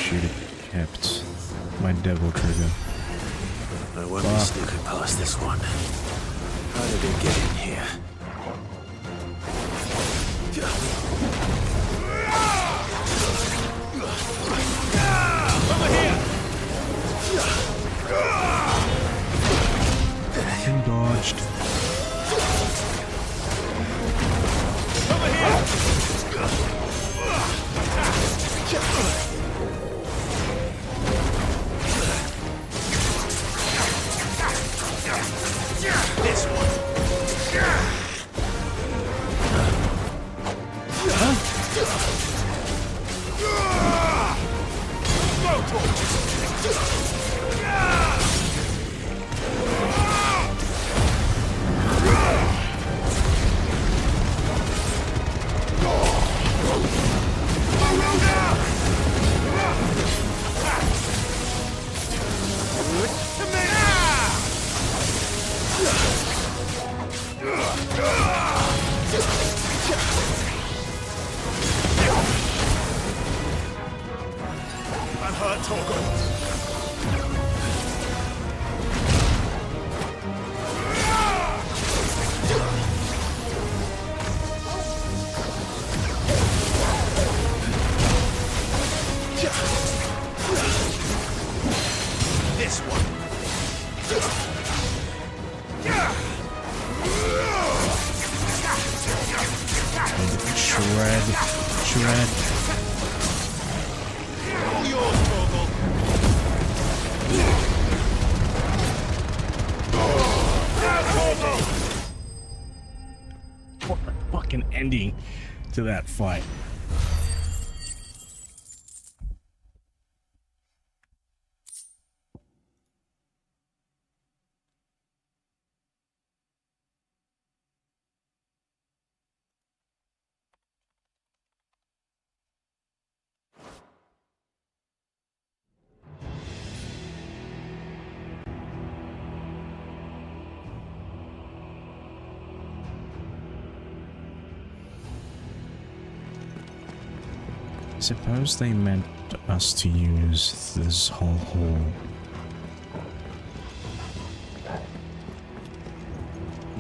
S1: Should have kept my devil trigger.
S4: I won't be sneaking past this one. How did it get in here?
S11: Over here!
S1: He dodged.
S11: Over here!
S1: Shred. Shred.
S7: All yours, Torgal.
S1: What a fucking ending to that fight. Suppose they meant us to use this whole hall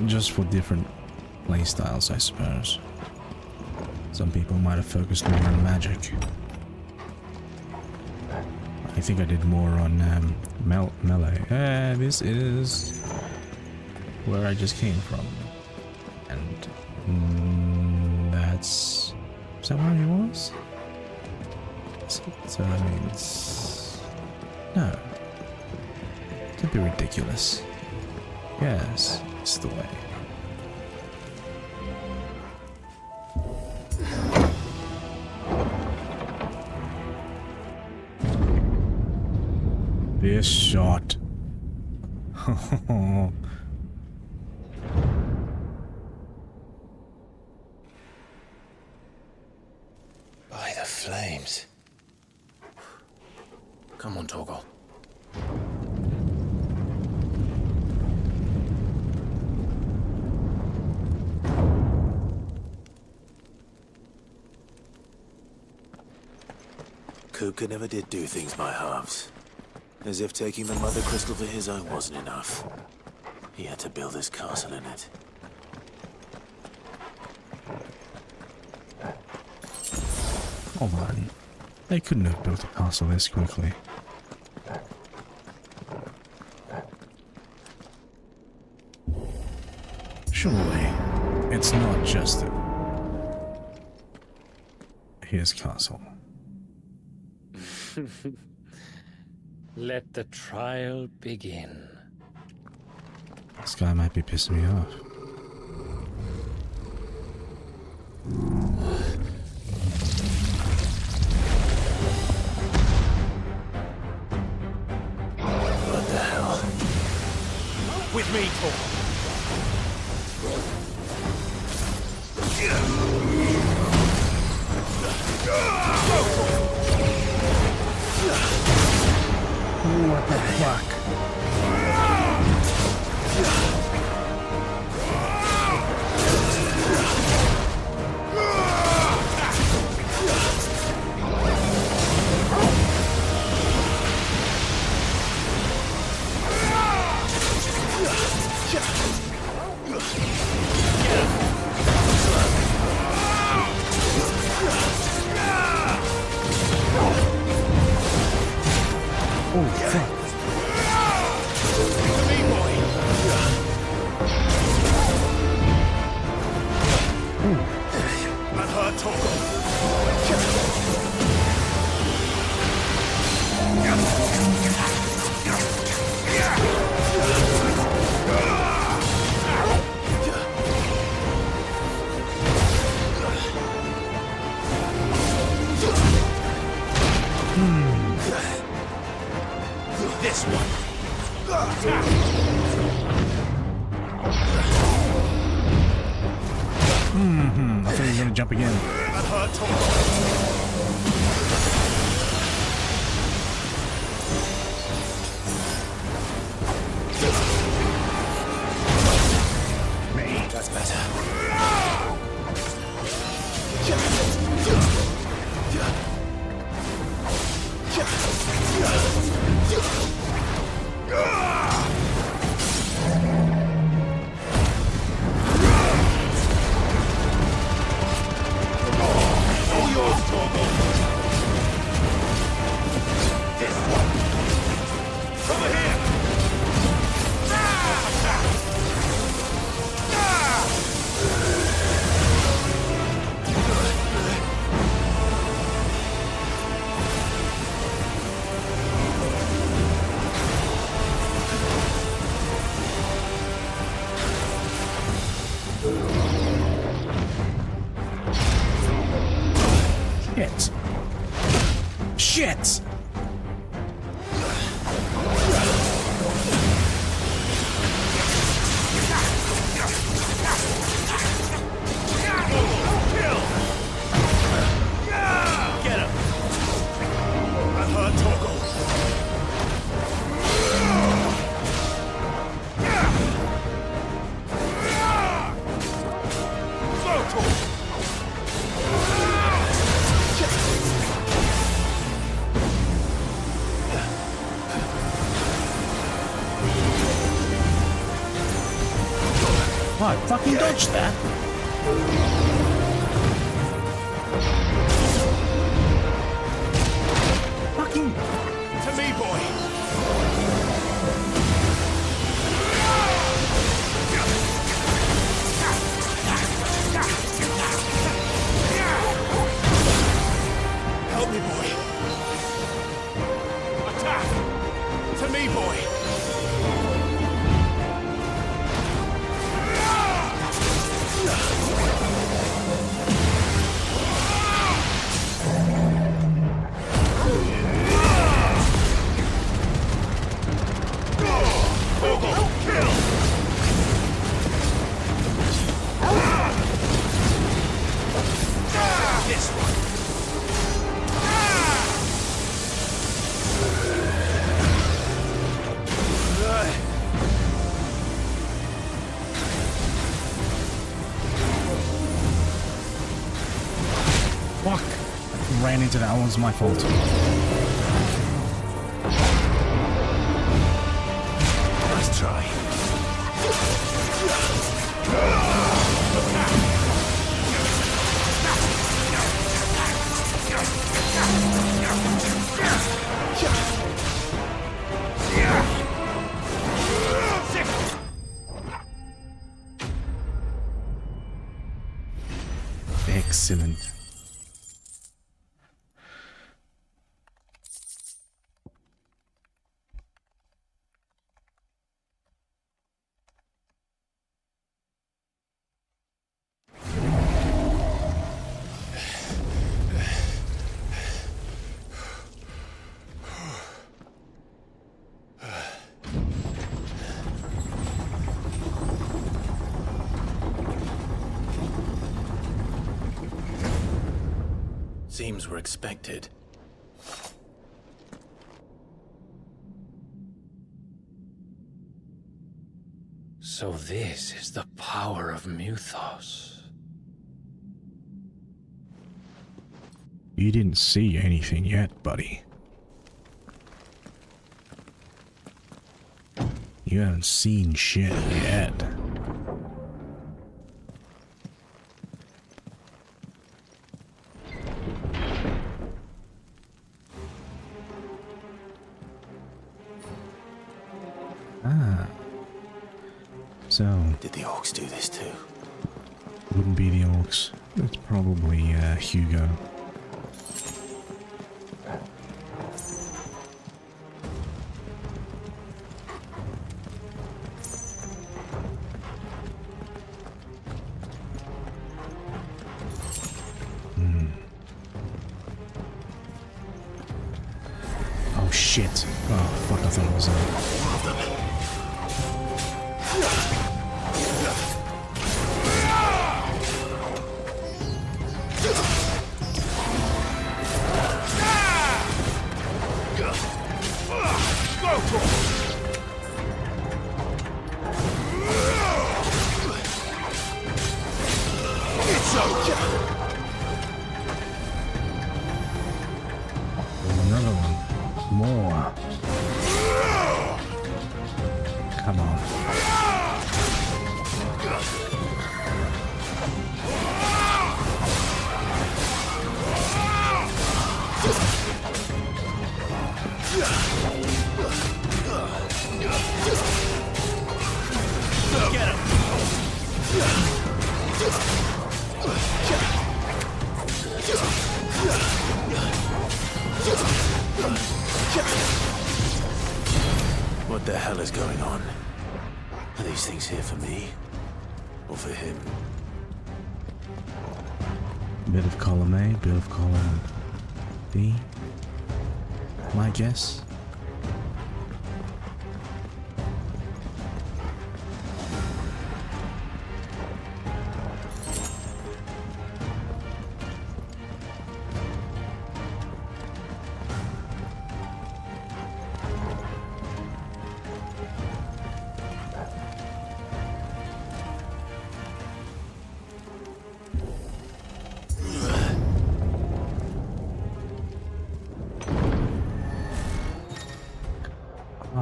S1: just for different playstyles, I suppose. Some people might have focused more on magic. I think I did more on melee. This is where I just came from, and that's... is that where he was? So that means... no. Don't be ridiculous. Yes, it's the way. This shot.
S4: By the flames. Come on, Torgal. Kupka never did do things by halves. As if taking the Mother Crystal for his own wasn't enough. He had to build his castle in it.
S1: Hold on. They couldn't have built a castle this quickly. Surely, it's not just his castle.
S15: Let the trial begin.
S1: This guy might be pissing me off.
S4: What the hell?
S7: With me, Torgal.
S1: What the fuck? Oh, fuck.
S7: That hurt, Torgal. This one.
S1: I thought he was gonna jump again.
S7: That hurt, Torgal.
S4: That's better.
S7: All yours,
S1: Shit! Shit!
S7: Get him! I've heard Torgal.
S1: Oh, I fucking dodged that. Fucking...
S7: To me, boy. Help me, boy. Attack! To me, boy.
S1: Fuck! I ran into that. That was my fault.
S7: Nice try.
S1: Excellent.
S4: Seems we're expected.
S15: So this is the power of Mythos.
S1: You didn't see anything yet, buddy. You haven't seen shit yet. So,
S4: did the orcs do this too?
S1: Wouldn't be the orcs. It's probably Hugo. Oh shit! Oh fuck! I thought it was another one. More. Come on.
S7: Get him!
S4: What the hell is going on? Are these things here for me? Or for him?
S1: Bit of column A, bit of column be my guess.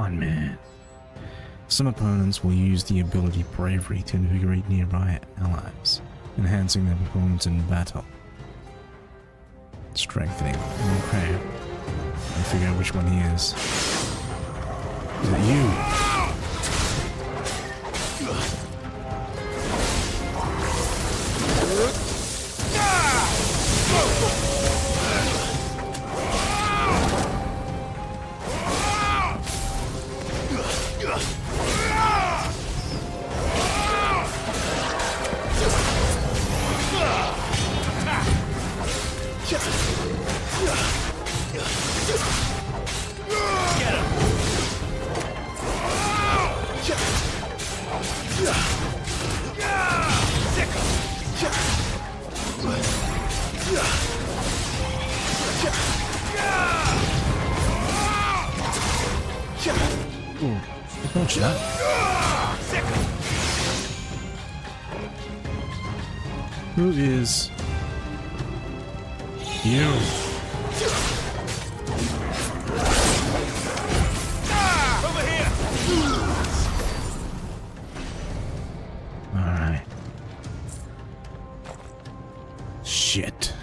S1: Man. Some opponents will use the ability Bravery to invigorate nearby allies, enhancing their performance in battle. Strengthening. Okay. I'll figure out which one he is. Is it you? Dodge that. Who is you?
S7: Over here.
S1: All right. Shit.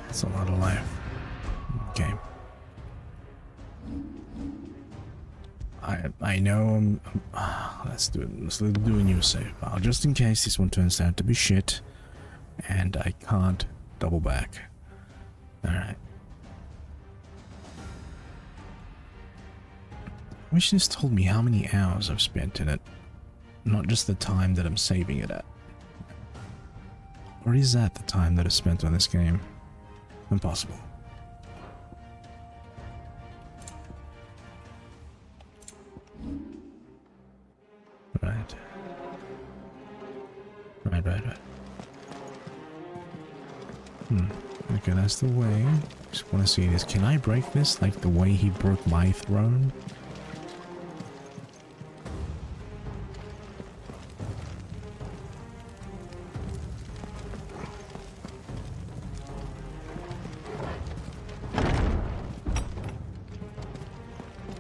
S1: That's a lot of life. Okay. I know let's do it. Let's do a new save file just in case this one turns out to be shit and I can't double back. Alright. I wish this told me how many hours I've spent in it, not just the time that I'm saving it at. Or is that the time that is spent on this game? Impossible. Right. Okay, that's the way. Just want to see this. Can I break this like the way he broke my throne?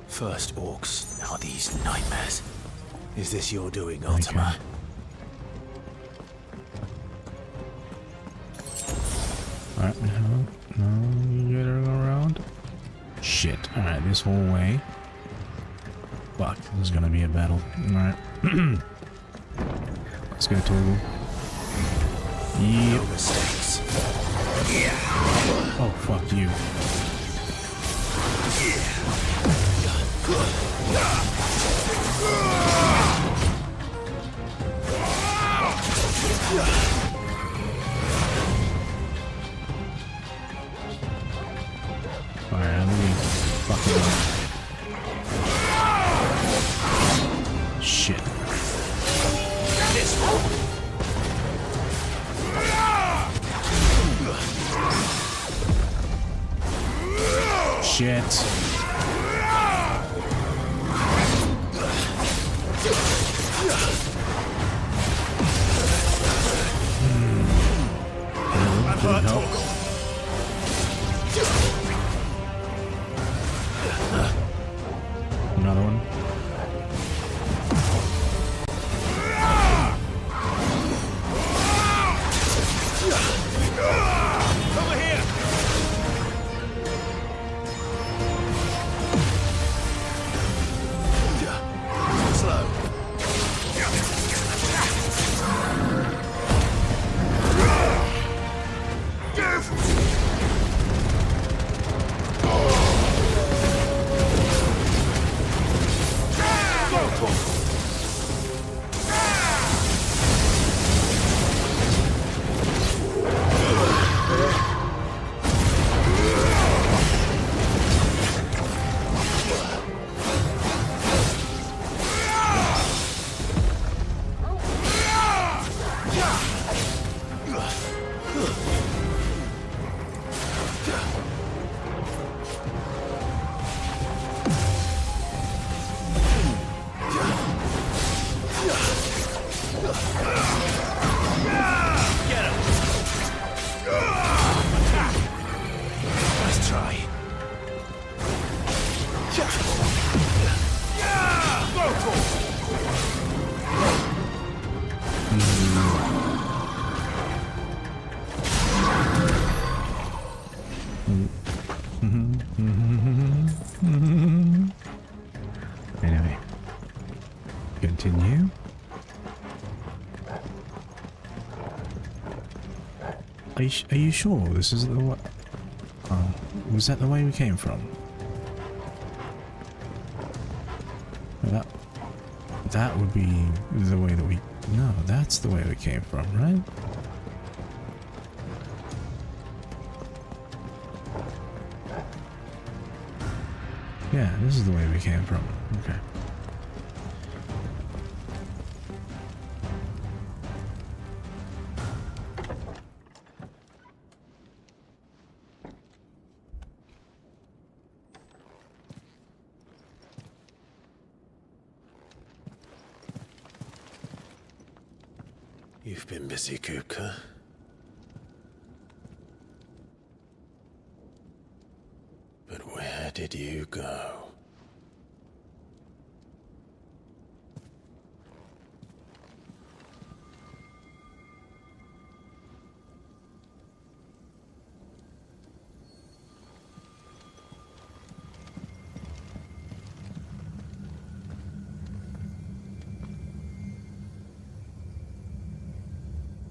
S4: First orcs, now these nightmares. Is this your doing, Ultima?
S1: Okay. Alright, no, you gotta go around. Shit. Alright, this whole way. Fuck, this is gonna be a battle. Alright. Let's go, Torgal. Yep.
S4: No mistakes.
S1: Oh, fuck you. Alright, I'm gonna fucking shit. Shit. Didn't help. Another one.
S7: Over here.
S1: Are you sure this is the way? Oh, was that the way we came from? That would be the way that we... No, that's the way we came from, right? Yeah, this is the way we came from. Okay.
S4: You've been busy, Kupka. But where did you go?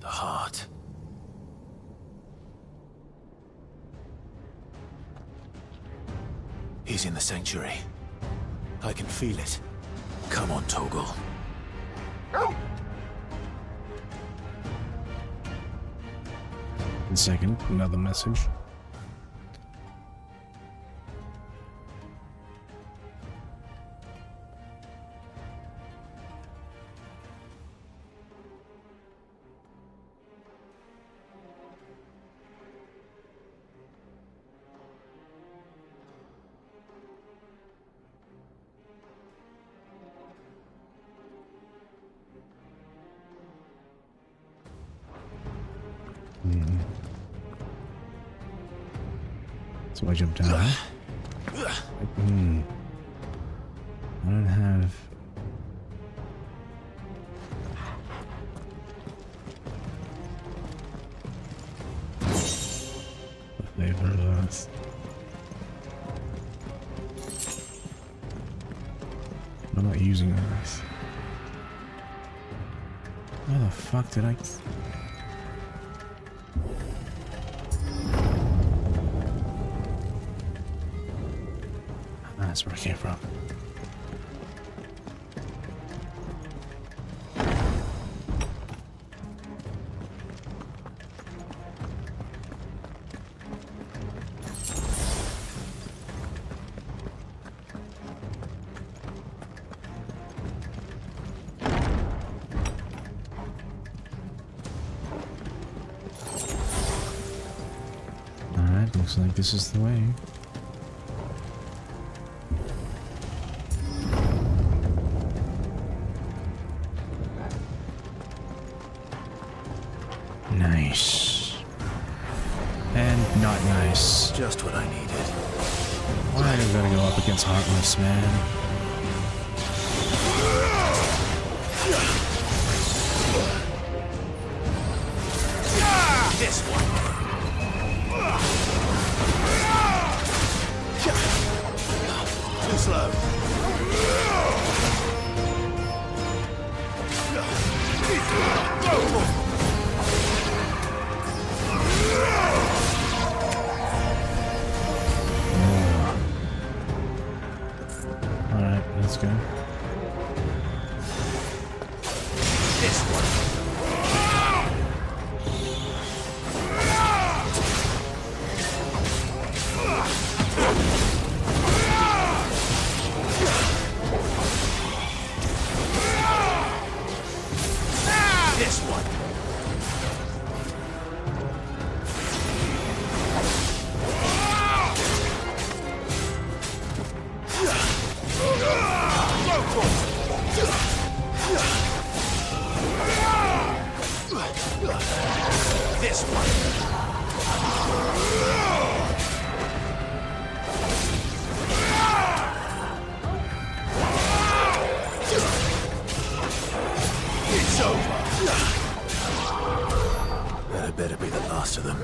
S4: The heart. He's in the sanctuary. I can feel it. Come on, Toggle.
S1: One second, another message. So I jumped down. I don't have... the flavor of those. I'm not using those. Where the fuck did I... That's where I came from. Alright, looks like this is the way. Nice. And not nice.
S4: Just what I needed.
S1: Why do I gotta go up against Heartless, man?
S11: This one.
S4: Too slow.
S1: Alright, let's go.
S11: This one. This one. This one. It's over.
S4: That better be the last of them.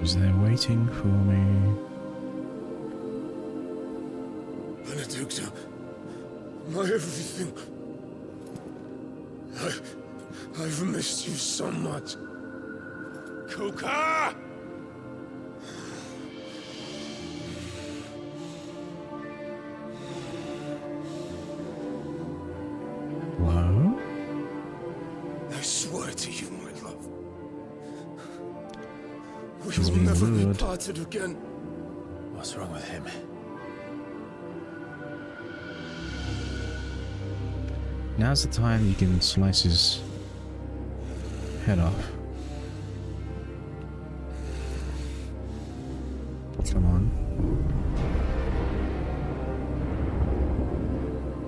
S1: Because they're waiting for me.
S6: Benedicta, my everything. I've missed you so much. Kupka!
S1: Hello?
S6: I swear to you, my love. We
S1: He's
S6: will
S1: being
S6: never be
S1: rude.
S6: parted again.
S4: What's wrong with him?
S1: Now's the time you can slice his head off. Come on.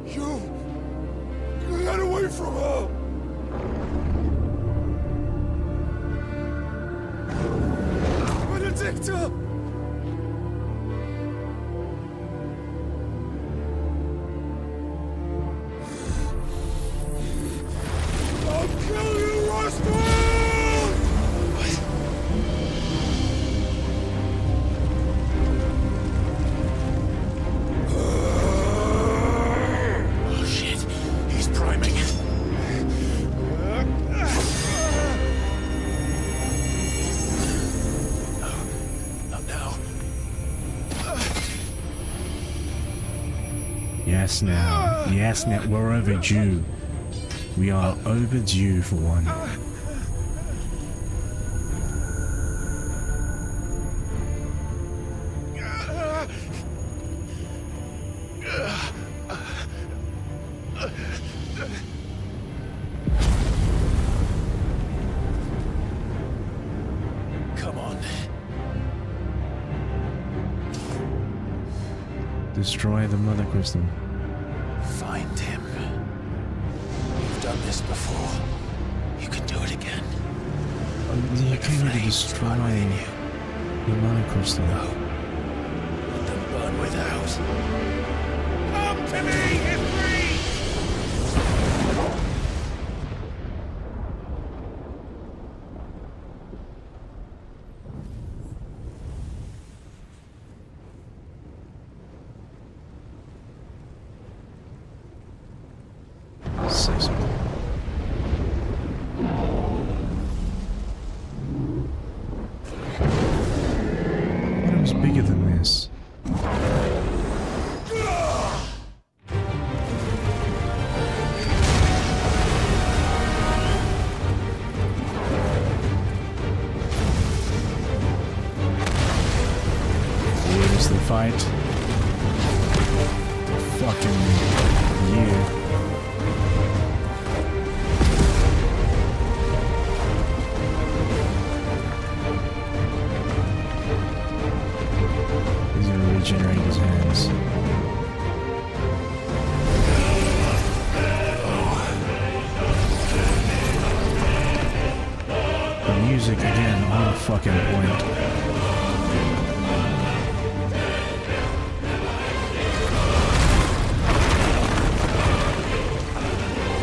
S6: You got away from her! Benedicta! I'll kill you, Roscoe!
S4: Oh shit, he's priming. Not now.
S1: Yes, now. Yes, now. We're overdue. We are overdue for one.
S4: Come on.
S1: Destroy the mother crystal.
S4: Find him. You've done this before. You can do it again.
S1: You came here to destroy the mother crystal.
S4: Let them burn without.
S6: Come to me, Ifrit!
S1: Say something. It was bigger than this. Here's the fight. Fucking year. He's gonna regenerate his hands. The music again on fucking point.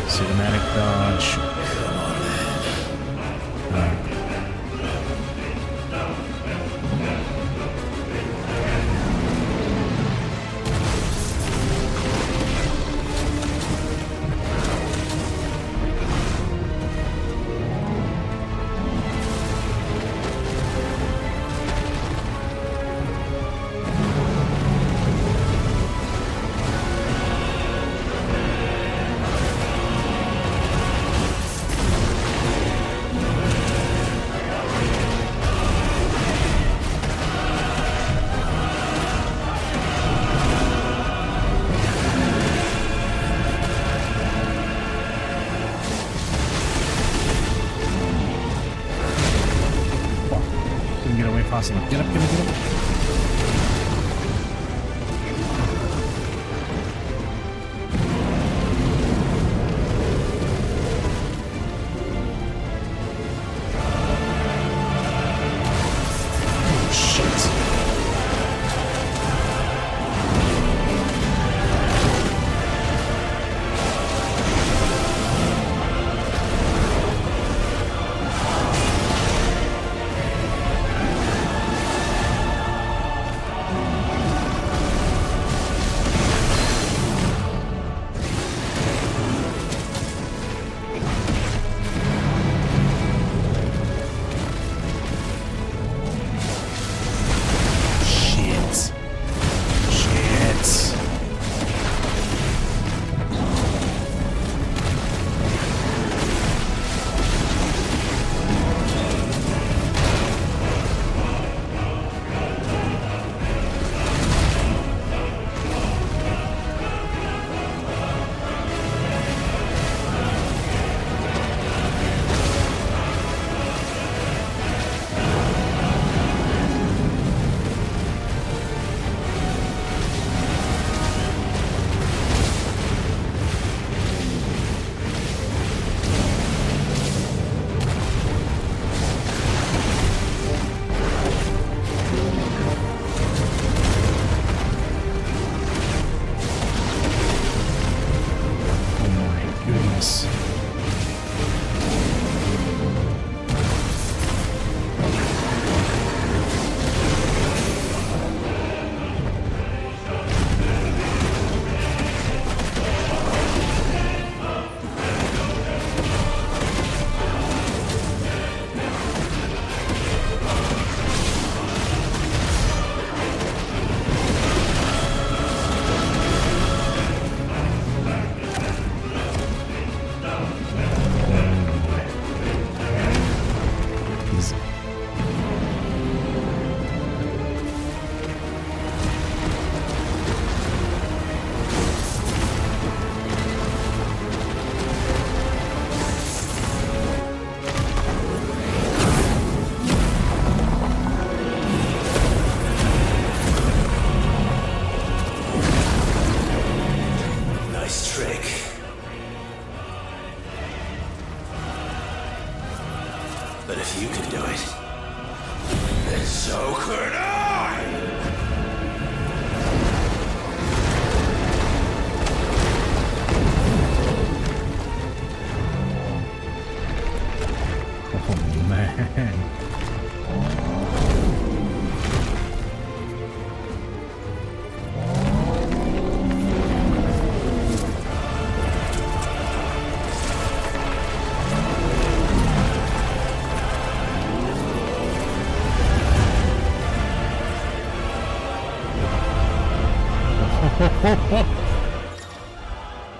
S1: Cinematic dodge. Alright. Didn't get away fast enough. Get up, get up, get up. Oh, shit.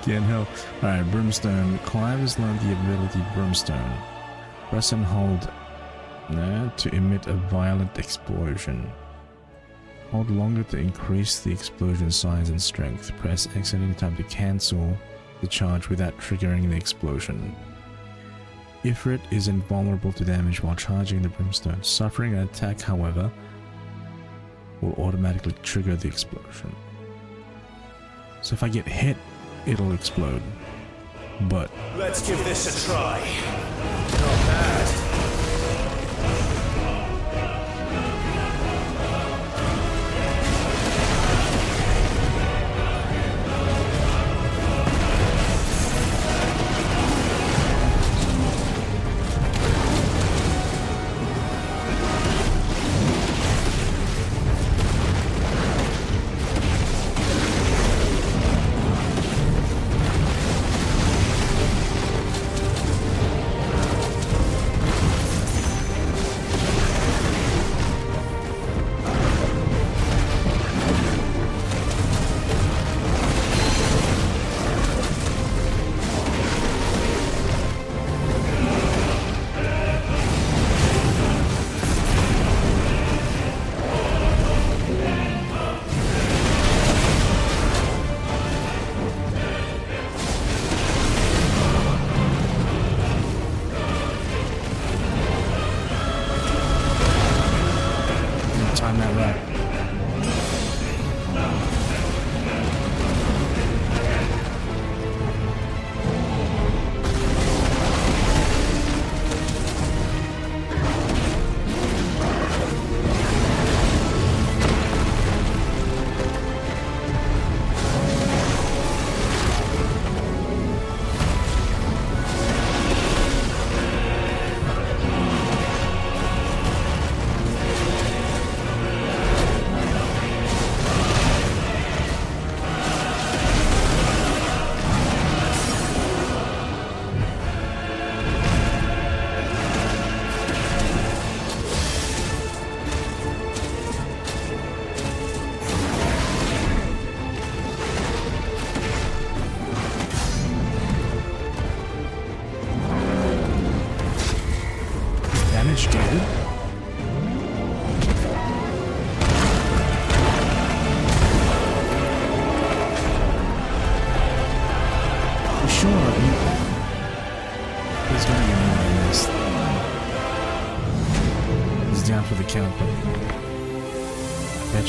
S1: Can't help. Alright, Brimstone. Clive has learned the ability Brimstone. Press and hold to emit a violent explosion. Hold longer to increase the explosion size and strength. Press X at any time to cancel the charge without triggering the explosion. Ifrit is invulnerable to damage while charging the Brimstone. Suffering an attack, however, will automatically trigger the explosion. So if I get hit, it'll explode. But
S7: let's give this a try. Not bad.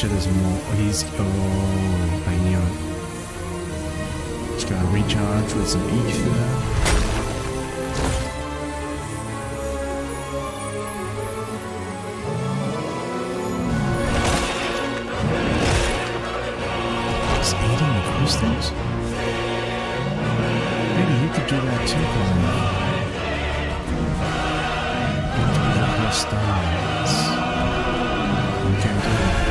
S1: There's more. He's. Oh, I knew it. Just gotta recharge with some ether. He's eating the crystals? Maybe you could do that too, Colin. Eat the crystals. You can do that.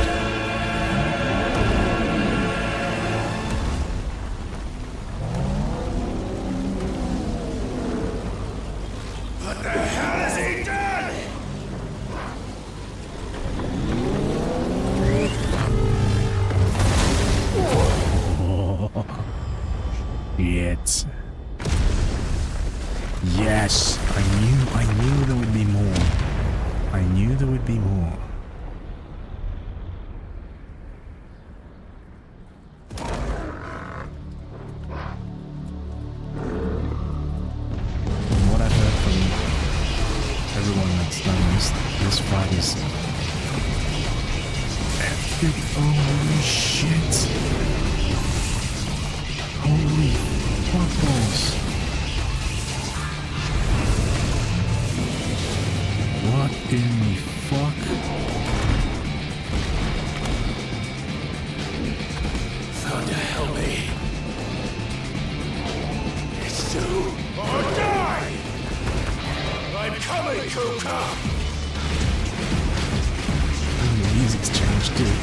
S1: Yes, I knew there would be more. I knew there would be more. From what I've heard from everyone that's done this fight is epic. Holy shit. Holy fuck balls. What in the fuck?
S7: Thunder help me. It's do or die! I'm coming, Kupka!
S1: The music's changed too.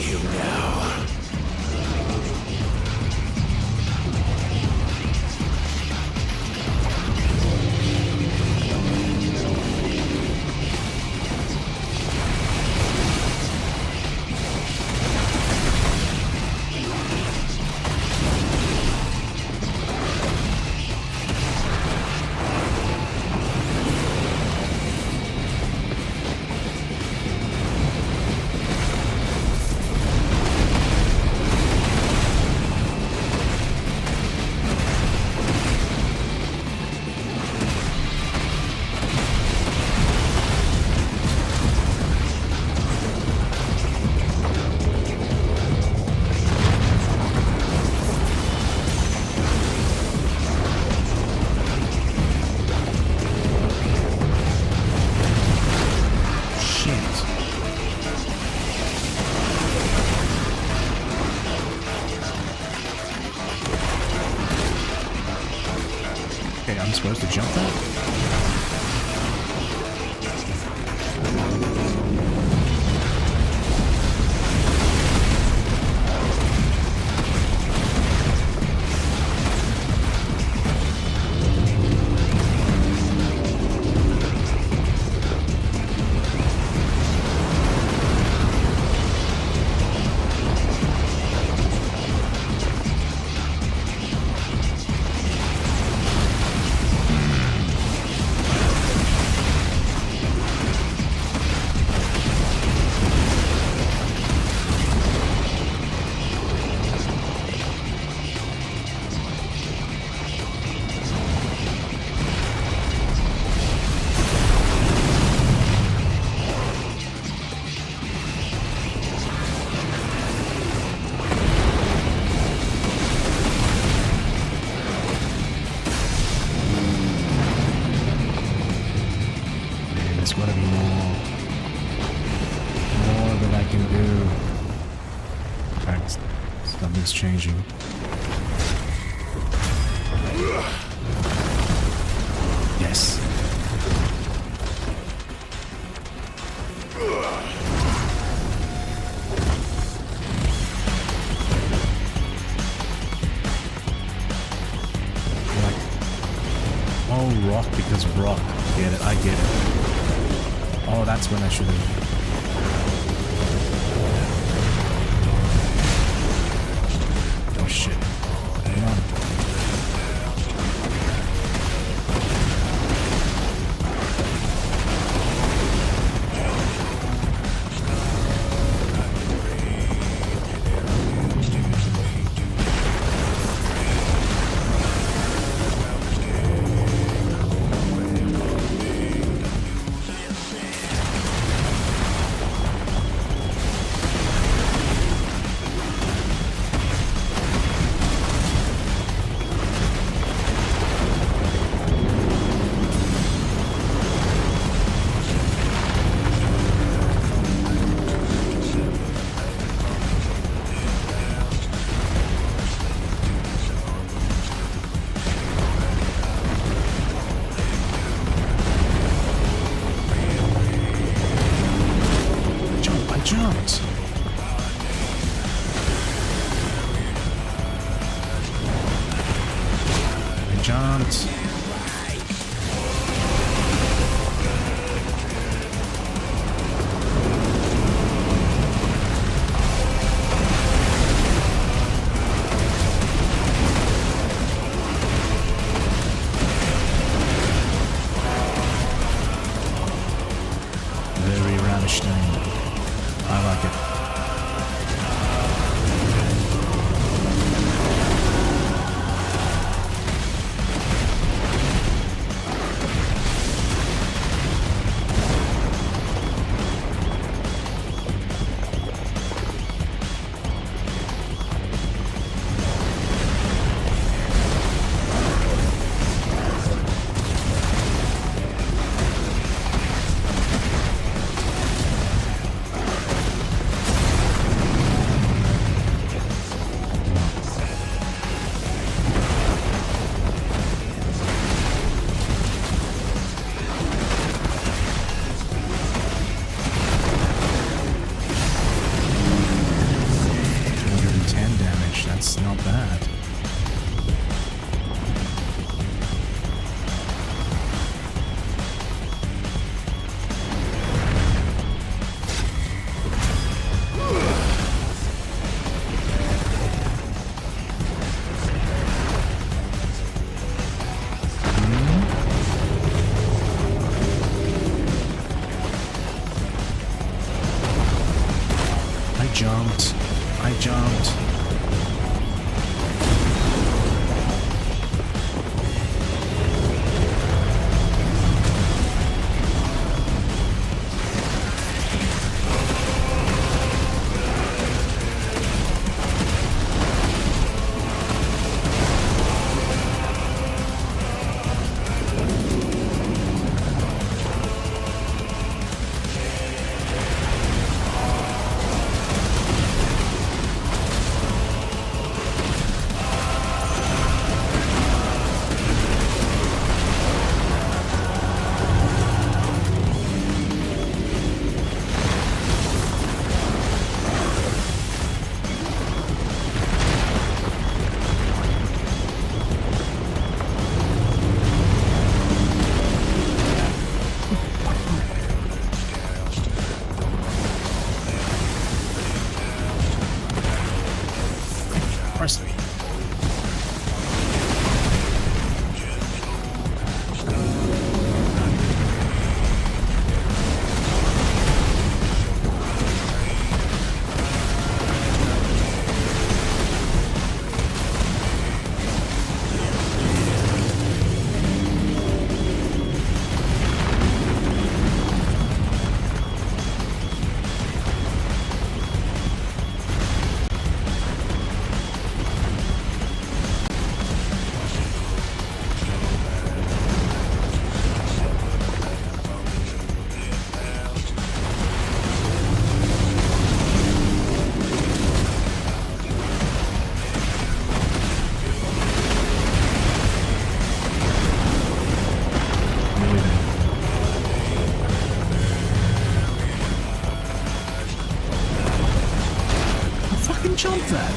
S4: you now.
S1: Okay, I'm supposed to jump that? There's gotta be more that I can do. In fact, something's changing. Yes. Like, oh, rock because rock. Get it, I get it. Oh, that's when I should have. Oh shit. Hang on. That's not bad. I jumped. Jump that.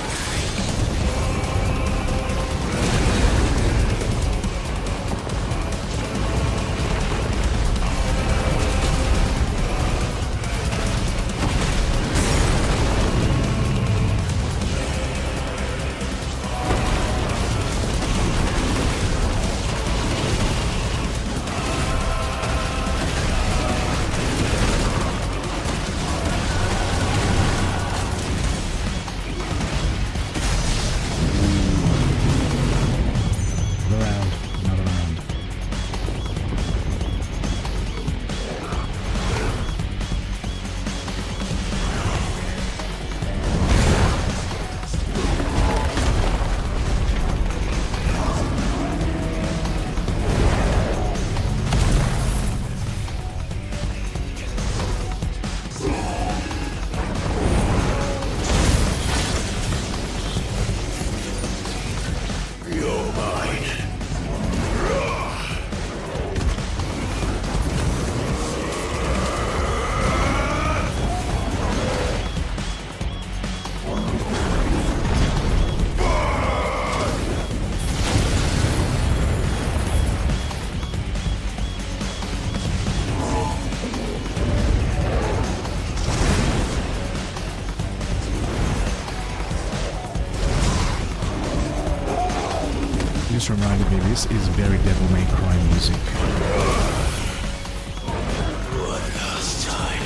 S1: Just reminded me, this is very Devil May Cry music.
S6: One last time.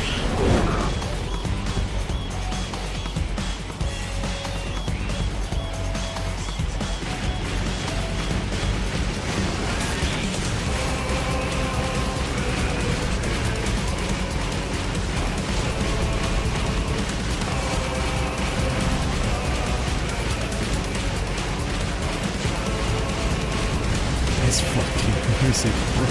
S1: It's fucking music, bro.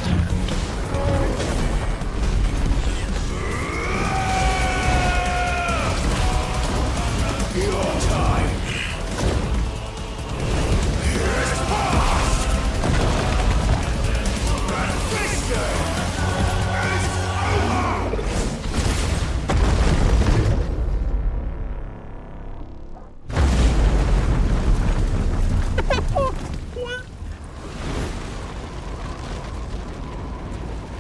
S1: understand.
S6: Your time.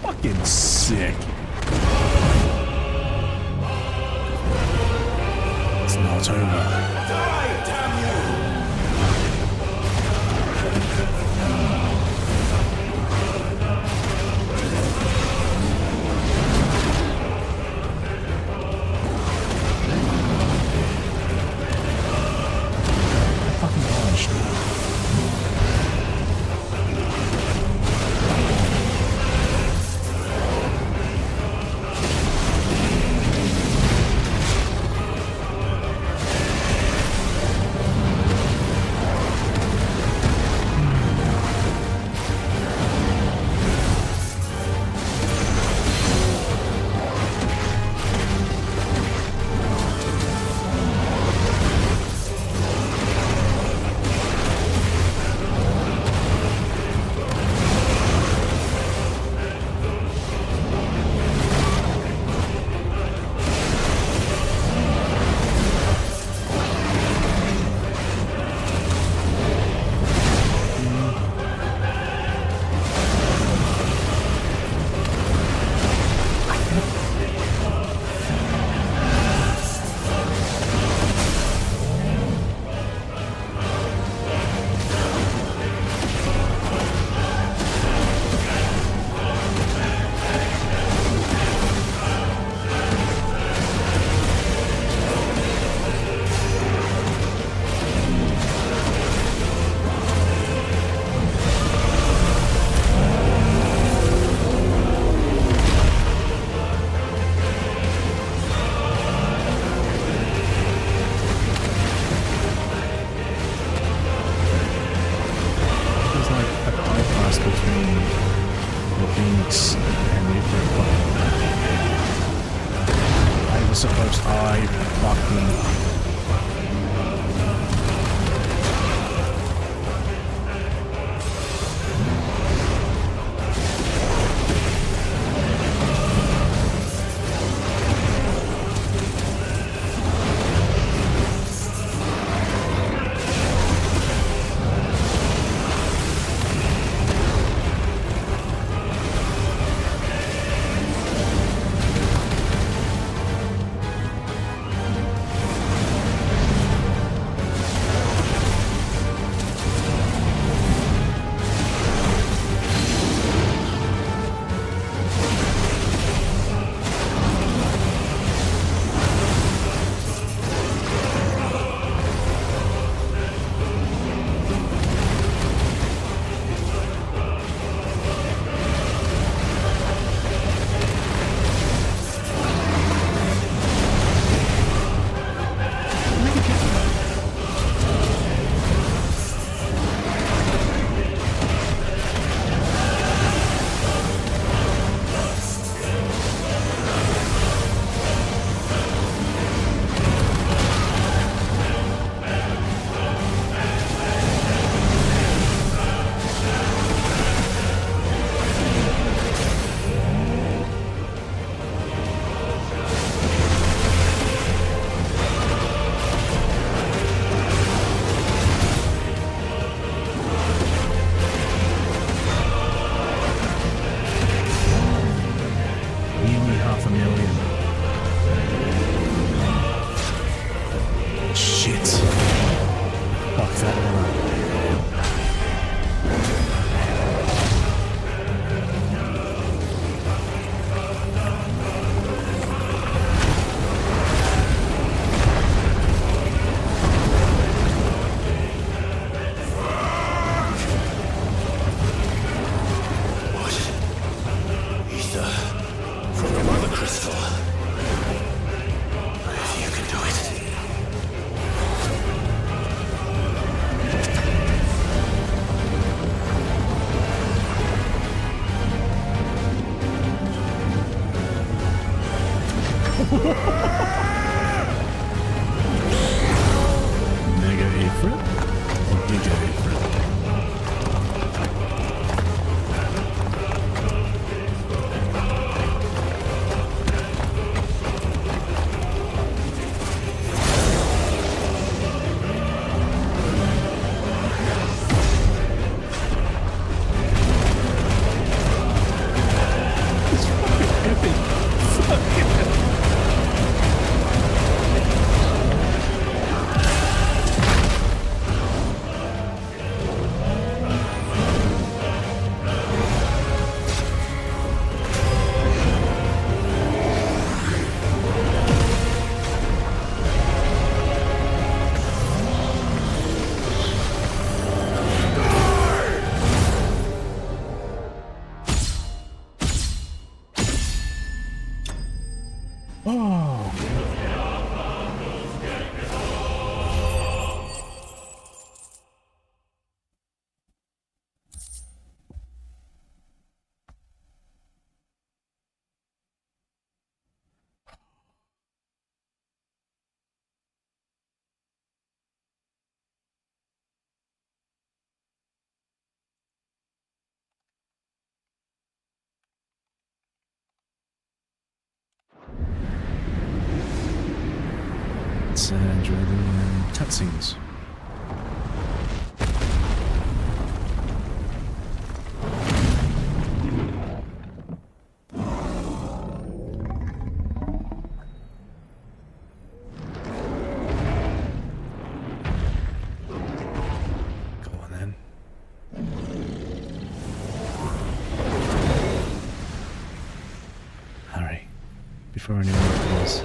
S1: Fucking sick. It's not over.
S6: Die, damn you!
S1: Fucking launched. Supposed I fucking Mega Ifrit? Or Giga Ifrit? Let's enjoy the cutscenes. Go on then. Hurry, before anyone calls.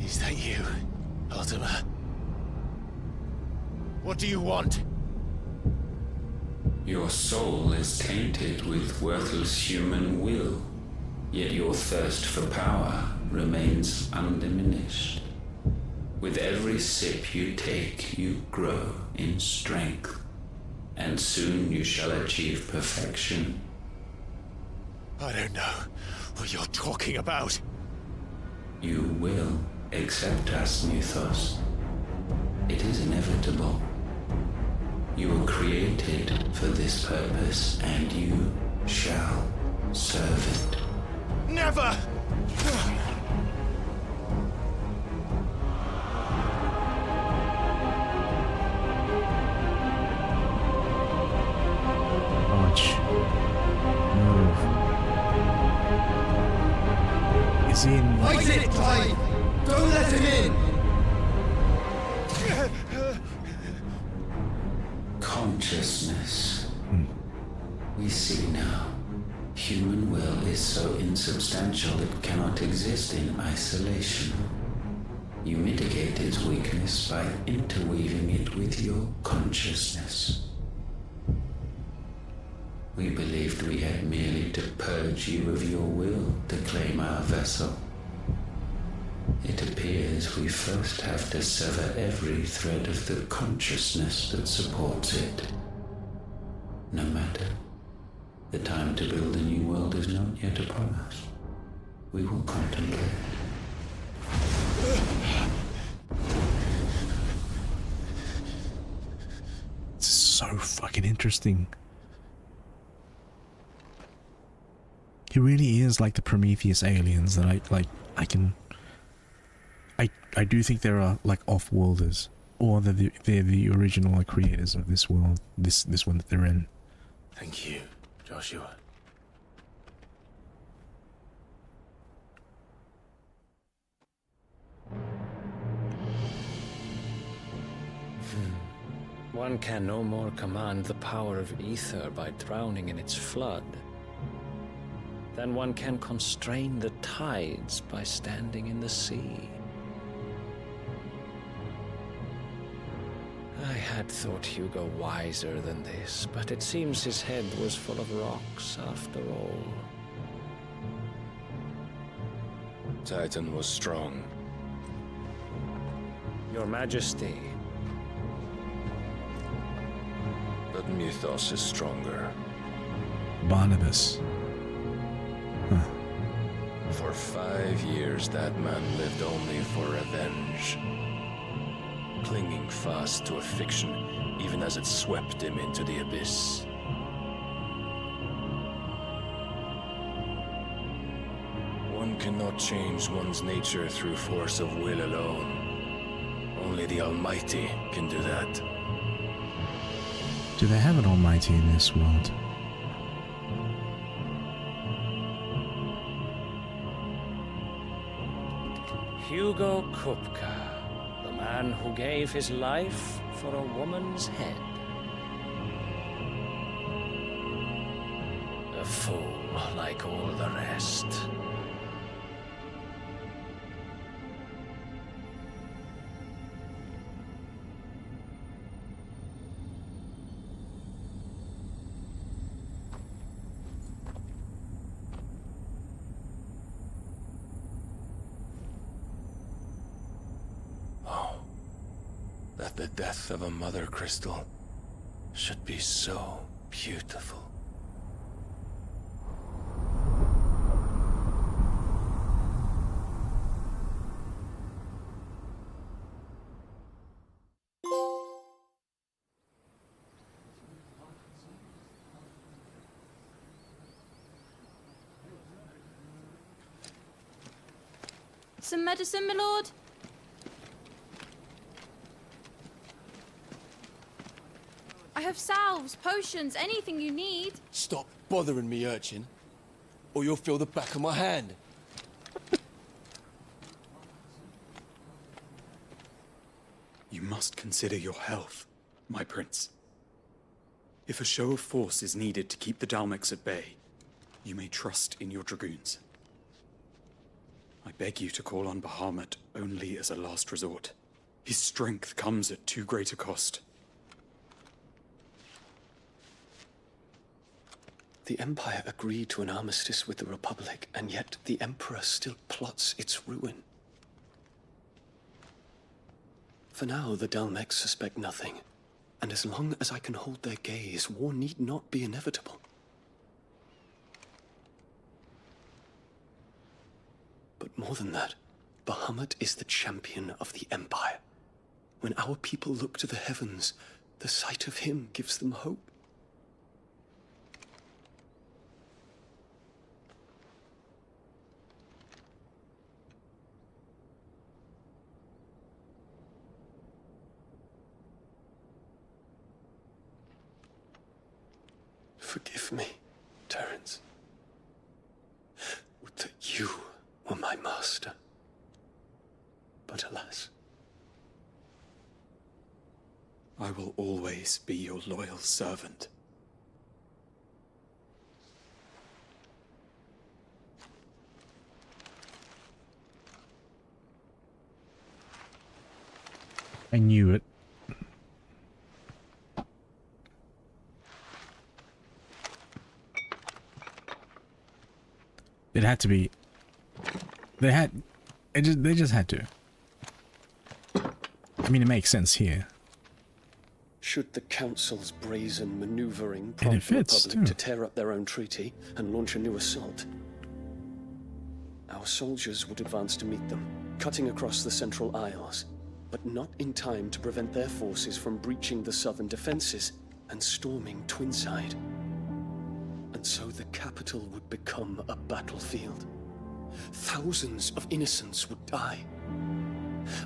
S4: Is that you, Ultima? What do you want?
S3: Your soul is tainted with worthless human will, yet your thirst for power remains undiminished. With every sip you take, you grow in strength, and soon you shall achieve perfection.
S4: I don't know what you're talking about.
S3: You will accept us, Mythos. It is inevitable. You were created for this purpose, and you shall serve it.
S4: Never!
S1: Watch. Move. Is he in?
S7: Fight it, Clive! Don't let him in!
S3: Consciousness. We see now. Human will is so insubstantial it cannot exist in isolation. You mitigate its weakness by interweaving it with your consciousness. We believed we had merely to purge you of your will to claim our vessel. It appears we first have to sever every thread of the consciousness that supports it. No matter. The time to build a new world is not yet upon us. We will contemplate.
S1: This is so fucking interesting. He really is like the Prometheus aliens that I do think there are like off-worlders, or they're the original like, creators of this world, this one that they're in.
S4: Thank you, Joshua.
S15: One can no more command the power of ether by drowning in its flood than one can constrain the tides by standing in the sea. I had thought Hugo wiser than this, but it seems his head was full of rocks after all.
S12: Titan was strong.
S15: Your Majesty.
S12: But Mythos is stronger.
S1: Barnabas. Huh.
S12: For 5 years, that man lived only for revenge. Clinging fast to a fiction, even as it swept him into the abyss. One cannot change one's nature through force of will alone. Only the Almighty can do that.
S1: Do they have an Almighty in this world?
S15: Hugo Kupka. The man who gave his life for a woman's head. A fool like all the rest.
S12: That the death of a mother crystal should be so beautiful.
S16: Some medicine, my lord? I have salves, potions, anything you need.
S22: Stop bothering me, urchin, or you'll feel the back of my hand.
S23: You must consider your health, my prince. If a show of force is needed to keep the Dalmex at bay, you may trust in your dragoons. I beg you to call on Bahamut only as a last resort. His strength comes at too great a cost.
S24: The Empire agreed to an armistice with the Republic, and yet the Emperor still plots its ruin. For now, the Dalmex suspect nothing, and as long as I can hold their gaze, war need not be inevitable. But more than that, Bahamut is the champion of the Empire. When our people look to the heavens, the sight of him gives them hope. Forgive me, Terence. Would that you were my master. But alas.
S23: I will always be your loyal servant.
S1: I knew it. It had to be. They just had to. I mean, it makes sense here.
S24: Should the Council's brazen maneuvering prompt the Republic to tear up their own treaty and launch a new assault, our soldiers would advance to meet them, cutting across the Central Isles, but not in time to prevent their forces from breaching the southern defenses and storming Twinside. And And so the capital would become a battlefield. Thousands of innocents would die.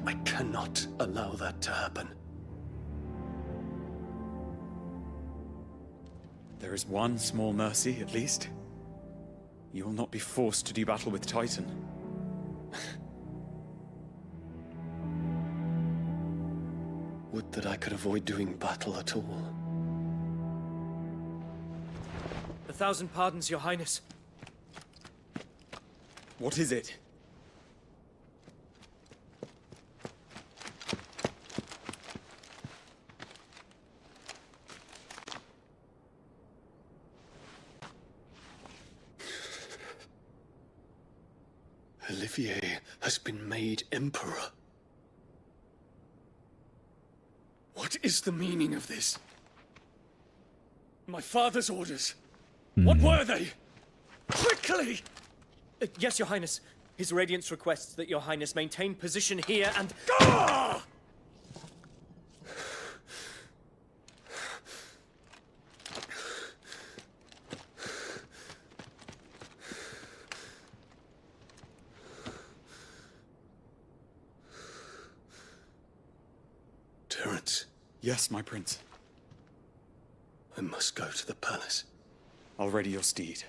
S24: I cannot allow that to happen.
S23: There is one small mercy, at least. You will not be forced to do battle with Titan.
S24: Would that I could avoid doing battle at all.
S8: 1,000 pardons, Your Highness.
S23: What is it?
S24: Olivier has been made emperor. What is the meaning of this? My father's orders. What were they? Quickly!
S8: Yes, Your Highness. His Radiance requests that Your Highness maintain position here and...
S24: Ah! Terence.
S23: Yes, my prince.
S24: I must go to the palace.
S23: I'll ready your steed.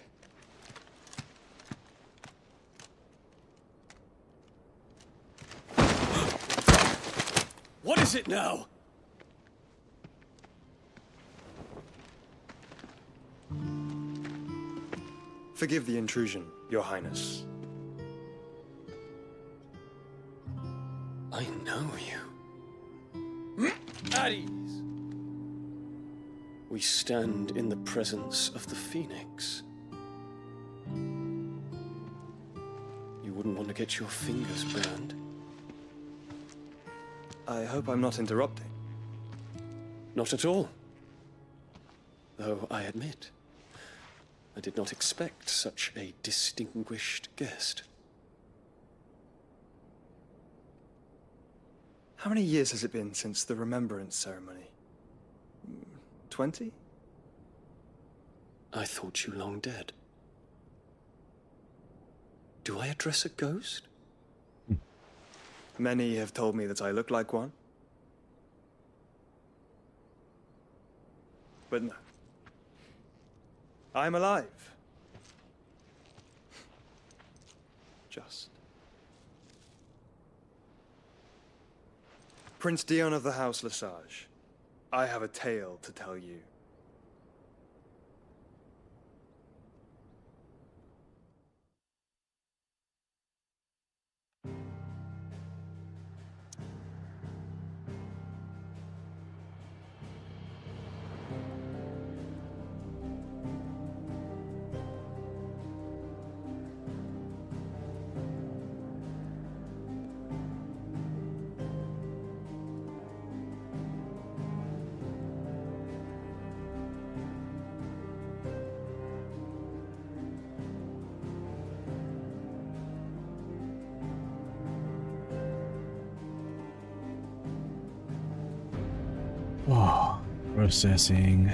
S24: What is it now?
S9: Forgive the intrusion, Your Highness.
S24: I know you.
S8: At ease.
S24: We stand in the presence of the Phoenix. You wouldn't want to get your fingers burned.
S9: I hope I'm not interrupting.
S24: Not at all. Though I admit, I did not expect such a distinguished guest.
S9: How many years has it been since the Remembrance ceremony? 20?
S24: I thought you long dead. Do I address a ghost?
S9: Many have told me that I look like one. But no. I'm alive. Just. Prince Dion of the House Lesage, I have a tale to tell you.
S1: Oh, processing.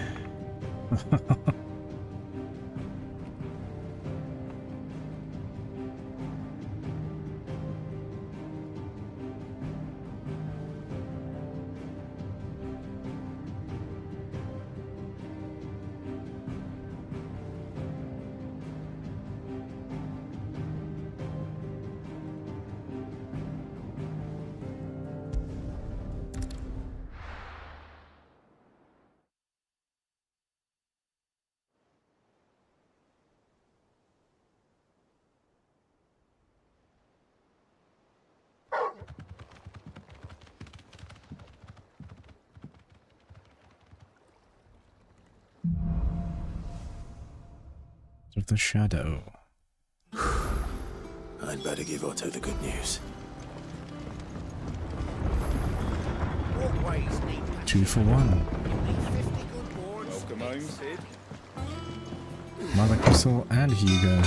S1: Of the shadow.
S4: I'd better give Otto the good news.
S1: 2 for 1.
S23: Welcome home, Sid.
S1: Mother Crystal and Hugo.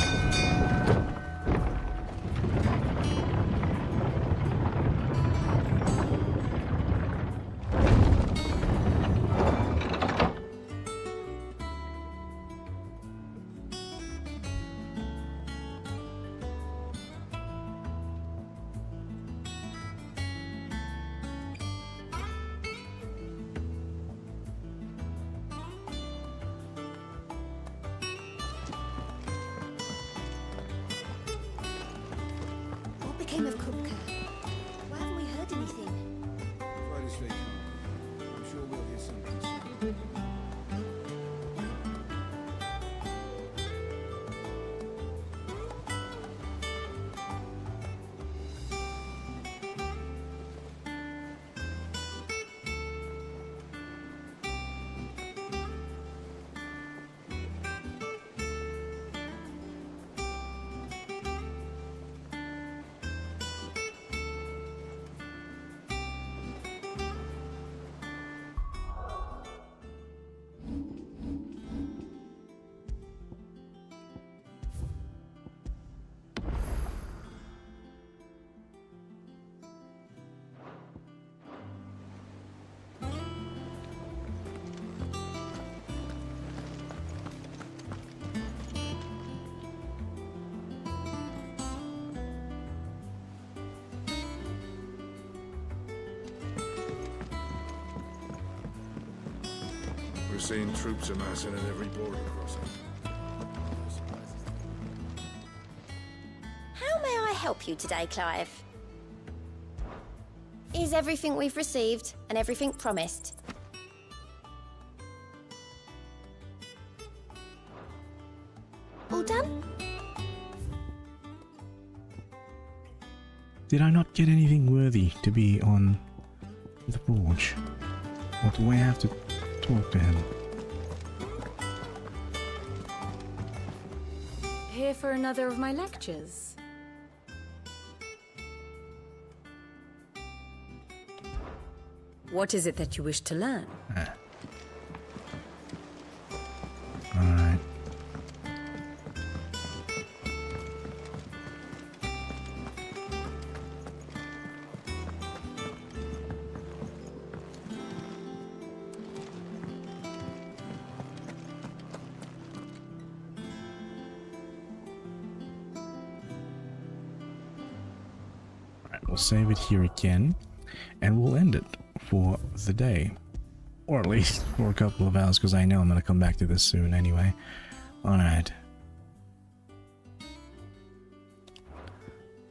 S19: became of Kupka? Why haven't we heard anything?
S21: Friday Street. I'm sure we'll hear something soon.
S2: We're seeing troops amassing at every border crossing.
S14: How may I help you today, Clive? Is everything we've received and everything promised? All done?
S1: Did I not get anything worthy to be on the forge? Or do I have to talk to him?
S17: Here for another of my lectures? What is it that you wish to learn?
S1: Alright. We'll save it here again, and we'll end it for the day, or at least for a couple of hours, because I know I'm going to come back to this soon anyway. Alright.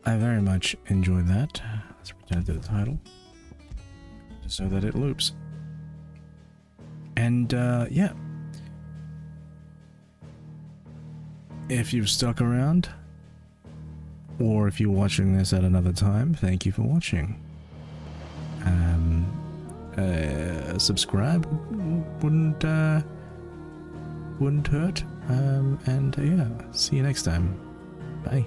S1: I very much enjoyed that. Let's return to the title, just so that it loops. And yeah, if you've stuck around, or if you're watching this at another time, thank you for watching. Subscribe wouldn't hurt. And yeah, see you next time. Bye.